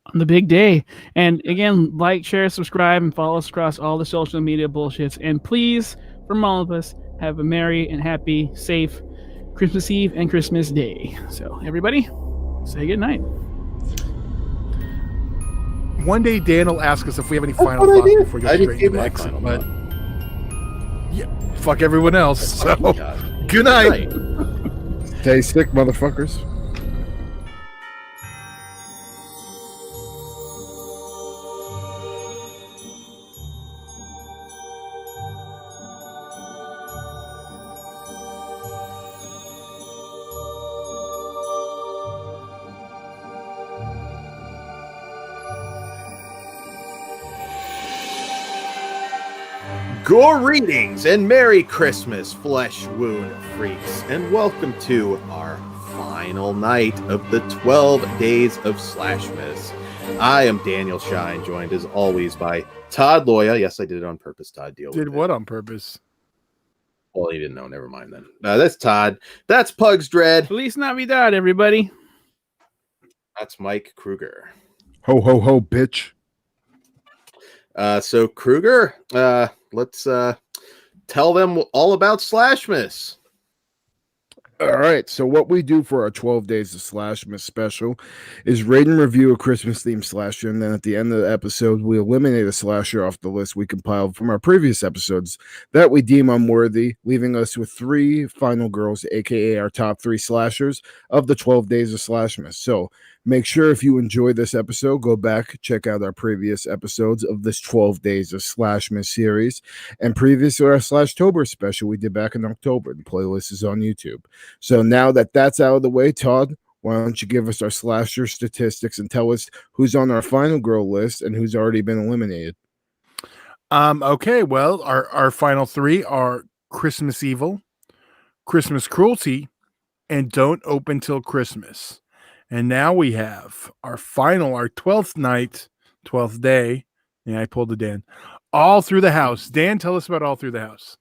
on the big day. And again, like, share, subscribe, and follow us across all the social media bullshits. And please, from all of us, have a merry and happy, safe Christmas Eve and Christmas Day. So, everybody, say good night. One day Dan will ask us if we have any final thoughts before we go straight to the next. But yeah, fuck everyone else. So good night. Stay sick, motherfuckers. Greetings and Merry Christmas, flesh wound freaks, and welcome to our final night of the 12 days of SLASHmas. I am Daniel Shine, joined as always by Todd Loya. Yes, I did it on purpose, Todd. Did what on purpose? Well, he didn't know. Never mind then. That's Todd. That's Pug's Dread. Feliz Navidad, everybody. That's Mike Kruger. Ho, ho, ho, bitch. So Kruger, let's tell them all about SLASHmas. All right. So what we do for our 12 days of SLASHmas special is rate and review a Christmas themed slasher, and then at the end of the episode, we eliminate a slasher off the list we compiled from our previous episodes that we deem unworthy, leaving us with 3 final girls, aka our top 3 slashers of the 12 days of SLASHmas. So make sure if you enjoy this episode, go back, check out our previous episodes of this 12 days of SLASHmas series, and previous to our Slashtober special we did back in October. The playlist is on YouTube. So now that that's out of the way, Todd, why don't you give us our slasher statistics and tell us who's on our final girl list and who's already been eliminated? Okay, well, our final 3 are Christmas Evil, Christmas Cruelty, and Don't Open Till Christmas. And now we have our 12th night, 12th day. Yeah, I pulled it in. All Through the House. Dan, tell us about All Through the House.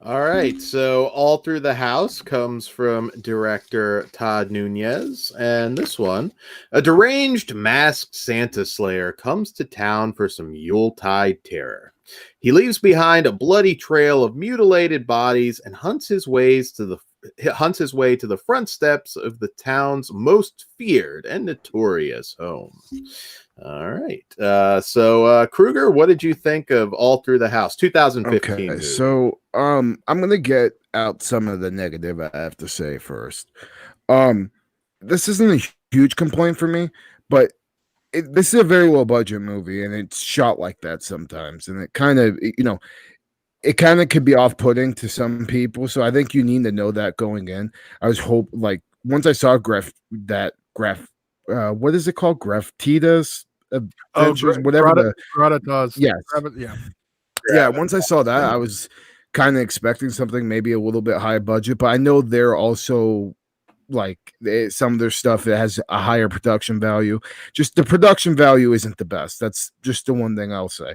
All right, so All Through the House comes from director Todd Nunez, and this one, a deranged masked Santa slayer comes to town for some Yuletide terror. He leaves behind a bloody trail of mutilated bodies and hunts his way to the front steps of the town's most feared and notorious home. All right. So Kruger, what did you think of All Through the House 2015? Okay, so I'm gonna get out some of the negative I have to say first. This isn't a huge complaint for me, but this is a very low budget movie, and it's shot like that sometimes, and it kind of could be off-putting to some people. So I think you need to know that going in. I was once I saw what is it called? Graffititas Adventures, whatever. Gratitas. Yes. Yeah. Once I saw that, I was kind of expecting something maybe a little bit high budget, but I know they're also some of their stuff that has a higher production value. Just the production value isn't the best. That's just the one thing I'll say.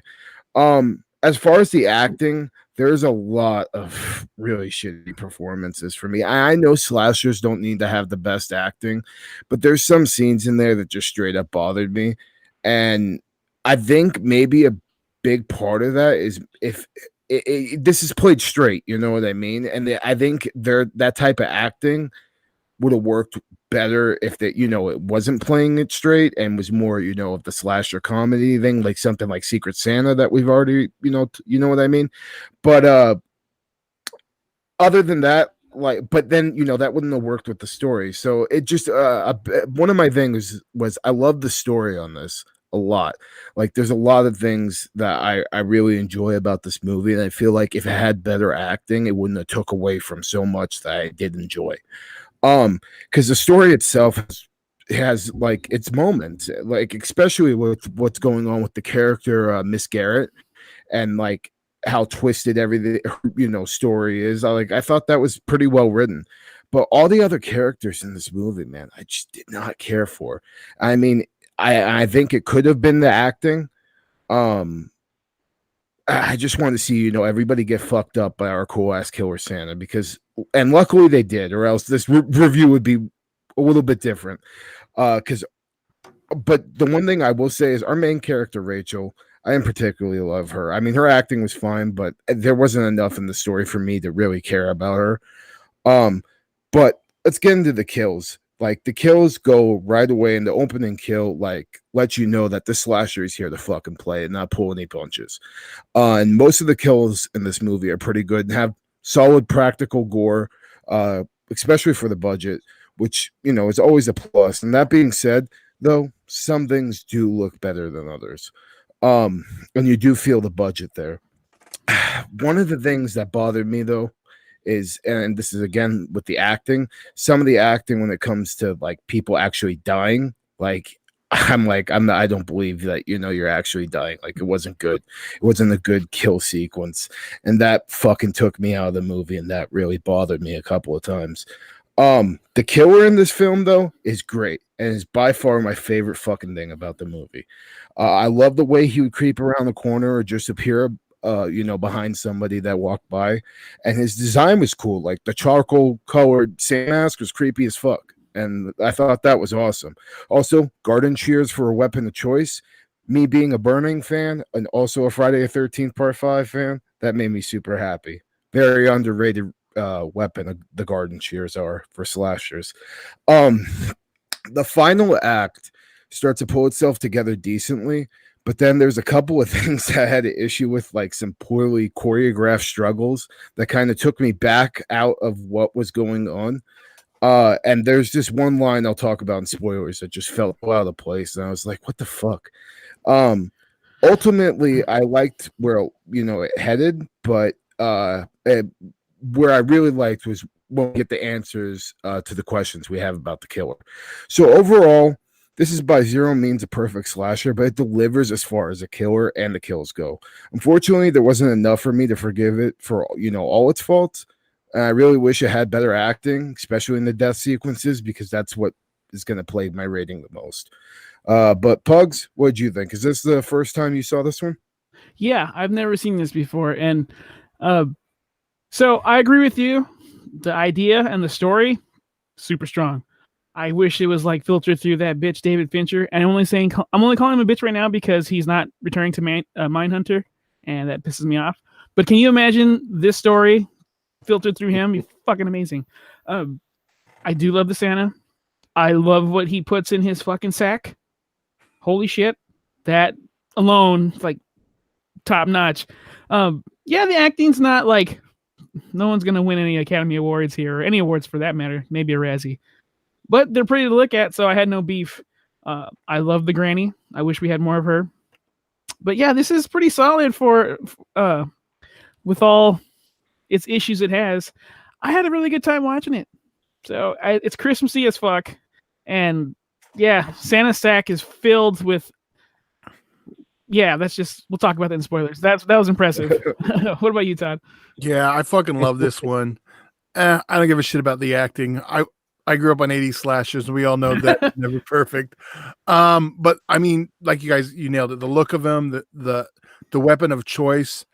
As far as the acting, there's a lot of really shitty performances for me. I know slashers don't need to have the best acting, but there's some scenes in there that just straight up bothered me. And I think maybe a big part of that is if this is played straight, you know what I mean? And I think that type of acting would have worked better if it wasn't playing it straight and was more, of the slasher comedy thing, like something like Secret Santa that we've already, you know what I mean? But other than that, but then, that wouldn't have worked with the story. So it just, one of my things was I love the story on this a lot. There's a lot of things that I really enjoy about this movie. And I feel like if it had better acting, it wouldn't have took away from so much that I did enjoy. Because the story itself has its moments, especially with what's going on with the character Miss Garrett, and how twisted everything, story is. I thought that was pretty well written. But all the other characters in this movie, man, I just did not care for. I mean, I think it could have been the acting. I just want to see, everybody get fucked up by our cool ass killer Santa and luckily they did, or else this review would be a little bit different. But the one thing I will say is our main character, Rachel, I didn't particularly love her. I mean, her acting was fine, but there wasn't enough in the story for me to really care about her. But let's get into the kills. Like, the kills go right away, and the opening kill, lets you know that the slasher is here to fucking play and not pull any punches. And most of the kills in this movie are pretty good and have solid practical gore, especially for the budget, which, is always a plus. And that being said, though, some things do look better than others. And you do feel the budget there. One of the things that bothered me, though, is, and this is again with the acting, some of the acting when it comes to people actually dying, I don't believe that you're actually dying. It wasn't good. It wasn't a good kill sequence, and that fucking took me out of the movie, and that really bothered me a couple of times. The killer in this film, though, is great and is by far my favorite fucking thing about the movie. I love the way he would creep around the corner or just appear behind somebody that walked by, and his design was cool. Like, the charcoal colored Santa mask was creepy as fuck, and I thought that was awesome. Also, garden shears for a weapon of choice. Me being a Burning fan and also a Friday the 13th Part 5 fan, that made me super happy. Very underrated weapon the garden shears are for slashers. The final act starts to pull itself together decently, but then there's a couple of things that I had an issue with, some poorly choreographed struggles that kind of took me back out of what was going on. And there's just one line I'll talk about in spoilers that just felt out of place, and I was like, what the fuck? Ultimately, I liked where it headed, but where I really liked was when we get the answers to the questions we have about the killer. So overall, this is by zero means a perfect slasher, but it delivers as far as a killer and the kills go. Unfortunately, there wasn't enough for me to forgive it for all its faults. And I really wish it had better acting, especially in the death sequences, because that's what is going to play my rating the most. But Pugs, what did you think? Is this the first time you saw this one? Yeah, I've never seen this before, and so I agree with you. The idea and the story, super strong. I wish it was filtered through that bitch David Fincher. And I'm only calling him a bitch right now because he's not returning to Mindhunter, and that pisses me off. But can you imagine this story filtered through him? He's fucking amazing. I do love the Santa. I love what he puts in his fucking sack. Holy shit, that alone, top notch. Yeah, the acting's not no one's gonna win any Academy Awards here, or any awards for that matter. Maybe a Razzie. But they're pretty to look at, so I had no beef. I love the granny. I wish we had more of her. But yeah, this is pretty solid for with all its issues it has. I had a really good time watching it. So it's Christmassy as fuck. And yeah, Santa's sack is filled with... Yeah, we'll talk about that in spoilers. That was impressive. What about you, Todd? Yeah, I fucking love this one. I don't give a shit about the acting. I grew up on 80s slashers, and we all know that it's never perfect. But I mean, you nailed it. The look of them, the weapon of choice,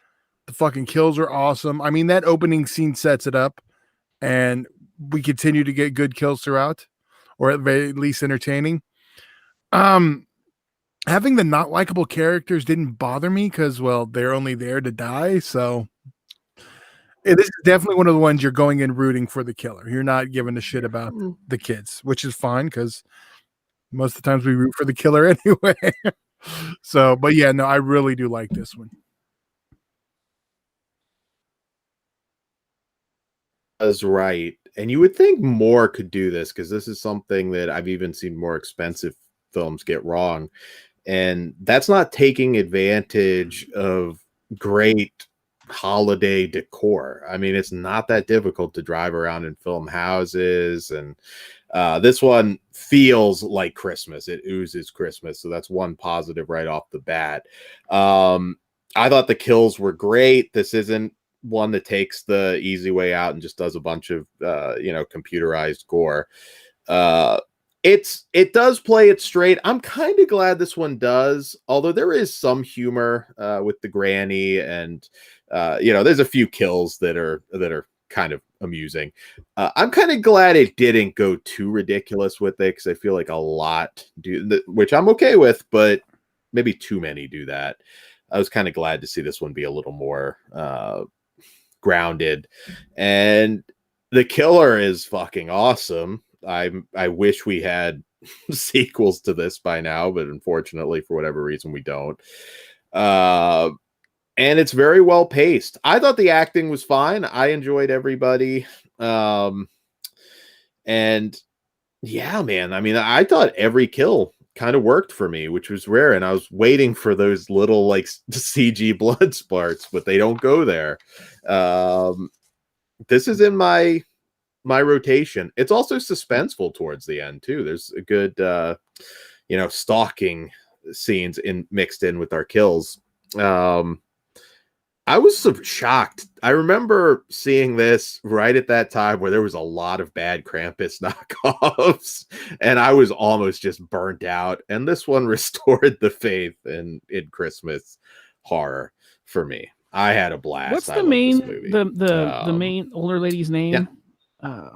the fucking kills are awesome. I mean, that opening scene sets it up, and we continue to get good kills throughout, or at the very least entertaining. Having the not likable characters didn't bother me because, well, they're only there to die. So this is definitely one of the ones you're going in rooting for the killer. You're not giving a shit about the kids, which is fine because most of the times we root for the killer anyway. So, but yeah, no, I really do like this one. That's right. And you would think more could do this, because this is something that I've even seen more expensive films get wrong. And that's not taking advantage of great holiday decor. I mean, it's not that difficult to drive around and film houses, and this one feels like Christmas. It oozes Christmas, so that's one positive right off the bat. I thought the kills were great. This isn't one that takes the easy way out and just does a bunch of computerized gore. It does play it straight. I'm kind of glad this one does, although there is some humor with the granny, and there's a few kills that are kind of amusing. I'm kind of glad it didn't go too ridiculous with it, because I feel like a lot do, which I'm okay with, but maybe too many do that. I was kind of glad to see this one be a little more grounded, and the killer is fucking awesome. I wish we had sequels to this by now, but unfortunately, for whatever reason, we don't. And it's very well paced. I thought the acting was fine. I enjoyed everybody. And yeah, man, I mean, I thought every kill kind of worked for me, which was rare. And I was waiting for those little like CG blood sparks, but they don't go there. This is in my rotation. It's also suspenseful towards the end too. There's a good stalking scenes mixed in with our kills. I was so shocked. I remember seeing this right at that time where there was a lot of bad Krampus knockoffs, and I was almost just burnt out. And this one restored the faith in Christmas horror for me. I had a blast. What's the main the main older lady's name? Yeah.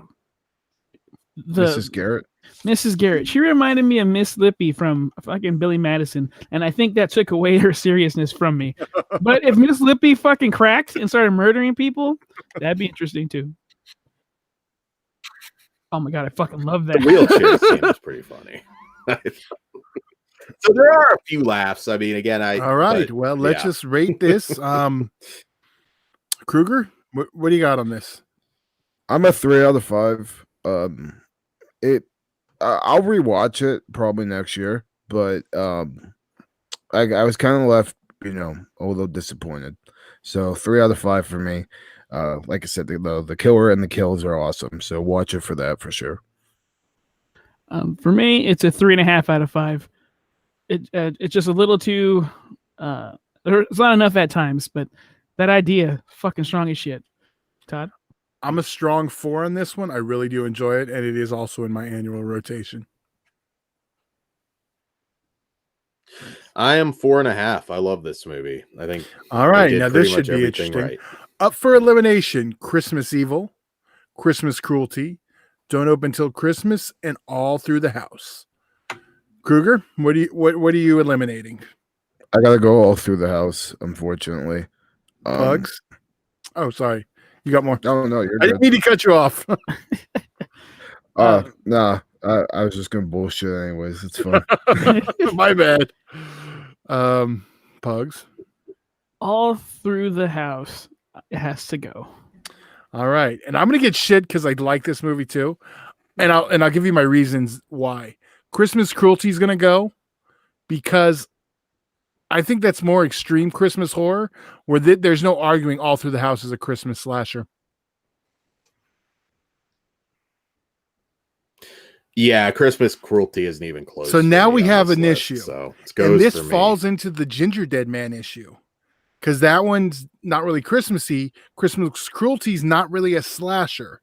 Mrs. Garrett. Mrs. Garrett. She reminded me of Miss Lippy from fucking Billy Madison, and I think that took away her seriousness from me. But if Miss Lippy fucking cracked and started murdering people, that'd be interesting too. Oh my god, I fucking love that. The wheelchair scene was pretty funny. So there are a few laughs. I mean, again, all right. Well, let's just rate this. Kruger, what do you got on this? I'm a 3 out of 5. I'll rewatch it probably next year, but I was kind of left, a little disappointed. So 3 out of 5 for me. Like I said, the killer and the kills are awesome. So watch it for that for sure. For me, it's a 3.5 out of 5. It's just a little too. It's not enough at times, but that idea, fucking strong as shit. Todd? I'm a strong 4 on this one. I really do enjoy it, and it is also in my annual rotation. I am 4.5. I love this movie. I think. All right, now this should be interesting. Right. Up for elimination: Christmas Evil, Christmas Cruelty, Don't Open Till Christmas, and All Through the House. Kruger, what are you eliminating? I gotta go All Through the House, unfortunately. Bugs? Oh, sorry. You got more? No, you're good. I didn't mean to cut you off. Nah, I was just gonna bullshit anyways. It's fun. My bad. Pugs. All Through the House. It has to go. All right, and I'm gonna get shit because I like this movie too, and I'll give you my reasons why. Christmas Cruelty is gonna go because I think that's more extreme Christmas horror, where there's no arguing All Through the House is a Christmas slasher. Yeah, Christmas Cruelty isn't even close. So now we have an issue. So and this falls into the Ginger Dead Man issue, because that one's not really Christmassy. Christmas Cruelty is not really a slasher.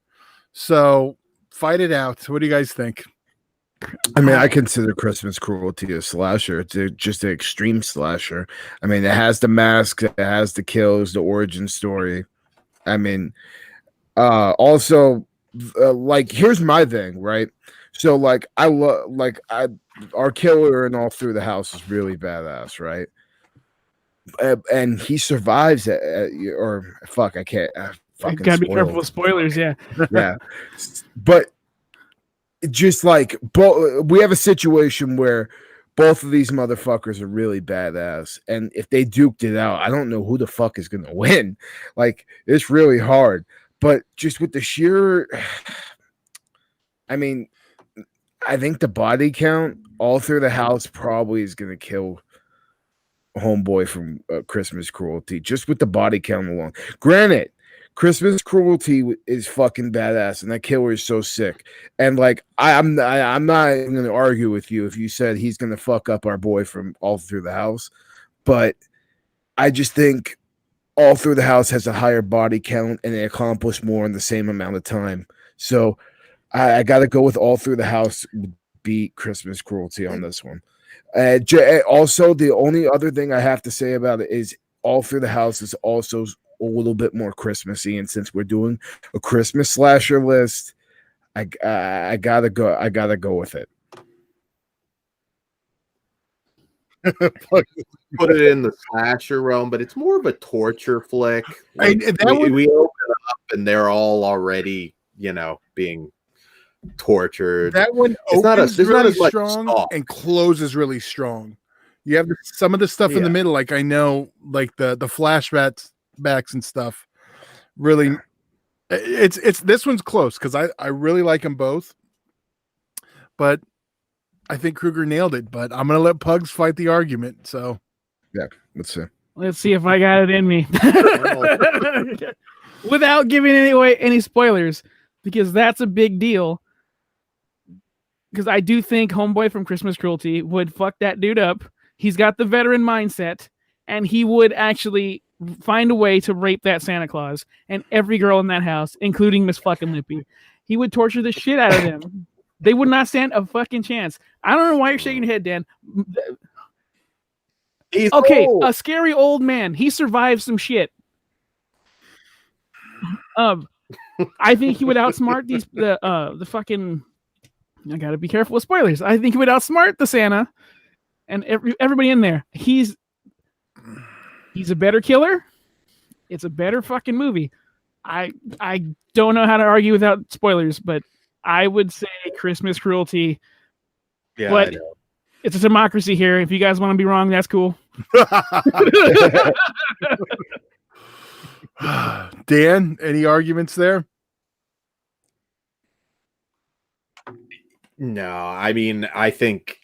So fight it out. What do you guys think? I mean, I consider Christmas Cruelty a slasher. It's just an extreme slasher. I mean, it has the mask, it has the kills, the origin story. I mean, also, here's my thing, right? So, our killer and All Through the House is really badass, right? And he survives I can't. Fucking gotta be careful with spoilers, yeah. Yeah, but. Just we have a situation where both of these motherfuckers are really badass, and if they duked it out, I don't know who the fuck is gonna win. It's really hard, but just with the sheer, I mean, I think the body count All Through the House probably is gonna kill Homeboy from Christmas Cruelty, just with the body count alone. Granted, Christmas Cruelty is fucking badass, and that killer is so sick. And I'm not even gonna argue with you if you said he's gonna fuck up our boy from All Through the House, but I just think All Through the House has a higher body count and it accomplished more in the same amount of time. So I got to go with All Through the House beat Christmas Cruelty on this one. Also, the only other thing I have to say about it is All Through the House is also a little bit more Christmassy, and since we're doing a Christmas slasher list, I gotta go with it. Put it in the slasher realm, but it's more of a torture flick. Like, we open up and they're all already, being tortured. That one it's not really as much strong soft. and closes really strong. You have some of the stuff in the middle, like I know, like the flashbacks and stuff. Really, it's this one's close because I really like them both, but I think Kruger nailed it. But I'm gonna let Pugs fight the argument. So yeah, let's see. Let's see if I got it in me. Without giving away any spoilers, because that's a big deal. Because I do think Homeboy from Christmas Cruelty would fuck that dude up. He's got the veteran mindset, and he would actually find a way to rape that Santa Claus and every girl in that house, including Miss fucking Lippy. He would torture the shit out of them. They would not stand a fucking chance. I don't know why you're shaking your head, Dan. He's old. A scary old man. He survived some shit. I think he would outsmart the fucking. I gotta be careful with spoilers. I think he would outsmart the Santa and everybody in there. He's a better killer. It's a better fucking movie. I don't know how to argue without spoilers, but I would say Christmas Cruelty. Yeah, but it's a democracy here. If you guys want to be wrong, that's cool. Dan, any arguments there? No, I mean, I think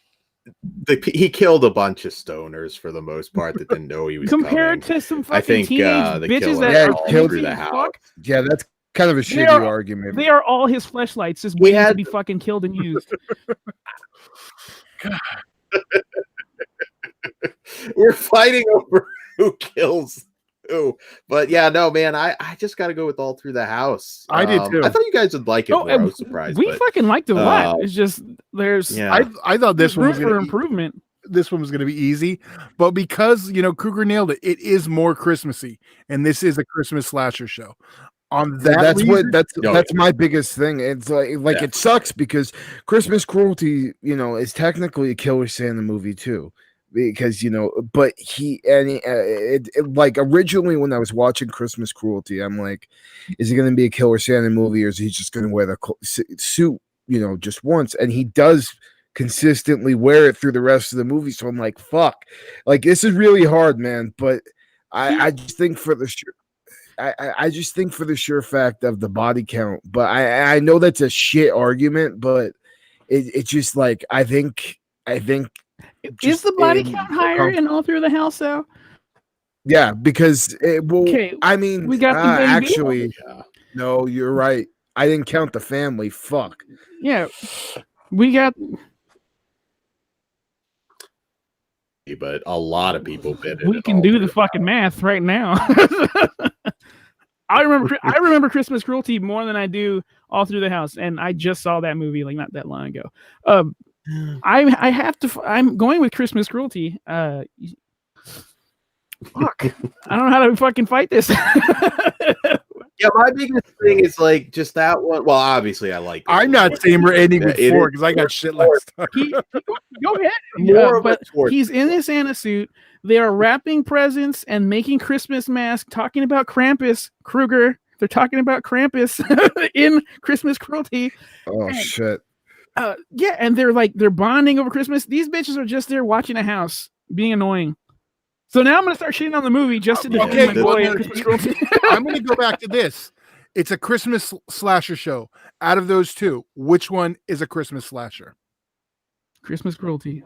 he killed a bunch of stoners for the most part that didn't know he was compared coming. to some fucking teenage the bitches killer that all killed through the house. fuck. Yeah, that's kind of a shitty argument. They are all his fleshlights, just waiting to be fucking killed and used. We're fighting over who kills who, but yeah, no, man, I just got to go with All Through the House. I did too. I thought you guys would like it. I was surprised. We fucking liked it a lot. It's just I thought this one was for improvement. This one was going to be easy, but because Kruger nailed it, it is more Christmassy, and this is a Christmas slasher show. On that's my biggest thing. It's like it sucks because Christmas Cruelty, is technically a Killer Santa movie too, because but like originally when I was watching Christmas Cruelty, I'm like, is it going to be a Killer Santa movie or is he just going to wear the suit, just once? And he does consistently wear it through the rest of the movie. So I'm like, fuck, like this is really hard, man. But I just think for the sure. I just think for the sure fact of the body count, but I know that's a shit argument, but it's just like I think is the body count higher in All Through the House though? Yeah, because I mean, we got the baby. Actually, no, you're right. I didn't count the family. Fuck. Yeah, we got. But a lot of people did it. We can do the fucking math right now. I remember Christmas Cruelty more than I do All Through the House, and I just saw that movie like not that long ago. I'm going with Christmas Cruelty. Fuck, I don't know how to fucking fight this. Yeah, my biggest thing is like just that one. Well, obviously, I like. I'm not saying we're ending with 4 because I got shit last time. Go ahead. But he's in his Santa suit. They are wrapping presents and making Christmas masks, talking about Krampus. Kruger. They're talking about Krampus in Christmas Cruelty. Oh shit. Yeah, and they're bonding over Christmas. These bitches are just there watching a house, being annoying. So now I'm gonna start shitting on the movie just to defend my boy. I'm gonna go back to this. It's a Christmas slasher show. Out of those two, which one is a Christmas slasher? Christmas Cruelty.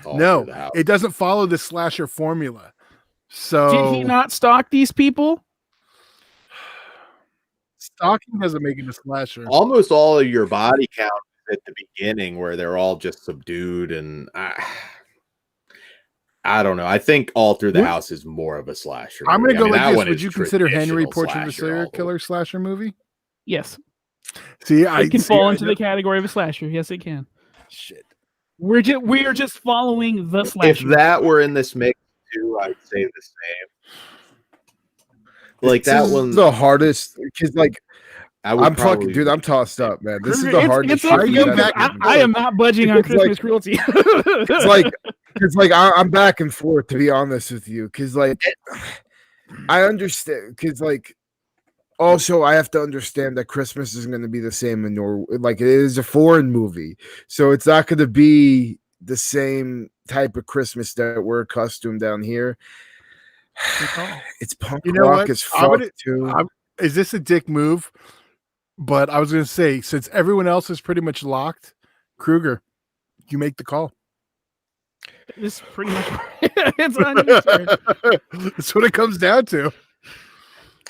No, it doesn't follow the slasher formula. So did he not stalk these people? Stalking doesn't make it a slasher. Almost all of your body count at the beginning where they're all just subdued and I don't know. I think All Through the House is more of a slasher. I'm going to go that like this. one Would is you consider Henry traditional Portrait of a slasher Serial all the way. Killer slasher movie? Yes. See, It can fall into the category of a slasher. Yes, it can. Shit. We're just following the If slasher. that were in this mix too, I'd say the same. Like this that is one, the hardest because like I'm fucking dude. I'm tossed up, man. This is Kruger, the hardest. It's up to shit you, we've 'cause ever I am not budging on It's like- Christmas cruelty. It's like I'm back and forth, to be honest with you, because like I understand, because like also I have to understand that Christmas isn't going to be the same in Norway. Like it is a foreign movie, so it's not going to be the same type of Christmas that we're accustomed down here. It's punk rock as fuck too. Is this a dick move? But I was going to say, since everyone else is pretty much locked, Kruger, you make the call. This is pretty much it's on you, sir. That's what it comes down to.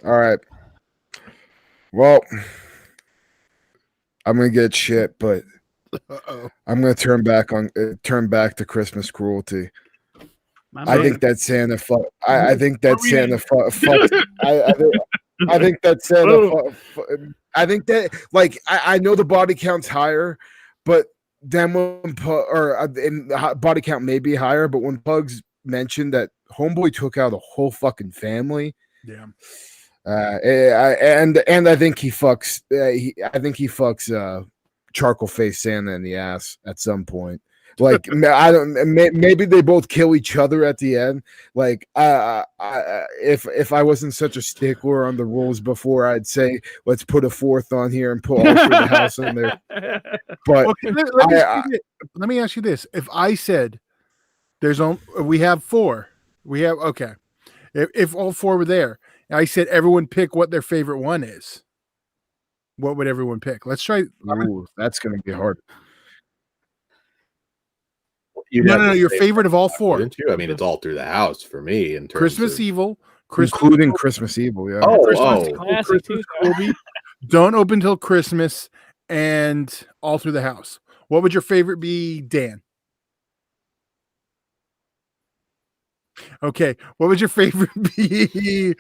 All right. Well, I'm gonna get shit, but I'm gonna turn back to Christmas cruelty. I think that Santa fuck. I think that Santa fuck. I think that Santa. I think that like I know the body count's higher, but then when body count may be higher, but when Pugs mentioned that Homeboy took out a whole fucking family, yeah. And I think he fucks. I think he fucks charcoal face Santa in the ass at some point. Like I don't. Maybe they both kill each other at the end. Like if I wasn't such a stickler on the rules before, I'd say let's put a fourth on here and put All Through the House on there. But okay, let me ask you this: if I said we have four, if all four were there, and I said everyone pick what their favorite one is, what would everyone pick? Let's try. Ooh, that's gonna be hard. No. Your favorite of all four. I mean, it's All Through the House for me. In terms Christmas Evil, including Christmas Evil. Yeah. Christmas Colby, Don't Open Till Christmas, and All Through the House. What would your favorite be, Dan? Okay. What would your favorite be,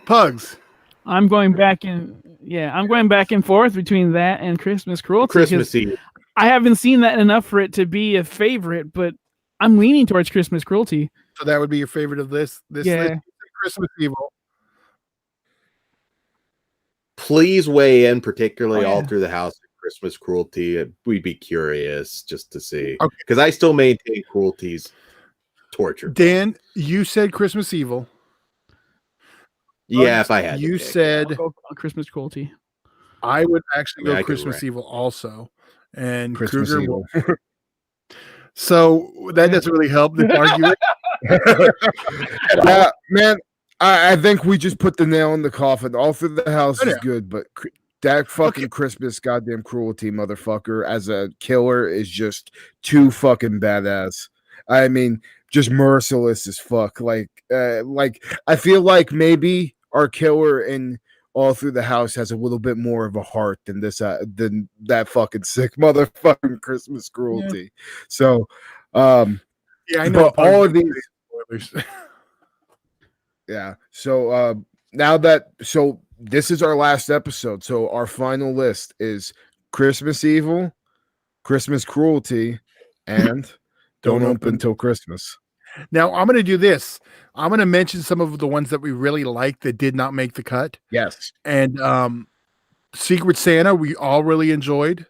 Pugs? I'm going back and forth between that and Christmas cruelty. Christmas Eve. I haven't seen that enough for it to be a favorite, but I'm leaning towards Christmas cruelty. So that would be your favorite of this list? Christmas Evil. Please weigh in, particularly All Through the House and Christmas cruelty. We'd be curious just to see. Because I still maintain cruelty's torture. Dan, you said Christmas Evil. Yeah, if I had you said I'll go Christmas cruelty. I would actually go Christmas Evil also. And Christmas Kruger Evil. So that doesn't really help the argument. Man, I think we just put the nail in the coffin. All Through the House is good, but that fucking Christmas goddamn cruelty motherfucker as a killer is just too fucking badass. I mean, just merciless as fuck. Like I feel like maybe our killer in All Through the House has a little bit more of a heart than than that fucking sick motherfucking Christmas cruelty. Yeah. So, yeah, I know. But all of these spoilers. Yeah. So so this is our last episode. So our final list is Christmas Evil, Christmas Cruelty, and Don't Open Till Christmas. Now I'm going to do this. I'm going to mention some of the ones that we really liked that did not make the cut. Yes. And Secret Santa, we all really enjoyed.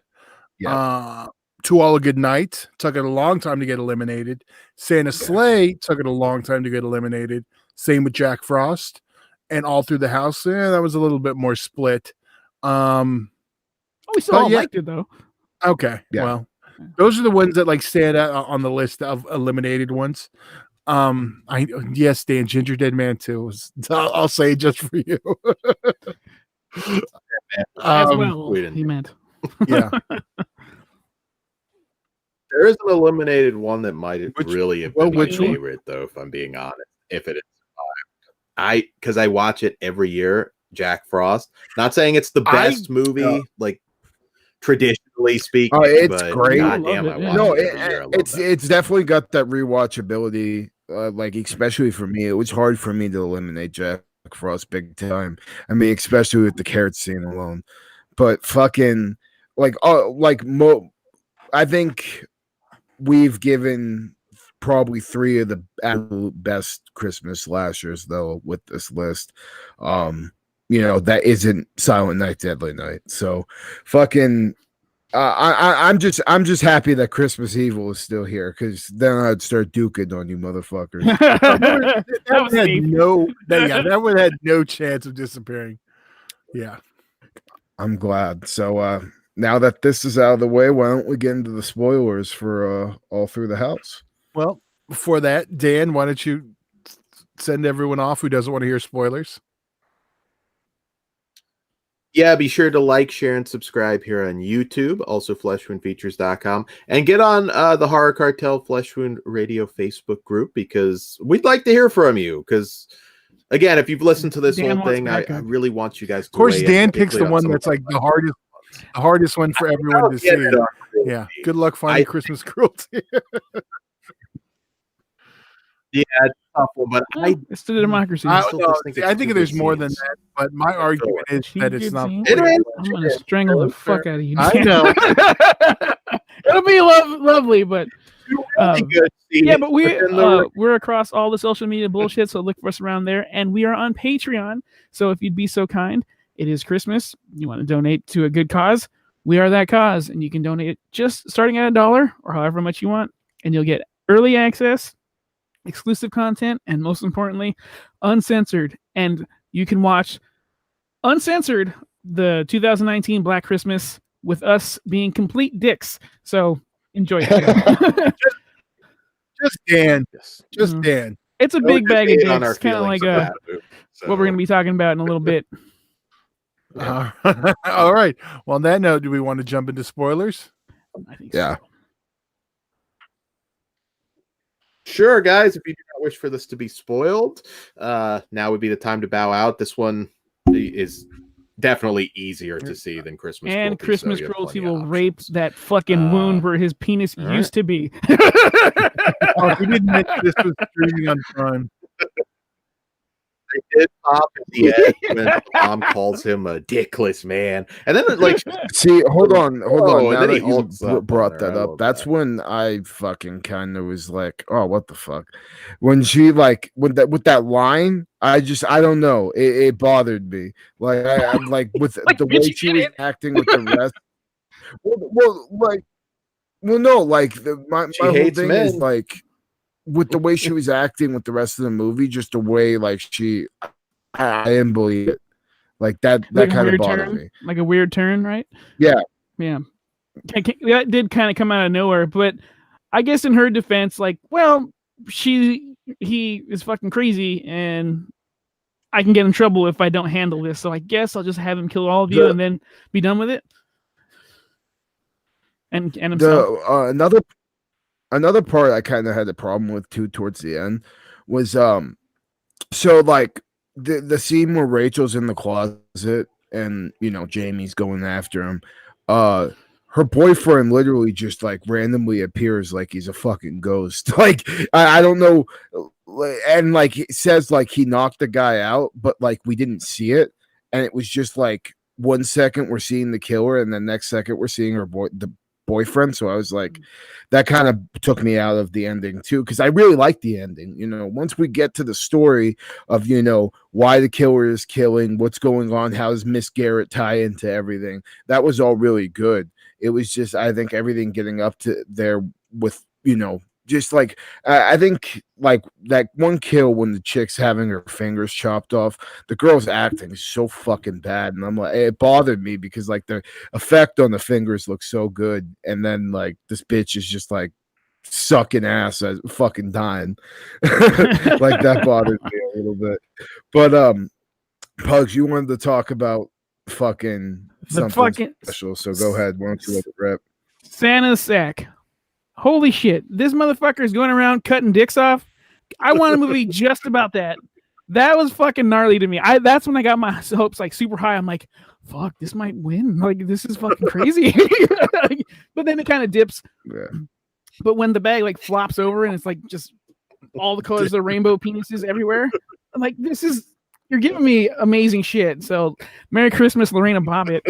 Yeah. To All a Good Night took it a long time to get eliminated. Santa Sleigh took it a long time to get eliminated. Same with Jack Frost. And All Through the House, that was a little bit more split. We still all liked it though. Okay. Yeah. Well, those are the ones that like stand out on the list of eliminated ones. Yes, Dan, Ginger Dead Man 2 I'll say just for you. As well, he meant. Yeah. There is an eliminated one that might really have been my which favorite, though, if I'm being honest. If it is, because I watch it every year. Jack Frost. Not saying it's the best movie, like traditionally speaking. Oh, it's but great. Goddamn, I watch it every year. It's definitely got that rewatchability like especially for me, it was hard for me to eliminate Jack Frost big time. I mean, especially with the carrot scene alone. But fucking I think we've given probably 3 of the absolute best Christmas slashers though with this list. That isn't Silent Night, Deadly Night. So fucking I'm just happy that Christmas Evil is still here, because then I'd start duking on you motherfuckers. That would have had no chance of disappearing. Yeah. I'm glad. So now that this is out of the way, why don't we get into the spoilers for All Through the House? Well, before that, Dan, why don't you send everyone off who doesn't want to hear spoilers? Yeah, be sure to like, share, and subscribe here on YouTube, also fleshwoundfeatures.com, and get on the Horror Cartel Flesh Wound Radio Facebook group, because we'd like to hear from you. Because, again, if you've listened to this whole thing, I really want you guys to. Of course, Dan picks the one that's like the hardest one for everyone to see. Yeah, good luck finding Christmas cruelty. Yeah, it's tough one, but it's the democracy. I think there's more than that, but my argument is that it's not. I'm gonna strangle the fuck out of you. I know. It'll be lovely, but yeah, but we're across all the social media bullshit, so look for us around there, and we are on Patreon. So if you'd be so kind, it is Christmas. You want to donate to a good cause? We are that cause, and you can donate just starting at $1 or however much you want, and you'll get early access, exclusive content, and most importantly, uncensored. And you can watch uncensored the 2019 Black Christmas with us being complete dicks. So enjoy it. just Dan. Just Dan. It's a big bag of dicks. It's kind of like what we're going to be talking about in a little bit. All right. Well, on that note, do we want to jump into spoilers? I think so. Sure, guys. If you do not wish for this to be spoiled, now would be the time to bow out. This one is definitely easier to see than Christmas Cruelty. And Christmas Cruelty will rape that fucking wound where his penis used to be. We didn't mention this was streaming on Prime. I did pop at the end when Mom calls him a dickless man, and then see, hold on. Now that you brought that up, that's when I fucking kind of was like, oh, what the fuck? When she with that line, I don't know, it bothered me. Like I'm like with the way she was acting with the rest. My whole thing is like, with the way she was acting with the rest of the movie, just the way I didn't believe it. Like that kind of bothered me. Like a weird turn, right? Yeah. That did kind of come out of nowhere, but I guess in her defense, he is fucking crazy, and I can get in trouble if I don't handle this. So I guess I'll just have him kill all of you and then be done with it. And himself. Another part I kind of had a problem with too towards the end was the scene where Rachel's in the closet and Jamie's going after him. Her boyfriend literally just randomly appears like he's a fucking ghost. I don't know, and he says he knocked the guy out, but we didn't see it, and it was just 1 second we're seeing the killer, and the next second we're seeing her boyfriend. So I was like, that kind of took me out of the ending too, because I really like the ending. Once we get to the story of why the killer is killing, what's going on, how does Miss Garrett tie into everything, that was all really good. It was just, I think, everything getting up to there with just I think that one kill when the chick's having her fingers chopped off, the girl's acting is so fucking bad, and I'm like, it bothered me because the effect on the fingers looks so good, and then this bitch is just sucking ass as fucking dying. That bothered me a little bit. But Pugs, you wanted to talk about something special, so go ahead. Why don't you let it rip? Santa's sack. Holy shit, this motherfucker is going around cutting dicks off. I want a movie just about that. That was fucking gnarly to me. That's when I got my hopes super high. I'm like, fuck, this might win. This is fucking crazy. But then it kind of dips. Yeah. But when the bag flops over and it's just all the colors of the rainbow, penises everywhere. I'm like, you're giving me amazing shit. So Merry Christmas, Lorena Bobbitt.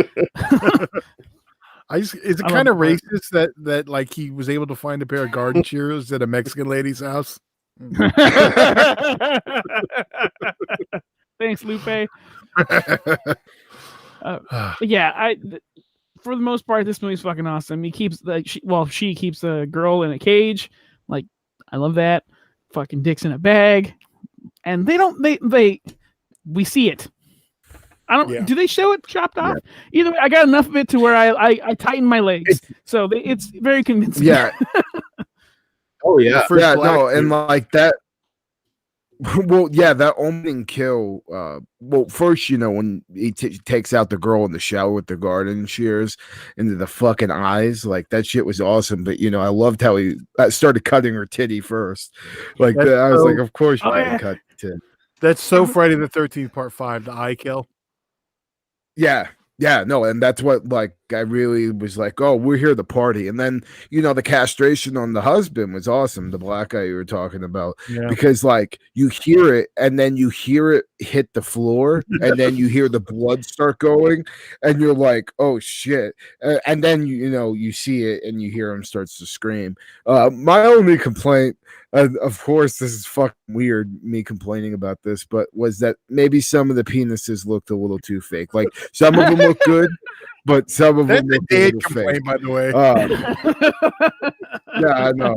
Is it I kind of love racist that like he was able to find a pair of garden shears at a Mexican lady's house? Thanks, Lupe. Yeah, for the most part, this movie's fucking awesome. He keeps she keeps the girl in a cage. Like, I love that. Fucking dicks in a bag, and we see it. I don't. Yeah. Do they show it chopped off? Either way, I got enough of it to where I tighten my legs, so it's very convincing. Yeah. Oh yeah. First Yeah, black no, and dude. like that. Well, yeah, that opening kill. Well, first, when he takes out the girl in the shower with the garden shears into the fucking eyes, like that shit was awesome. But I loved how he started cutting her titty first. Like That's I was so- like, of course you Oh, can yeah. cut titty. That's so Friday the 13th Part 5, the eye kill. Yeah, no, and that's what like I really was like, oh, we're here to party. And then the castration on the husband was awesome, the black guy you were talking about. Yeah. Because like you hear it and then you hear it hit the floor and then you hear the blood start going and you're like, oh shit. And then you see it and you hear him starts to scream. My only complaint, of course this is fucking weird me complaining about this, but was that maybe some of the penises looked a little too fake. Like some of them look good, but some of them That's a look a dead little complaint, fake. by the way. Yeah, I know.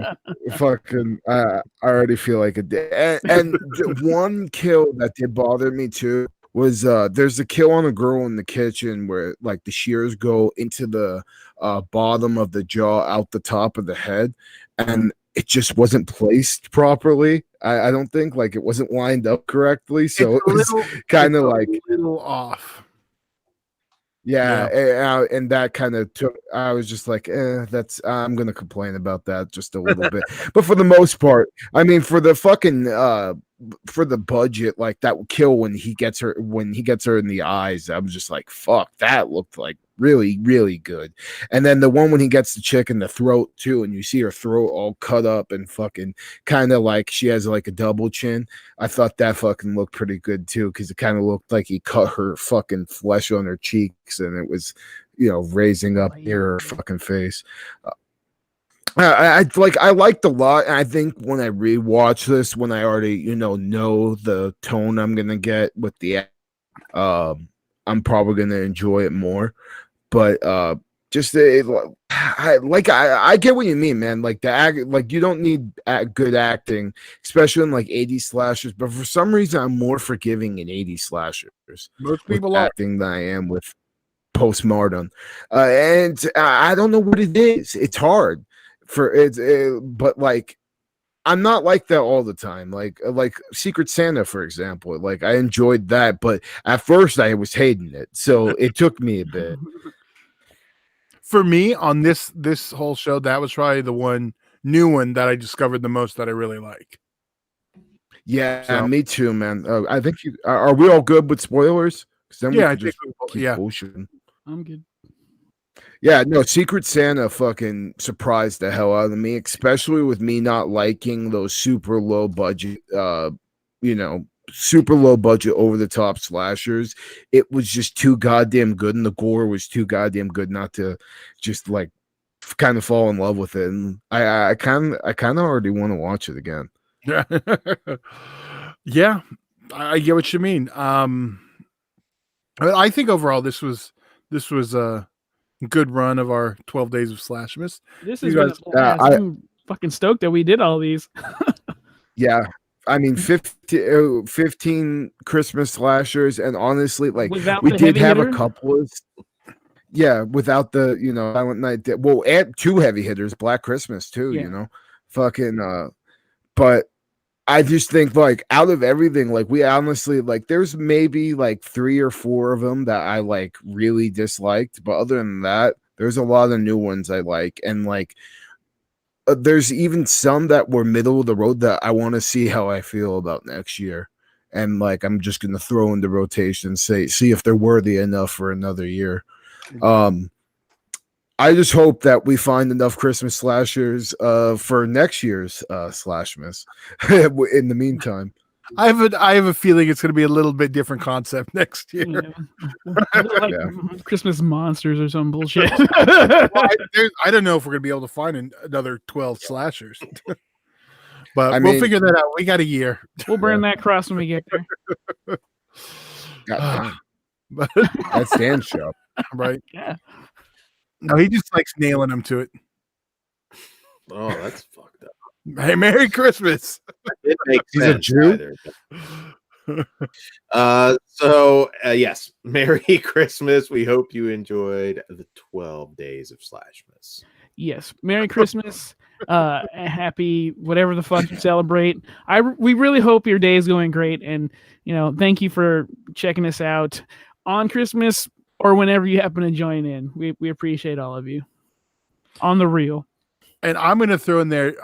Fucking, I already feel like a day. And one kill that did bother me too was there's a kill on a girl in the kitchen where like the shears go into the bottom of the jaw out the top of the head, and it just wasn't placed properly. I don't think like it wasn't lined up correctly, so it was kind of like a little off. Yeah, and that kind of took. I was just like, that's. I'm gonna complain about that just a little bit, but for the most part, I mean, for the fucking, for the budget, like that kill when he gets her in the eyes, I was just like, fuck, that looked like really, really good. And then the one when he gets the chick in the throat too, and you see her throat all cut up and fucking kind of like she has like a double chin. I thought that fucking looked pretty good too, because it kind of looked like he cut her fucking flesh on her cheeks and it was, raising up near her fucking face. I liked a lot. And I think when I rewatch this, when I already, know the tone I'm gonna get with the I'm probably gonna enjoy it more. But just I get what you mean, man. Like the act, like you don't need good acting, especially in like 80s slashers. But for some reason, I'm more forgiving in 80s slashers. Most with people are. acting than I am with postmortem, and I don't know what it is. It's hard for it, but like I'm not like that all the time. Like Secret Santa, for example. Like I enjoyed that, but at first I was hating it, so it took me a bit. For me, on this whole show, that was probably the new one that I discovered the most that I really like. Yeah, So- me too, man. I think are we all good with spoilers? 'Cause then Yeah, I we can think just keep yeah. bullshitting. I'm good. Yeah, no, Secret Santa fucking surprised the hell out of me, especially with me not liking those super low budget, super low budget over the top slashers. It was just too goddamn good, and the gore was too goddamn good not to just like kind of fall in love with it. And I kind of already want to watch it again. Yeah. Yeah, I get what you mean. I think overall this was a good run of our 12 days of SLASHmas. This You has been guys- a blast. I'm fucking stoked that we did all these. Yeah. I mean, 15 Christmas slashers, and honestly, like Without we the did heavy have hitter? a couple of, without the Silent Night. Well, and two heavy hitters, Black Christmas too. Yeah. Fucking. But I just think like out of everything, like we honestly like there's maybe like 3 or 4 of them that I like really disliked, but other than that, there's a lot of new ones I like, and like. There's even some that were middle of the road that I want to see how I feel about next year. And like, I'm just going to throw into rotation, see if they're worthy enough for another year. I just hope that we find enough Christmas slashers for next year's SLASHmas. In the meantime, I have a feeling it's going to be a little bit different concept next year. Like Christmas monsters or some bullshit. I don't know if we're going to be able to find another 12 slashers. But we'll figure that out. We got a year. We'll burn that cross when we get there. That's Dan's show. Right? Yeah. No, he just likes nailing them to it. Oh, that's fucked up. Hey, Merry Christmas. It makes He's sense a Jew? Yes, Merry Christmas. We hope you enjoyed the 12 days of SLASHmas. Yes, Merry Christmas. Happy whatever the fuck you celebrate. We really hope your day is going great, and thank you for checking us out on Christmas or whenever you happen to join in. We appreciate all of you. On the real. And I'm going to throw in there,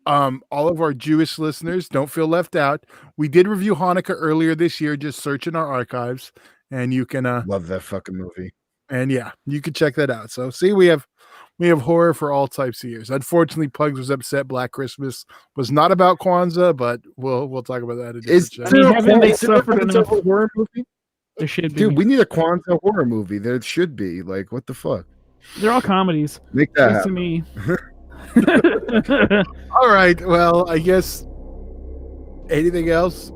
all of our Jewish listeners, don't feel left out. We did review Hanukkah earlier this year. Just search in our archives, and you can love that fucking movie. And yeah, you can check that out. So see, we have horror for all types of years. Unfortunately, Pugs was upset Black Christmas was not about Kwanzaa, but we'll talk about that. Haven't they suffered enough horror movie? There should be. Dude, we need a Kwanzaa horror movie. There should be. Like, what the fuck? They're all comedies. Make that happen. To me. All right. Well, I guess. Anything else?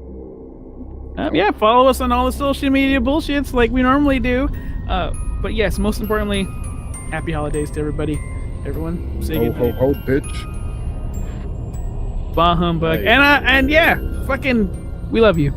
Yeah, follow us on all the social media bullshits like we normally do. But yes, most importantly, happy holidays to everybody. Everyone, say good night. Ho, bitch. Bah humbug. And yeah, fucking, we love you.